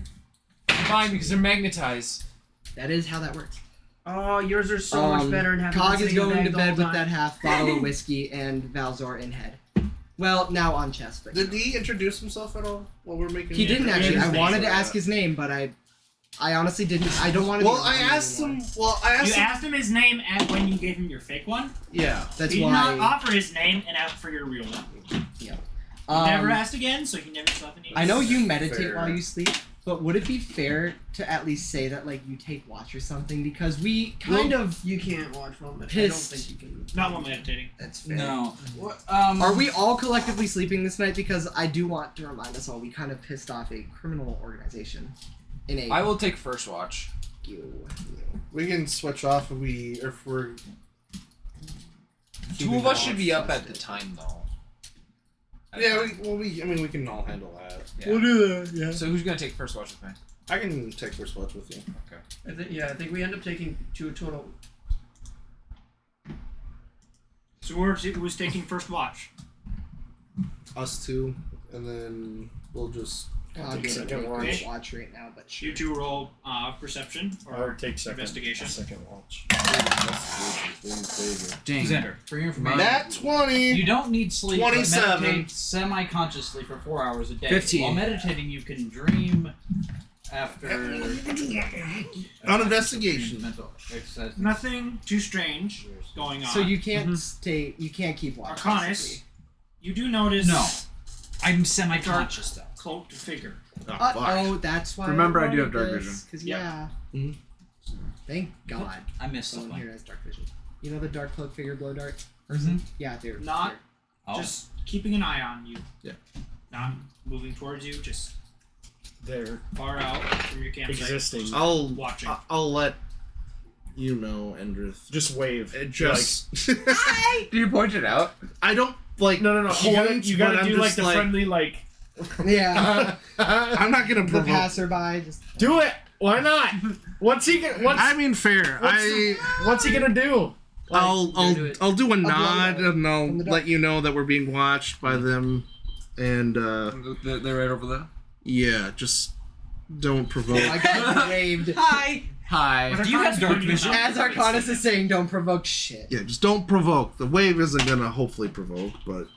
Fine, because they're magnetized. That is how that works. Oh, yours are so much better and having Cog been is sitting in going the to bag the bed whole with that time. half bottle of whiskey and Valzor in head. Well, now on chest, but Did he introduce himself at all while we're making? he the didn't intro? actually. I name, wanted to so, ask his name, but I honestly didn't. I don't want to. Well, I asked him. Well, I asked You him. asked him his name at when you gave him your fake one. Yeah. That's he did why. not offer his name and ask for your real one. Never asked again, so he never saw the name. I know you meditate Fair. while you sleep, but would it be fair to at least say that like you take watch or something? Because we kind of You can't watch one, but Pissed. I don't think you can. Not while meditating. That's fair. No. Are we all collectively sleeping this night? Because I do want to remind us all we kind of pissed off a criminal organization. In a I will take first watch. We can switch off if we're. Two of us should be up at the time, though. Yeah, I mean, we can all handle that. Yeah. We'll do that. Yeah. So who's gonna take first watch with me? I can take first watch with you. Okay. I think we end up taking 2 total. So who was taking first watch? Us two, and then we'll just. I'll Take give it second a watch. great watch right now, but You two roll perception Or take second. investigation. Second watch. Dang. Xander, for your information, Nat 20. you don't need sleep. 27. But meditate semi-consciously for 4 hours a day. 15. While meditating, you can dream after On investigation. mental exercise. Nothing too strange going on. so you can't stay. You can't keep watch. Arcanus, basically. you do notice No, I'm semi-conscious though. cloaked figure. Oh, that's why. Remember, I do have dark Because Yep. yeah. Mhm. Thank God. I missed Someone something. here has dark vision. You know the dark cloak figure blow dart? Mhm. Yeah, they're Not Oh. just keeping an eye on you. Yeah. Not moving towards you, just They're far out from your campsite. existing. I'll Watching. I'll let you know, Endrith. Just wave. It just. Did you point it out? I don't like. No. Point, You gotta but I'm do like just the friendly like. yeah. I'm not gonna The provoke. passerby just. Do it. Why not? What's he gonna? I mean, fair. What's he gonna do? I'll do a nod and I'll let you know that we're being watched by them, and they're right over there. Yeah, just don't provoke. I got waved. Hi. Do you have dark vision? As Arcanus is saying, don't provoke shit. Yeah, just don't provoke. The wave isn't gonna hopefully provoke, but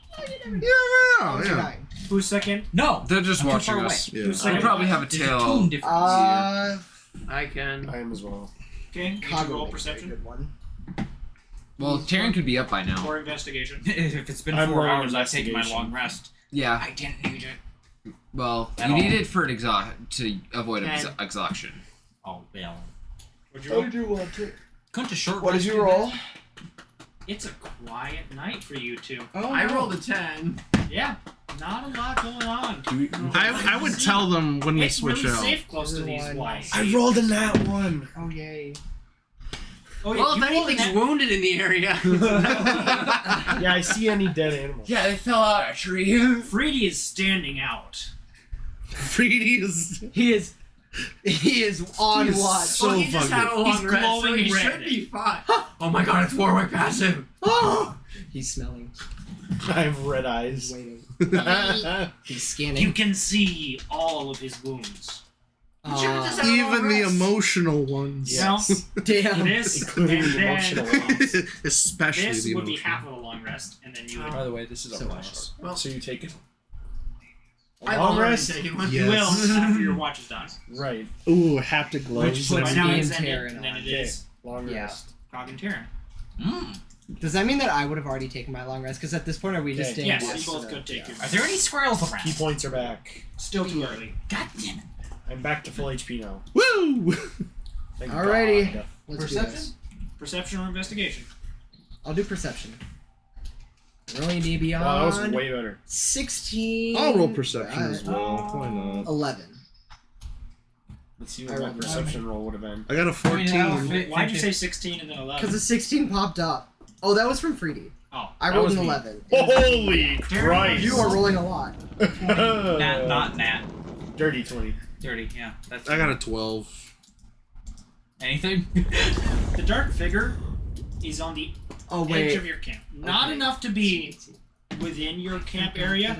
yeah. Who's second? No, they're just I'm too watching far us. away. Yeah. Who's second? We'll probably have a There's tail. tone difference. I can. I am as well. Okay, you can roll perception. Good one. Well, Taryn could be up by now. Or investigation. If it's been I'm 4 rolling hours, I've taken my investigation. long rest. Yeah. I didn't need it. Well, At you all. need it for to avoid And- exhaustion. Oh, well. What'd you roll? you want to? Couldn't a short What did rest you do roll? It's a quiet night for you two. Oh, I no. rolled a 10. Yeah, not a lot going on. I would tell them when we It's switch really out. safe close to these One. wise. I rolled a nat 1. Oh yay. Oh, yeah, Well, if you rolled a anything's nat- wounded in the area. Yeah, I see any dead animals. Yeah, they fell out a tree. Freedy is standing out. Freedy is. He is on watch. So Well, he just had a fucking. long He's rest, so glowing he red. should be fine. Oh my god, it's Warwick passive. Oh! He's smelling. I have red eyes. Waiting. Even He's scanning. You can see all of his wounds. Even the emotional ones. Yes. Damn. This, Including and the then emotional ones. Especially this the would be emotional. half of a long rest, and then you would. By the way, this is a So long much. rest. Well- So you take it. I've Long already rest? taken one. Yeah. You Yes. will after your watch is done. Right. Ooh, haptic gloves. Which So by puts now me it's and ended, Taryn and then on. it is Long Yeah. rest. Cog and Taryn. Does that mean that I would have already taken my long rest? Because at this point, are we just Yeah. staying? Yes, past you both the- could take your. Are there any squirrels around? Key points are back. Still too early. God damn it. I'm back to full HP now. Woo! Thank Alrighty. God. Let's do Perception? this. Perception or investigation? I'll do perception. Rolling D beyond. Wow, that was way better. 16. I'll roll perception as well. Why not? 11. Let's see I what my rolled perception roll would have been. I got a 14. Why'd you say 16 and then 11? Because the 16 popped up. Oh, that was from Freedy. Oh, I that rolled was an me. 11. Holy Christ! You are rolling a lot. Nat, not nat. Dirty 20. Dirty, yeah. That's I got a 12. Anything? the dark figure is on the Oh, edge wait. of your camp. Not Okay. enough to be within your camp area,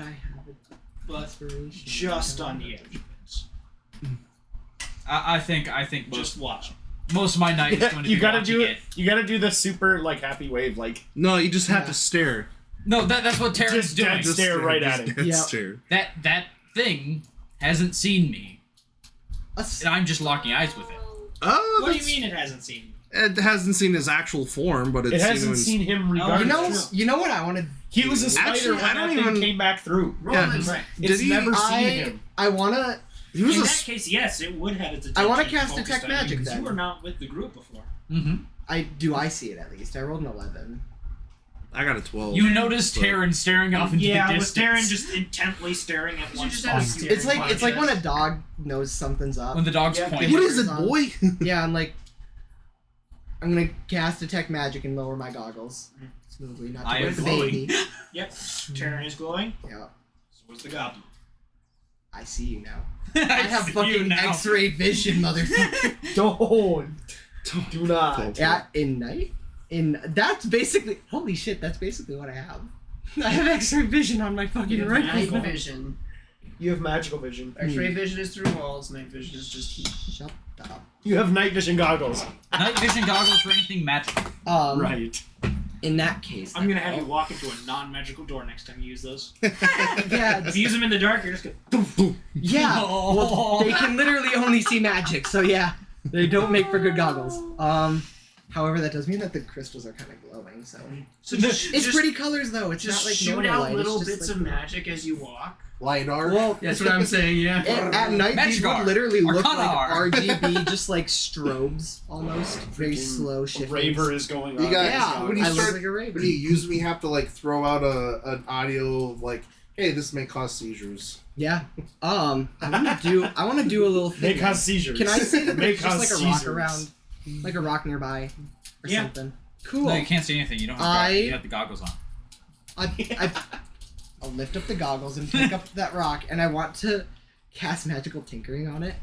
but just on the edge. I think Just watch. most of my night is going to You be gotta watching do it. You gotta do the super like happy wave like. No, you just have to stare. No, that's what Terran's Just doing. dead stare right at Just him. dead Yep. stare. That thing hasn't seen me, and I'm just locking eyes with it. Oh, What do you mean it hasn't seen you? It hasn't seen his actual form, but it's It seen hasn't him in- seen him regardless. You know what I want to. He was a spider Actually, when I that don't thing even- came back through. Yeah. Right. Did It's he? never seen him. I want to. He was In a. that case, yes, it would have its attention. I wanna cast focused Detect on you, Magic, because then. You were not with the group before. Mm-hmm. I see it at least. I rolled an 11. I got a 12. You noticed but- Terran staring off into Yeah, the with distance. Darren just intently staring at one just spot. had a It's like when a dog knows something's up. when the dog's Yeah, pointing. What is it, boy? Yeah, I'm like, I'm gonna cast Detect Magic and lower my goggles smoothly, not to I am wake the glowing. baby. Yep. Taryn is glowing. Yeah, So was the goblin. I see you now. I have see you fucking now. X-ray vision, motherfucker. Do not. Yeah, in night. That's basically holy shit. That's basically what I have. I have X-ray vision on my fucking Night rifle. vision. You have magical vision. X-ray vision is through walls. Night vision is just heat. Shut up. You have night vision goggles. Night vision goggles for anything magical. Right. In that case, I'm gonna have you walk into a non-magical door next time you use those. yeah, If you use them in the dark, you're just gonna boom boom. yeah. Well, they can literally only see magic, so yeah, they don't make for good goggles. However, that does mean that the crystals are kind of glowing. So it's pretty colors though. It's Just not like shoot normal out light. It's little just bits like of magic as you walk. LiDAR. Well, That's what I'm saying. Yeah. At night, these Magicar. would literally look like Arcanar. RGB, just like strobes almost. Very slow A shifting. raver is going on. You guys, Yeah, when you I look start, like a raver. when you use me, have to like throw out an audio of like, hey, this may cause seizures. Yeah. I want to do a little thing. May cause seizures. Can I say that May there's just like cause a rock seizures. around, like a rock nearby, or Yeah. something? Cool. No, you can't see anything. You don't have, you have the goggles on. I'll lift up the goggles and pick up that rock, and I want to cast magical tinkering on it,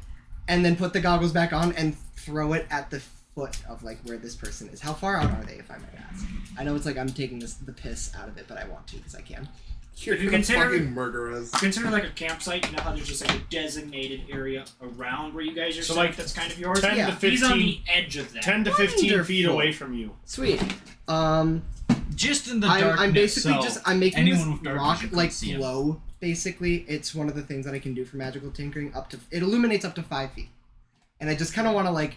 and then put the goggles back on and throw it at the foot of like where this person is. How far out are they, if I may ask? I know it's like I'm taking the piss out of it, but I want to because I can. You're If you consider fucking murder us. Consider like a campsite. You know how there's just like a designated area around where you guys are So, set up like, that's kind of yours. 10 to 15, He's on the edge of that. 10 to 15 feet Wonderful. away from you. Sweet. Just in the darkness. I'm basically so I'm making anyone this with dark rock vision can like see him. glow. Basically, it's one of the things that I can do for magical tinkering. It illuminates up to 5 feet, and I just kind of want to like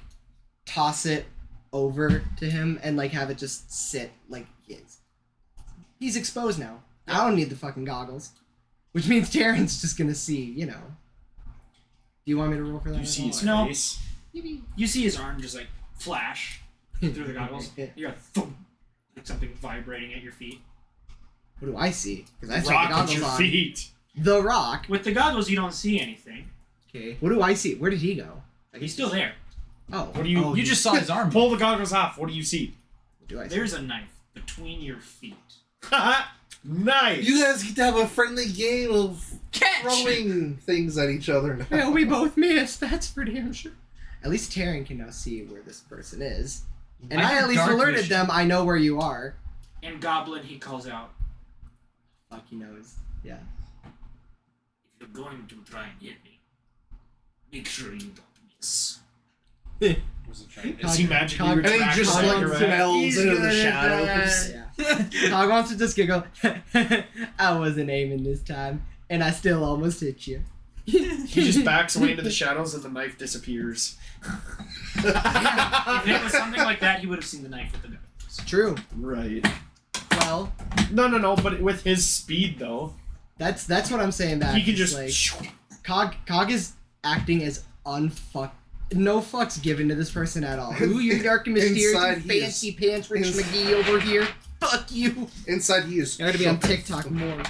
toss it over to him and like have it just sit like he is. He's exposed now. I don't need the fucking goggles, which means Terran's just gonna see. You know. Do you want me to roll for that? You see his No. face. You see his arm just like flash through the goggles. You got thump, like something vibrating at your feet. What do I see? Because I The set the rock at goggles your on. feet. The rock. With the goggles, you don't see anything. Okay. What do I see? Where did he go? He's still there. Oh. What do you? Oh, You just saw his arm. Pull the goggles off. What do you see? What do I see? There's a knife between your feet. Nice. You guys get to have a friendly game of Catch! throwing things at each other now. Well, we both missed. That's for damn sure. At least Terran can now see where this person is. And I have at least dark alerted vision. them I know where you are. And Goblin, he calls out, Fuck, he knows. Yeah. "If you're going to try and hit me, make sure you don't miss." Is he magically Cog- And he retracted just like a like rat? smells into the shadows. Yeah. Cog wants to just giggle. I wasn't aiming this time, and I still almost hit you. He just backs away into the shadows and the knife disappears. If it was something like that, he would have seen the knife with the goggles. True. Right. Well, No, but with his speed though. that's what I'm saying. That He can it's just like Cog is acting as no fucks given to this person at all. Ooh, you're dark and mysterious, Inside, you he fancy is- pants, Rich ins- McGee over here. Fuck you. Inside he is. I gotta be on TikTok more.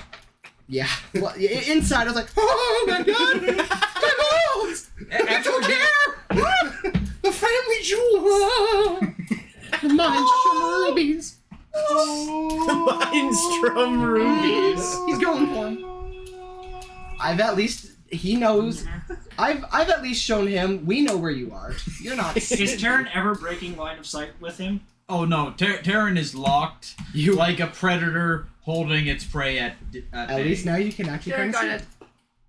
Yeah. Well, inside, I was like, oh my god! Goggles! I don't care! The family jewel! The Mindstrom rubies! Mindstrom rubies. He's going for him. I've at least... He knows. I've at least shown him, we know where you are. You're not... Is Terran ever breaking line of sight with him? Oh no, Terran is locked like a predator holding its prey at At least now you can actually kind of see it.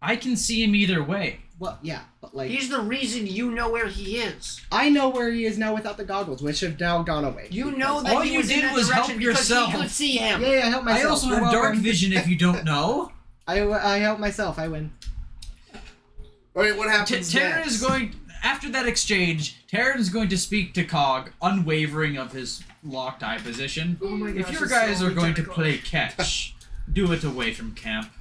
I can see him either way. Well, yeah, but like... He's the reason you know where he is. I know where he is now without the goggles, which have now gone away. You know that All he you was in did that was help direction because yourself. you could see him. Yeah, I help myself. I also You're have dark welcome. vision if you don't know. I help myself. I win. Alright, what happens Terran next? is going... After that exchange, Terran is going to speak to Cog, unwavering of his locked eye position. Oh my If gosh, your it's guys so are going to identical. play catch, do it away from camp.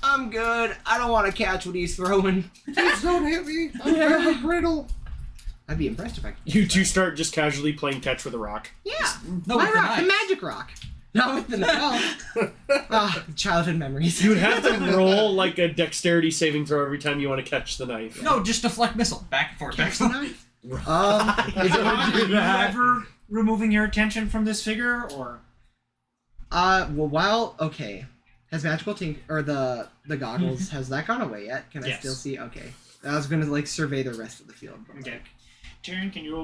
I'm good. I don't want to catch what he's throwing. Please don't hit me. I'm very brittle. I'd be impressed if I could. You two start just casually playing catch with a rock. Yeah. No, My with the rock, the knife. magic rock. Not with the knife. Childhood memories. You would have to roll like a dexterity saving throw every time you want to catch the knife. No, just deflect missile. Back and forth, back Catch and the forth. knife. Is it Are you ever removing your attention from this figure, or? okay. Has magical tink or the goggles has that gone away yet? Can I Yes. still see? Okay. I was gonna like survey the rest of the field. But, Okay. Terran, can you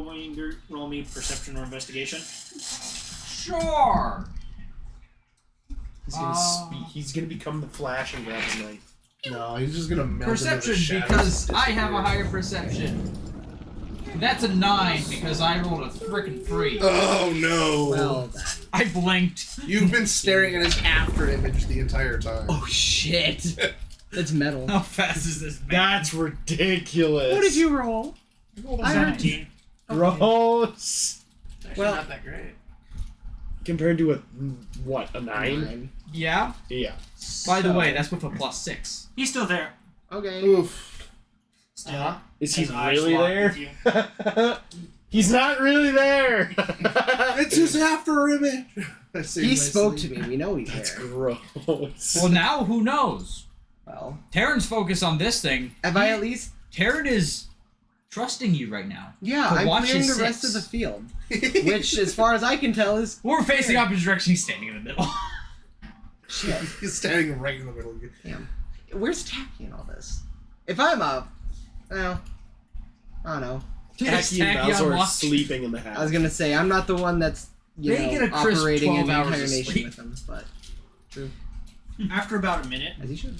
roll me perception or investigation? Sure. He's gonna speak. He's gonna become the Flash and grab his knife. No, he's just gonna melt into the Perception, shadows because and I have a disappear. higher perception. That's a 9 because I rolled a frickin' 3. Oh no! well then. I blinked. You've been staring at his after image the entire time. Oh shit! That's metal. How fast is this man? That's ridiculous. What did you roll? I heard 17. Gross. Actually, Well- not that great. Compared to a 9? Yeah? Yeah. By the way, that's with a +6. He's still there. Okay. Oof. Still. Is he His eyes really locked there? with you. He's not really there. It's his after image. He spoke to me. We know he's That's there. gross. Well, now who knows? Well, Terran's focused on this thing. have I at least? Terran is trusting you right now. Yeah, To I'm watch clearing his the rest six. of the field, which, as far as I can tell, is We're facing opposite direction. He's standing in the middle. shit. He's standing right in the middle. Damn. Where's Tacky in all this? If I'm up, well, I don't know. Tacky and Bowser are sleeping in the hat. I was gonna say I'm not the one that's operating in the entire nation with them, but true. After about a minute, as he should,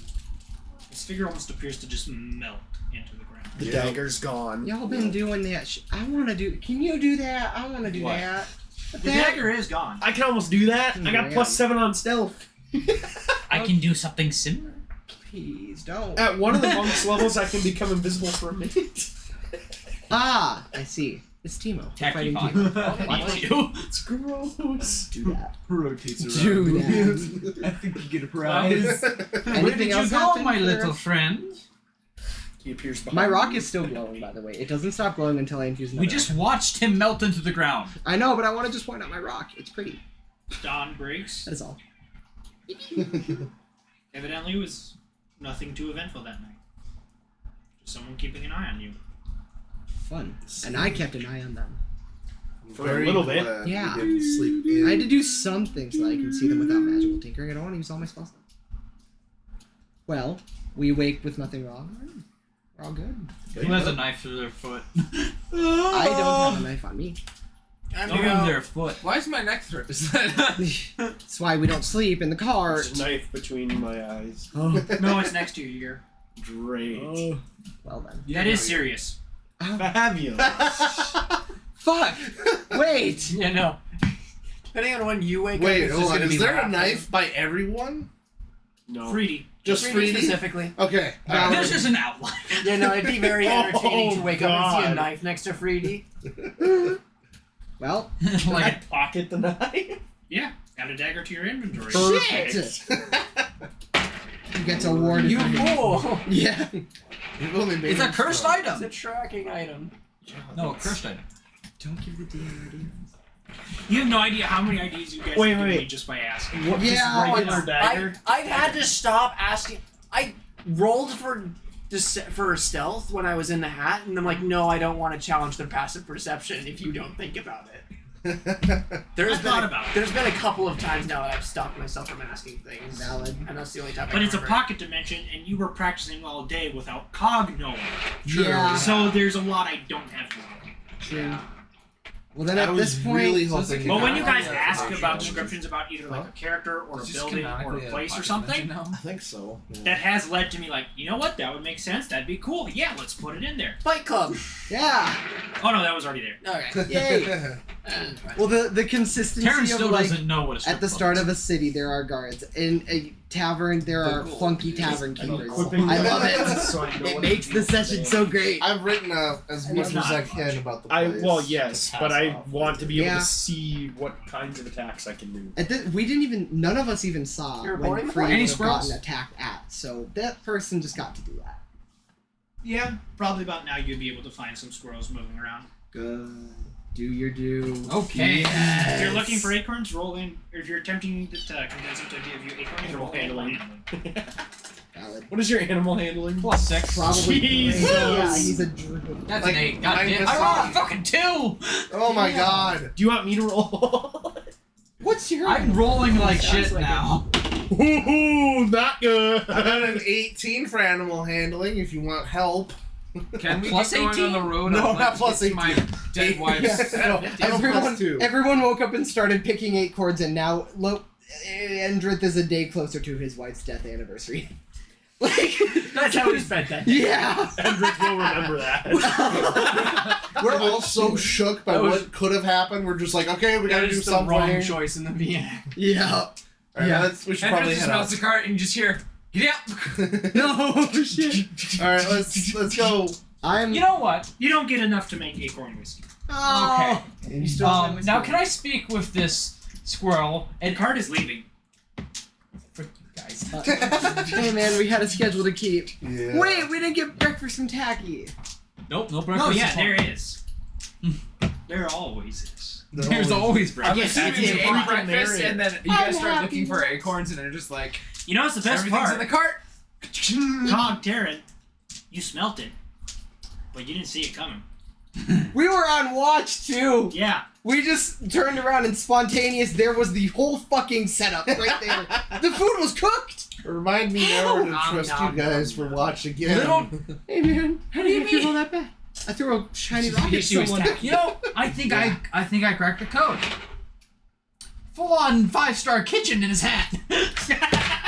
this figure almost appears to just melt into the ground. The dagger's gone. Y'all been doing that. I want to do. Can you do that? I want to do that. The dagger is gone. I can almost do that. I got +7 on stealth. I can do something similar. Please don't. At one of the monk's levels, I can become invisible for a minute. Ah, I see. It's Teemo. Tacky Fighting fight. Teemo. It's gross. Do that. Rotates around. Do that. I think you get a prize. Where did you go, my little friend? He appears behind My rock is still glowing, by the way. It doesn't stop glowing until I infuse another. We just watched him melt into the ground. I know, but I want to just point out my rock. It's pretty. Dawn breaks. That is all. Evidently, it was nothing too eventful that night. Just someone keeping an eye on you. Fun. And I kept an eye on them. For a little bit. Yeah. Didn't sleep in. I had to do something so that I can see them without magical tinkering. I don't want to use all my spells now. Well, we wake with nothing wrong. We're all good. Who has a knife through their foot? I don't have a knife on me. I'm Through their foot. Why is my neck through? That's why we don't sleep in the car. There's a knife between my eyes. Oh. No, it's next to your ear. Great. Oh. Well then. That is serious. Fabulous. Fuck! Wait! Yeah, no. Depending on when you wake up, Wait, it's hold just on. gonna be Is there a laughing. knife by everyone? No. Freedy. Just Freedy Freedy? specifically. Okay. There's just an outline. Yeah, no, it'd be very entertaining to wake up and see a God. knife next to Freedy. Well, Like I pocket the knife. Yeah, add a dagger to your inventory. shit! You get to award. You fool! Yeah. You've only made It's a it cursed strong. It's item. a tracking item. No, a cursed item. Don't give the DM ideas. You have no idea how many ideas you guys Wait, have given wait. me just by asking. What, Yeah, just regular dagger? I've had to stop asking. I rolled for stealth when I was in the hat, and I'm like, no, I don't want to challenge their passive perception if you don't think about it. There's been a couple of times now that I've stopped myself from asking things. Valid. And that's the only time I But can it's a remember. pocket dimension, and you were practicing all day without Cog knowing. Yeah. So there's a lot I don't have to know. True. Well, then I at was this point, really hoping. But when you guys Yeah, ask yeah, about yeah. descriptions about either like a character or a Is this building or canonically a place or pocket something, dimension I think so. Yeah. that has led to me like, you know what, that would make sense. That'd be cool. Yeah, let's put it in there. Fight Club. yeah. Oh no, that was already there. Okay. Yay. Well, the consistency Terran of still like doesn't know what a strip at the club start is. of a city there are guards. In a tavern there are funky tavern keepers. Equipping I love weapons it. so I know It what makes to the do. session so great. I've written as And much it's as I not can about the I place. well, yes, but I want to be able Yeah. to see what kinds of attacks I can do. We didn't even. None of us even saw You're when boarding the Free plane? would Any have gotten squirrels? attacked at. So that person just got to do that. Yeah, probably about now you'd be able to find some squirrels moving around. Good. Do your do. Okay. If you're looking for acorns, roll in. Or if you're attempting to convince them to give you acorns, roll Handling. handling. Valid. What is your animal handling? +6. Probably. Jesus. Yeah, he's a druid. That's Like, an 8. God mine damn. gets I rolled on. a fucking 2! Oh my god. Do you want me to roll? What's your? I'm rolling like shit like now. Ooh, not good. I got an 18 for animal handling if you want help. Can we Plus get going 18? on the road? No, I'd like not to plus get to 18. my dead wife's. Yeah, no, I have plus 2. Everyone woke up and started picking 8 chords, and now Endrith is a day closer to his wife's death anniversary. Like, That's how we spent that. yeah. Hendrik will remember that. We're all so shook by That was- what could have happened. We're just like, okay, we That gotta do is the something. wrong choice in the beginning. Yeah. Alright, Yeah. we should Hendrik probably just head smells out. the cart and you just hear, get up! No shit. Alright, let's go. You know what? You don't get enough to make acorn whiskey. Oh. Okay. You still have Now can I speak with this squirrel? And Card is leaving. Frick you guys. Hey man, we had a schedule to keep. Yeah. Wait, we didn't get breakfast from Tacky. Nope, no breakfast. Oh yeah, is there fine. is. There always is. There's always I'm breakfast. assuming you freaking ate breakfast narrator. and then you guys start looking for acorns and they're just like, You know what's the best everything's part? in the cart! Cog Terran, you smelt it, but you didn't see it coming. We were on watch too. Yeah. We just turned around and spontaneous. There was the whole fucking setup right there. The food was cooked. Remind me never to Nom, trust nom, you guys nom, for watch again. Hey man, how do you feel that bad? I threw a shiny rocket at someone. You know, I think I cracked the code. Full-on 5-star kitchen in his hat.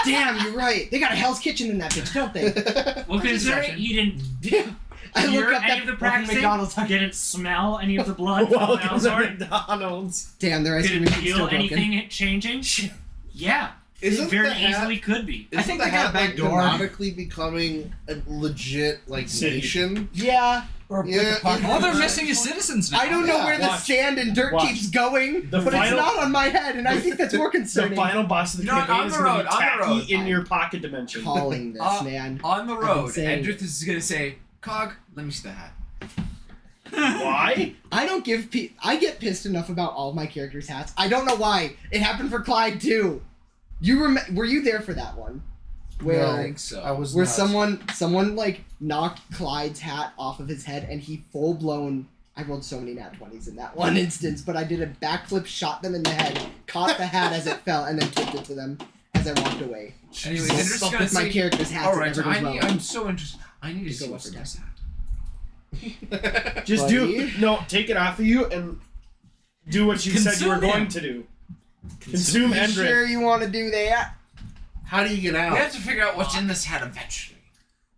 Damn, you're right. They got a Hell's Kitchen in that bitch, don't they? Well, considering you didn't. Damn. I Hear look up any that of the fucking practicing, McDonald's. didn't smell any of the blood. Welcome to Malzahn. McDonald's. Damn, their ice cream Didn't machine's still feel broken. anything changing. Yeah, Isn't it very the hat- easily could be. Isn't I think the they got hat a back like door. canonically becoming a legit like City. nation? Yeah. Yeah. All they're missing is citizens now. I don't know where the Watch. sand and dirt Watch. keeps going, The but final- it's not on my head, and I think that's more The concerning. final boss of the You know what, campaign on is the going to road, be on the tacky road. in your pocket dimension. Calling this, man. On the I've been road, saying Edrith is gonna say, "Cog, let me see the hat." Why? I don't give I get pissed enough about all of my characters' hats. I don't know why. It happened for Clyde too. Were you there for that one? Where No, I think so. I was where not. someone like knocked Clyde's hat off of his head and he full blown. I rolled so many nat 20s in that one instance, but I did a backflip, shot them in the head, caught the hat as it fell, and then tipped it to them as I walked away. Anyways, Fuck Edrith's gonna with my say, character's hats. All right, it never goes well. I'm so interested. I need to see go what's up in or this hat. Just Buddy. take it off of you and do what you said you were Consume going him. to do. Consume You Endrith. sure you want to do that? How do you get We out? have to figure out what's in this hat eventually.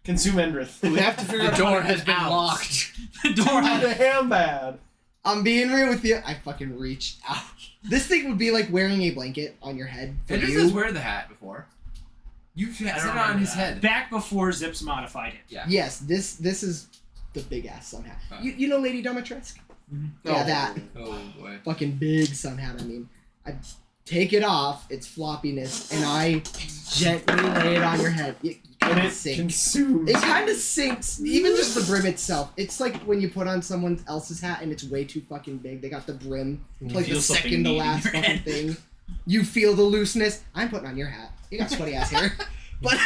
Consume Endrith. We have to figure The out door how to has get been out. locked. The door has Damn bad. I'm being real with you. I fucking reached out. This thing would be like wearing a blanket on your head. For Edrith you. has wear the hat before. You've had it on his head. Back before Zips modified it. Yeah. Yes, this is the big ass sun hat. Oh. You know Lady Domitresk? Yeah, that. Oh boy. Fucking big sun hat, I mean. I take it off, its floppiness, and I gently lay it on your head. You And kind it of sink. consumes. It kind of sinks, even just the brim itself. It's like when you put on someone else's hat and it's way too fucking big. They got the brim, like the feel something second to meat in last your fucking head. thing. You feel the looseness. I'm putting on your hat. You got sweaty ass hair. But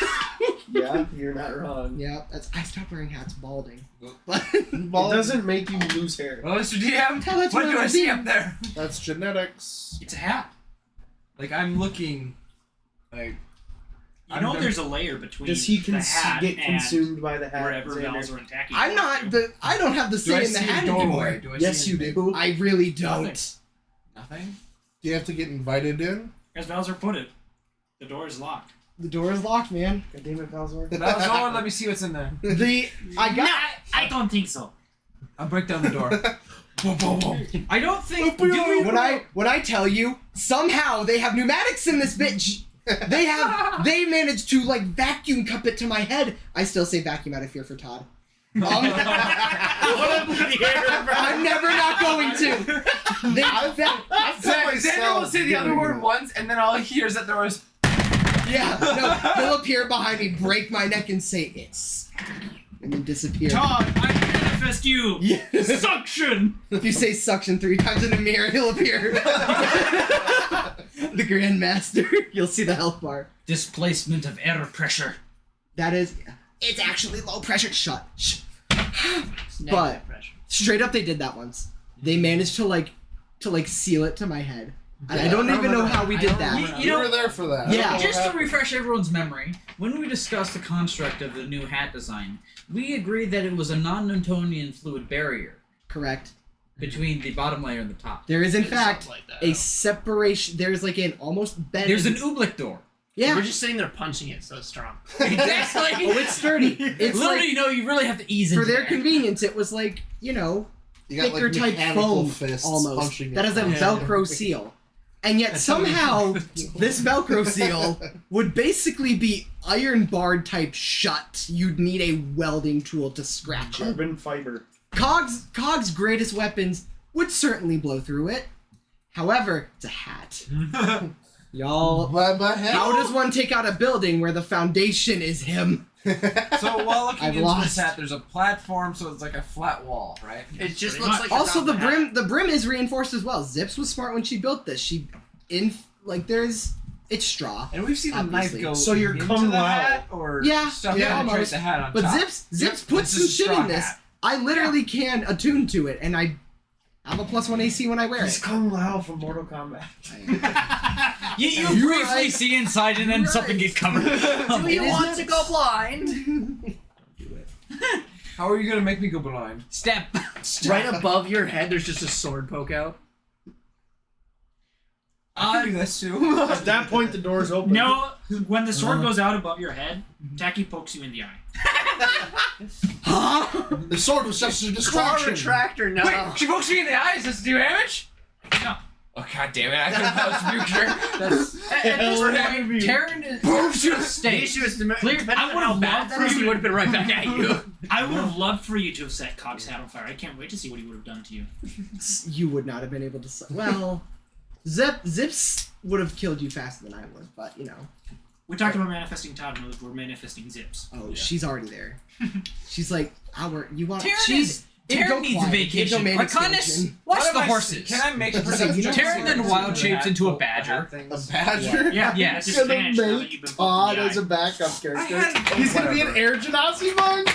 Yeah, you're not wrong. yeah, I stopped wearing hats balding. But It doesn't make you lose hair. Well, Mr. DM, Tell that's what what do I I see do. up there? That's genetics. It's a hat. Like I'm looking, like You know, there's a layer between Does he the hat get and consumed by the hat? wherever Xander? Malzahn and Tacky. I'm not the. I don't have the do I say in the see hat a doorway? anymore. Do I Yes, see you anything? do. I really don't. Nothing. Do you have to get invited in? As Bowser put it, the door is locked. The door is locked, man. God damn it, Bowser. Malzahn, let me see what's in there. I got. I don't think so. I'll break down the door. I don't think. When I tell you, somehow they have pneumatics in this bitch. They managed to like vacuum cup it to my head. I still say vacuum out of fear for Todd. I'm never not going to. Xander will say the other word once, and then all he hears that there was. Yeah, no, he'll appear behind me, break my neck, and say it's, and then disappear. Todd, I manifest you. Yes. Suction. If you say suction 3 times in a mirror, he'll appear. The Grandmaster. You'll see the health bar. Displacement of air pressure. That is. It's actually low pressure. Shut. It's But negative pressure. straight up, they did that once. They managed to seal it to my head. And I don't even know how we did that. You know, were there for that. Yeah. just to refresh everyone's memory, when we discussed the construct of the new hat design, we agreed that it was a non-Newtonian fluid barrier Correct. between the bottom layer and the top. There is, in It's fact, something like that. a separation. There's like an almost bend. There's an oobleck door. Yeah. We're just sitting there punching it, so it's strong. Exactly. Oh, it's sturdy. It's Literally, like, no, you really have to ease for into their that. convenience, it was like, you know, You got thicker like type mechanical foam fists almost punching that it. has a Velcro seal. And yet somehow this Velcro seal would basically be iron barred type shut. You'd need a welding tool to scratch it. Carbon fiber. Cog's greatest weapons would certainly blow through it. However, it's a hat. Y'all, how does one take out a building where the foundation is him? So while looking I've into lost. this hat, there's a platform, so it's like a flat wall, right? It just Pretty looks much. like Also, it's on hat. the brim is reinforced as well. Zips was smart when she built this. It's straw. And we've seen the Obviously. knife go So you're into Kung the Lao. hat, or Yeah, stuff yeah, that penetrates almost. the hat on But top. Zips put It's some just a shit straw in this. hat. I literally can attune to it, and I have a +1 AC when I wear He's it. Kung Lao from Mortal Kombat. You You're briefly right. see inside and then You're something right. gets covered. Do you It is want nuts. to go blind? How are you gonna make me go blind? Step. Right above your head, there's just a sword poke out. I can do this too. At that point, the door's open. No, when the sword goes out above your head, Tacky pokes you in the eye. The sword was just a Claw distraction. retractor, no. Wait, she pokes me in the eyes. Does it do damage? No. Oh god damn it! I could have thought it was future. At this point, Taryn is states. I would have bad that is, he would have been right back at you. I would have loved for you to have set Cog's hat on fire. I can't wait to see what he would have done to you. You would not have been able to. Well, Zips would have killed you faster than I would, but you know. We talked about manifesting Todd, and we're manifesting Zips. Oh, yeah. She's already there. She's like, you want? Taryn needs a vacation. Arcanus, watch the horses. Can I make a Taryn then wild shapes into a badger. A badger? Yeah, He's gonna make Todd as a backup character. He's gonna be an Air Genasi monk.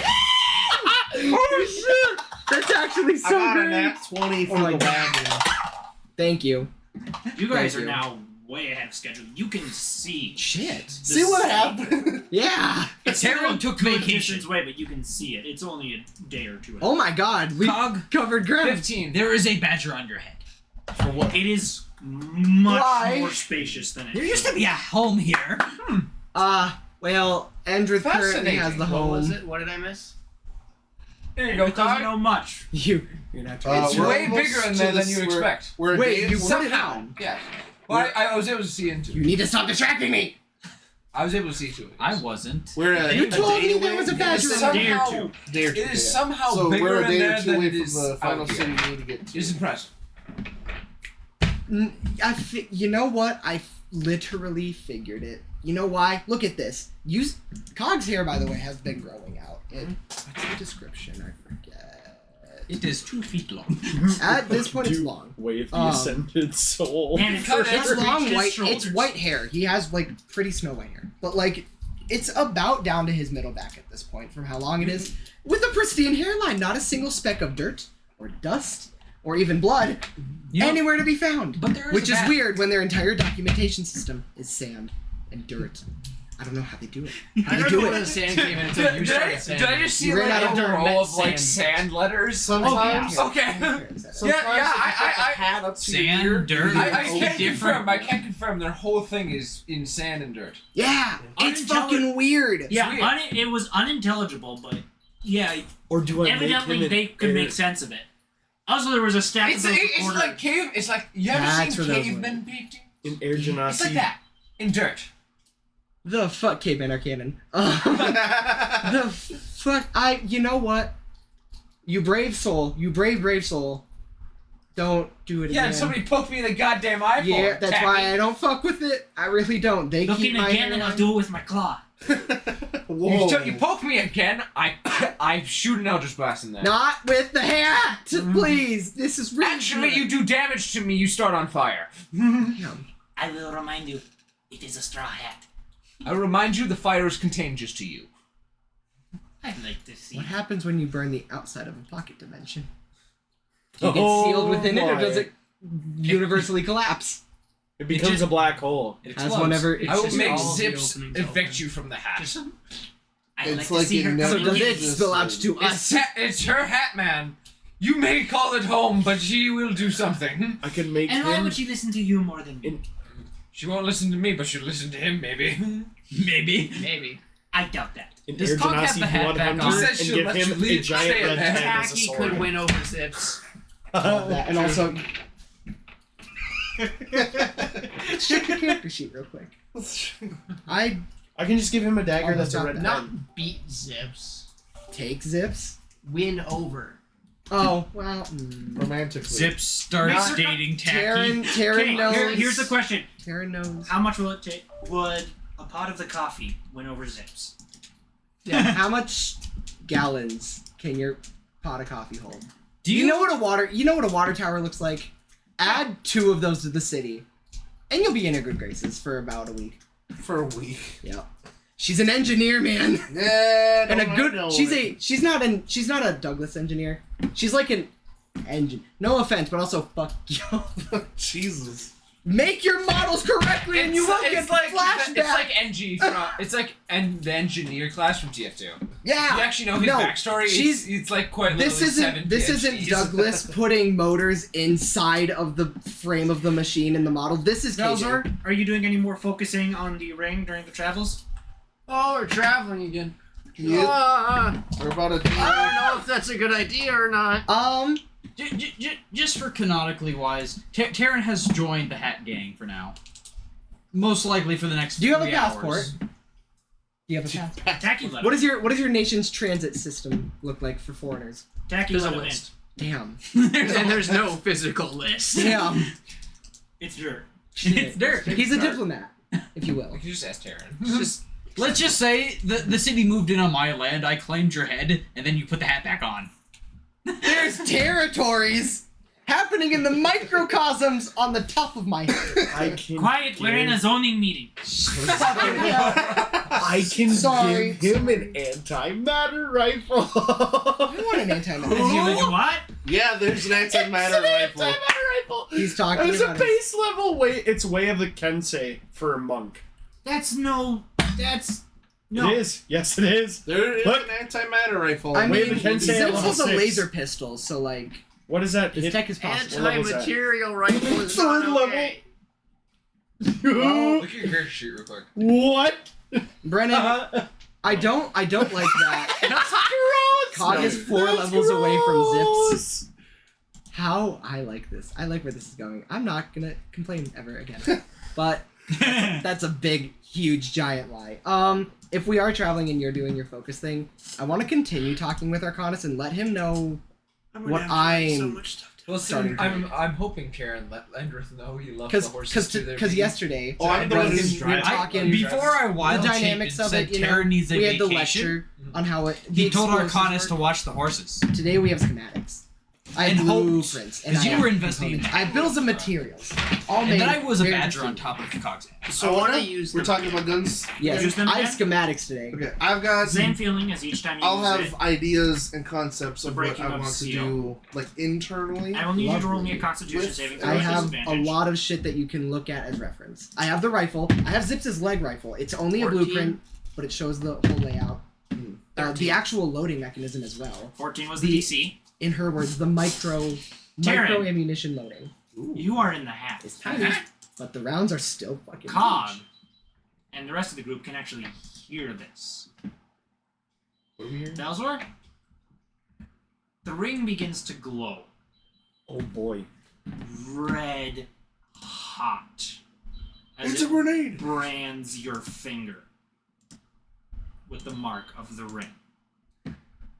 Oh shit! That's actually so I got great. a nat 20 for the wagon. Thank you. You guys Thank are you. now way ahead of schedule. You can see. Shit. See what happened? Yeah. Taryn took vacation's way, but you can see it. It's only a day or two. Oh my god, we covered ground. 15. There is a badger on your head. For what? It is much more spacious than it There used to be a home here. Well, Andrew currently has the What home. was it? What did I miss? There you go, doesn't Cog. know much. You're not trying It's we're way almost bigger to than this- you we're- expect. We're a Wait, day- you put it Somehow. on. Yeah. Well, I was able to see into You it. need to stop distracting me. I was able to see to it. I wasn't. We're a You told me day there was a away- badger. It's a day or somehow- two. Day or two, It is yeah. somehow So bigger we're a in day there or two than away it from is the final out city here. we need to get to. It's impressive. You know what? I literally figured it. You know why? Look at this. Cog's hair, by the way, has been growing out. What's the description? I forget. It is 2 feet long. At this point, it's long. Wave the ascended soul. And It's long white. It's white hair. He has like pretty Snow White hair, but like it's about down to his middle back at this point from how long it is, with a pristine hairline, not a single speck of dirt or dust or even blood anywhere to be found. But there is which a is bat. weird when their entire documentation system is sand and dirt. I don't know how they do it. How I they don't do know it. where the sand came in until you started saying Did I just see You ran like out of a row of like sand letters? Sometimes. Okay. Sometimes I hat up to your ear. Sand, dirt, I can't different. confirm. I can't confirm. Their whole thing is in sand and dirt. Yeah, it's fucking weird. Yeah, weird. it was unintelligible, but yeah, Or do I evidently make him they an could air- make sense of it. Also, there was a stack It's of those it's recorders. like cave. It's like you ever That's seen where those cavemen painting? in Air Genasi? It's like that in dirt. The fuck, cavemen are canon. The fuck, you know what? You brave soul. Don't do it Yeah, again. and somebody poked me in the goddamn eye. Yeah, that's why I don't fuck with it. I really don't. They Looking keep my again, and I'll do it with my claw. You poke me again, I shoot an Eldritch Blast in there. Not with the hat, please. This is really Actually, good. you do damage to me, you start on fire. I will remind you, it is a straw hat. I remind you, the fire is contagious to you. I'd like to see. What happens when you burn the outside of a pocket dimension? Do you get sealed within it, or does it universally collapse? It becomes a black hole. It As explodes. whenever It's I will just make all of the Zips openings evict open. you from the hat. I'd It's like to like see it her never come So does in. it spill out to us? It's her hat, man. You may call it home, but she will do something. I could make And why him. would she listen to you more than me? She won't listen to me, but she'll listen to him, maybe. Maybe. I doubt that. In Does Air Cog have Genasi the hat back 100 on? He said and she'll give let him you a leave- giant stay red there. pen as a Tacky sword. could win over Zips. That, and also, check your character sheet real quick. I I can just give him a dagger Almost that's a got red that. pen. Not beat Zips. take Zips. Win over. Oh well. Romantically. Zip starts dating Tacky. Taryn Okay, knows. here's the question. Taryn knows. How much will it take? Would a pot of the coffee win over Zips? Yeah, how much gallons can your pot of coffee hold? Do You know what a water tower looks like? Add 2 of those to the city, and you'll be in her good graces for about a week. For a week. Yep. She's an engineer, man. Yeah, And a don't I good. know She's it. she's not a Douglas engineer. She's like an engine. No offense, but also fuck you. Jesus. make your models correctly and you won't get flashbacks. It's like NG from the engineer class from TF2. Yeah. You actually know his backstory. It's like quite literally This isn't Douglas putting motors inside of the frame of the machine in the model. This is Belzor, KJ. are you doing any more focusing on the ring during the travels? Oh, we're traveling again. We're about to. I don't know if that's a good idea or not. Just for canonically wise, Terran has joined the Hat Gang for now. Most likely for the next. Do you have a 3 passport? hours. Do you have a passport? Tacky let What is your nation's transit system look like for foreigners? Tacky There's a let him list. Damn. And there's no physical list. Damn. It's dirt. It's dirt. He's a diplomat, if you will. You can just ask Terran. Let's just say the city moved in on my land. I claimed your head, and then you put the hat back on. There's territories happening in the microcosms on the top of my head. Quiet, we're in a zoning meeting. I can give him an antimatter rifle. I want an antimatter. What? Yeah, there's an antimatter rifle. Rifle. He's talking It's a about base level way. It's way of the Kensei for a monk. That's no. It is. Yes, it is. There is Look. an antimatter rifle. I Way mean, of the Kensei Zips at level has a 6. laser pistol, so like, What is that? his tech is possible. Anti-material rifle is Third not level. okay. Look at your character sheet real quick. What? Brennan, I don't like that. That's gross. Cog is 4 levels away from Zips. How I like this. I like where this is going. I'm not gonna complain ever again. But that's a big, huge, giant lie. If we are traveling and you're doing your focus thing, I want to continue talking with Arcanus and let him know what I'm starting to do. I'm hoping Karen let Endrith know he loves the horses to their Because feet. yesterday, I'm the one who's we were talking Before I wild the dynamics of said it. You know, Terran needs a we had the vacation. lecture on how it. He told explosives Arcanus work. to watch the horses. Today we have schematics. I have And hopes, blueprints. And 'cause I you have were investigating components. I have bills of materials. All And made then I was a very badger on distinct. top of Cog's ass. So I wanna use we're them. talking about guns. Yes, Use them I have again? schematics today. Okay, I've got. Same feeling as each time you I'll use have it. ideas and concepts of what Breaking I of want to seal. do, like internally. I will need you to roll me a Lovely. Constitution saving throw I at have a disadvantage. lot of shit that you can look at as reference. I have the rifle. I have Zips' leg rifle. It's only 14. a blueprint, but it shows the whole layout. The actual loading mechanism as well. 14 was the The- DC. In her words, the micro Terran. ammunition loading. You are in the hat. It's tiny, but the rounds are still fucking Cog huge. and the rest of the group can actually hear this. What are we hearing? Balzor? The ring begins to glow. Oh boy. Red hot. As It's a it grenade. brands your finger with the mark of the ring.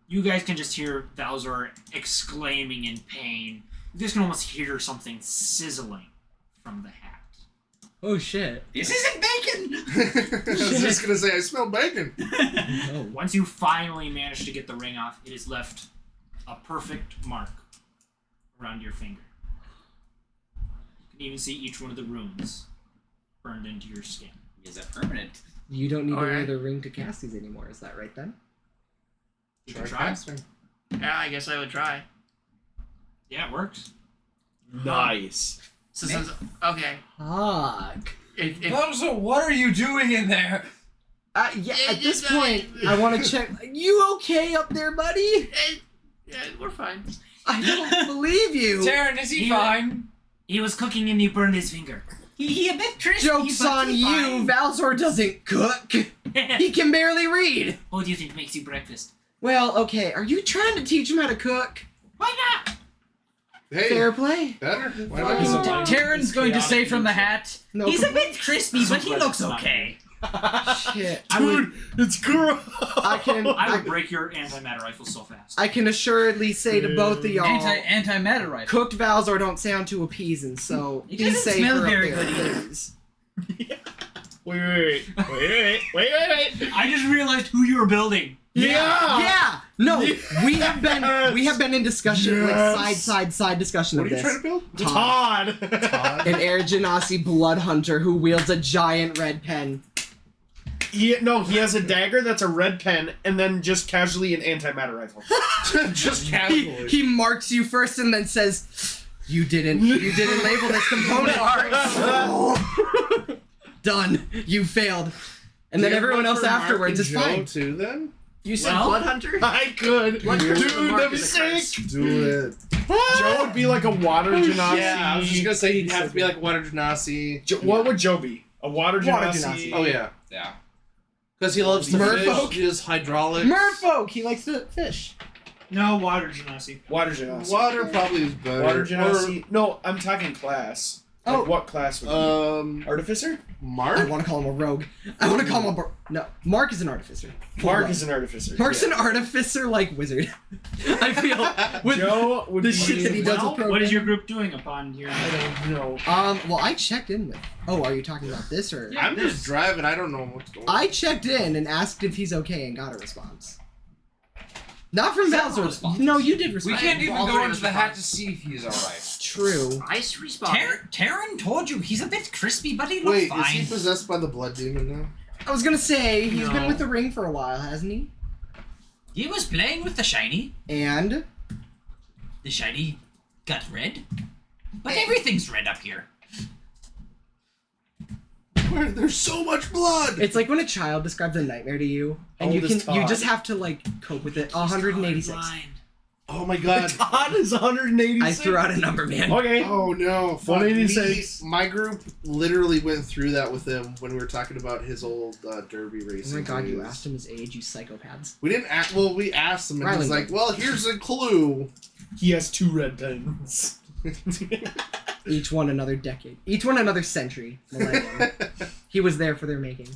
You guys can just hear Balzor exclaiming in pain. You guys can almost hear something sizzling from the hat. Oh shit. This isn't bacon! I was just gonna say I smell bacon. Once you finally manage to get the ring off, it has left a perfect mark around your finger. You can even see each one of the runes burned into your skin. Is that permanent? You don't need to wear Alright. the ring to cast these anymore, is that right then? You can try. Yeah, I guess I would try. Yeah, it works. Nice. So since, okay. Fuck. So what are you doing in there? Yeah, at this point, I want to check. You okay up there, buddy? Yeah, we're fine. I don't believe you. Taryn, is he fine? He was cooking and he burned his finger. He a bit crispy. Joke's but on he's you. fine. Valzor doesn't cook. He can barely read. What do you think makes you breakfast? Well, okay. Are you trying to teach him how to cook? Why not? Hey, Fair play. better. Why not? Terran's going to say from the hat, No, he's a complete- bit crispy, but he looks okay. Shit. Dude, it's gross. I I would break your antimatter rifle so fast. I can assuredly say to both of y'all, Anti-matter rifle. cooked Valzor don't sound too appeasing, so It be doesn't safer smell up very there, good either. please. Wait. I just realized who you were building. Yeah. No, we have been in discussion, like side discussion What of are you this. trying to build? Todd. An Air Genasi blood hunter who wields a giant red pen. He has a dagger that's a red pen, and then just casually an antimatter rifle. Just casually. He marks you first and then says, You didn't label this component. Done. You failed. And then everyone else afterwards is fine. Too, then? You said Blood Hunter? I could. Blood Dude, Hunter that'd be sick. Do it. Joe would be like a water genasi. Yeah, I was just gonna say he'd have to be like a water genasi. What would Joe be? A water genasi? genasi. Oh yeah. Yeah. Because he loves the Merfolk? fish, his hydraulics. Merfolk! He likes to fish. No, water genasi. Water genasi. Water probably is better. Water genasi. No, I'm talking class. Like, what class would you be? Artificer? Mark? I want to call him a rogue. I want to call him a... No, Mark is an artificer. Mark is an artificer. Mark's an artificer like wizard. I feel with Joe would the be... shit that he does with What is your group doing upon your... I don't know. Well, I checked in with... Oh, are you talking about this or... I'm just driving. I don't know what's going on. I checked in and asked if he's okay and got a response. Not from Valzor. No, you did respond. We can't even go into the hat to see if he's alright. True. Ice respond. Taryn told you he's a bit crispy, but he looks Wait, fine. is he possessed by the blood demon now? I was gonna say, he's been No. with the ring for a while, hasn't he? He was playing with the shiny. And? The shiny got red. But everything's red up here. There's so much blood! It's like when a child describes a nightmare to you, and you just have to like cope with it. 186. Oh my god. Todd is 186. I threw out a number, man. Okay. Oh no. Fuck 186. Me, my group literally went through that with him when we were talking about his old derby Oh racing. my god, you days. asked him his age, you psychopaths. We didn't ask. Well, we asked him, and he's Ryland. like, "Well, here's a clue." He has 2 red pens. Each one another decade. Each one another century. Millennium. He was there for their making.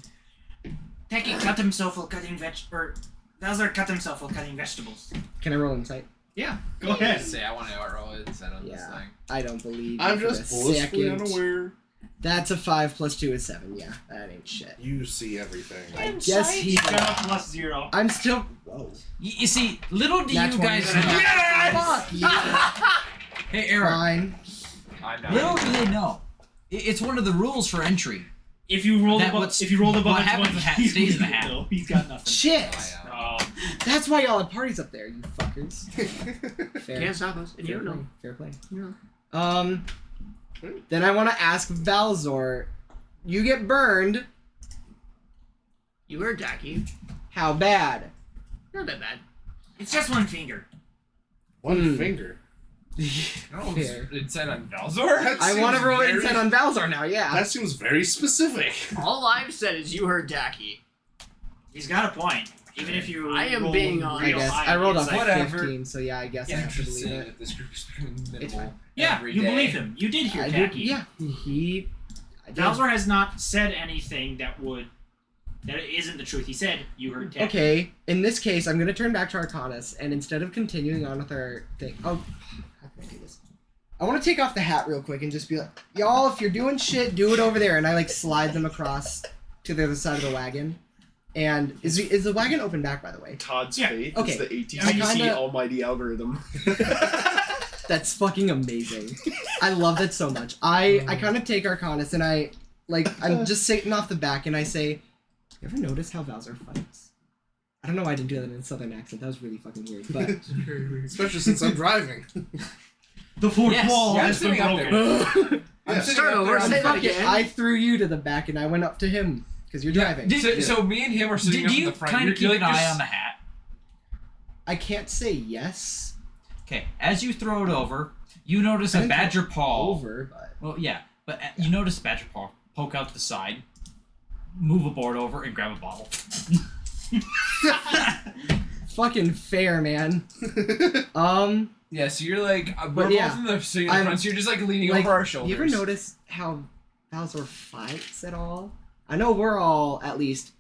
Taki cut himself while cutting Valzar cut himself while cutting vegetables. Can I roll insight? Yeah, go ahead. Say I want to roll insight on this Yeah. thing. I don't believe I'm you for just a blissfully second. unaware. That's a 5 plus 2 is 7. Yeah, that ain't shit. You see everything. I guess he. plus 0. I'm still. Whoa. You see, little do That's you guys one. know. Fuck yeah. Hey, Eric. Fine. I know. Little do they know. It's one of the rules for entry. If you roll above, what happens in the hat stays in the hat. He's got nothing. Shit. Oh. That's why y'all had parties up there, you fuckers. Fair. Can't stop us. And you don't know. Fair play. Then I want to ask Valzor. You get burned. You heard Jackie. How bad? Not that bad. It's just one finger. One finger. Oh, Fair. insight on Valzor? I want to roll insight on Valzor now, yeah. That seems very specific. All I've said is you heard Jackie. He's got a point. Even if you I am roll being on. I real guess. high I rolled a insight. Whatever. 15, so yeah, I guess I have to believe Interesting it. that this group is becoming It's minimal. fine. Yeah, every you day. believe him. You did hear I Taki. did, yeah. He... I did. Valzor has not said anything that isn't the truth. He said you heard Taki. Okay, in this case, I'm going to turn back to Arcanus, and instead of continuing on with our thing... Oh, how can I do this? I want to take off the hat real quick and just be like, y'all, if you're doing shit, do it over there. And I, like, slide them across to the other side of the wagon. And is the wagon open back, by the way? Todd's faith Okay. is the ATCC I kinda- almighty algorithm. That's fucking amazing. I love that so much. I kind of take Arcanus and I'm just sitting off the back and I say, you ever notice how Valzor fights? I don't know why I didn't do that in a southern accent. That was really fucking weird. But Especially since I'm driving. The fourth Yes, wall yeah, has been sitting up broken. I'm sitting Start up over. there. Say that fuck it, again. I threw you to the back and I went up to him because you're driving. So me and him are sitting Do up in you the front. kind of You're keep an like eye this- on the hat? I can't say yes. Okay, as you throw it over, you notice I a didn't badger throw it paw. over, but Well, yeah, but you notice a badger paw poke out the side, move a board over, and grab a bottle. fucking fair, man. Yeah, so you're like, we're yeah, both in the sitting in the I'm- front, so you're just like leaning like, over our shoulders. you ever notice how Valzor fights at all? I know we're all, at least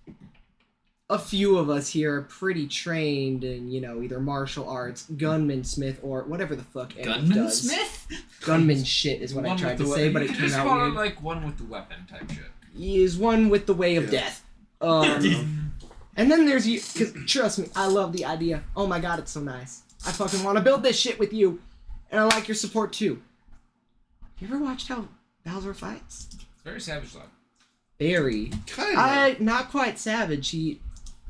a few of us here, are pretty trained in, either martial arts, gunman smith, or whatever the fuck anyone Gunman does. Smith? Gunman shit is what I One tried with to the say, weapon. but it You came just out call weird. him like one with the weapon type shit. He is one with the way of death. And then there's you, because trust me, I love the idea. Oh my god, it's so nice. I fucking want to build this shit with you. And I like your support too. You ever watched how Valzor fights? It's very savage though. Very. Kinda. Not quite savage. He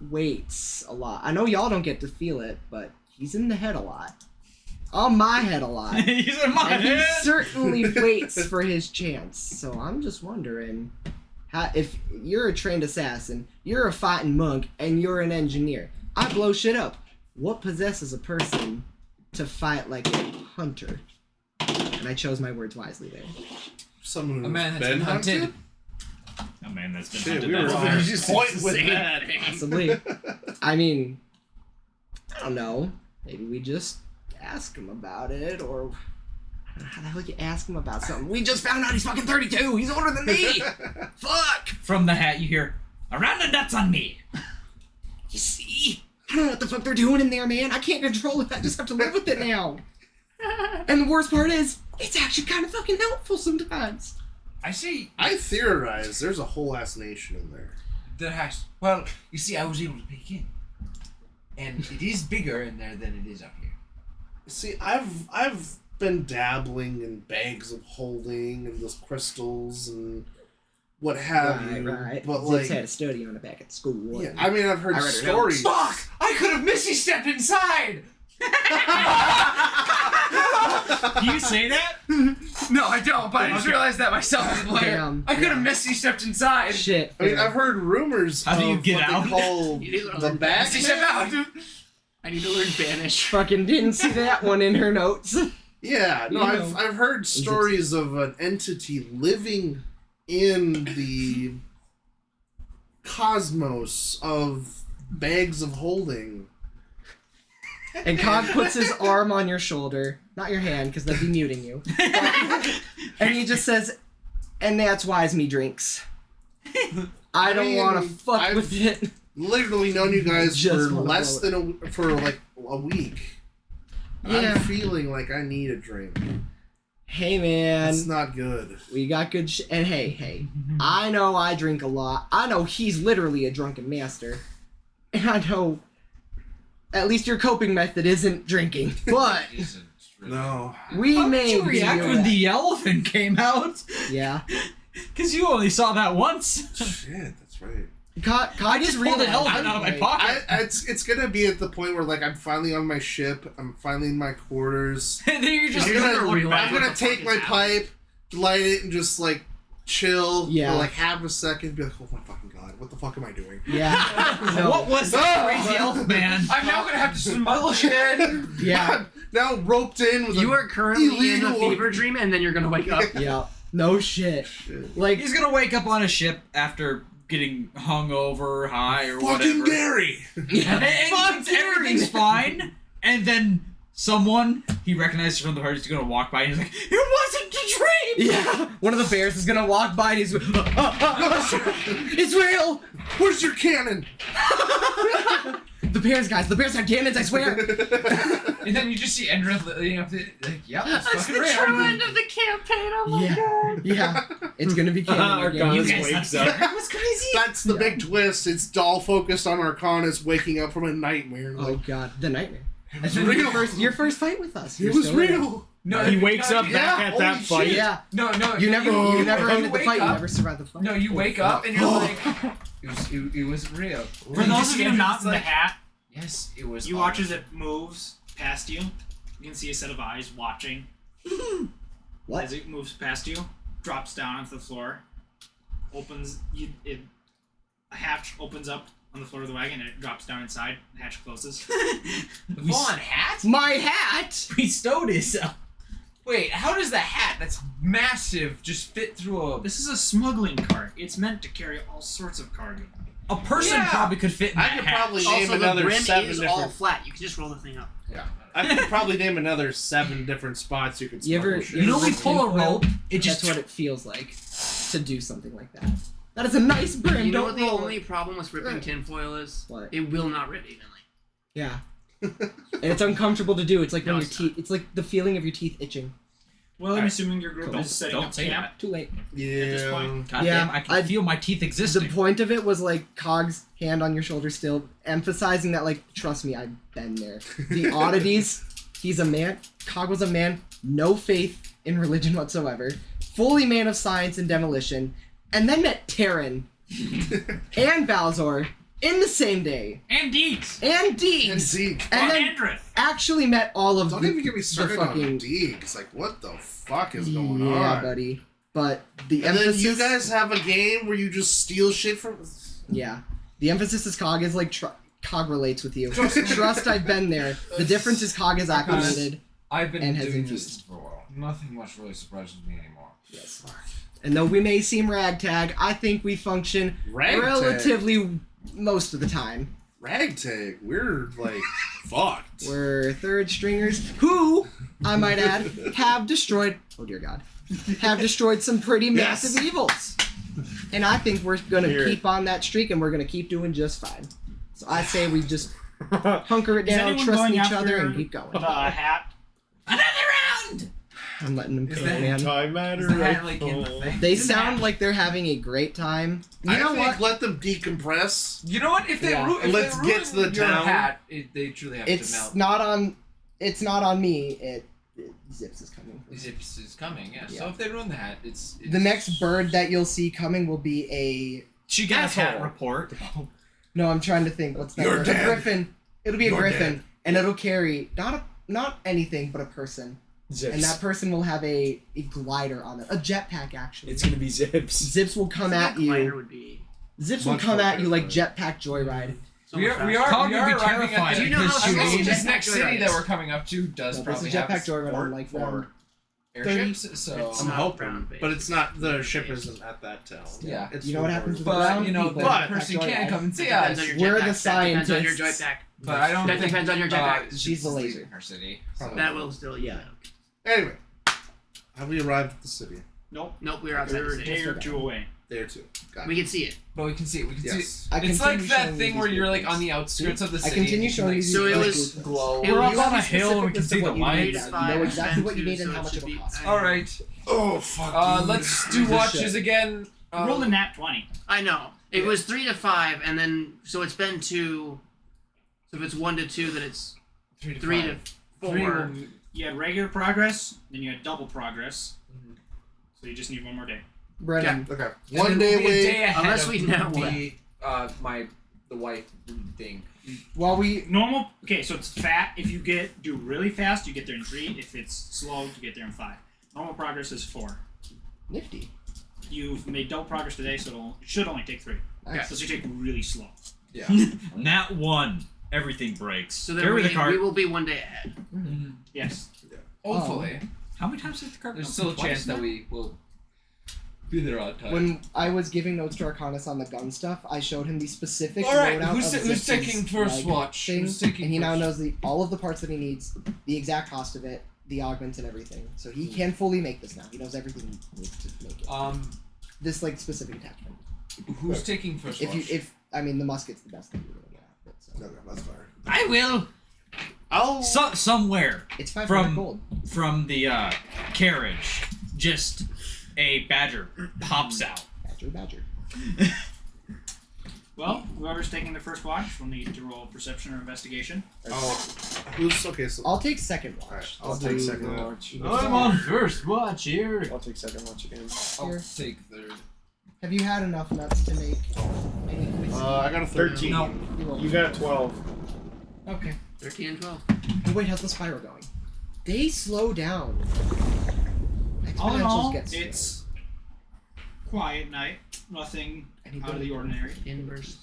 waits a lot. I know y'all don't get to feel it, but he's in the head a lot. on my head a lot. He's in my and head. he certainly waits for his chance. So I'm just wondering, if you're a trained assassin, you're a fighting monk, and you're an engineer, I blow shit up. What possesses a person to fight like a hunter? And I chose my words wisely there. Someone A man that's been hunted. A man that's been Shit, hunted. we were That's just fair. point with that. Possibly. I mean, I don't know. Maybe we just ask him about it, or how the hell you ask him about something? We just found out he's fucking 32. He's older than me. Fuck. From the hat, you hear, "Around the nuts on me." You see? I don't know what the fuck they're doing in there, man. I can't control it. I just have to live with it now. And the worst part is, it's actually kind of fucking helpful sometimes. I see. I theorize there's a whole ass nation in there. There has. Well, you see, I was able to peek in, and it is bigger in there than it is up here. See, I've been dabbling in bags of holding and those crystals and what have you. Right. But Zitz like, had a study on it back at school. yeah, I mean, I've heard I read her stories. Fuck! I could have Missy stepped inside. Do you say that? No, I don't. But I just realized that myself as a player. Damn. I could have Missy stepped inside. Shit. I mean, I've heard rumors How do you of get what out? they call You need to the learn back. Missy step out. I need to learn Banish. Fucking didn't see that one in her notes. Yeah, no, You know. I've heard stories of an entity living in the cosmos of bags of holding. And Cog puts his arm on your shoulder, not your hand, because that'd be muting you. And he just says, "And that's why me drinks. I don't want to fuck with it." Literally known you guys Just for wanna less blow than for like a week. Yeah. I'm feeling like I need a drink. Hey man, It's not good. we got good and hey, I know I drink a lot. I know he's literally a drunken master. And I know at least your coping method isn't drinking. But No. we How did may you be react when the elephant came out? Yeah. Because you only saw that once. Shit, that's right. Cog I just pulled an elephant out of my pocket. It's gonna be at the point where like I'm finally on my ship. I'm finally in my quarters. And then you're just I'm realize gonna what the take fuck my is pipe, light it, and just like chill Yeah. for like half a second. Be like, oh my fucking god, what the fuck am I doing? Yeah. No. What was that crazy elf man? I'm now gonna have to smuggle shit. Yeah. Now roped in with You a are currently in a illegal- fever dream, and then you're gonna wake up. Yeah. No shit. Like He's gonna wake up on a ship after getting hung over, high, or fucking whatever. Gary. And he thinks everything's fine, and then someone he recognizes from the party is gonna walk by and he's like, "It wasn't a dream!" yeah, one of the bears is gonna walk by and he's it's real! Where's your cannon? The bears, guys, the bears have cannons, I swear! And then you just see Endrith leading up to like, yep, it's That's fucking the real. true end of the campaign. Oh my Yeah. god. Yeah. It's gonna be canon again. Arcanus You guys wakes thought up. that was crazy. That's the big twist. It's all focused on Arcanus waking up from a nightmare. Oh god, the nightmare. It was And then real. your first fight with us. It You're was still in real. No, He wakes up yeah, back at that holy fight. it. Yeah. No, You never ended the wake fight, you up- never survived the fight. No, you wake up and you're like, it was real. For those of you not in the hat, Yes, it was. you all- watch as it moves past you. You can see a set of eyes watching. What? As it moves past you, drops down onto the floor, opens. A hatch opens up on the floor of the wagon and it drops down inside. The hatch closes. The full-on hat? My hat! We stowed his. Wait, how does the hat that's massive just fit through a... This is a smuggling cart. It's meant to carry all sorts of cargo. A person Yeah. probably could fit in I that could hat. probably name Also, the another brim 7 is different. all flat. You can just roll the thing up. I could probably name another 7 different spots you could. You ever, smuggle shit. You know, we ripped pull a tinfoil? rope. It just That's what it feels like to do something like that. That is a nice brim. You know Don't what the roll only it. problem with ripping tinfoil is? What? It will not rip evenly. Yeah. And it's uncomfortable to do. It's like No, when your it's teeth. It's like the feeling of your teeth itching. Well, I'm assuming your group Don't- is setting don't up say camp. Too late. At this Yeah. point. God Yeah, damn, I can feel my teeth The existing. point of it was like Cog's hand on your shoulder still, emphasizing that like, trust me, I've been there. The oddities, he's a man. Cog was a man, no faith in religion whatsoever, fully man of science and demolition, and then met Terran and Balzor, in the same day. And Deeks. And Deeks. And then actually met all of Don't the, even get me started the fucking... on Deeks. Like, what the fuck is going on? Yeah, buddy. But the and emphasis... then you guys have a game where you just steal shit from... Yeah. The emphasis is Cog is like... Cog relates with you. Trust, I've been there. The difference is Cog is acclimated. I've been and has doing infused. this for a while. Nothing much really surprises me anymore. Yes. And though we may seem ragtag, I think we function relatively most of the time. Ragtag? We're like fucked. We're third stringers who, I might add, have destroyed, oh dear God, have destroyed some pretty massive evils. And I think we're going to keep on that streak and we're going to keep doing just fine. So I say we just hunker it down, trust in each other, and keep going. Hat. Another round! I'm letting them Is go, that man. time matter? They sound like they're having a great time. You know what? Let them decompress. You know what? If they let's get to the your town. hat, they truly have to It's melt. It's not on me. Zips is coming. Zips is coming. Yeah. Yeah. So if they ruin the hat, it's The next bird that you'll see coming will be a. She got a hat report. No, I'm trying to think. What's that? You're word? dead. A griffin. It'll be a You're griffin, dead. and it'll carry not anything but a person. Zips. And that person will have a glider on it, a jetpack actually. It's gonna be Zips. Zips will come at you. Would be Zips will much come more at you like terrifying. jetpack joyride. We are Cog would be arriving terrified at the, because I she guess made this next Jetpack city Joyride. that we're coming up to does No, probably this is have jetpack a joyride port on like for airships. So I'm hoping, but it's not. The ship isn't at that town. Yeah. It's You know what happens to the But ground you know, people? the Jetpack person joyride. can come and see Depends us. on your We're jetpack. the That depends on your scientists. joypack. But I don't That think depends on your jetpack. Zips She's the is laser. leaving her city. So. That will still, yeah. Anyway, have we arrived at the city? Nope. Nope, we're outside We're the a city. day or two away. Day or two. Got We it. can see it. But we can see it. We can Yes. see I it. It's like continue that showing thing you where these you're like pictures. on the outskirts of the I city. continue and showing you So these it pictures. was glow. It We're was up on a hill and we can see the lights. lights. You know exactly what you need and how much should it'll cost. All right. Oh fuck. Let's do Use this watches shit. again. Roll a nat 20. I know. It was 3 to 5, and then so it's been 2. So if it's 1 to 2, then it's 3 to 4. You had regular progress, then you had double progress. So you just need one more day. Brennan. Okay. And One then day we'll be a away. day ahead Unless of we know the the wife thing. While we Normal. Okay, so it's fat. If you do really fast, you get there in 3. If it's slow, you get there in 5. Normal progress is 4. nifty. You've made double progress today, so it should only take 3. Nice. So you take really slow. Yeah. Nat 1. Everything breaks. So then Carry the we cart. will be 1 day ahead. Yes. Hopefully. How many times did the cart There's come? still a Twice chance that now? we will be there on time. When I was giving notes to Arcanus on the gun stuff, I showed him the specific All right, loadout who's of who's Zip's taking first leg watch? thing, Who's taking and he now first? knows all of the parts that he needs, the exact cost of it, the augments and everything. So he can fully make this now. He knows everything he needs to make it. This like specific attachment. Who's taking first watch? If I mean the musket's the best thing you're gonna get out of it. So. Okay, that's fine. I will. Oh. Somewhere It's 500 from gold. from the carriage, just a badger pops out. Badger. Well, whoever's taking the first watch will need to roll perception or investigation. Oh, who's okay? So I'll take second watch. Alright, I'll take second watch. I'm on first watch here. I'll take second watch again. I'll take third. Have you had enough nuts to make any quiz? I got a 13. No. You got a 12. Okay. 13 and 12. Oh wait, how's the spiral going? They slow down. All in all, Exponentials get slow. it's quiet night. Nothing out of the ordinary. Inverse.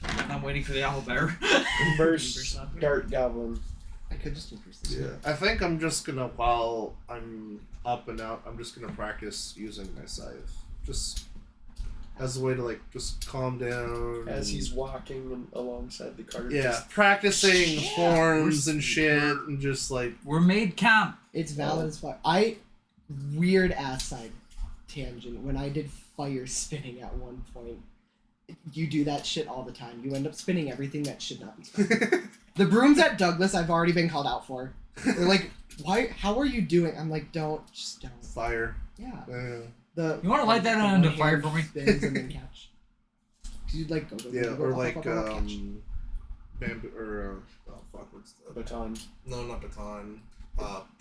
I'm waiting for the owl bear. Burst Dart Goblin. I could just increase this. Yeah, I think I'm just gonna, while I'm up and out, I'm just gonna practice using my scythe. Just as a way to like just calm down. As he's walking alongside the cart. Yeah, just- practicing forms and shit, and just like We're made camp. It's valid as fuck. Weird ass side tangent. When I did fire spinning at one point, you do that shit all the time. You end up spinning everything that should not be spinning. The brooms at Douglas, I've already been called out for. They're like, "Why? How are you doing?" I'm like, "Don't, just don't." fire. Yeah. Yeah. You wanna light that on the fire for me? Spins and then catch. You'd like go. Yeah, or up, like up, up, catch. bamboo or oh fuck, what's the baton? No, not baton.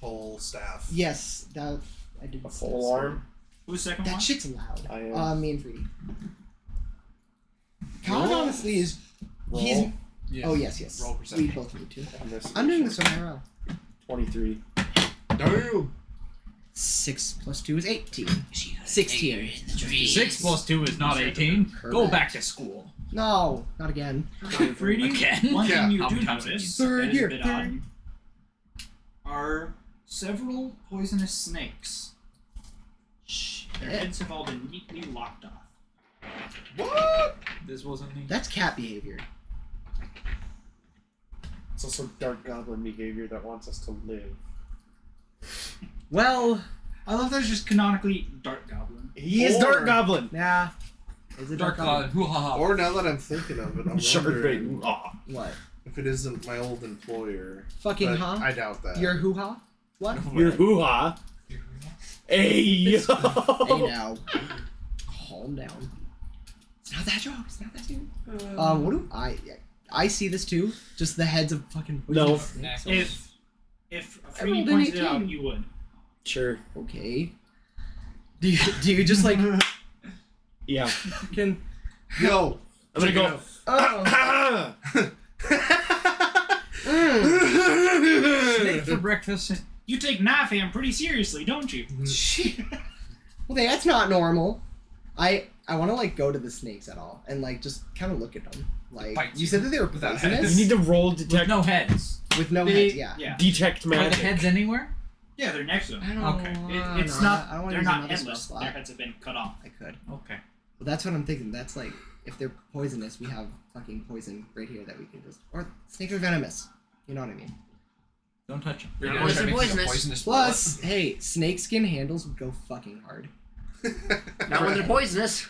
Pole staff. Yes, that I did. A full arm. Who's second That one? shit's loud. I am. Me and Freedy. We're God honestly is. He's. Yes. Oh yes. Roll We perception. both need to. I'm doing this one IRL. 23. Damn. 6 plus 2 is 18. 16. 6 plus 2 is not 18. Go back to school. No, not again. Freddie, Again? one thing you How do many times notice Third that is a year, bit third odd year. are several poisonous snakes. Their Shit. heads have all been neatly locked off. What? This wasn't me. That's cat behavior. It's also dark goblin behavior that wants us to live. Well, I love there's just canonically Dark Goblin. He is dark goblin. yeah. Is it Dark God. Hoo-ha-ha. Or now that I'm thinking of it, I'm wondering What? if it isn't my old employer. Fucking But huh? I doubt that. Your hoo ha? What? Your hoo-ha. Hey, Hey now. Calm down. It's not that joke. It's not that serious. What do I see this too? Just the heads of fucking No. snakes. If I Freddie rolled an pointed it 18. out, you would. Sure. Okay. Do you just like Yeah. can Yo! I'm gonna go. oh Snake for breakfast. You take knife hand pretty seriously, don't you? well that's not normal. I want to like go to the snakes at all and like just kind of look at them. Like Bite you said that they were without poisonous You need to roll With detect no heads. with no They- heads. Yeah. Yeah. detect Are the magic. heads anywhere? Yeah, they're next to I them. don't Okay. It's no, not. I don't wanna They're use not another spell headless. slot. Their heads have been cut off. I could. Okay. Well, that's what I'm thinking. That's like if they're poisonous, we have fucking poison right here that we can just or snakes are venomous. You know what I mean? Don't touch them. You're Not gonna when they're make this a poisonous. poisonous Plus, hey, snake skin handles would go fucking hard. Not when they're poisonous.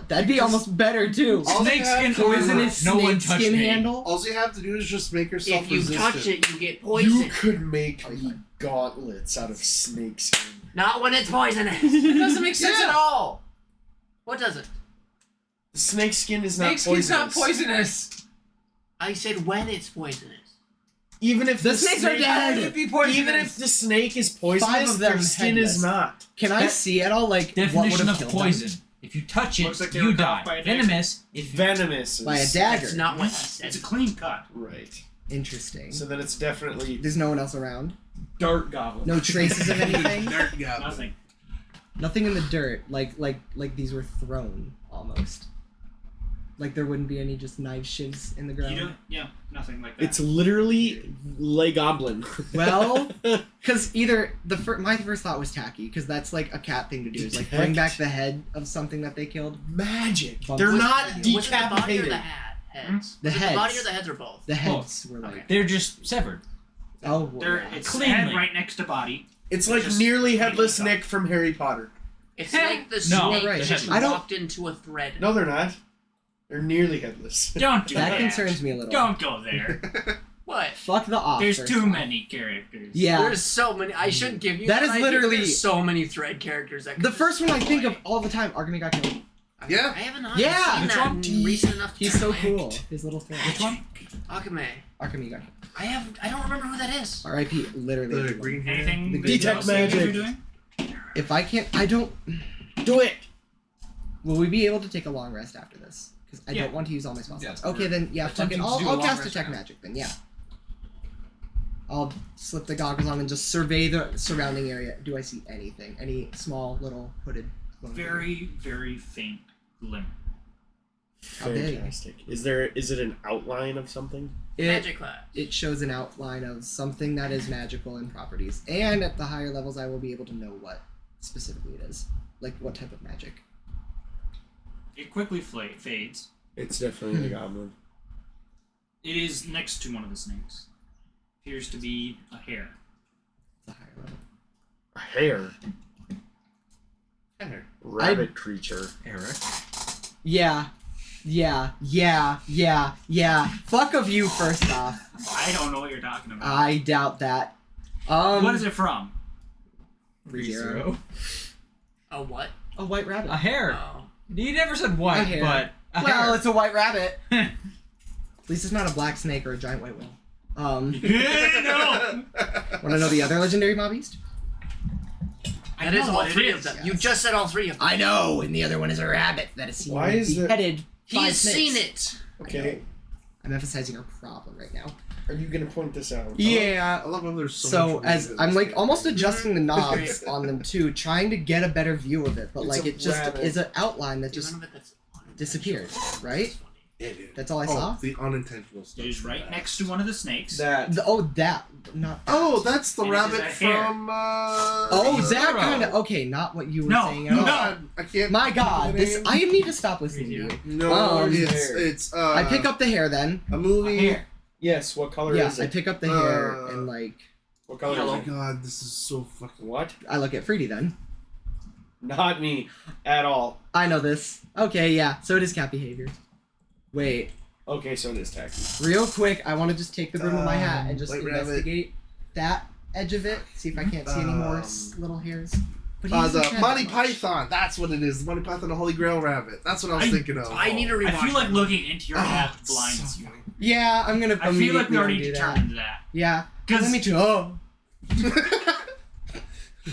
That'd be almost better too. All Snake you have skin to- Poisonous No one snake touched skin me. handle. All you have to do is just make yourself If you resistant. touch it, you get You poisoned. could make me gauntlets out of snake skin. Not when it's poisonous. It doesn't make sense at all. What does it? Snake skin is not Snake skin's poisonous. not poisonous. I said when it's poisonous. Even if The snakes are dead. It'd be poisonous. Even if the snake is poisonous, 5 of them their skin headless. is not. Can I see at all like what would Definition have of killed poison. them? If you touch it, Looks like they you were caught die. by a dagger. Venomous. If Venomous is By a dagger. That's not what he said. It's a clean cut. right. Interesting. So then it's definitely There's no one else around. dark goblin. No traces of anything. Dark goblin. Nothing. Nothing in the dirt. Like these were thrown almost. Like there wouldn't be any just knife shivs in the ground. You don't. Yeah, nothing like that. It's literally Le Goblin. Well, because either my first thought was tacky, because that's like a cat thing to do, is like bring back the head of something that they killed. Magic. Bump They're it. not Was it the body or decapitated. the heads? The Was it heads. The body or the heads or both? The heads were like they're just severed. oh They're, yeah. it's Cleanly. head right next to body. It's like Just nearly headless cleanly cut. Nick from Harry Potter. It's like the No, snake right. just I don't- walked into a thread. No, they're not. They're nearly headless. Don't do that. That concerns me a little. Don't go there. What? Fuck the off. There's first too off. many characters. Yeah. There's so many. I should give you That is I think literally- there's so many thread characters that The could first one I think of destroy. all the time, Argamy got killed. Yeah. I haven't Yeah, seen which that one? recent enough. He's so cool. His little thing. Which one? Akame. Argamy got killed. I don't remember who that is. R.I.P. Literally. The everyone. green hair. Anything The that detect else that you're magic. doing? If I can't, I don't. Do it. Will we be able to take a long rest after this? Because I Yeah. don't want to use all my spell slots. Yeah, Okay, then yeah, fuck it. attempting to I'll do a long cast rest detect now. magic then. Yeah. I'll slip the goggles on and just survey the surrounding area. Do I see anything? Any small little hooded? Very, very faint glimmer. How big? Fantastic. Is it an outline of something? Magic class. It shows an outline of something that is magical in properties, and at the higher levels, I will be able to know what specifically it is, like what type of magic. It quickly fades. It's definitely a goblin. It is next to one of the snakes. Appears to be a hare. The higher level. A hare. Hare. Rabbit creature. Eric. Yeah. Fuck of you, first off. I don't know what you're talking about. I doubt that. What is it from? ReZero. A what? A white rabbit. A hare. Oh. You never said white, A hare. but a Well, hare. it's a white rabbit. At least it's not a black snake or a giant white whale. No. Want to know the other legendary mob beast? That is all three of them. You just said all three of them. I know, and the other one is a rabbit that is seen Why is it- beheaded He's snakes. seen it. Okay. I'm emphasizing our problem right now. Are you gonna point this out? Yeah. I love how there's So much as reason I'm to like say almost it. adjusting the knobs on them too, trying to get a better view of it, but It's like a it just rabbit. is an outline that just disappeared, right? It is. That's all I saw. The unintentional stuff. It is right next to one of the snakes. That. That not. That. Oh, that's the And it is rabbit a hare. from. Oh, that kind of okay. Not what you were No, saying at all. God, I can't. My think of God, the this name. I need to stop listening to you. No, Where's it's. I pick up the hair then. a movie. Hair. Yes. What color Yeah, is I it? pick up the hair and like What color Oh is my it? God, this is so fucking. What? I look at Freedy then. Not me at all. I know this. Okay, yeah. So it is cat behavior. Wait, Okay, so it is taxi. real quick, I want to just take the brim of my hat and just White rabbit. investigate that edge of it. See if I can't see any more little hairs. But he The doesn't have Monty that much. Python. That's what it is. The Monty Python, the Holy Grail rabbit. That's what I was thinking of. I need to rewatch. I feel like that. looking into your hat blinds you. Yeah, I'm gonna. I feel like we already immediately do determined that. Yeah, 'Cause- let me too. Oh.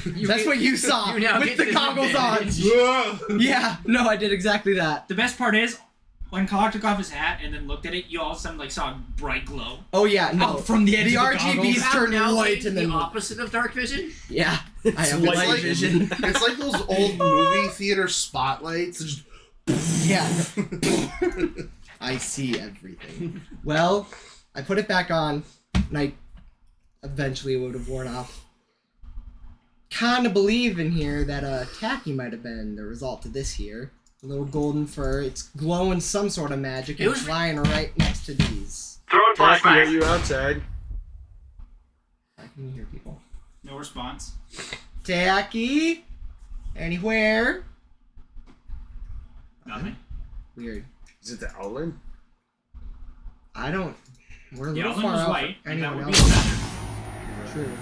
That's what you saw you now with get the goggles on. disadvantage. Yeah, no, I did exactly that. The best part is, when Collar took off his hat and then looked at it, you all of a sudden like saw a bright glow. Oh yeah, no, from the edge the of the RGBs goggles. You have turned now white gained and the then opposite of dark vision. yeah, I have like- light vision. It's like those old movie theater spotlights. It's just- Yeah, I see everything. Well, I put it back on, and I eventually would have worn off. Kind of believe in here that tacky might have been the result of this here. A little golden fur. It's glowing some sort of magic. It And was- it's lying right next to these. Taxi, are you outside? I can hear people. No response. Tacky? Anywhere? Nothing. Weird. Is it the Owlin? I don't. We're a The little Owlin far was out white, for and that anyone would be else. better. True.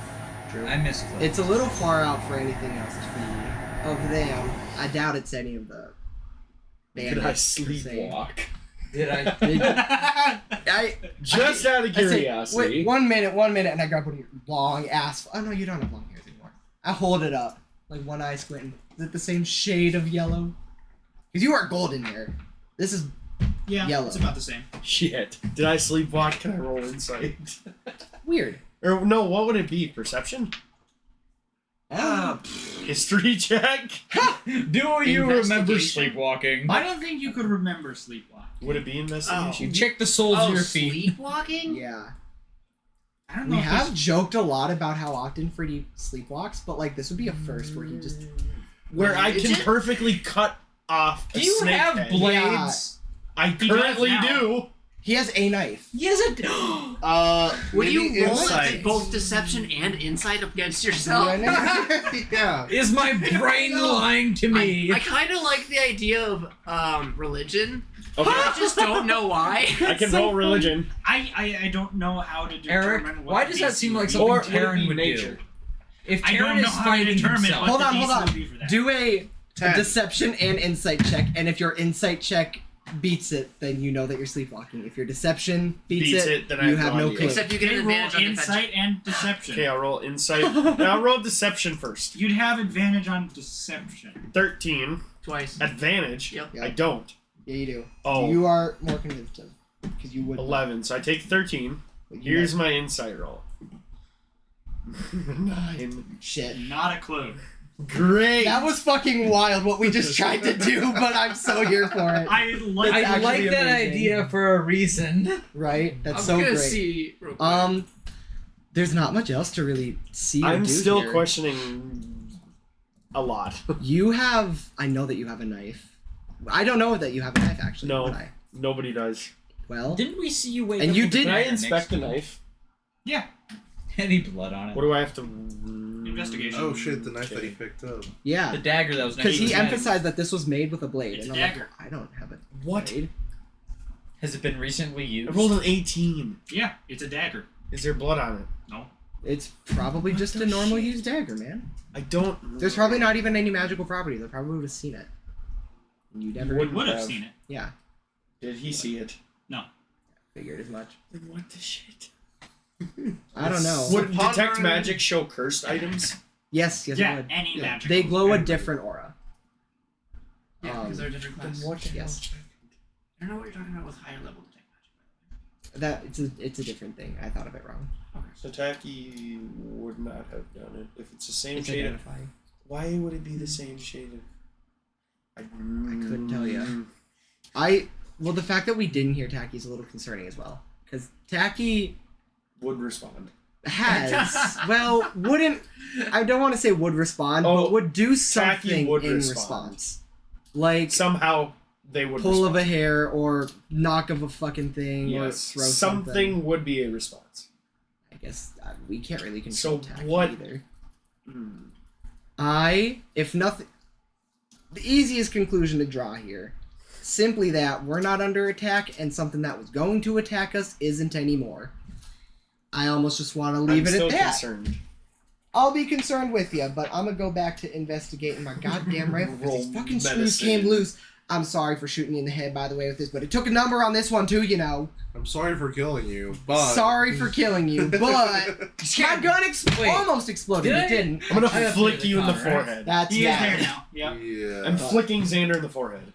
True. I missed it. It's a little far out for anything else to be of them. I doubt it's any of the Did I bandits, per se. sleepwalk? Did I? Just out of I say, curiosity. wait, 1 minute, and I grab one of your long ass. Oh no, you don't have long hairs anymore. I hold it up, like one eye squinting. Is it the same shade of yellow? Because you are golden hair. This is Yeah, yellow. it's about the same. Shit. Did I sleepwalk? Can I roll insight? Weird. Or no, what would it be? Perception? History check? Do you remember Investigation. sleepwalking? I don't think you could remember sleepwalking. Would it be investigation? Check the soles of your feet. Sleepwalking? Yeah. I don't know. We if have this- joked a lot about how often Freddy sleepwalks, but like this would be a first where he just Where I can Is it? perfectly cut off a Do you snake have head. blades? I He currently does now. do. he has a knife. Yes, it. Would maybe you roll insight. both deception and insight against yourself? Yeah. Is my brain lying to me? I kind of like the idea of religion. Okay. I just don't know why. I can roll religion. I don't know how to determine Eric, what why the does that DC seem like would be. something Or would it Taryn be would nature? do? If I don't Taryn know is how to fighting determine himself, what Hold the on, DC hold on. would be for that. Do a 10. deception and insight check, and if your insight check beats it, then you know that you're sleepwalking. If your deception beats it, then I you have have no no idea. clue. Except you get Okay, an roll advantage on insight and deception. Okay, I'll roll insight. I'll roll deception first. You'd have advantage on deception. 13. twice. Advantage. Yep. Yeah. I don't. Yeah, you do. Oh. You are more convinced of because you would. 11. So I take 13. But you Here's know- my insight roll. 9. shit. Not a clue. Great. That was fucking wild what we just tried to do, but I'm so here for it. I like. That's I like actually that amazing. idea for a reason. Right? That's I'm so gonna great. see. Real quick. There's not much else to really see. Or I'm do still here. questioning a lot. You have. I know that you have a knife. I don't know that you have a knife actually. No. would I? Nobody does. Well. Didn't we see you wake And up you with did- Can I dagger inspect the next to you? knife? Yeah. Any blood on it? What do I have to... Investigation. Oh shit, the knife that he picked up. Yeah. The dagger that was next Because to he his head. emphasized that this was made with a blade. It's and a I'm like, dagger. I don't have a What? blade. Has it been recently I used? rolled an 18. Yeah, it's a dagger. Is there blood on it? No. It's probably just a normal used dagger, man. I don't... There's probably not even any magical properties. I probably would have seen it. And you never Wouldn't Would have have. seen it. Yeah. Did he see it? No. Figured as much. Then what the shit? I don't know. Would detect pondering- magic show cursed items? Yes, it Yeah, would. any magic. They glow a different aura. Yeah, because they're different class. Yes. I don't know what you're talking about with higher level detect magic. That it's a different thing. I thought of it wrong. So Tacky would not have done it if it's the same It's shade. identifying. Why would it be the same shade? I couldn't tell you. Well, the fact that we didn't hear Tacky is a little concerning as well, because Tacky would respond. Wouldn't. I don't want to say would respond, but would do something would in respond. response. Like somehow they would pull respond. of a hair or knock of a fucking thing or throw something. Something would be a response. I guess we can't really control Tacky what? either. If nothing, the easiest conclusion to draw here, simply that we're not under attack and something that was going to attack us isn't anymore. I almost just want to leave it at that. Concerned. I'll be concerned with you, but I'm gonna go back to investigating my goddamn rifle because these fucking screws came loose. I'm sorry for shooting you in the head, by the way, with this, but it took a number on this one too, you know. I'm sorry for killing you, but... Sorry for killing you, but... my gun almost exploded, it didn't. I'm gonna flick you in the forehead. That's He is bad. there now. Yep. Yeah. I'm flicking Xander in the forehead.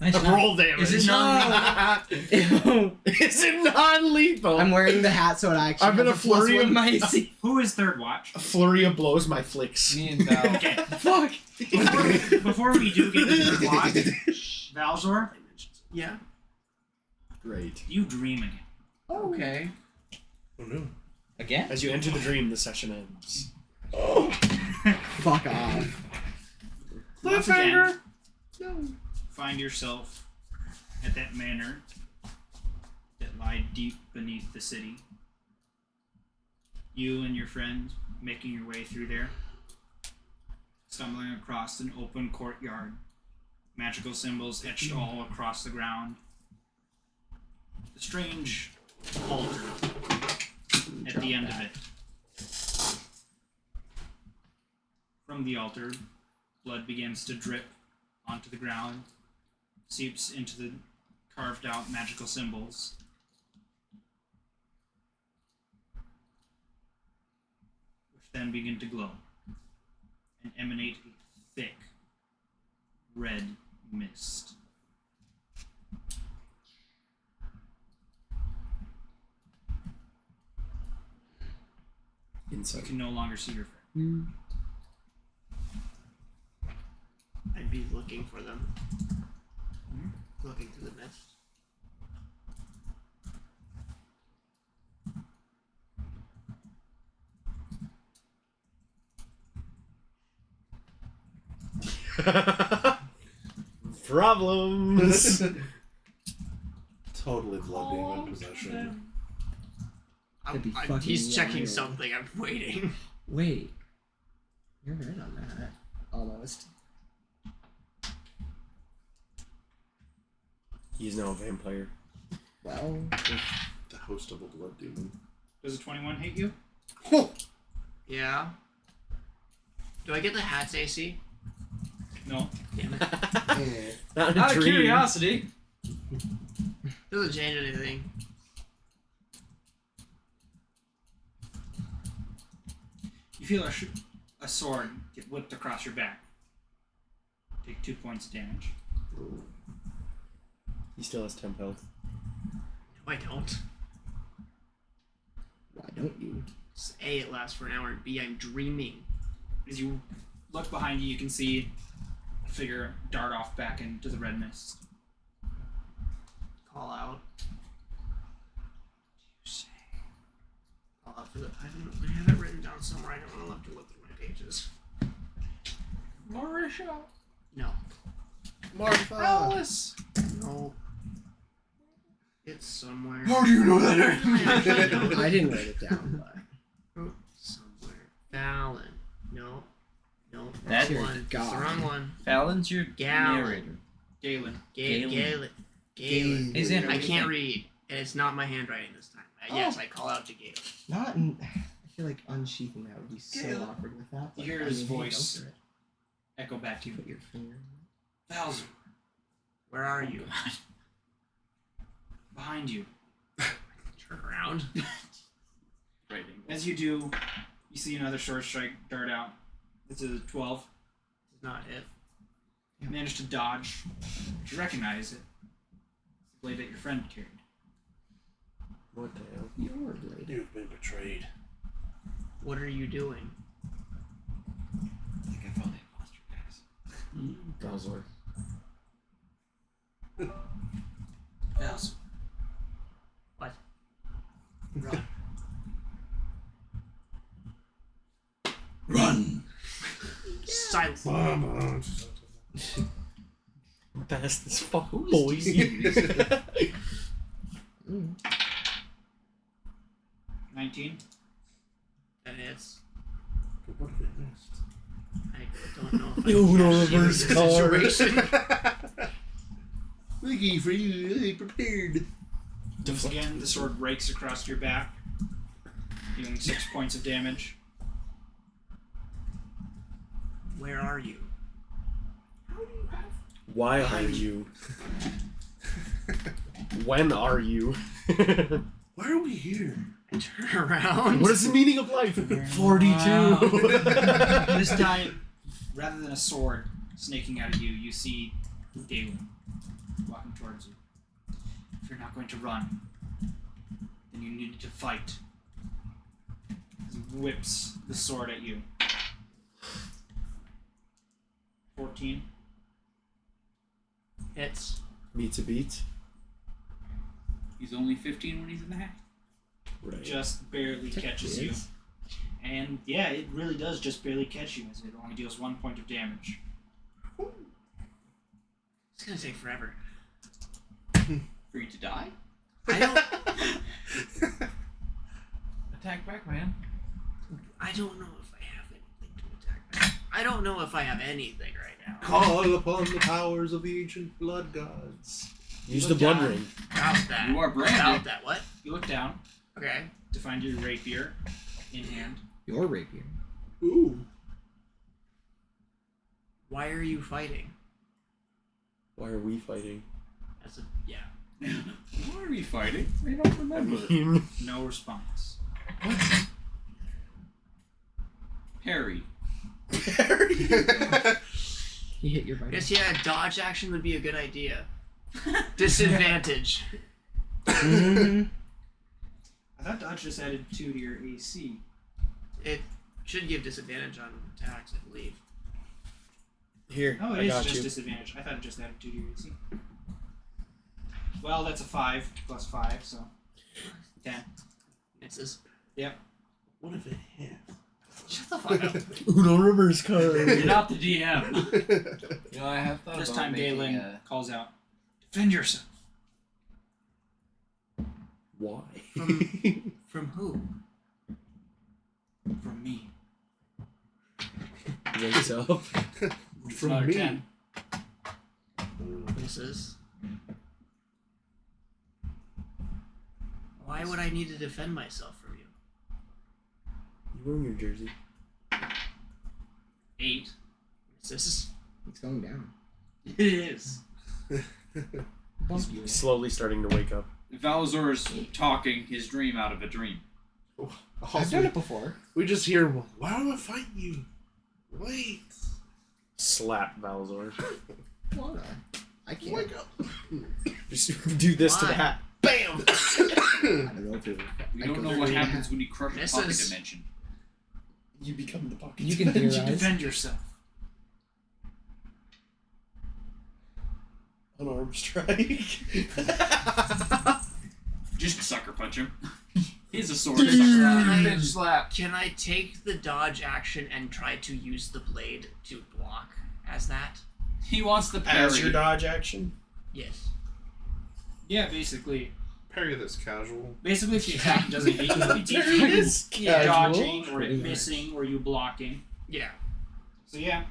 Nice roll damage. Is it non? Is it non-lethal? I'm wearing the hat, so it actually. I'm gonna flurry of my. Who is third watch? A flurry of blows my flicks. Me and Val. Okay. Fuck. Before we do get to third watch, Valzor. Yeah. Great. You dream again. Okay. Oh no. Again? As you enter the dream, the session ends. Fuck off. Once again, find yourself at that manor that lie deep beneath the city. You and your friends making your way through there, stumbling across an open courtyard, magical symbols etched all across the ground. The strange altar at the end of it. From the altar, blood begins to drip onto the ground, seeps into the carved out magical symbols. Which then begin to glow and emanate a thick red mist. Inside. You can no longer see your friend. I'd be looking for them. Looking through the mist. Problems. Totally blood demon possession. He's checking something. I'm waiting. Wait. You're right on that. Almost. He is now a vampire. Well, the host of a blood demon. Does a 21 hit you? Yeah. Do I get the hat's AC? No. Damn it. Not Out of curiosity. Doesn't change anything. You feel a sword get whipped across your back. Take 2 points of damage. He still has temp health. No, I don't. Why don't you? A, it lasts for an hour, and B, I'm dreaming. As you look behind you, you can see a figure dart off back into the red mist. Call out. Call out for the. I have it written down somewhere. I don't want to look through my pages. Marisha. No. Martha. Alice. No. It's somewhere. How do you know that? I didn't write it down, but. Somewhere. Fallon. No. No. That's Wrong your one. God. It's the wrong one. Fallon's your Galen. narrator. Galen. Galen. He's in I everything. can't read, and it's not my handwriting this time. Yes, I call out to Galen. Not in. I feel like unsheathing that would be so awkward with that. You hear his voice echo back to you. Put your finger. Valzor, Where are you? behind you. Turn around. As you do, you see another sword strike dart out. It's a 12. It's not it. You managed to dodge. You recognize it. It's the blade that your friend carried. What the hell? Your blade. You've been betrayed. What are you doing? I think I found the imposter, guys. Bowser. Yes. What? Run. Run! Silence. Best as fuck, boys. 19. That hits. What have we missed? I don't know if I You know can reverse the card. situation. Wiki for you, really prepared. Once again, the sword rakes across your back, dealing 6 points of damage. Where are you? Why are you? When are you? Why are we here? Turn around. What is the meaning of life? 42. This time, rather than a sword snaking out at you, you see Galen walking towards you. If you're not going to run, then you need to fight. He whips the sword at you. 14. Hits. Beats a beat. He's only 15 when he's in the hack. Right. Just barely catches you. And yeah, it really does just barely catch you, as it only deals 1 point of damage. It's gonna take forever. For you to die? I don't. Attack back, man. I don't know if I have anything to attack back. I don't know if I have anything right now. Call upon the powers of the ancient blood gods. Use the Look blood down. ring. About that. You are branded. About that. What? You look down Okay. to find your rapier in hand. Your rapier. Ooh. Why are you fighting? Why are we fighting? That's a yeah. Why are we fighting? I don't remember. No response. Harry. You hit your bite. Guess yeah, dodge action would be a good idea. Disadvantage. I thought dodge just added 2 to your AC. It should give disadvantage on attacks, I believe. Here, Oh, I it is got just you. disadvantage. I thought it just added 2 to your AC. Well, that's a 5 plus 5, so 10. Misses. Yep. What if it hit? Shut the fuck up. Uno reverse card. You're not the DM. You know, I have thought This about time making Galen a... calls out, "Defend yourself." Why? From who? From me. Wakes up. From another me. 10. Misses. Why would I need to defend myself from you? You wearing your jersey. 8. Misses. It's going down. It is. He's slowly starting to wake up. Valazor's talking his dream out of a dream. I've done it before. We just hear, why do I fight you? Wait. Slap Valazor. Why? I can't. Wake up. Just do this to the Why? hat. Bam! I don't know if it We I don't go know through what the happens when you crush a pocket Misses. dimension. You become the pocket. You can theorize. Defend yourself. Unarmed strike. Just sucker punch him. He's a sword. Bitch slap. Can I take the dodge action and try to use the blade to block as that? He wants the parry. As your dodge action. Yes. Yeah, basically. Parry this casual. Basically, if the attack doesn't hit you, it's Parry this either casual. dodging or Pretty it much. missing or you blocking. Yeah. So yeah,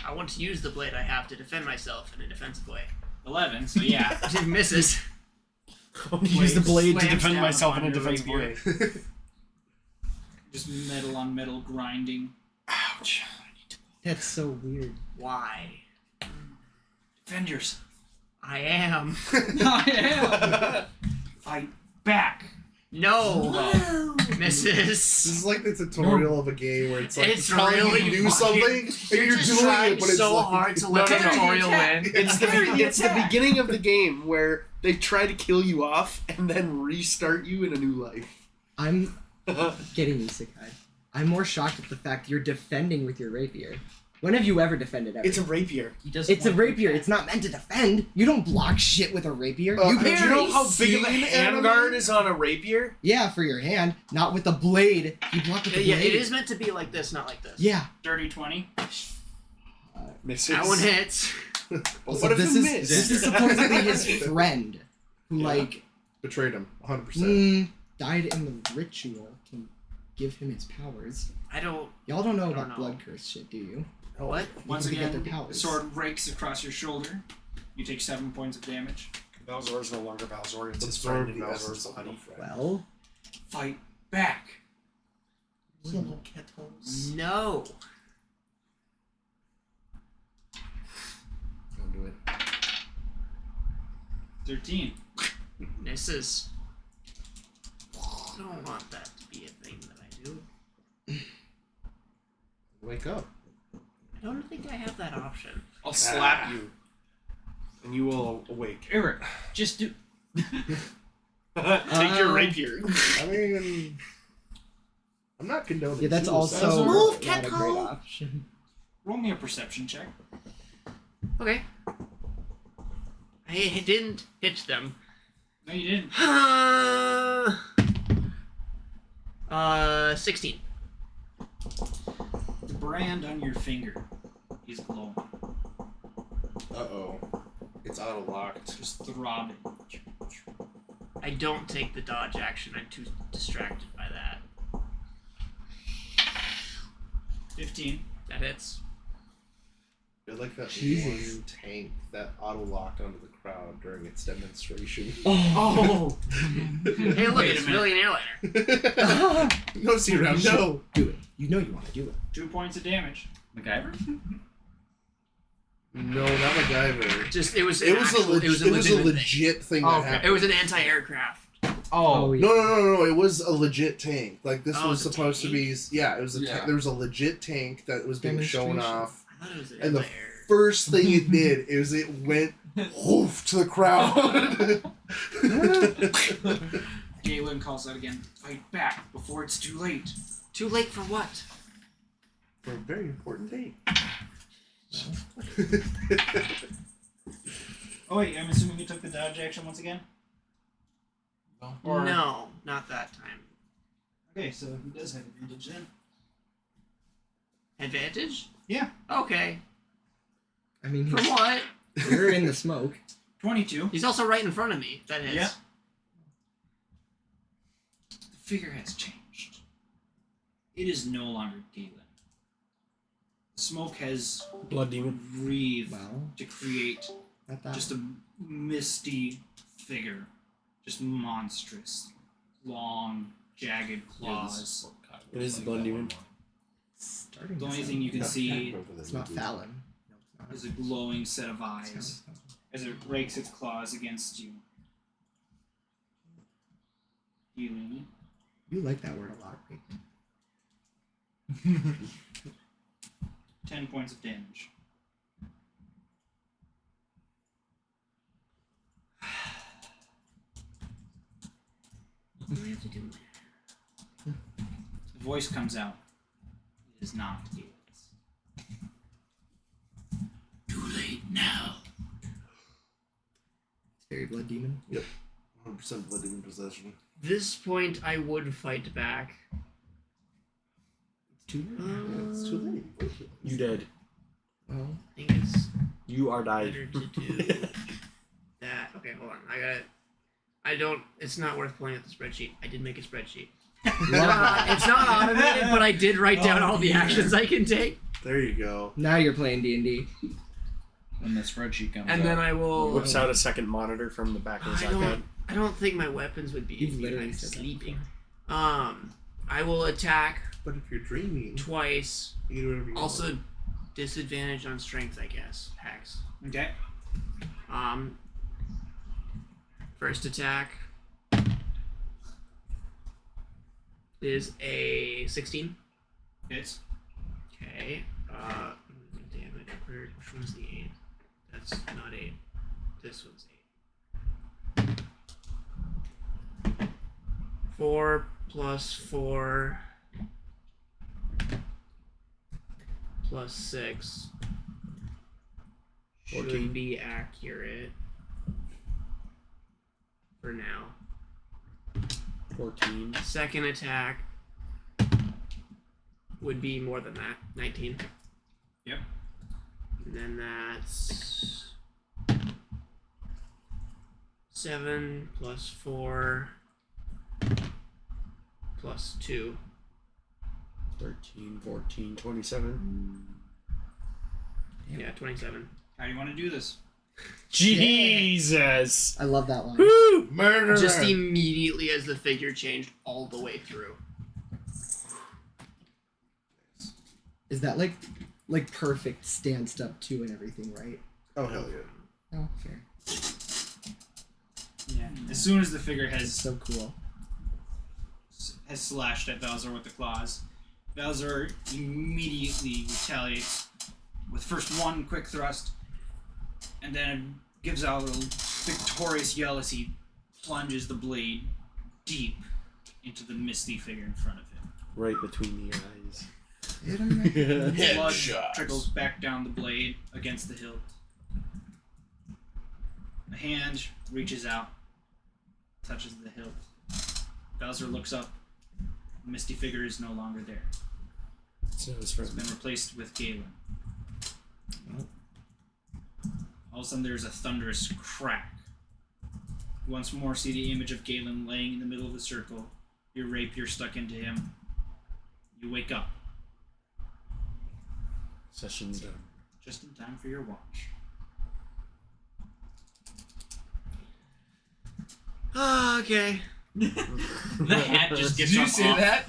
I want to use the blade I have to defend myself in a defensive way. 11. So yeah. It misses. Use the blade to slams defend down myself in upon a your defensive way. rapier. Just metal on metal grinding. Ouch. That's so weird. Why? Defend yourself. I am. I am. Fight back. No. Misses. This is like the tutorial of a game where it's like It's telling you really to do fucking- something and you're just doing trying it, but it's so like, hard to let the tutorial win. It's the beginning of the game where they try to kill you off and then restart you in a new life. I'm getting isekai. I'm more shocked at the fact you're defending with your rapier. When have you ever defended ever? It's a rapier. It's a rapier. It's not meant to defend. You don't block shit with a rapier. Do You you know how big of a seen handguard anime? is on a rapier? Yeah, for your hand, not with the blade. You block with the Yeah, blade. it is meant to be like this, not like this. Yeah. Dirty 20. Misses. That one hits. Also, What if this you is miss? this is supposedly his friend, who like betrayed him 100%. Died in the ritual to give him his powers. Y'all don't know about blood curse shit, do you? What? Once You get again, their the powers. sword rakes across your shoulder. You take 7 points of damage. Balzor's no longer Balzor. It's his Absorb friend, and the Balzor's essence of buddy. Well, Fight back. Little kettles. No. Don't do it. 13. Misses. I don't want that to be a thing that I do. Wake up. I don't think I have that option. I'll slap you, and you will awake. Eric, just do. Take your rapier. I mean, I'm not condoning. yeah, that's suicide. also Move, not a great Kettle. option. Roll me a perception check. Okay. I didn't hit them. No, you didn't. 16. The brand on your finger is glowing. Uh-oh. It's auto-locked. Just throbbing. I don't take the dodge action. I'm too distracted by that. 15. That hits. I like that Jesus. one tank that auto-locked onto the crowd during its demonstration. Oh! Hey, look, Wait a it's minute. Million Airliner. No, see around. No. Do it. You know you want to do it. 2 points of damage. MacGyver? No, not MacGyver. Just it was It was a legitimate legit thing that Oh, okay. happened. It was an anti-aircraft. Oh, yeah. No. It was a legit tank. Like this Oh, was it's a supposed to be. Yeah, it was a. Yeah. There was a legit tank that was being shown Demonstration. off, I thought it was an and the anti-air. first thing it did is it went whoof to the crowd. Galen calls out again. Fight back before it's too late. Too late for what? For a very important date. Oh wait, I'm assuming you took the dodge action once again? Or- No, not that time. Okay, so he does have advantage then. Advantage? Yeah. Okay. I mean, For what? You're in the smoke. 22. He's also right in front of me. That is. Yeah. The figure has changed. It is no longer Galen. The smoke has Blood demon. breathed Well, to create not that. just a misty figure. Just monstrous. Long, jagged claws. It is the blood demon. Starting The to only sound- thing you can see It's not Fallon. No, it's not. is a glowing set of eyes as it rakes its claws against you. Healing. You like that word a lot, right? 10 points of damage. What do we have to do? The voice comes out. It is not Galen's. Too late now. Fairy blood demon. Yep. 100% blood demon possession. This point, I would fight back. It's too late. It's too late. You dead. Well, I think it's You are died. better to do that. Okay, hold on. I don't. It's not worth pulling up the spreadsheet. I did make a spreadsheet. It's not automated, but I did write down all the actions I can take. There you go. now you're playing D&D. When the spreadsheet comes And up. then I will. Whips out a second monitor from the back of his iPad. I don't think my weapons would be You've if literally I'm said that sleeping. I will attack But if you're dreaming, twice. you can do whatever you Also, want. disadvantage on strength, I guess. Hex. Okay. First attack. is a 16. Hits. Okay. Damn it. Which one's the 8? That's not 8. This one's 8. 4 plus 4 plus 6 should be accurate for now. 14. Second attack would be more than that. 19. Yep. And then that's 7 plus 4 plus 2. 13, 14, 27. Yeah, 27. How do you want to do this? Jesus. I love that line. Woo! Murderer. Just immediately as the figure changed all the way through. Is that like perfect stand up too and everything, right? Oh, hell yeah. Oh, fair. Yeah. As soon as the figure has So cool. slashed at Valzor with the claws, Valzor immediately retaliates with first one quick thrust, and then gives out a little victorious yell as he plunges the blade deep into the misty figure in front of him. Right between the eyes. Blood trickles back down the blade against the hilt. The hand reaches out, touches the hilt. Bowser looks up. The misty figure is no longer there. So It's been replaced with Galen. All of a sudden, there's a thunderous crack. You once more see the image of Galen laying in the middle of the circle. Your rapier stuck into him. You wake up. Session done. Just in time for your watch. Okay. The hat just gets Did you up say off. that?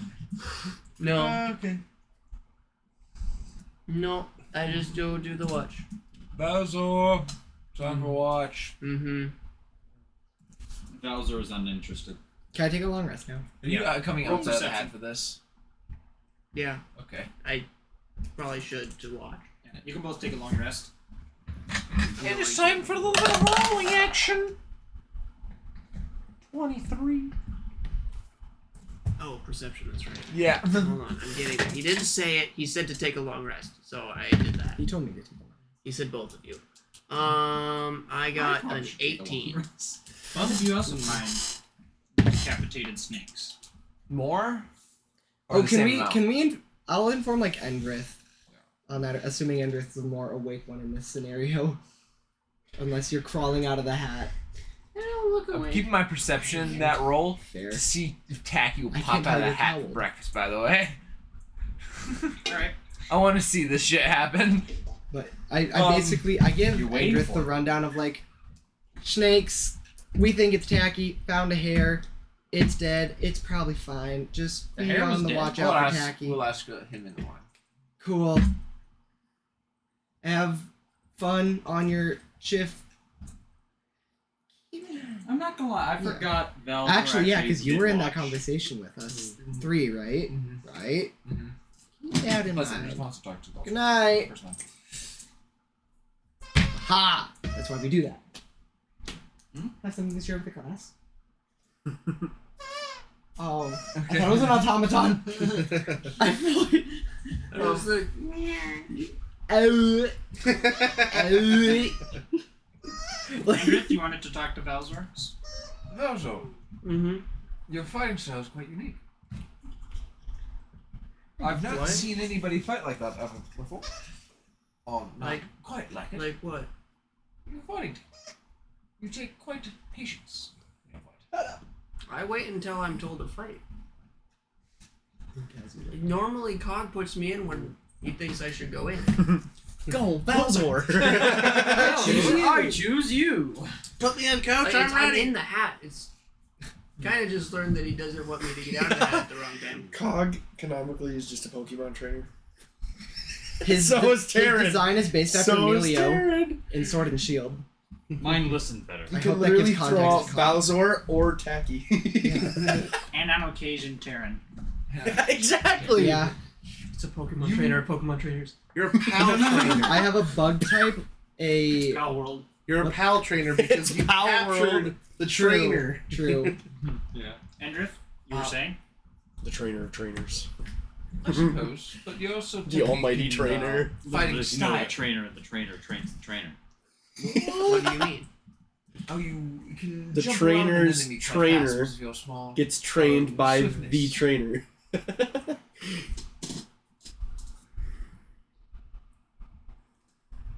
No. Okay. No. I just do the watch. Bowser, time for watch. Mm-hmm. Bowser is uninterested. Can I take a long rest now? Are you coming Roll outside the perception. hat for this? Yeah. Okay. I probably should to watch. Yeah, you can both take a long rest. And it's time for a little bit of rolling action. 23. Oh, perception, that's right. Yeah. Hold on, I'm getting it. He didn't say it. He said to take a long rest, so I did that. He told me to take a long rest. He said both of you. I got an 18. Both of you also find decapitated snakes. More? Or Oh, the can same we? amount? Can we? I'll inform like Endrith on that, assuming Endrith is the more awake one in this scenario. Unless you're crawling out of the hat. I'm keeping my perception that roll Fair. to see if Tacky will I pop can't out of tell the you're hat for cowled. breakfast, by the way. Alright. I want to see this shit happen. But I basically I give you're waiting Endrith for the it. rundown of like snakes. We think it's Tacky. Found a hair. It's dead. It's probably fine. Just The be hair was on the dead. watch We'll out for ask, Tacky. we'll ask him in the morning. Cool. Have fun on your shift. I'm not gonna lie, I forgot Val. Actually, yeah, because you did were in that watch. conversation with us. 3, right? Right? Keep that in Listen, he mind. wants to talk to the Good night. person. Ha! That's why we do that. Have something to share with the class. Oh, I thought it was an automaton. I feel like... I was like, Griff, you wanted to talk to Valzor? Bowser, Mm-hmm. your fighting style is quite unique. I've not What? seen anybody fight like that ever before. Oh, not Like- quite like it. Like what? You're fighting. You take quite patience. in your fight. I wait until I'm told to fight. Normally, Cog puts me in when he thinks I should go in. Go, Bowser! I choose you. Put me on couch, Like, I'm I'm ready. in the hat. It's kind of just learned that he doesn't want me to get out of the hat at the wrong time. Cog canonically is just a Pokemon trainer. His, So is his Terran. design is based after So is Emilio Terran. in Sword and Shield. Mine listened better. You I can hope that literally gives throw out context to Cog. Bowser or Tacky. And on occasion, Terran. Exactly. Yeah. It's a Pokemon trainer of Pokemon trainers. You're a pal trainer. I have a bug type. Pal World. You're a pal trainer because you captured the trainer. True. Yeah. Endrith, you were saying? The trainer of trainers. I suppose, but you also The almighty trainer. Fighting The style. trainer trains the trainer. What do you mean? Oh, you can. The jump around an trainer's enemy quite trainer fast because of your small, gets trained by swiftness. the trainer.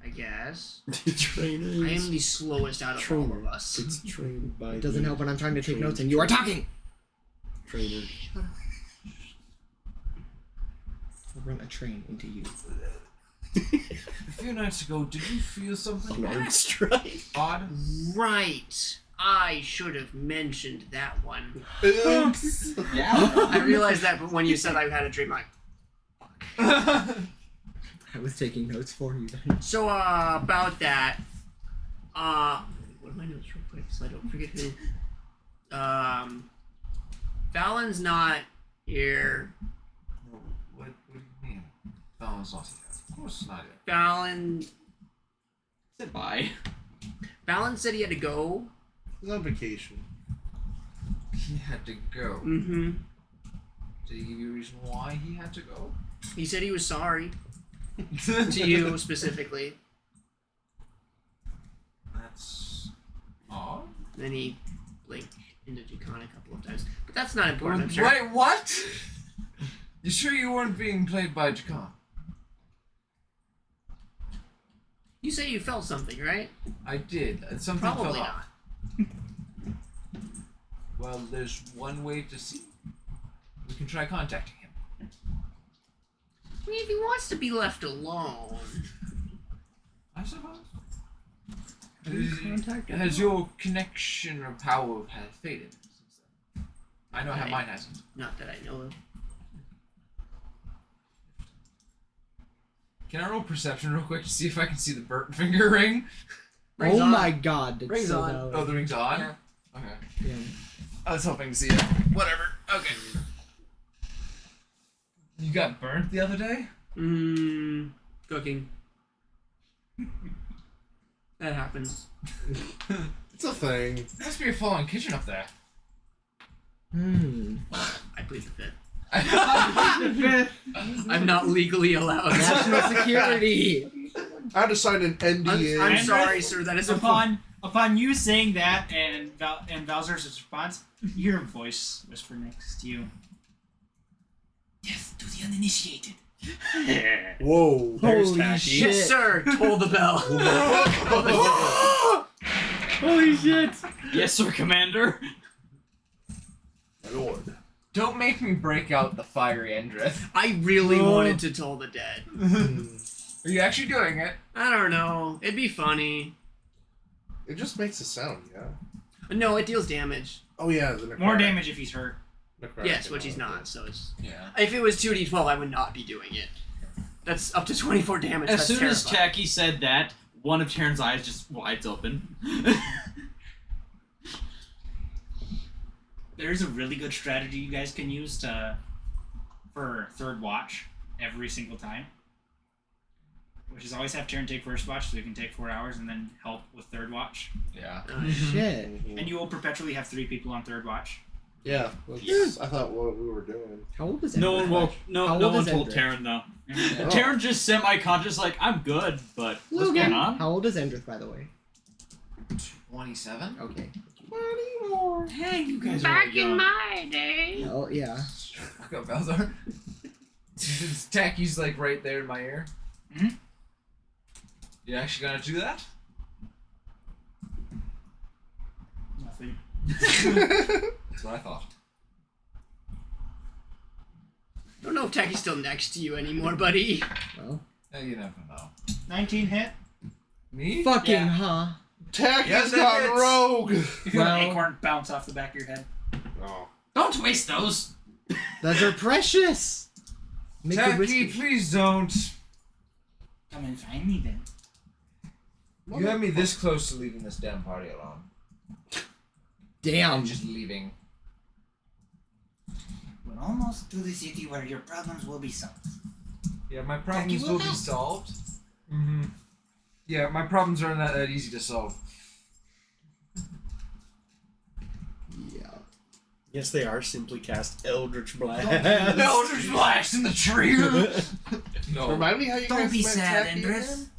I guess. The trainer. I am the slowest out of all of us. It's trained by. It doesn't the help when I'm trying to take trained notes and you are talking. Trainer. I'll run a train into you. A few nights ago, did you feel something An strike. odd? Right. I should have mentioned that one. Oops. I realized that, but when you said I had a dream, I was taking notes for you then. So, about that, what are my notes real quick so I don't forget who? Fallon's not here. No, what do you mean? Fallon's not here. Of course not here. Fallon Said bye. Fallon said he had to go. He's on vacation. He had to go. Mm-hmm. Did he give you a reason why he had to go? He said he was sorry. To you specifically. That's odd. Then he blinked into Jukon a couple of times. But that's not important, I'm sure. Wait, what? You sure you weren't being played by Jukon? You say you felt something, right? I did. Something Probably fell not. off. Well, there's one way to see. We can try contacting him. I mean, if he wants to be left alone. I suppose. Has your connection or power has faded since then? I know how mine hasn't. Not that I know of. Can I roll perception real quick to see if I can see the burnt finger ring? Ring's Oh on. my god. That's Ring's so on. valid. Oh, the ring's on? Yeah. Okay. Yeah. I was hoping to see it. Whatever. Okay. You got burnt the other day? Cooking. That happens. It's a thing. Must be a fallen kitchen up there. I plead the fifth. I'm not legally allowed. National security. I had to sign an NDA. I'm sorry, sir. That is upon you saying that and Valzer's response, you hear a voice whisper next to you. Death to the uninitiated. Whoa. Holy Yes, shit. sir. Toll the bell. Holy shit! Yes, sir, Commander. My lord. Don't make me break out the fiery Endrith. I really wanted to toll the dead. Are you actually doing it? I don't know. It'd be funny. It just makes a sound, yeah. No, it deals damage. Oh yeah, the necrotic. More damage if he's hurt. Necrotic Yes, which he's and all not. So it's. Yeah. If it was 2d12, I would not be doing it. That's up to 24 damage. As That's soon as terrifying. Tacky said that, one of Taryn's eyes just wides open. There's a really good strategy you guys can use for third watch every single time. Which is always have Taryn take first watch so you can take 4 hours and then help with third watch. Yeah. Shit. And you will perpetually have 3 people on third watch. Yeah, that's, I thought what we were doing. How old is No Endrith? one will. How No old one is told Endrith? Taryn though. Oh. Taryn just semi-conscious, like I'm good, but what's Okay. going on? How old is Endrith, by the way? 27? Okay. Hey, you guys Back in my day. Oh, yeah. Fuck up, Balzar. Tacky's like right there in my ear. Mhm. You actually gonna do that? Nothing. That's what I thought. I don't know if Tacky's still next to you anymore, buddy. Well. You never know. 19 hit. Me? Fucking, Yeah. huh? Tacky's Yes, that gone hits. rogue! You feel Well- an acorn bounce off the back of your head. Oh. Don't waste those. Those are precious. Make good Tacky, whiskey. please don't. Come and find me then. You had me this close to leaving this damn party alone. Damn. And just leaving. Well, almost to the city where your problems will be solved. Yeah, my problems will will be help. solved. Mm-hmm. Yeah, my problems are not that easy to solve. Yeah. Yes, they are. Simply cast Eldritch Blast. Eldritch Blast in the tree. No. Remind me how you Don't guys be met sad, Tacky Andres. again?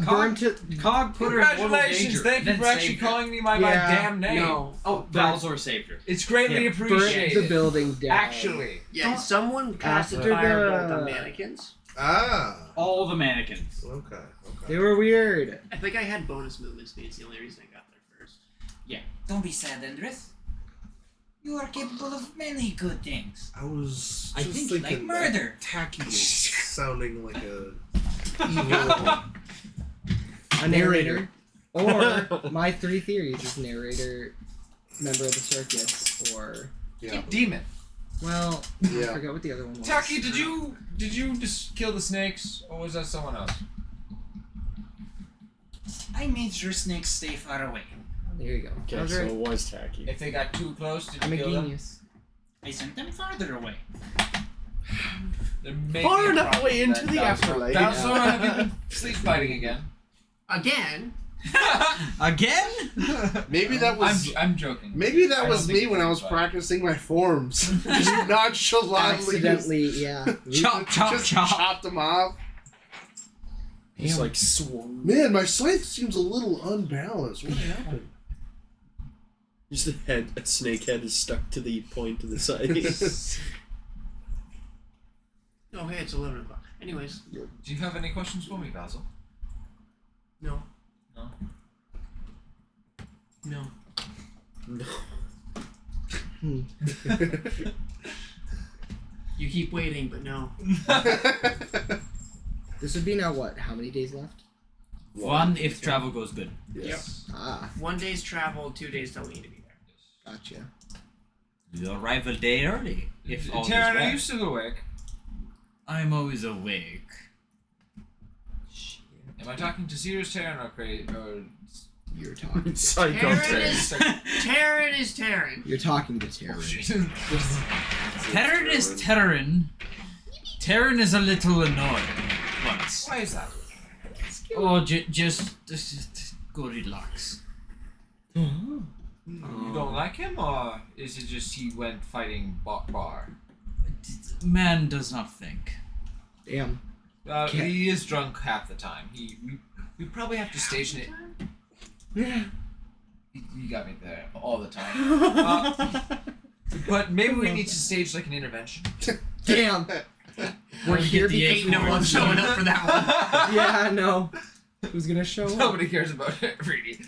Burn to Cog put her in mortal Congratulations! danger, Thank you then for actually saved her. calling me by my damn name. No. Oh, Valzor saved her. It's greatly burnt appreciated. the building down. Actually. Yeah, someone casted After firebolt the- on mannequins. Ah. All the mannequins. Okay. They were weird. I think I had bonus movement speed. It's the only reason I got there first. Yeah. Don't be sad, Andres. You are capable of many good things. I was I just think thinking like murder. that Tacky is sounding like a evil A narrator. Or my 3 theories is narrator, member of the circus, or Demon. well, Yeah. I forgot what the other one was. Taki, did you just kill the snakes, or was that someone else? I made sure snakes stay far away. There you go. Okay, I was so right. it was Tacky. If they got too close, did you I'm a kill them? genius. I sent them farther away. There may Far be a enough problem away into then. the Balthor- afterlife. Balthor, have you been sleep fighting again? Again? Again? Maybe that was. I'm joking. Maybe that I was don't me think when I it's was fine. practicing my forms. Just nonchalantly. Accidentally, yeah. Chop, chop, just chop. chopped them off. He's like swung. Man, my scythe seems a little unbalanced. What happened? Just the head, a snake head is stuck to the point of the side. Oh, hey, it's 11 o'clock. Anyways. Do you have any questions for me, Basil? No. No. No. No. You keep waiting, but no. This would be now what? How many days left? One if travel goes good. Yes. Ah, 1 day's travel, 2 days till we need to be there. gotcha. You'll arrive a day early. If all goes Taryn, well. are you still awake? I'm always awake. Am I talking to serious Taryn or crazy? Or You're talking. Psycho Taryn is Taryn. You're talking to Terran. Terran is Terran. Terran is a little annoyed. Once. Why is that? Oh, just go relax. You don't like him, or is it just he went fighting bar? Man does not think. Damn. He is drunk half the time. We probably have to station it. Yeah. You got me there all the time. But maybe we need to stage like an intervention. Damn. We're here the because Ain't no one showing up for that one. Yeah, no. Who's gonna show up? Nobody cares about it, Reedy.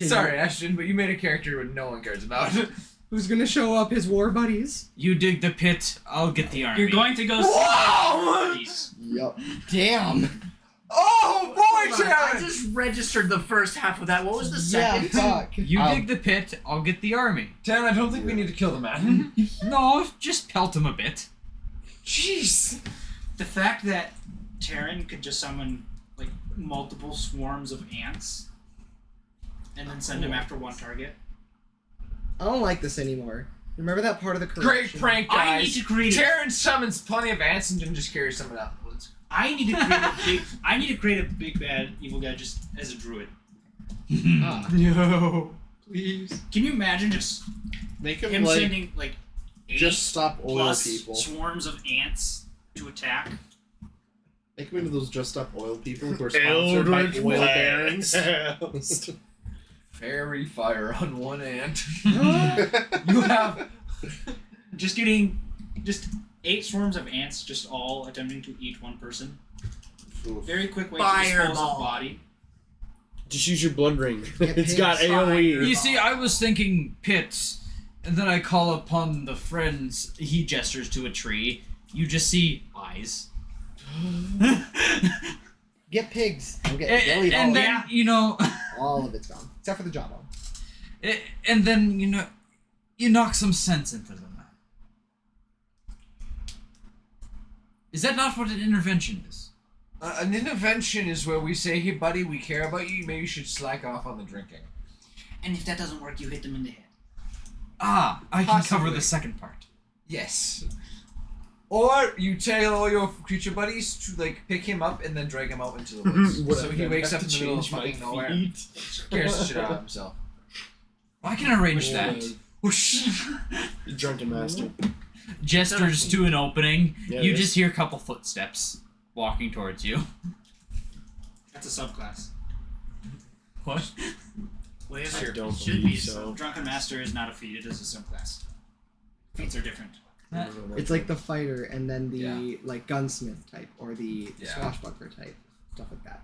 Sorry, Ashton, but you made a character that no one cares about. Who's gonna show up? His war buddies? You dig the pit, I'll get the army. You're going to go Whoa! Yup. Damn. Oh boy, Hold on, I Taryn! just registered the first half of that. What was the Yeah, second? fuck. You dig the pit, I'll get the army. Taryn, I don't think we need to kill the man. No, just pelt him a bit. Jeez. The fact that Taryn could just summon like multiple swarms of ants and then send him after one target. I don't like this anymore. Remember that part of the Great correction? prank, guys. I need to create Taryn summons plenty of ants and then just carries some of that in the woods. I need to create a big bad evil guy just as a druid. Ah. No, please. Can you imagine just Make him, him like, sending like 8 just stop oil plus people. swarms of ants to attack? Make him into those just stop oil people who are sponsored by Eldritch oil Blast. barons. Fairy fire on one ant. You have Just getting 8 swarms of ants, just all attempting to eat one person. Very quick way to dispose of Fireball. body. Just use your blood ring. Get It's got pigs. AoE. You see, I was thinking pits, and then I call upon the friends. He gestures to a tree. You just see eyes. Get pigs. They'll get they'll eat all And of then, you know, it. All of it's gone. Except for the jawbone. and then, you know, you knock some sense into them. Is that not what an intervention is? an intervention is where we say, "Hey, buddy, we care about you. Maybe you should slack off on the drinking." And if that doesn't work, you hit them in the head. Ah, I can cover Possibly. the second part. Yes. Or you tell all your creature buddies to like pick him up and then drag him out into the woods. So he wakes up in the middle of fucking nowhere. Scares the shit out of himself. I can arrange that. Drunken master. Gestures to an opening. Yeah, You it is. just hear a couple footsteps walking towards you. That's a subclass. What? Wait, I don't should believe be so. Drunken Master is not a feat, it is a subclass. Feats are different. It's like the fighter and then the like gunsmith type or the Yeah. swashbuckler type, stuff like that.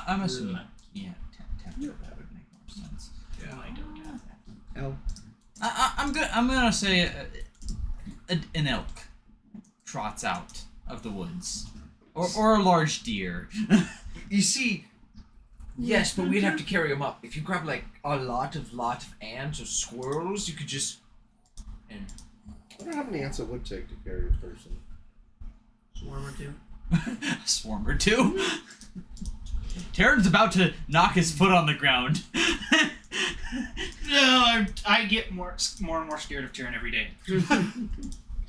I'm assuming that. Yeah, that would make more sense. Yeah. I don't have that. Elk. I'm gonna say an elk trots out of the woods, or a large deer. You see, yes, but we'd have to carry him up. If you grab like a lot of ants or squirrels, you could just. And I wonder how many ants it would take to carry a person. Swarm or two. Swarm or two. Taryn's about to knock his foot on the ground. No, I get more and more scared of Tyrion every day.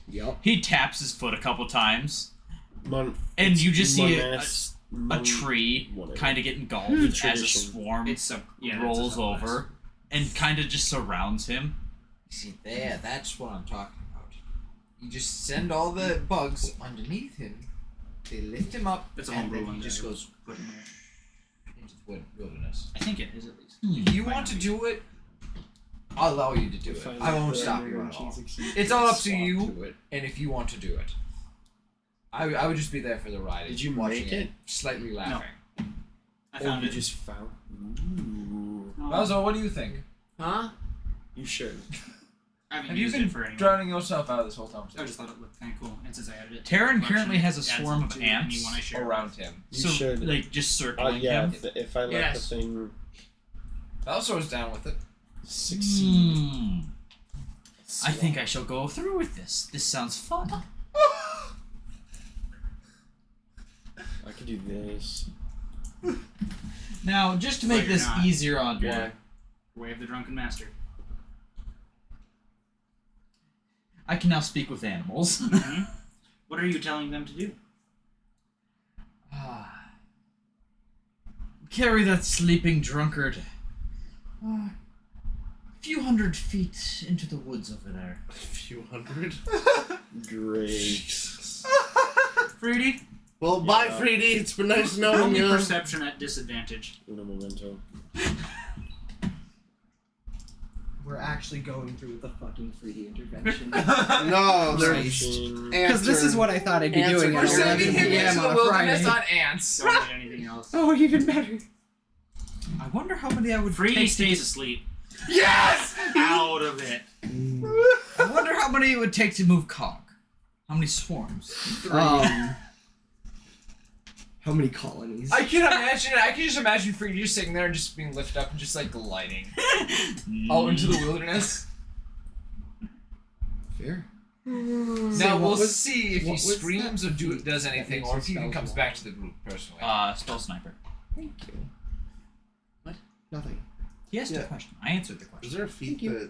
Yep. He taps his foot a couple times, and it's you just see Mon- a tree whatever. kind of get engulfed as a Tradition. swarm yeah, rolls that's a subclass. over and kind of just surrounds him. You see, that's what I'm talking about. You just send all the bugs underneath him. They lift him up, That's a and homebrew then one he just that I goes put in there. into the wilderness. I think it is at least. If you want to do it, I'll allow you to do it. I won't stop you at all. It's all up to you, and if you want to do it. I would just be there for the ride. Did you watching make it? Slightly laughing. I found you it. just found. Ooh. Balzo, what do you think? Huh? You should. I haven't Have you used been it for anything. drowning yourself out this whole time? I just thought it looked kind of cool, and since I added it. Taryn to the currently collection, has a it adds swarm it of to ants anyone I share around with. him. You should. Like just circling Yeah, him. if I let Yes. the thing Balzo's down with it. succeed. I think I shall go through with this. This sounds fun. I could do this. Now, just to But make you're this not. easier on me, Way of the Drunken Master. I can now speak with animals. What are you telling them to do? Carry that sleeping drunkard a few hundred feet into the woods over there. A few hundred? Great. Freedy? Well, bye, Freedy. It's been nice knowing Only you. perception at disadvantage. Uno momento. We're actually going through with the fucking 3D intervention. No, there's Because this is what I thought I'd be doing We're at sending 11 him p.m. into the on a wilderness Friday. on ants. Don't need anything else. Oh, even better. I wonder how many I would Free take stays to asleep. Yes! Out of it. I wonder how many it would take to move Cog. How many swarms? How many colonies? I can imagine it. I can just imagine Freedy just sitting there and just being lifted up and just like gliding out into the wilderness. Fair. Now we'll see if he what was screams or that feat does that anything, makes or his if he even spells comes back to the group personally. Spell Sniper. Thank you. What? Nothing. He asked a question. I answered the question. Is there a feat that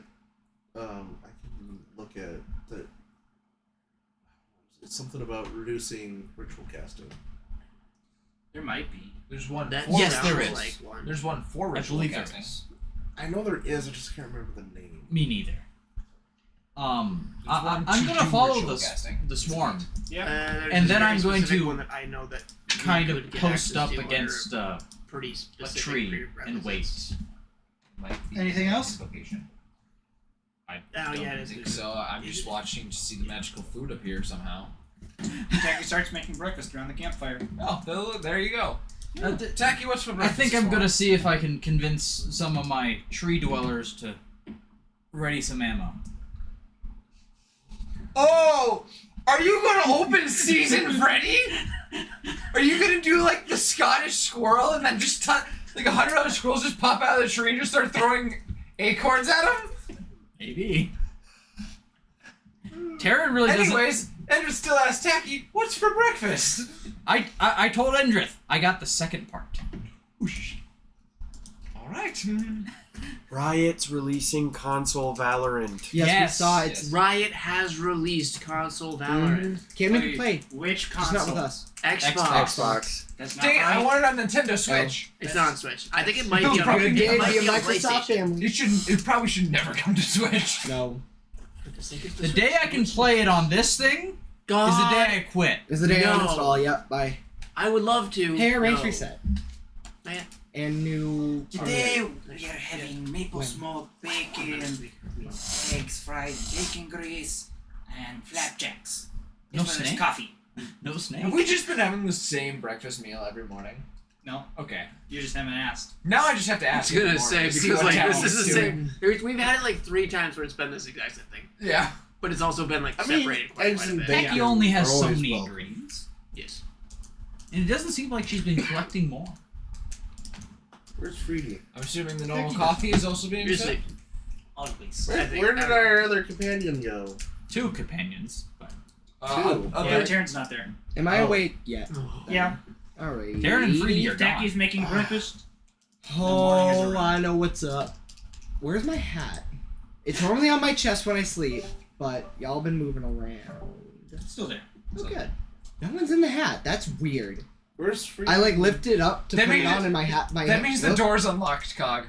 I can look at that? It's something about reducing ritual casting. There might be. There's one. That for Yes, sounds there ritual. is. like one. There's one for I ritual believe there casting. is. I know there is. I just can't remember the name. Me neither. I'm one gonna to follow ritual casting. the swarm, Yeah. There's and a then very I'm going specific to one that I know that you kind could of get post access up to against under pretty a specific tree and wait. Might be Anything else? Location. I Oh, don't yeah, it is think good. so. I'm just watching to see the magical food appear somehow. Tacky starts making breakfast around the campfire. Oh, there you go. Tacky, what's for I breakfast? think this I'm gonna morning? see if I can convince some of my tree dwellers to ready some ammo. Oh! Are you gonna open season, Freddy? Are you gonna do like the Scottish squirrel and then just like 100 other squirrels just pop out of the tree and just start throwing acorns at him? Maybe. Taryn really doesn't. Anyways, Endrith still asks Tacky, what's for breakfast? I told Endrith I got the second part. Alright. Riot's releasing console Valorant. Yes, we saw it. Riot has released console Valorant. Can't make it play. Which Just console? not with us. Xbox. That's not Dang it, I right. want it on Nintendo Switch. It's not on Switch. I think it might be on, probably it might be be a on Microsoft PlayStation. family. It probably should never come to Switch. No. The day I can play it on this thing God. is the day I quit. Is the day I No. uninstall. Yep, bye. I would love to. Hey, range No. reset. Not yet. And new... Today we are having maple smoked bacon, eggs fried bacon grease, and flapjacks. No As well as snake? coffee. No snake. Have we just been having the same breakfast meal every morning? No, Okay. you just haven't asked. Now I just have to I ask. was gonna every say morning to see because what like this Talon's is the doing. same. We've had it like 3 times where it's been this exact same thing. Yeah. But it's also been like I mean, separated quite eggs a and bit. bacon Becky only has are so always many welcome. ingredients, Yes. and it doesn't seem like she's been collecting more. Where's Freedy? I'm assuming the normal coffee is also being Here's set. Always. Where did our other companion go? 2 companions, but Two. Yeah, Taryn's not there. Am I Oh. awake yet? Yeah. Alright. Taryn and Freedy are If gone. Daki's making breakfast, Oh, I know what's up. Where's my hat? It's normally on my chest when I sleep, but y'all been moving around. it's still there. Oh, good. No one's in the hat. That's weird. Where's Freedy? I like lift it up to That put it means- on in my hat. That means the door's unlocked, Cog.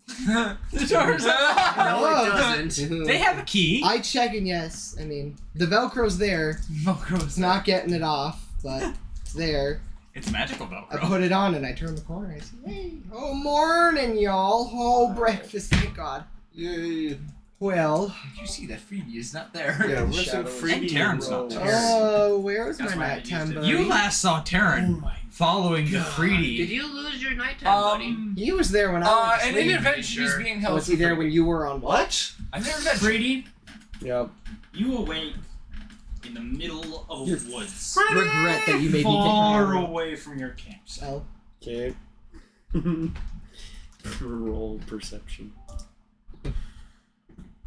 The door's unlocked. No, it doesn't. They have a key. I check and yes, I mean the Velcro's there. Velcro's not getting it off, but it's there. It's magical I Velcro. put it on and I turn the corner. I say, "Hey, oh morning, y'all! Oh breakfast, thank God." Yay. Well, You see that Freebie is not there. Yeah, where's the Shadows. Freedy? Taryn's not roll? there. oh, where's That's my why I nighttime used it. buddy? You last saw Taryn following the Did 3D. you lose your nighttime buddy? He was there when I went to and sleep. in adventure, he's Sure. being held. Was he there when you were on What? I've never met Brady, Yep. you awake in the middle of woods. Regret that you made me Far take my away from your campsite. Oh. Okay. Roll perception.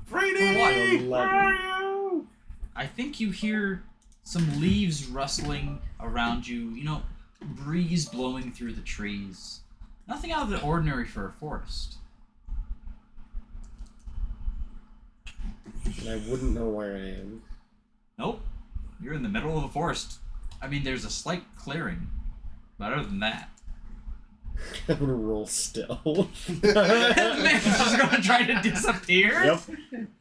Freedy! 11. I think you hear some leaves rustling around you. You know, breeze blowing through the trees. Nothing out of the ordinary for a forest. And I wouldn't know where I am. Nope. You're in the middle of a forest. I mean, there's a slight clearing. But other than that. I'm gonna roll stealth. Man's just gonna try to disappear? Yep.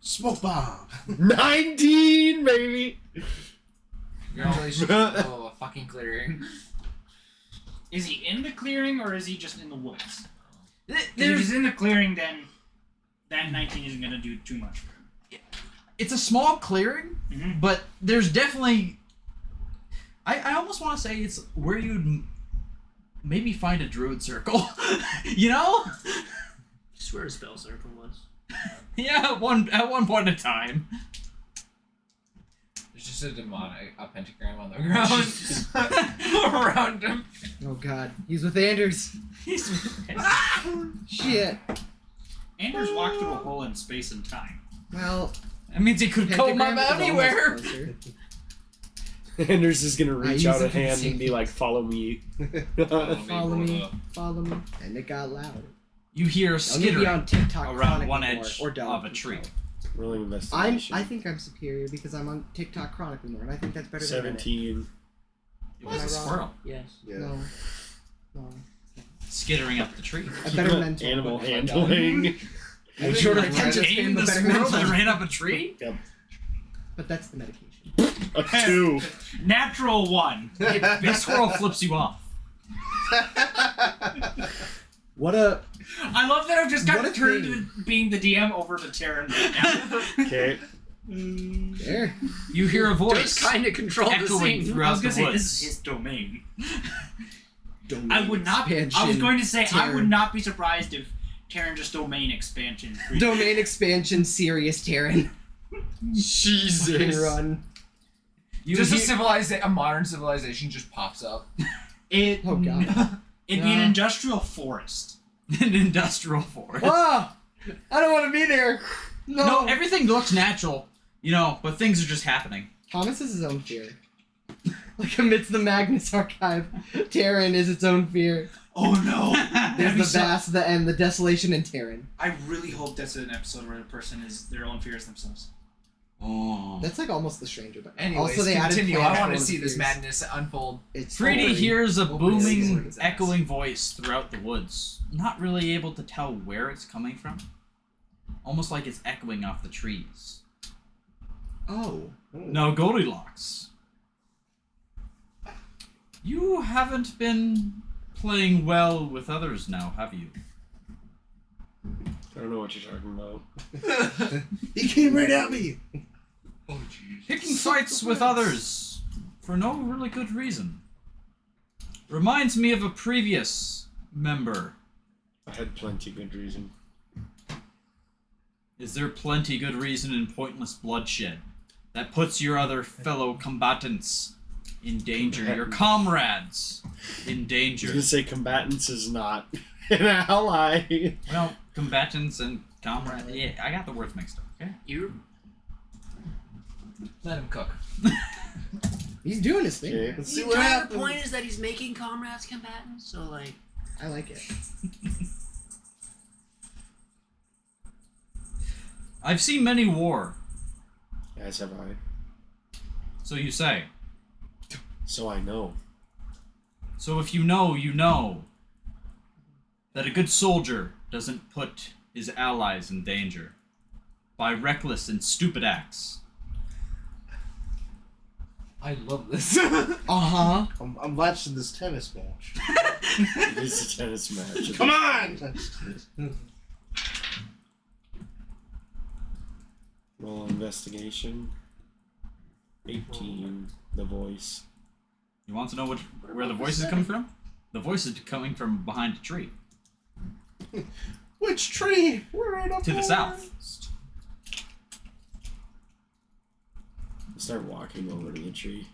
Smoke bomb. 19, baby! Congratulations. Oh, a fucking clearing. Is he in the clearing or is he just in the woods? If There's, he's in the clearing, then that 19 isn't going to do too much. it's a small clearing, but there's definitely... I almost want to say it's where you'd maybe find a druid circle. You know? Just where a spell circle was. Yeah, at one point in time. There's just a demonic, a pentagram on the ground around him. Oh God, he's with Anders. Shit. Anders walked through a hole in space and time. Well, that means he could comb up Pentagram is anywhere. almost closer. Anders is gonna reach use out a it for hand and safety. be like, follow me. Follow me, and it got loud. You hear I'll need to be skittering on TikTok around chronically one more, edge or dumb. of a tree. Rolling I investigation. think I'm superior because I'm on TikTok chronically more, and I think that's better 17. It was a Am I wrong? squirrel. Yes. Yeah. than no. Skittering up the tree. A better mental. Animal What have I handling. I'm shorter attention span, Tame but the better squirrel mental. that ran up a tree? Yep. But that's the medication. A 2. Natural 1. The squirrel flips you off. What a I love that I've just got What a turned thing. to being the DM over to Taryn right now. Okay. there. You hear a voice Just kind of control the echoing scene. I throughout was the gonna say woods. this is his domain. Domain I would not. I was expansion. going to say I Taryn. would not be surprised if Taryn just domain expansion. Domain expansion, serious Taryn. Jesus. Run. You Just hear- a modern civilization just pops up. It. Oh God. It'd be an industrial forest. an industrial forest. Ah! I don't want to be there. No. No, everything looks natural, you know, but things are just happening. Thomas is his own fear. Like amidst the Magnus archive, Terran is its own fear. Oh no! There's the vast, the end, the desolation, and Terran. I really hope that's an episode where the person is their own fears themselves. Oh. That's like almost the stranger, but Anyways, also they continue. added I want to Planet see World this fears. madness unfold. It's 3D hears a booming, Hopefully. echoing voice throughout the woods. Not really able to tell where it's coming from. Almost like it's echoing off the trees. Oh. Now, Goldilocks. You haven't been playing well with others now, have you? I don't know what you're talking about. He came right at me. Oh jeez. Picking fights with others for no really good reason. Reminds me of a previous member. I had plenty good reason. Is there plenty good reason in pointless bloodshed that puts your other fellow combatants in danger, your comrades in I was danger? gonna say combatants is not an ally. Well, combatants and comrades. Yeah, I got the words mixed up. Okay. Let him cook. He's doing his thing. Okay. Let's see The what entire happens. point is that he's making comrades combatants, so like. I like it. I've seen many war, As have I. so you say. So I know. So if you know that a good soldier doesn't put his allies in danger by reckless and stupid acts. I love this. Uh-huh. I'm watching this tennis match. It is a tennis match. Come on! Roll investigation. 18. The voice. You want to know where the voice is coming from? The voice is coming from behind a tree. Which tree? We're right up To the there. south. Start walking over to the tree.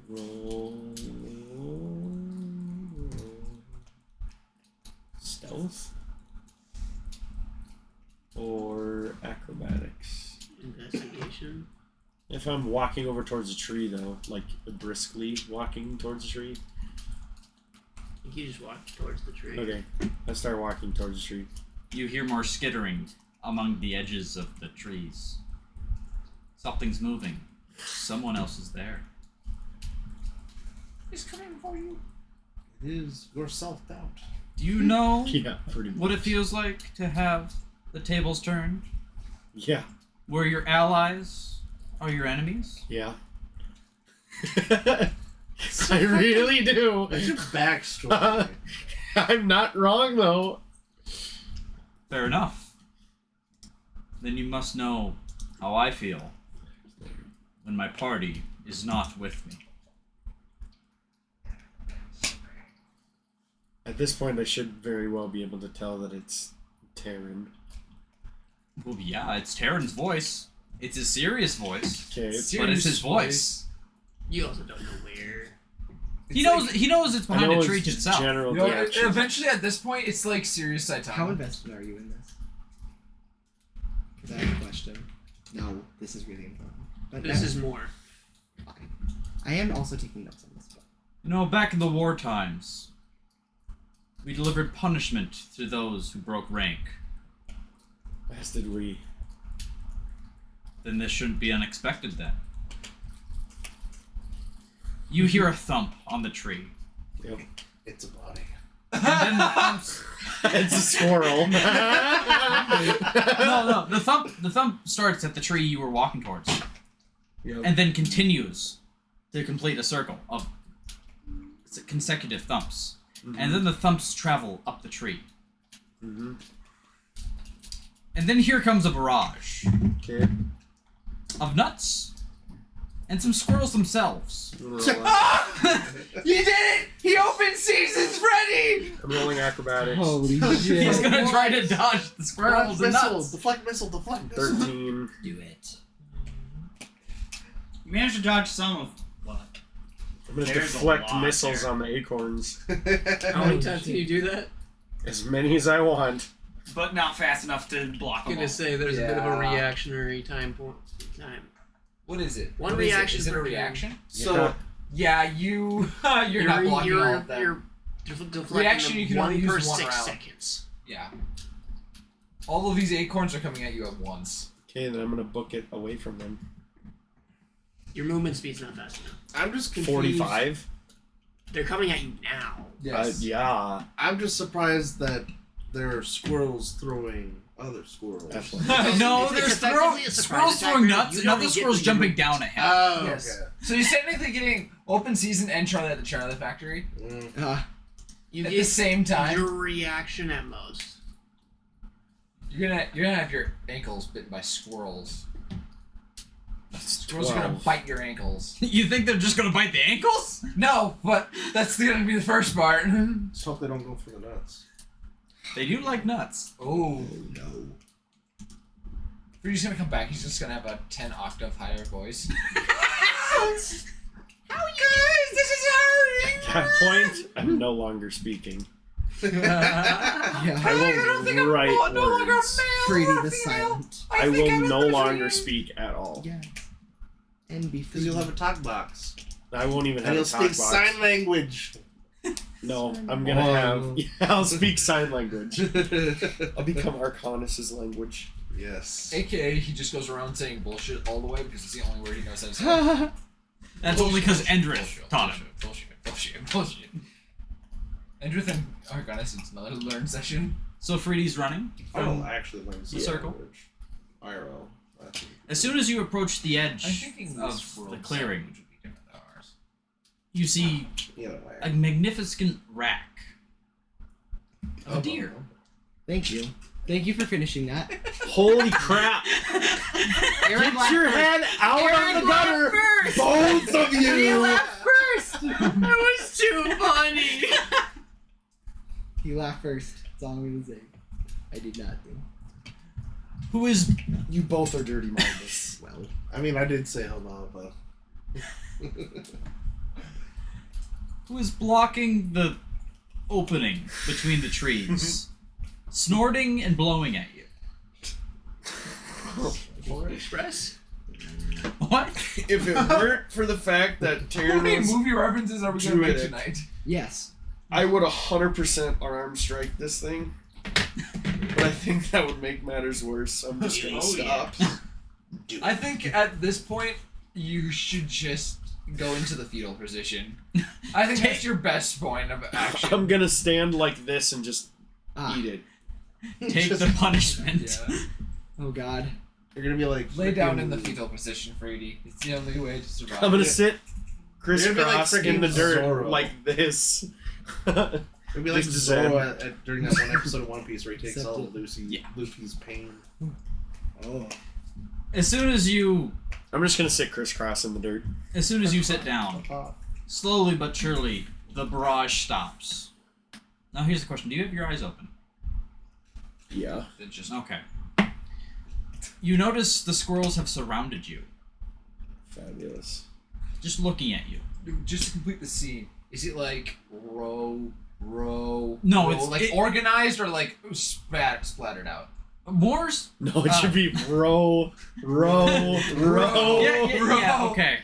Roll stealth or acrobatics. Investigation. If I'm walking over towards a tree, though, like briskly walking towards a tree. I think you just walk towards the tree. Okay, I start walking towards the tree. You hear more skittering among the edges of the trees. Something's moving. Someone else is there. He's coming for you. It is your self-doubt. Do you know Yeah, pretty much. what it feels like to have the tables turned? Yeah, Where your allies are your enemies? yeah. I really do. What's your backstory? I'm not wrong, though. Fair enough. Then you must know how I feel when my party is not with me. At this point, I should very well be able to tell that it's Terran. Well, yeah, it's Terran's voice. It's his serious voice. Okay, But it's his voice. You also don't know where. He knows it's behind a tree itself. General You know, direction. eventually, at this point, it's like serious Saitama. How invested are you in this? Because I have a question. No, this is really important. But This no. is more. Fine. I am also taking notes on this. But You know, back in the war times, we delivered punishment to those who broke rank. As did we. Then this shouldn't be unexpected then. You hear a thump on the tree. Yep. It's a body. And then the thumps... It's a squirrel. No, the thump starts at the tree you were walking towards. Yep. And then continues to complete a circle of consecutive thumps. Mm-hmm. And then the thumps travel up the tree. Mm-hmm. And then here comes a barrage Okay. of nuts and some squirrels themselves. You did it! He opened seasons, Freddy! I'm rolling acrobatics. holy shit! He's gonna try to dodge the squirrels and nuts. Deflect missile, deflect missile. 13. Do it. You managed to dodge some of what? I'm gonna There's a deflect lot missiles there. on the acorns. How many times can you do that? As many as I want. But not fast enough to block I'm them gonna all. say there's a bit of a Yeah. reactionary time. What is it? One What reaction. Is it a reaction? So yeah, you're not blocking all of them. You're deflecting Reaction, you can only use per one 6 round. seconds. Yeah. All of these acorns are coming at you at once. Okay, then I'm gonna book it away from them. Your movement speed's not fast enough. I'm just confused. 45. They're coming at you now. Yes. Yeah. I'm just surprised that there are squirrels throwing other squirrels. No, It's there's effectively a surprise squirrels attack throwing round. nuts, You and don't other get squirrels the jumping movement. down at him. Oh, Yes. okay. So you're technically getting open season and Charlie at the Factory You at get the same time. your reaction at most. You're gonna have your ankles bitten by squirrels. Squirrels are gonna 12. bite your ankles. You think they're just gonna bite the ankles? No, but that's gonna be the first part. Let's hope they don't go for the nuts. They do like nuts. Oh no. Fruity's gonna come back. He's just gonna have a 10 octave higher voice. How are you guys? This is hurting. At that point, I'm no longer speaking. Yeah. I will write no longer a words. male Freedy or a the female. Silent. I think will I'm no a longer dream. speak at all. Yeah. And be Because you'll have a talk box. I won't even And have you'll a talk speak box. sign language. No, I'm gonna have. Yeah, I'll speak sign language. I'll become Arcanus's language. Yes. AKA, he just goes around saying bullshit all the way because it's the only word he knows how to say. That's only because Endrith taught him. Bullshit. Endrith and Arcanus, it's another learn session. So Freedy's running I don't from actually learn the circle. language. IRL. As soon as you approach the I'm edge thinking of this the world's clearing, language would be different than ours. you see Either way. a magnificent rack of deer. Thank you. Thank you for finishing that. Holy crap! Aaron Get your head out of the gutter! Both of you! first! That was too funny. He laughed first. That's all I'm gonna say. I did not do. Who is You both are dirty minded. Well. I mean, I did say hello, but. who is blocking the opening between the trees, snorting and blowing at you? Polar Express? What? If it weren't for the fact that How Tyrion many was movie references are we gonna make druidic, tonight? Yes. I would 100% arm strike this thing. But I think that would make matters worse, so I'm just gonna stop. I think at this point, you should just go into the fetal position. I think that's your best point of action. I'm gonna stand like this and just Ah. eat it. Take the punishment. Yeah. Oh God. You're gonna be like. Lay down in the freaking- fetal position, Frady. It's the only way to survive. I'm gonna sit You're gonna be like crisscross in the freaking dirt Zorro. like this. It'd be like Just Zorro during that one episode of One Piece where he takes Except all it- of Luffy's pain. Oh. As soon as you I'm just gonna sit crisscross in the dirt. sit down, slowly but surely, the barrage stops. Now here's the question: do you have your eyes open? Yeah. It's just Okay. You notice the squirrels have surrounded you, Fabulous. just looking at you. just to complete the scene. Is it like row? No, row, it's- like it- organized or like splattered out. Moors? No, it should be row. Yeah, okay.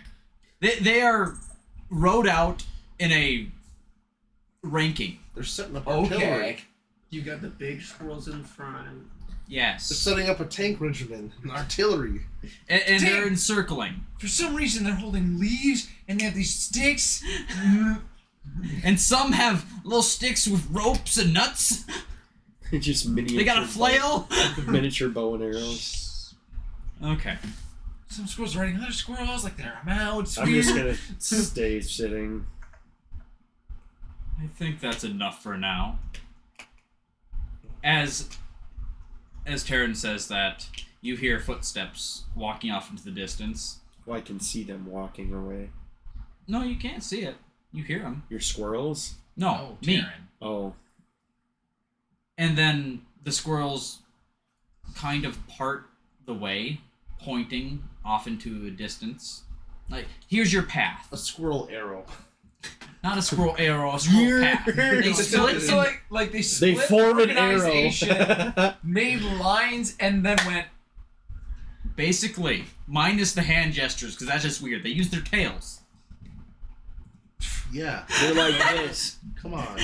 They are rowed out in a ranking. They're setting up Okay. artillery. You got the big squirrels in front. Yes. They're setting up a tank regiment, an artillery. And they're encircling. For some reason, they're holding leaves and they have these sticks. And some have little sticks with ropes and nuts. Just miniature. They got a flail. Miniature bow and arrows. Okay. Some squirrels riding other squirrels like they're mouths. I'm just gonna stay sitting. I think that's enough for now. As Taryn says that, you hear footsteps walking off into the distance. Well, I can see them walking away. No, you can't see it. You hear them. Your squirrels? No, me. Taryn. Oh. And then the squirrels kind of part the way, pointing off into a distance. Like, here's your path. A squirrel arrow. Not a squirrel arrow, a squirrel path. They split. So like they split form an organization, arrow. made lines, and then went Basically, minus the hand gestures, because that's just weird. They use their tails. Yeah. They're like this. Come on.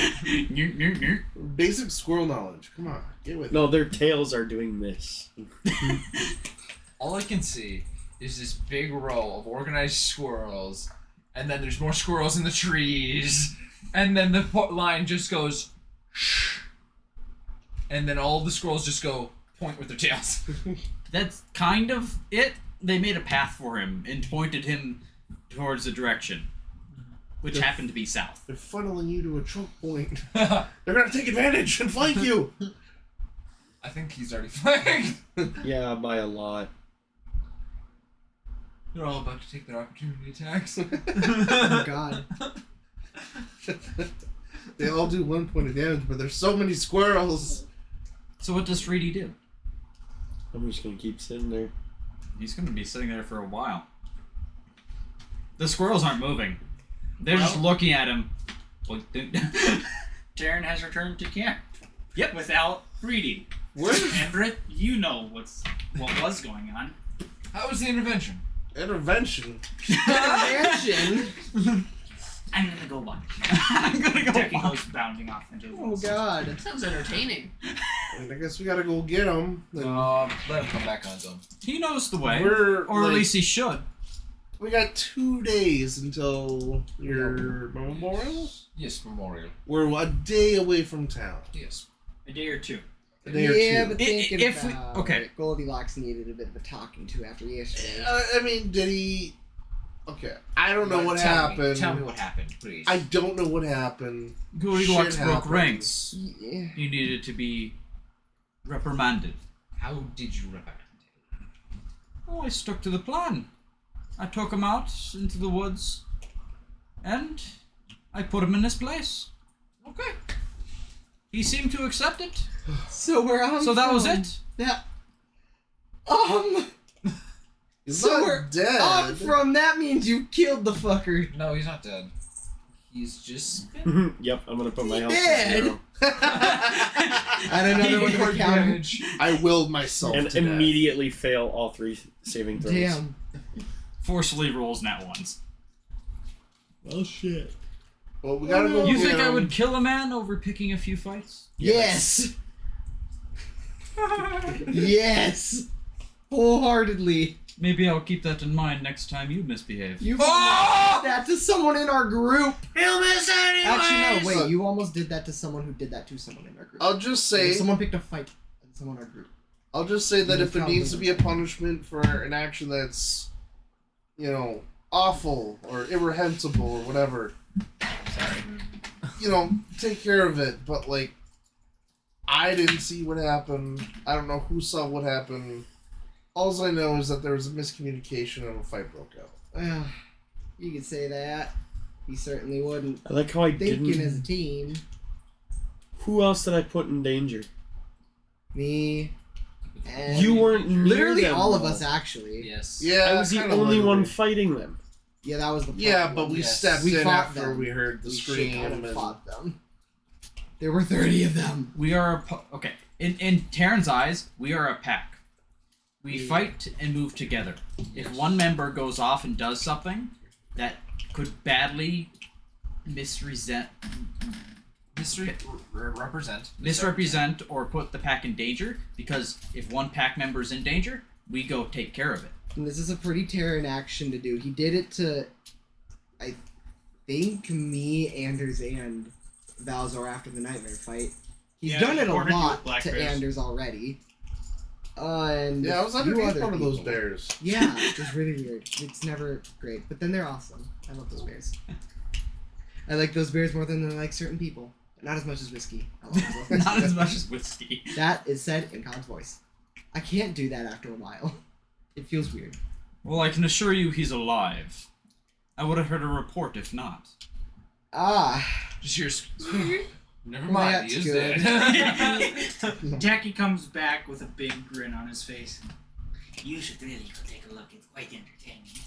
Basic squirrel knowledge. Come on. Get with No, it. their tails are doing this. All I can see is this big row of organized squirrels, and then there's more squirrels in the trees, and then the line just goes, shh, and then all the squirrels just go point with their tails. That's kind of it. They made a path for him and pointed him towards the direction, which happened to be south. They're funneling you to a choke point. They're gonna take advantage and flank you. I think he's already flanked. Yeah, by a lot. They're all about to take their opportunity attacks. Oh god. They all do 1 point of damage, but there's so many squirrels. So what does 3D do? I'm just gonna keep sitting there. He's gonna be sitting there for a while. The squirrels aren't moving. They're just looking at him. Taryn has returned to camp. Yep. Without 3D. And Britt, you know what was going on. How was the intervention? Intervention? Intervention? I'm gonna go watch. I'm gonna go Decky watch. goes bounding off into the Oh woods. god. Sounds entertaining. I guess we gotta go get them. Let him come back on zone. He knows the way. Or at least he should. We got 2 days until your memorial? Yes, memorial. We're a day away from town. Yes. A day or two. A day or Yeah, two. but thinking If we- about okay. it, Goldilocks needed a bit of a talking to after yesterday. I mean, did he... Okay, I don't know what happened. Tell me what happened, please. I don't know what happened. Goldilocks Shit broke happened. ranks. Yeah. He needed to be reprimanded. How did you reprimand him? Oh, I stuck to the plan. I took him out into the woods, and I put him in his place. Okay. He seemed to accept it. So we're on. So that was it. That. He's So not we're dead. up from that means you killed the fucker. No, he's not dead. He's just... Yep, I'm gonna put my health dead. to 0. Add another one to the counter. I willed myself And to death. immediately fail all 3 saving throws. Damn. Forcefully rolls nat ones. Oh shit. Well, we gotta go You get think I him. would kill a man over picking a few fights? Yes. Yes. Wholeheartedly. Maybe I'll keep that in mind next time you misbehave. You did that to someone in our group. He'll miss anyways! Actually, no. Wait. You almost did that to someone who did that to someone in our group. I'll just say... Someone picked a fight with someone in our group. I'll just say that You if there probably needs to be a punishment for an action that's, you know, awful or irrehensible or whatever, you know, take care of it. But, like, I didn't see what happened. I don't know who saw what happened. All I know is that there was a miscommunication and a fight broke out. Well, you could say that. He certainly wouldn't. I like how I Thinking didn't... as a team. Who else did I put in danger? Me. And You weren't near literally them, all of though. us, actually. Yes. Yeah, I was the kinda only one literally. fighting them. Yeah, that was the problem. Yeah, but we stepped We in fought after them. we heard the We scream. shit kind of and... fought them. There were 30 of them. We are okay. In Taryn's eyes, we are a pack. We fight and move together. If one member goes off and does something that could badly misrepresent or put the pack in danger, because if one pack member is in danger, we go take care of it. And this is a pretty Terran action to do. He did it to, I think, me, Anders, and Valzor after the Nightmare fight. He's Yeah, done it a according to lot Black to Bears. Anders already. And Yeah, I was a few underneath other one of those people. bears. Yeah, it's really weird. It's never great, but then they're awesome. I love those bears. I like those bears more than I like certain people. Not as much as whiskey. I love those. Not as much as whiskey. That is said in God's voice. I can't do that after a while. It feels weird. Well, I can assure you he's alive. I would have heard a report if not. Ah. Just hears... Never Well, mind, that's he is good. dead. Jackie comes back with a big grin on his face. You should really go take a look. It's quite entertaining.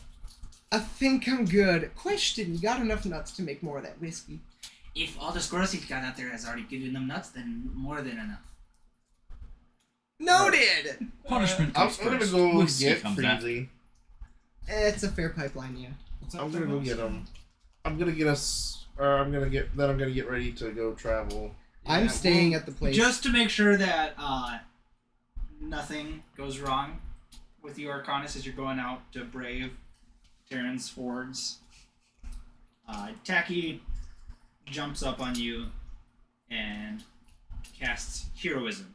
I think I'm good. Question, you got enough nuts to make more of that whiskey? If all the squirrels he's got out there has already given them nuts, then more than enough. Noted. Punishment I'm comes gonna first. go Whiskey get comes after. Freezy. It's a fair pipeline, yeah. I'm gonna go get him. I'm gonna get us, or I'm gonna get ready to go travel. I'm staying at the place. Just to make sure that nothing goes wrong with you, Arcanus, as you're going out to brave Terran's fords. Taki jumps up on you and casts heroism.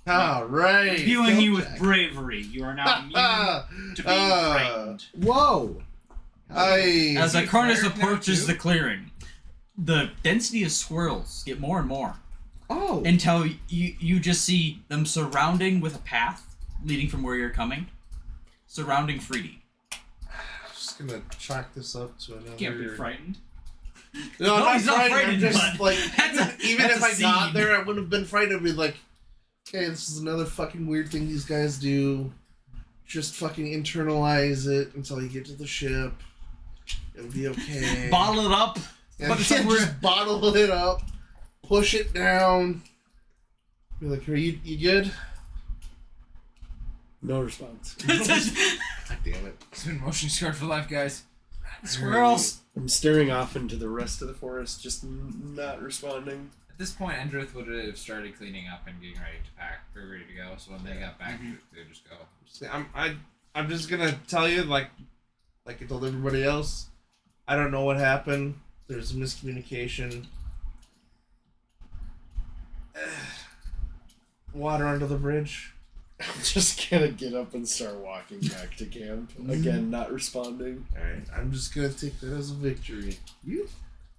Right. Imbuing you with bravery. You are now immune to being frightened. Whoa! As Arcanus approaches the clearing, the density of squirrels get more and more. Oh! Until you just see them surrounding with a path leading from where you're coming, surrounding Freedy. Just gonna chalk this up to another. Can't be frightened. No, I'm not he's not frightened. frightened, I'm just but like, that's even a if I got scene. there, I wouldn't have been frightened. I'd be like, okay, this is another fucking weird thing these guys do. Just fucking internalize it until you get to the ship. It'll be okay. Bottle it up. And Put it somewhere. just bottle it up. Push it down. Be like, are you good? No response. God damn it. It's been motion scarred for life, guys. Squirrels. I'm staring off into the rest of the forest, just not responding. At this point, Endrith would have started cleaning up and getting ready to pack. They're ready to go. So when they got back, they just go. I'm just gonna tell you, like I told everybody else, I don't know what happened. There's miscommunication. Water under the bridge. I'm just gonna get up and start walking back to camp. Again, not responding. Alright, I'm just gonna take that as a victory.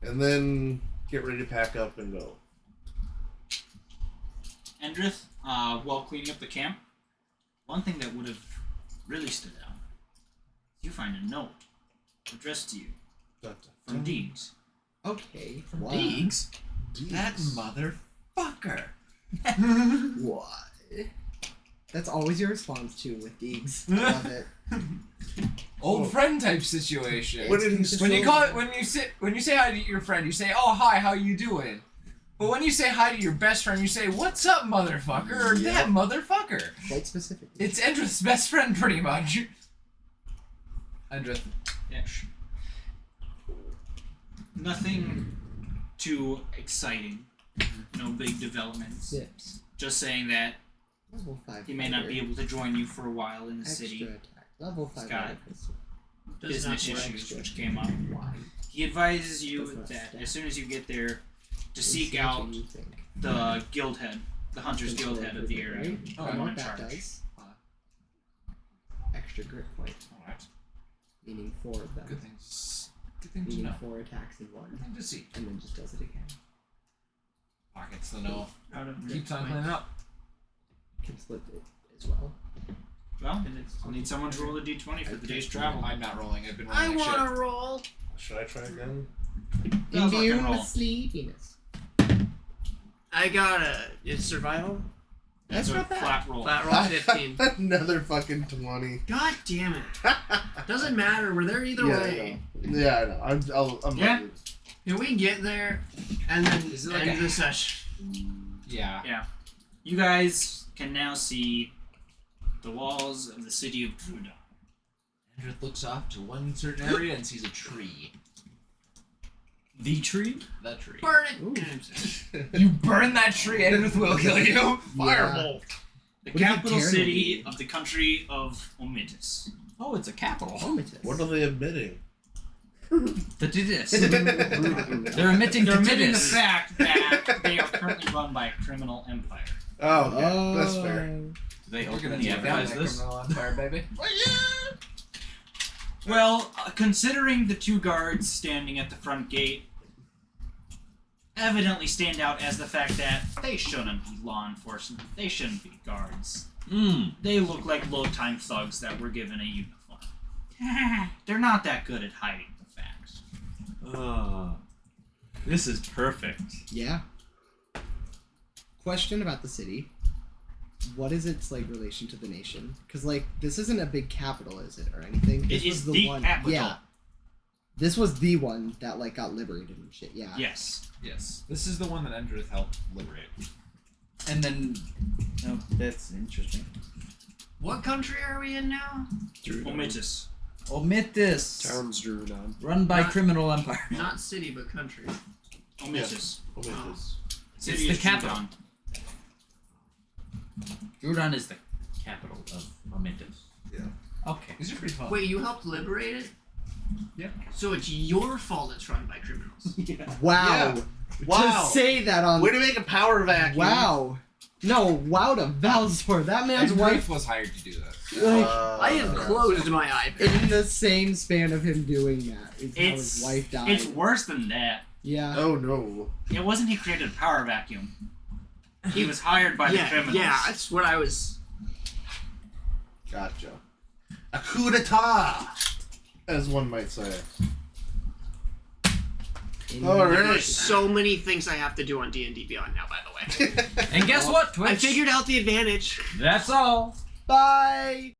And then get ready to pack up and go. Endrith, while cleaning up the camp, one thing that would have really stood out, you find a note addressed to you from Deegs. Okay. From wow. Deegs? That motherfucker. What? That's always your response to with Deegs. I love it. Old friend type situation. What did he say? When you call it, when you say hi to your friend, you say, "Oh hi, how you doing?" But when you say hi to your best friend, you say, "What's up, motherfucker?" or "That motherfucker." Quite specific. It's Endrith's best friend, pretty much. Endrith. Yeah. Nothing too exciting. No big developments. Sips. Just saying that Level 5 he may not be able to join you for a while in the Extra city. attack. Level 5 He's got attack. business not work. issues which came up. He advises you Does not that stack. as soon as you get there, to Is seek that out what you think? the guild head, the hunter's guild head of the area. Right? The I one know in what that charge. does. Extra grit point. Alright. Meaning 4 of them. Good things. Good thing to Meaning know. 4 attacks in one. Good thing to see. And then just does it again. Pockets the know. Out of Keeps on cleaning up. Can split it as well. Well, I'll need someone to roll a d20 for the day's travel. I'm not rolling. I've been rolling like shit. roll. Should I try again? Sounds like a Immune roll. with sleepiness. I got it's survival. That's a not bad. flat roll. Flat roll 15. Another fucking 20. God damn it. Doesn't matter. We're there either Yeah, way. I know. Yeah, I know. I'm Yeah. not- Can we get there and then Is it like end a- the session? Yeah. Yeah. You guys can now see the walls of the city of Druda. Endrith looks off to one certain area and sees a tree. The tree? The tree. Burn it! You burn that tree, Endrith will kill you. Firebolt. The What if you capital tear city of the country of Omitis. Oh, it's a capital. What are they admitting? The Didis. They're emitting They're the admitting the Didis. fact that they are currently run by a criminal empire. Oh, okay. That's fair. Do they We're gonna openly take down advertise that this? criminal empire, baby. Well, considering the two guards standing at the front gate evidently stand out as the fact that they shouldn't be law enforcement, they shouldn't be guards. They look like low-time thugs that were given a uniform. They're not that good at hiding the facts. This is perfect. Yeah. Question about the city. What is its like relation to the nation? Because like this isn't a big capital, is it, or anything? This It was is the one. capital. Yeah. This was the one that like got liberated and shit. Yeah. Yes. Yes. This is the one that Endrith helped liberate. And then, oh, that's interesting. What country are we in now? Omitus. Omit this. Towns Druidon. Run by Not- criminal empire. Not city, but country. Omitus. Omitus. City It's is the capital. Druidon. Druidon is the capital of Omintus. Yeah. Okay. These are pretty fun. Wait, you helped liberate it? Yep. So it's your fault it's run by criminals. Wow. Yeah. Wow. To say that on. Way to make a power vacuum. Wow. No, wow to Valzor. That man's And wife. Griff was hired to do that. Like, I have closed my iPad. in the same span of him doing that is how his It's wife died. It's worse than that. Yeah. Oh no. It wasn't he created a power vacuum. He was hired by the Yeah, criminals. yeah, that's what I was. Gotcha. A coup d'etat, as one might say. All There's right. so many things I have to do on D&D Beyond now, by the way. And guess what, Twitch? I figured out the advantage. That's all. Bye.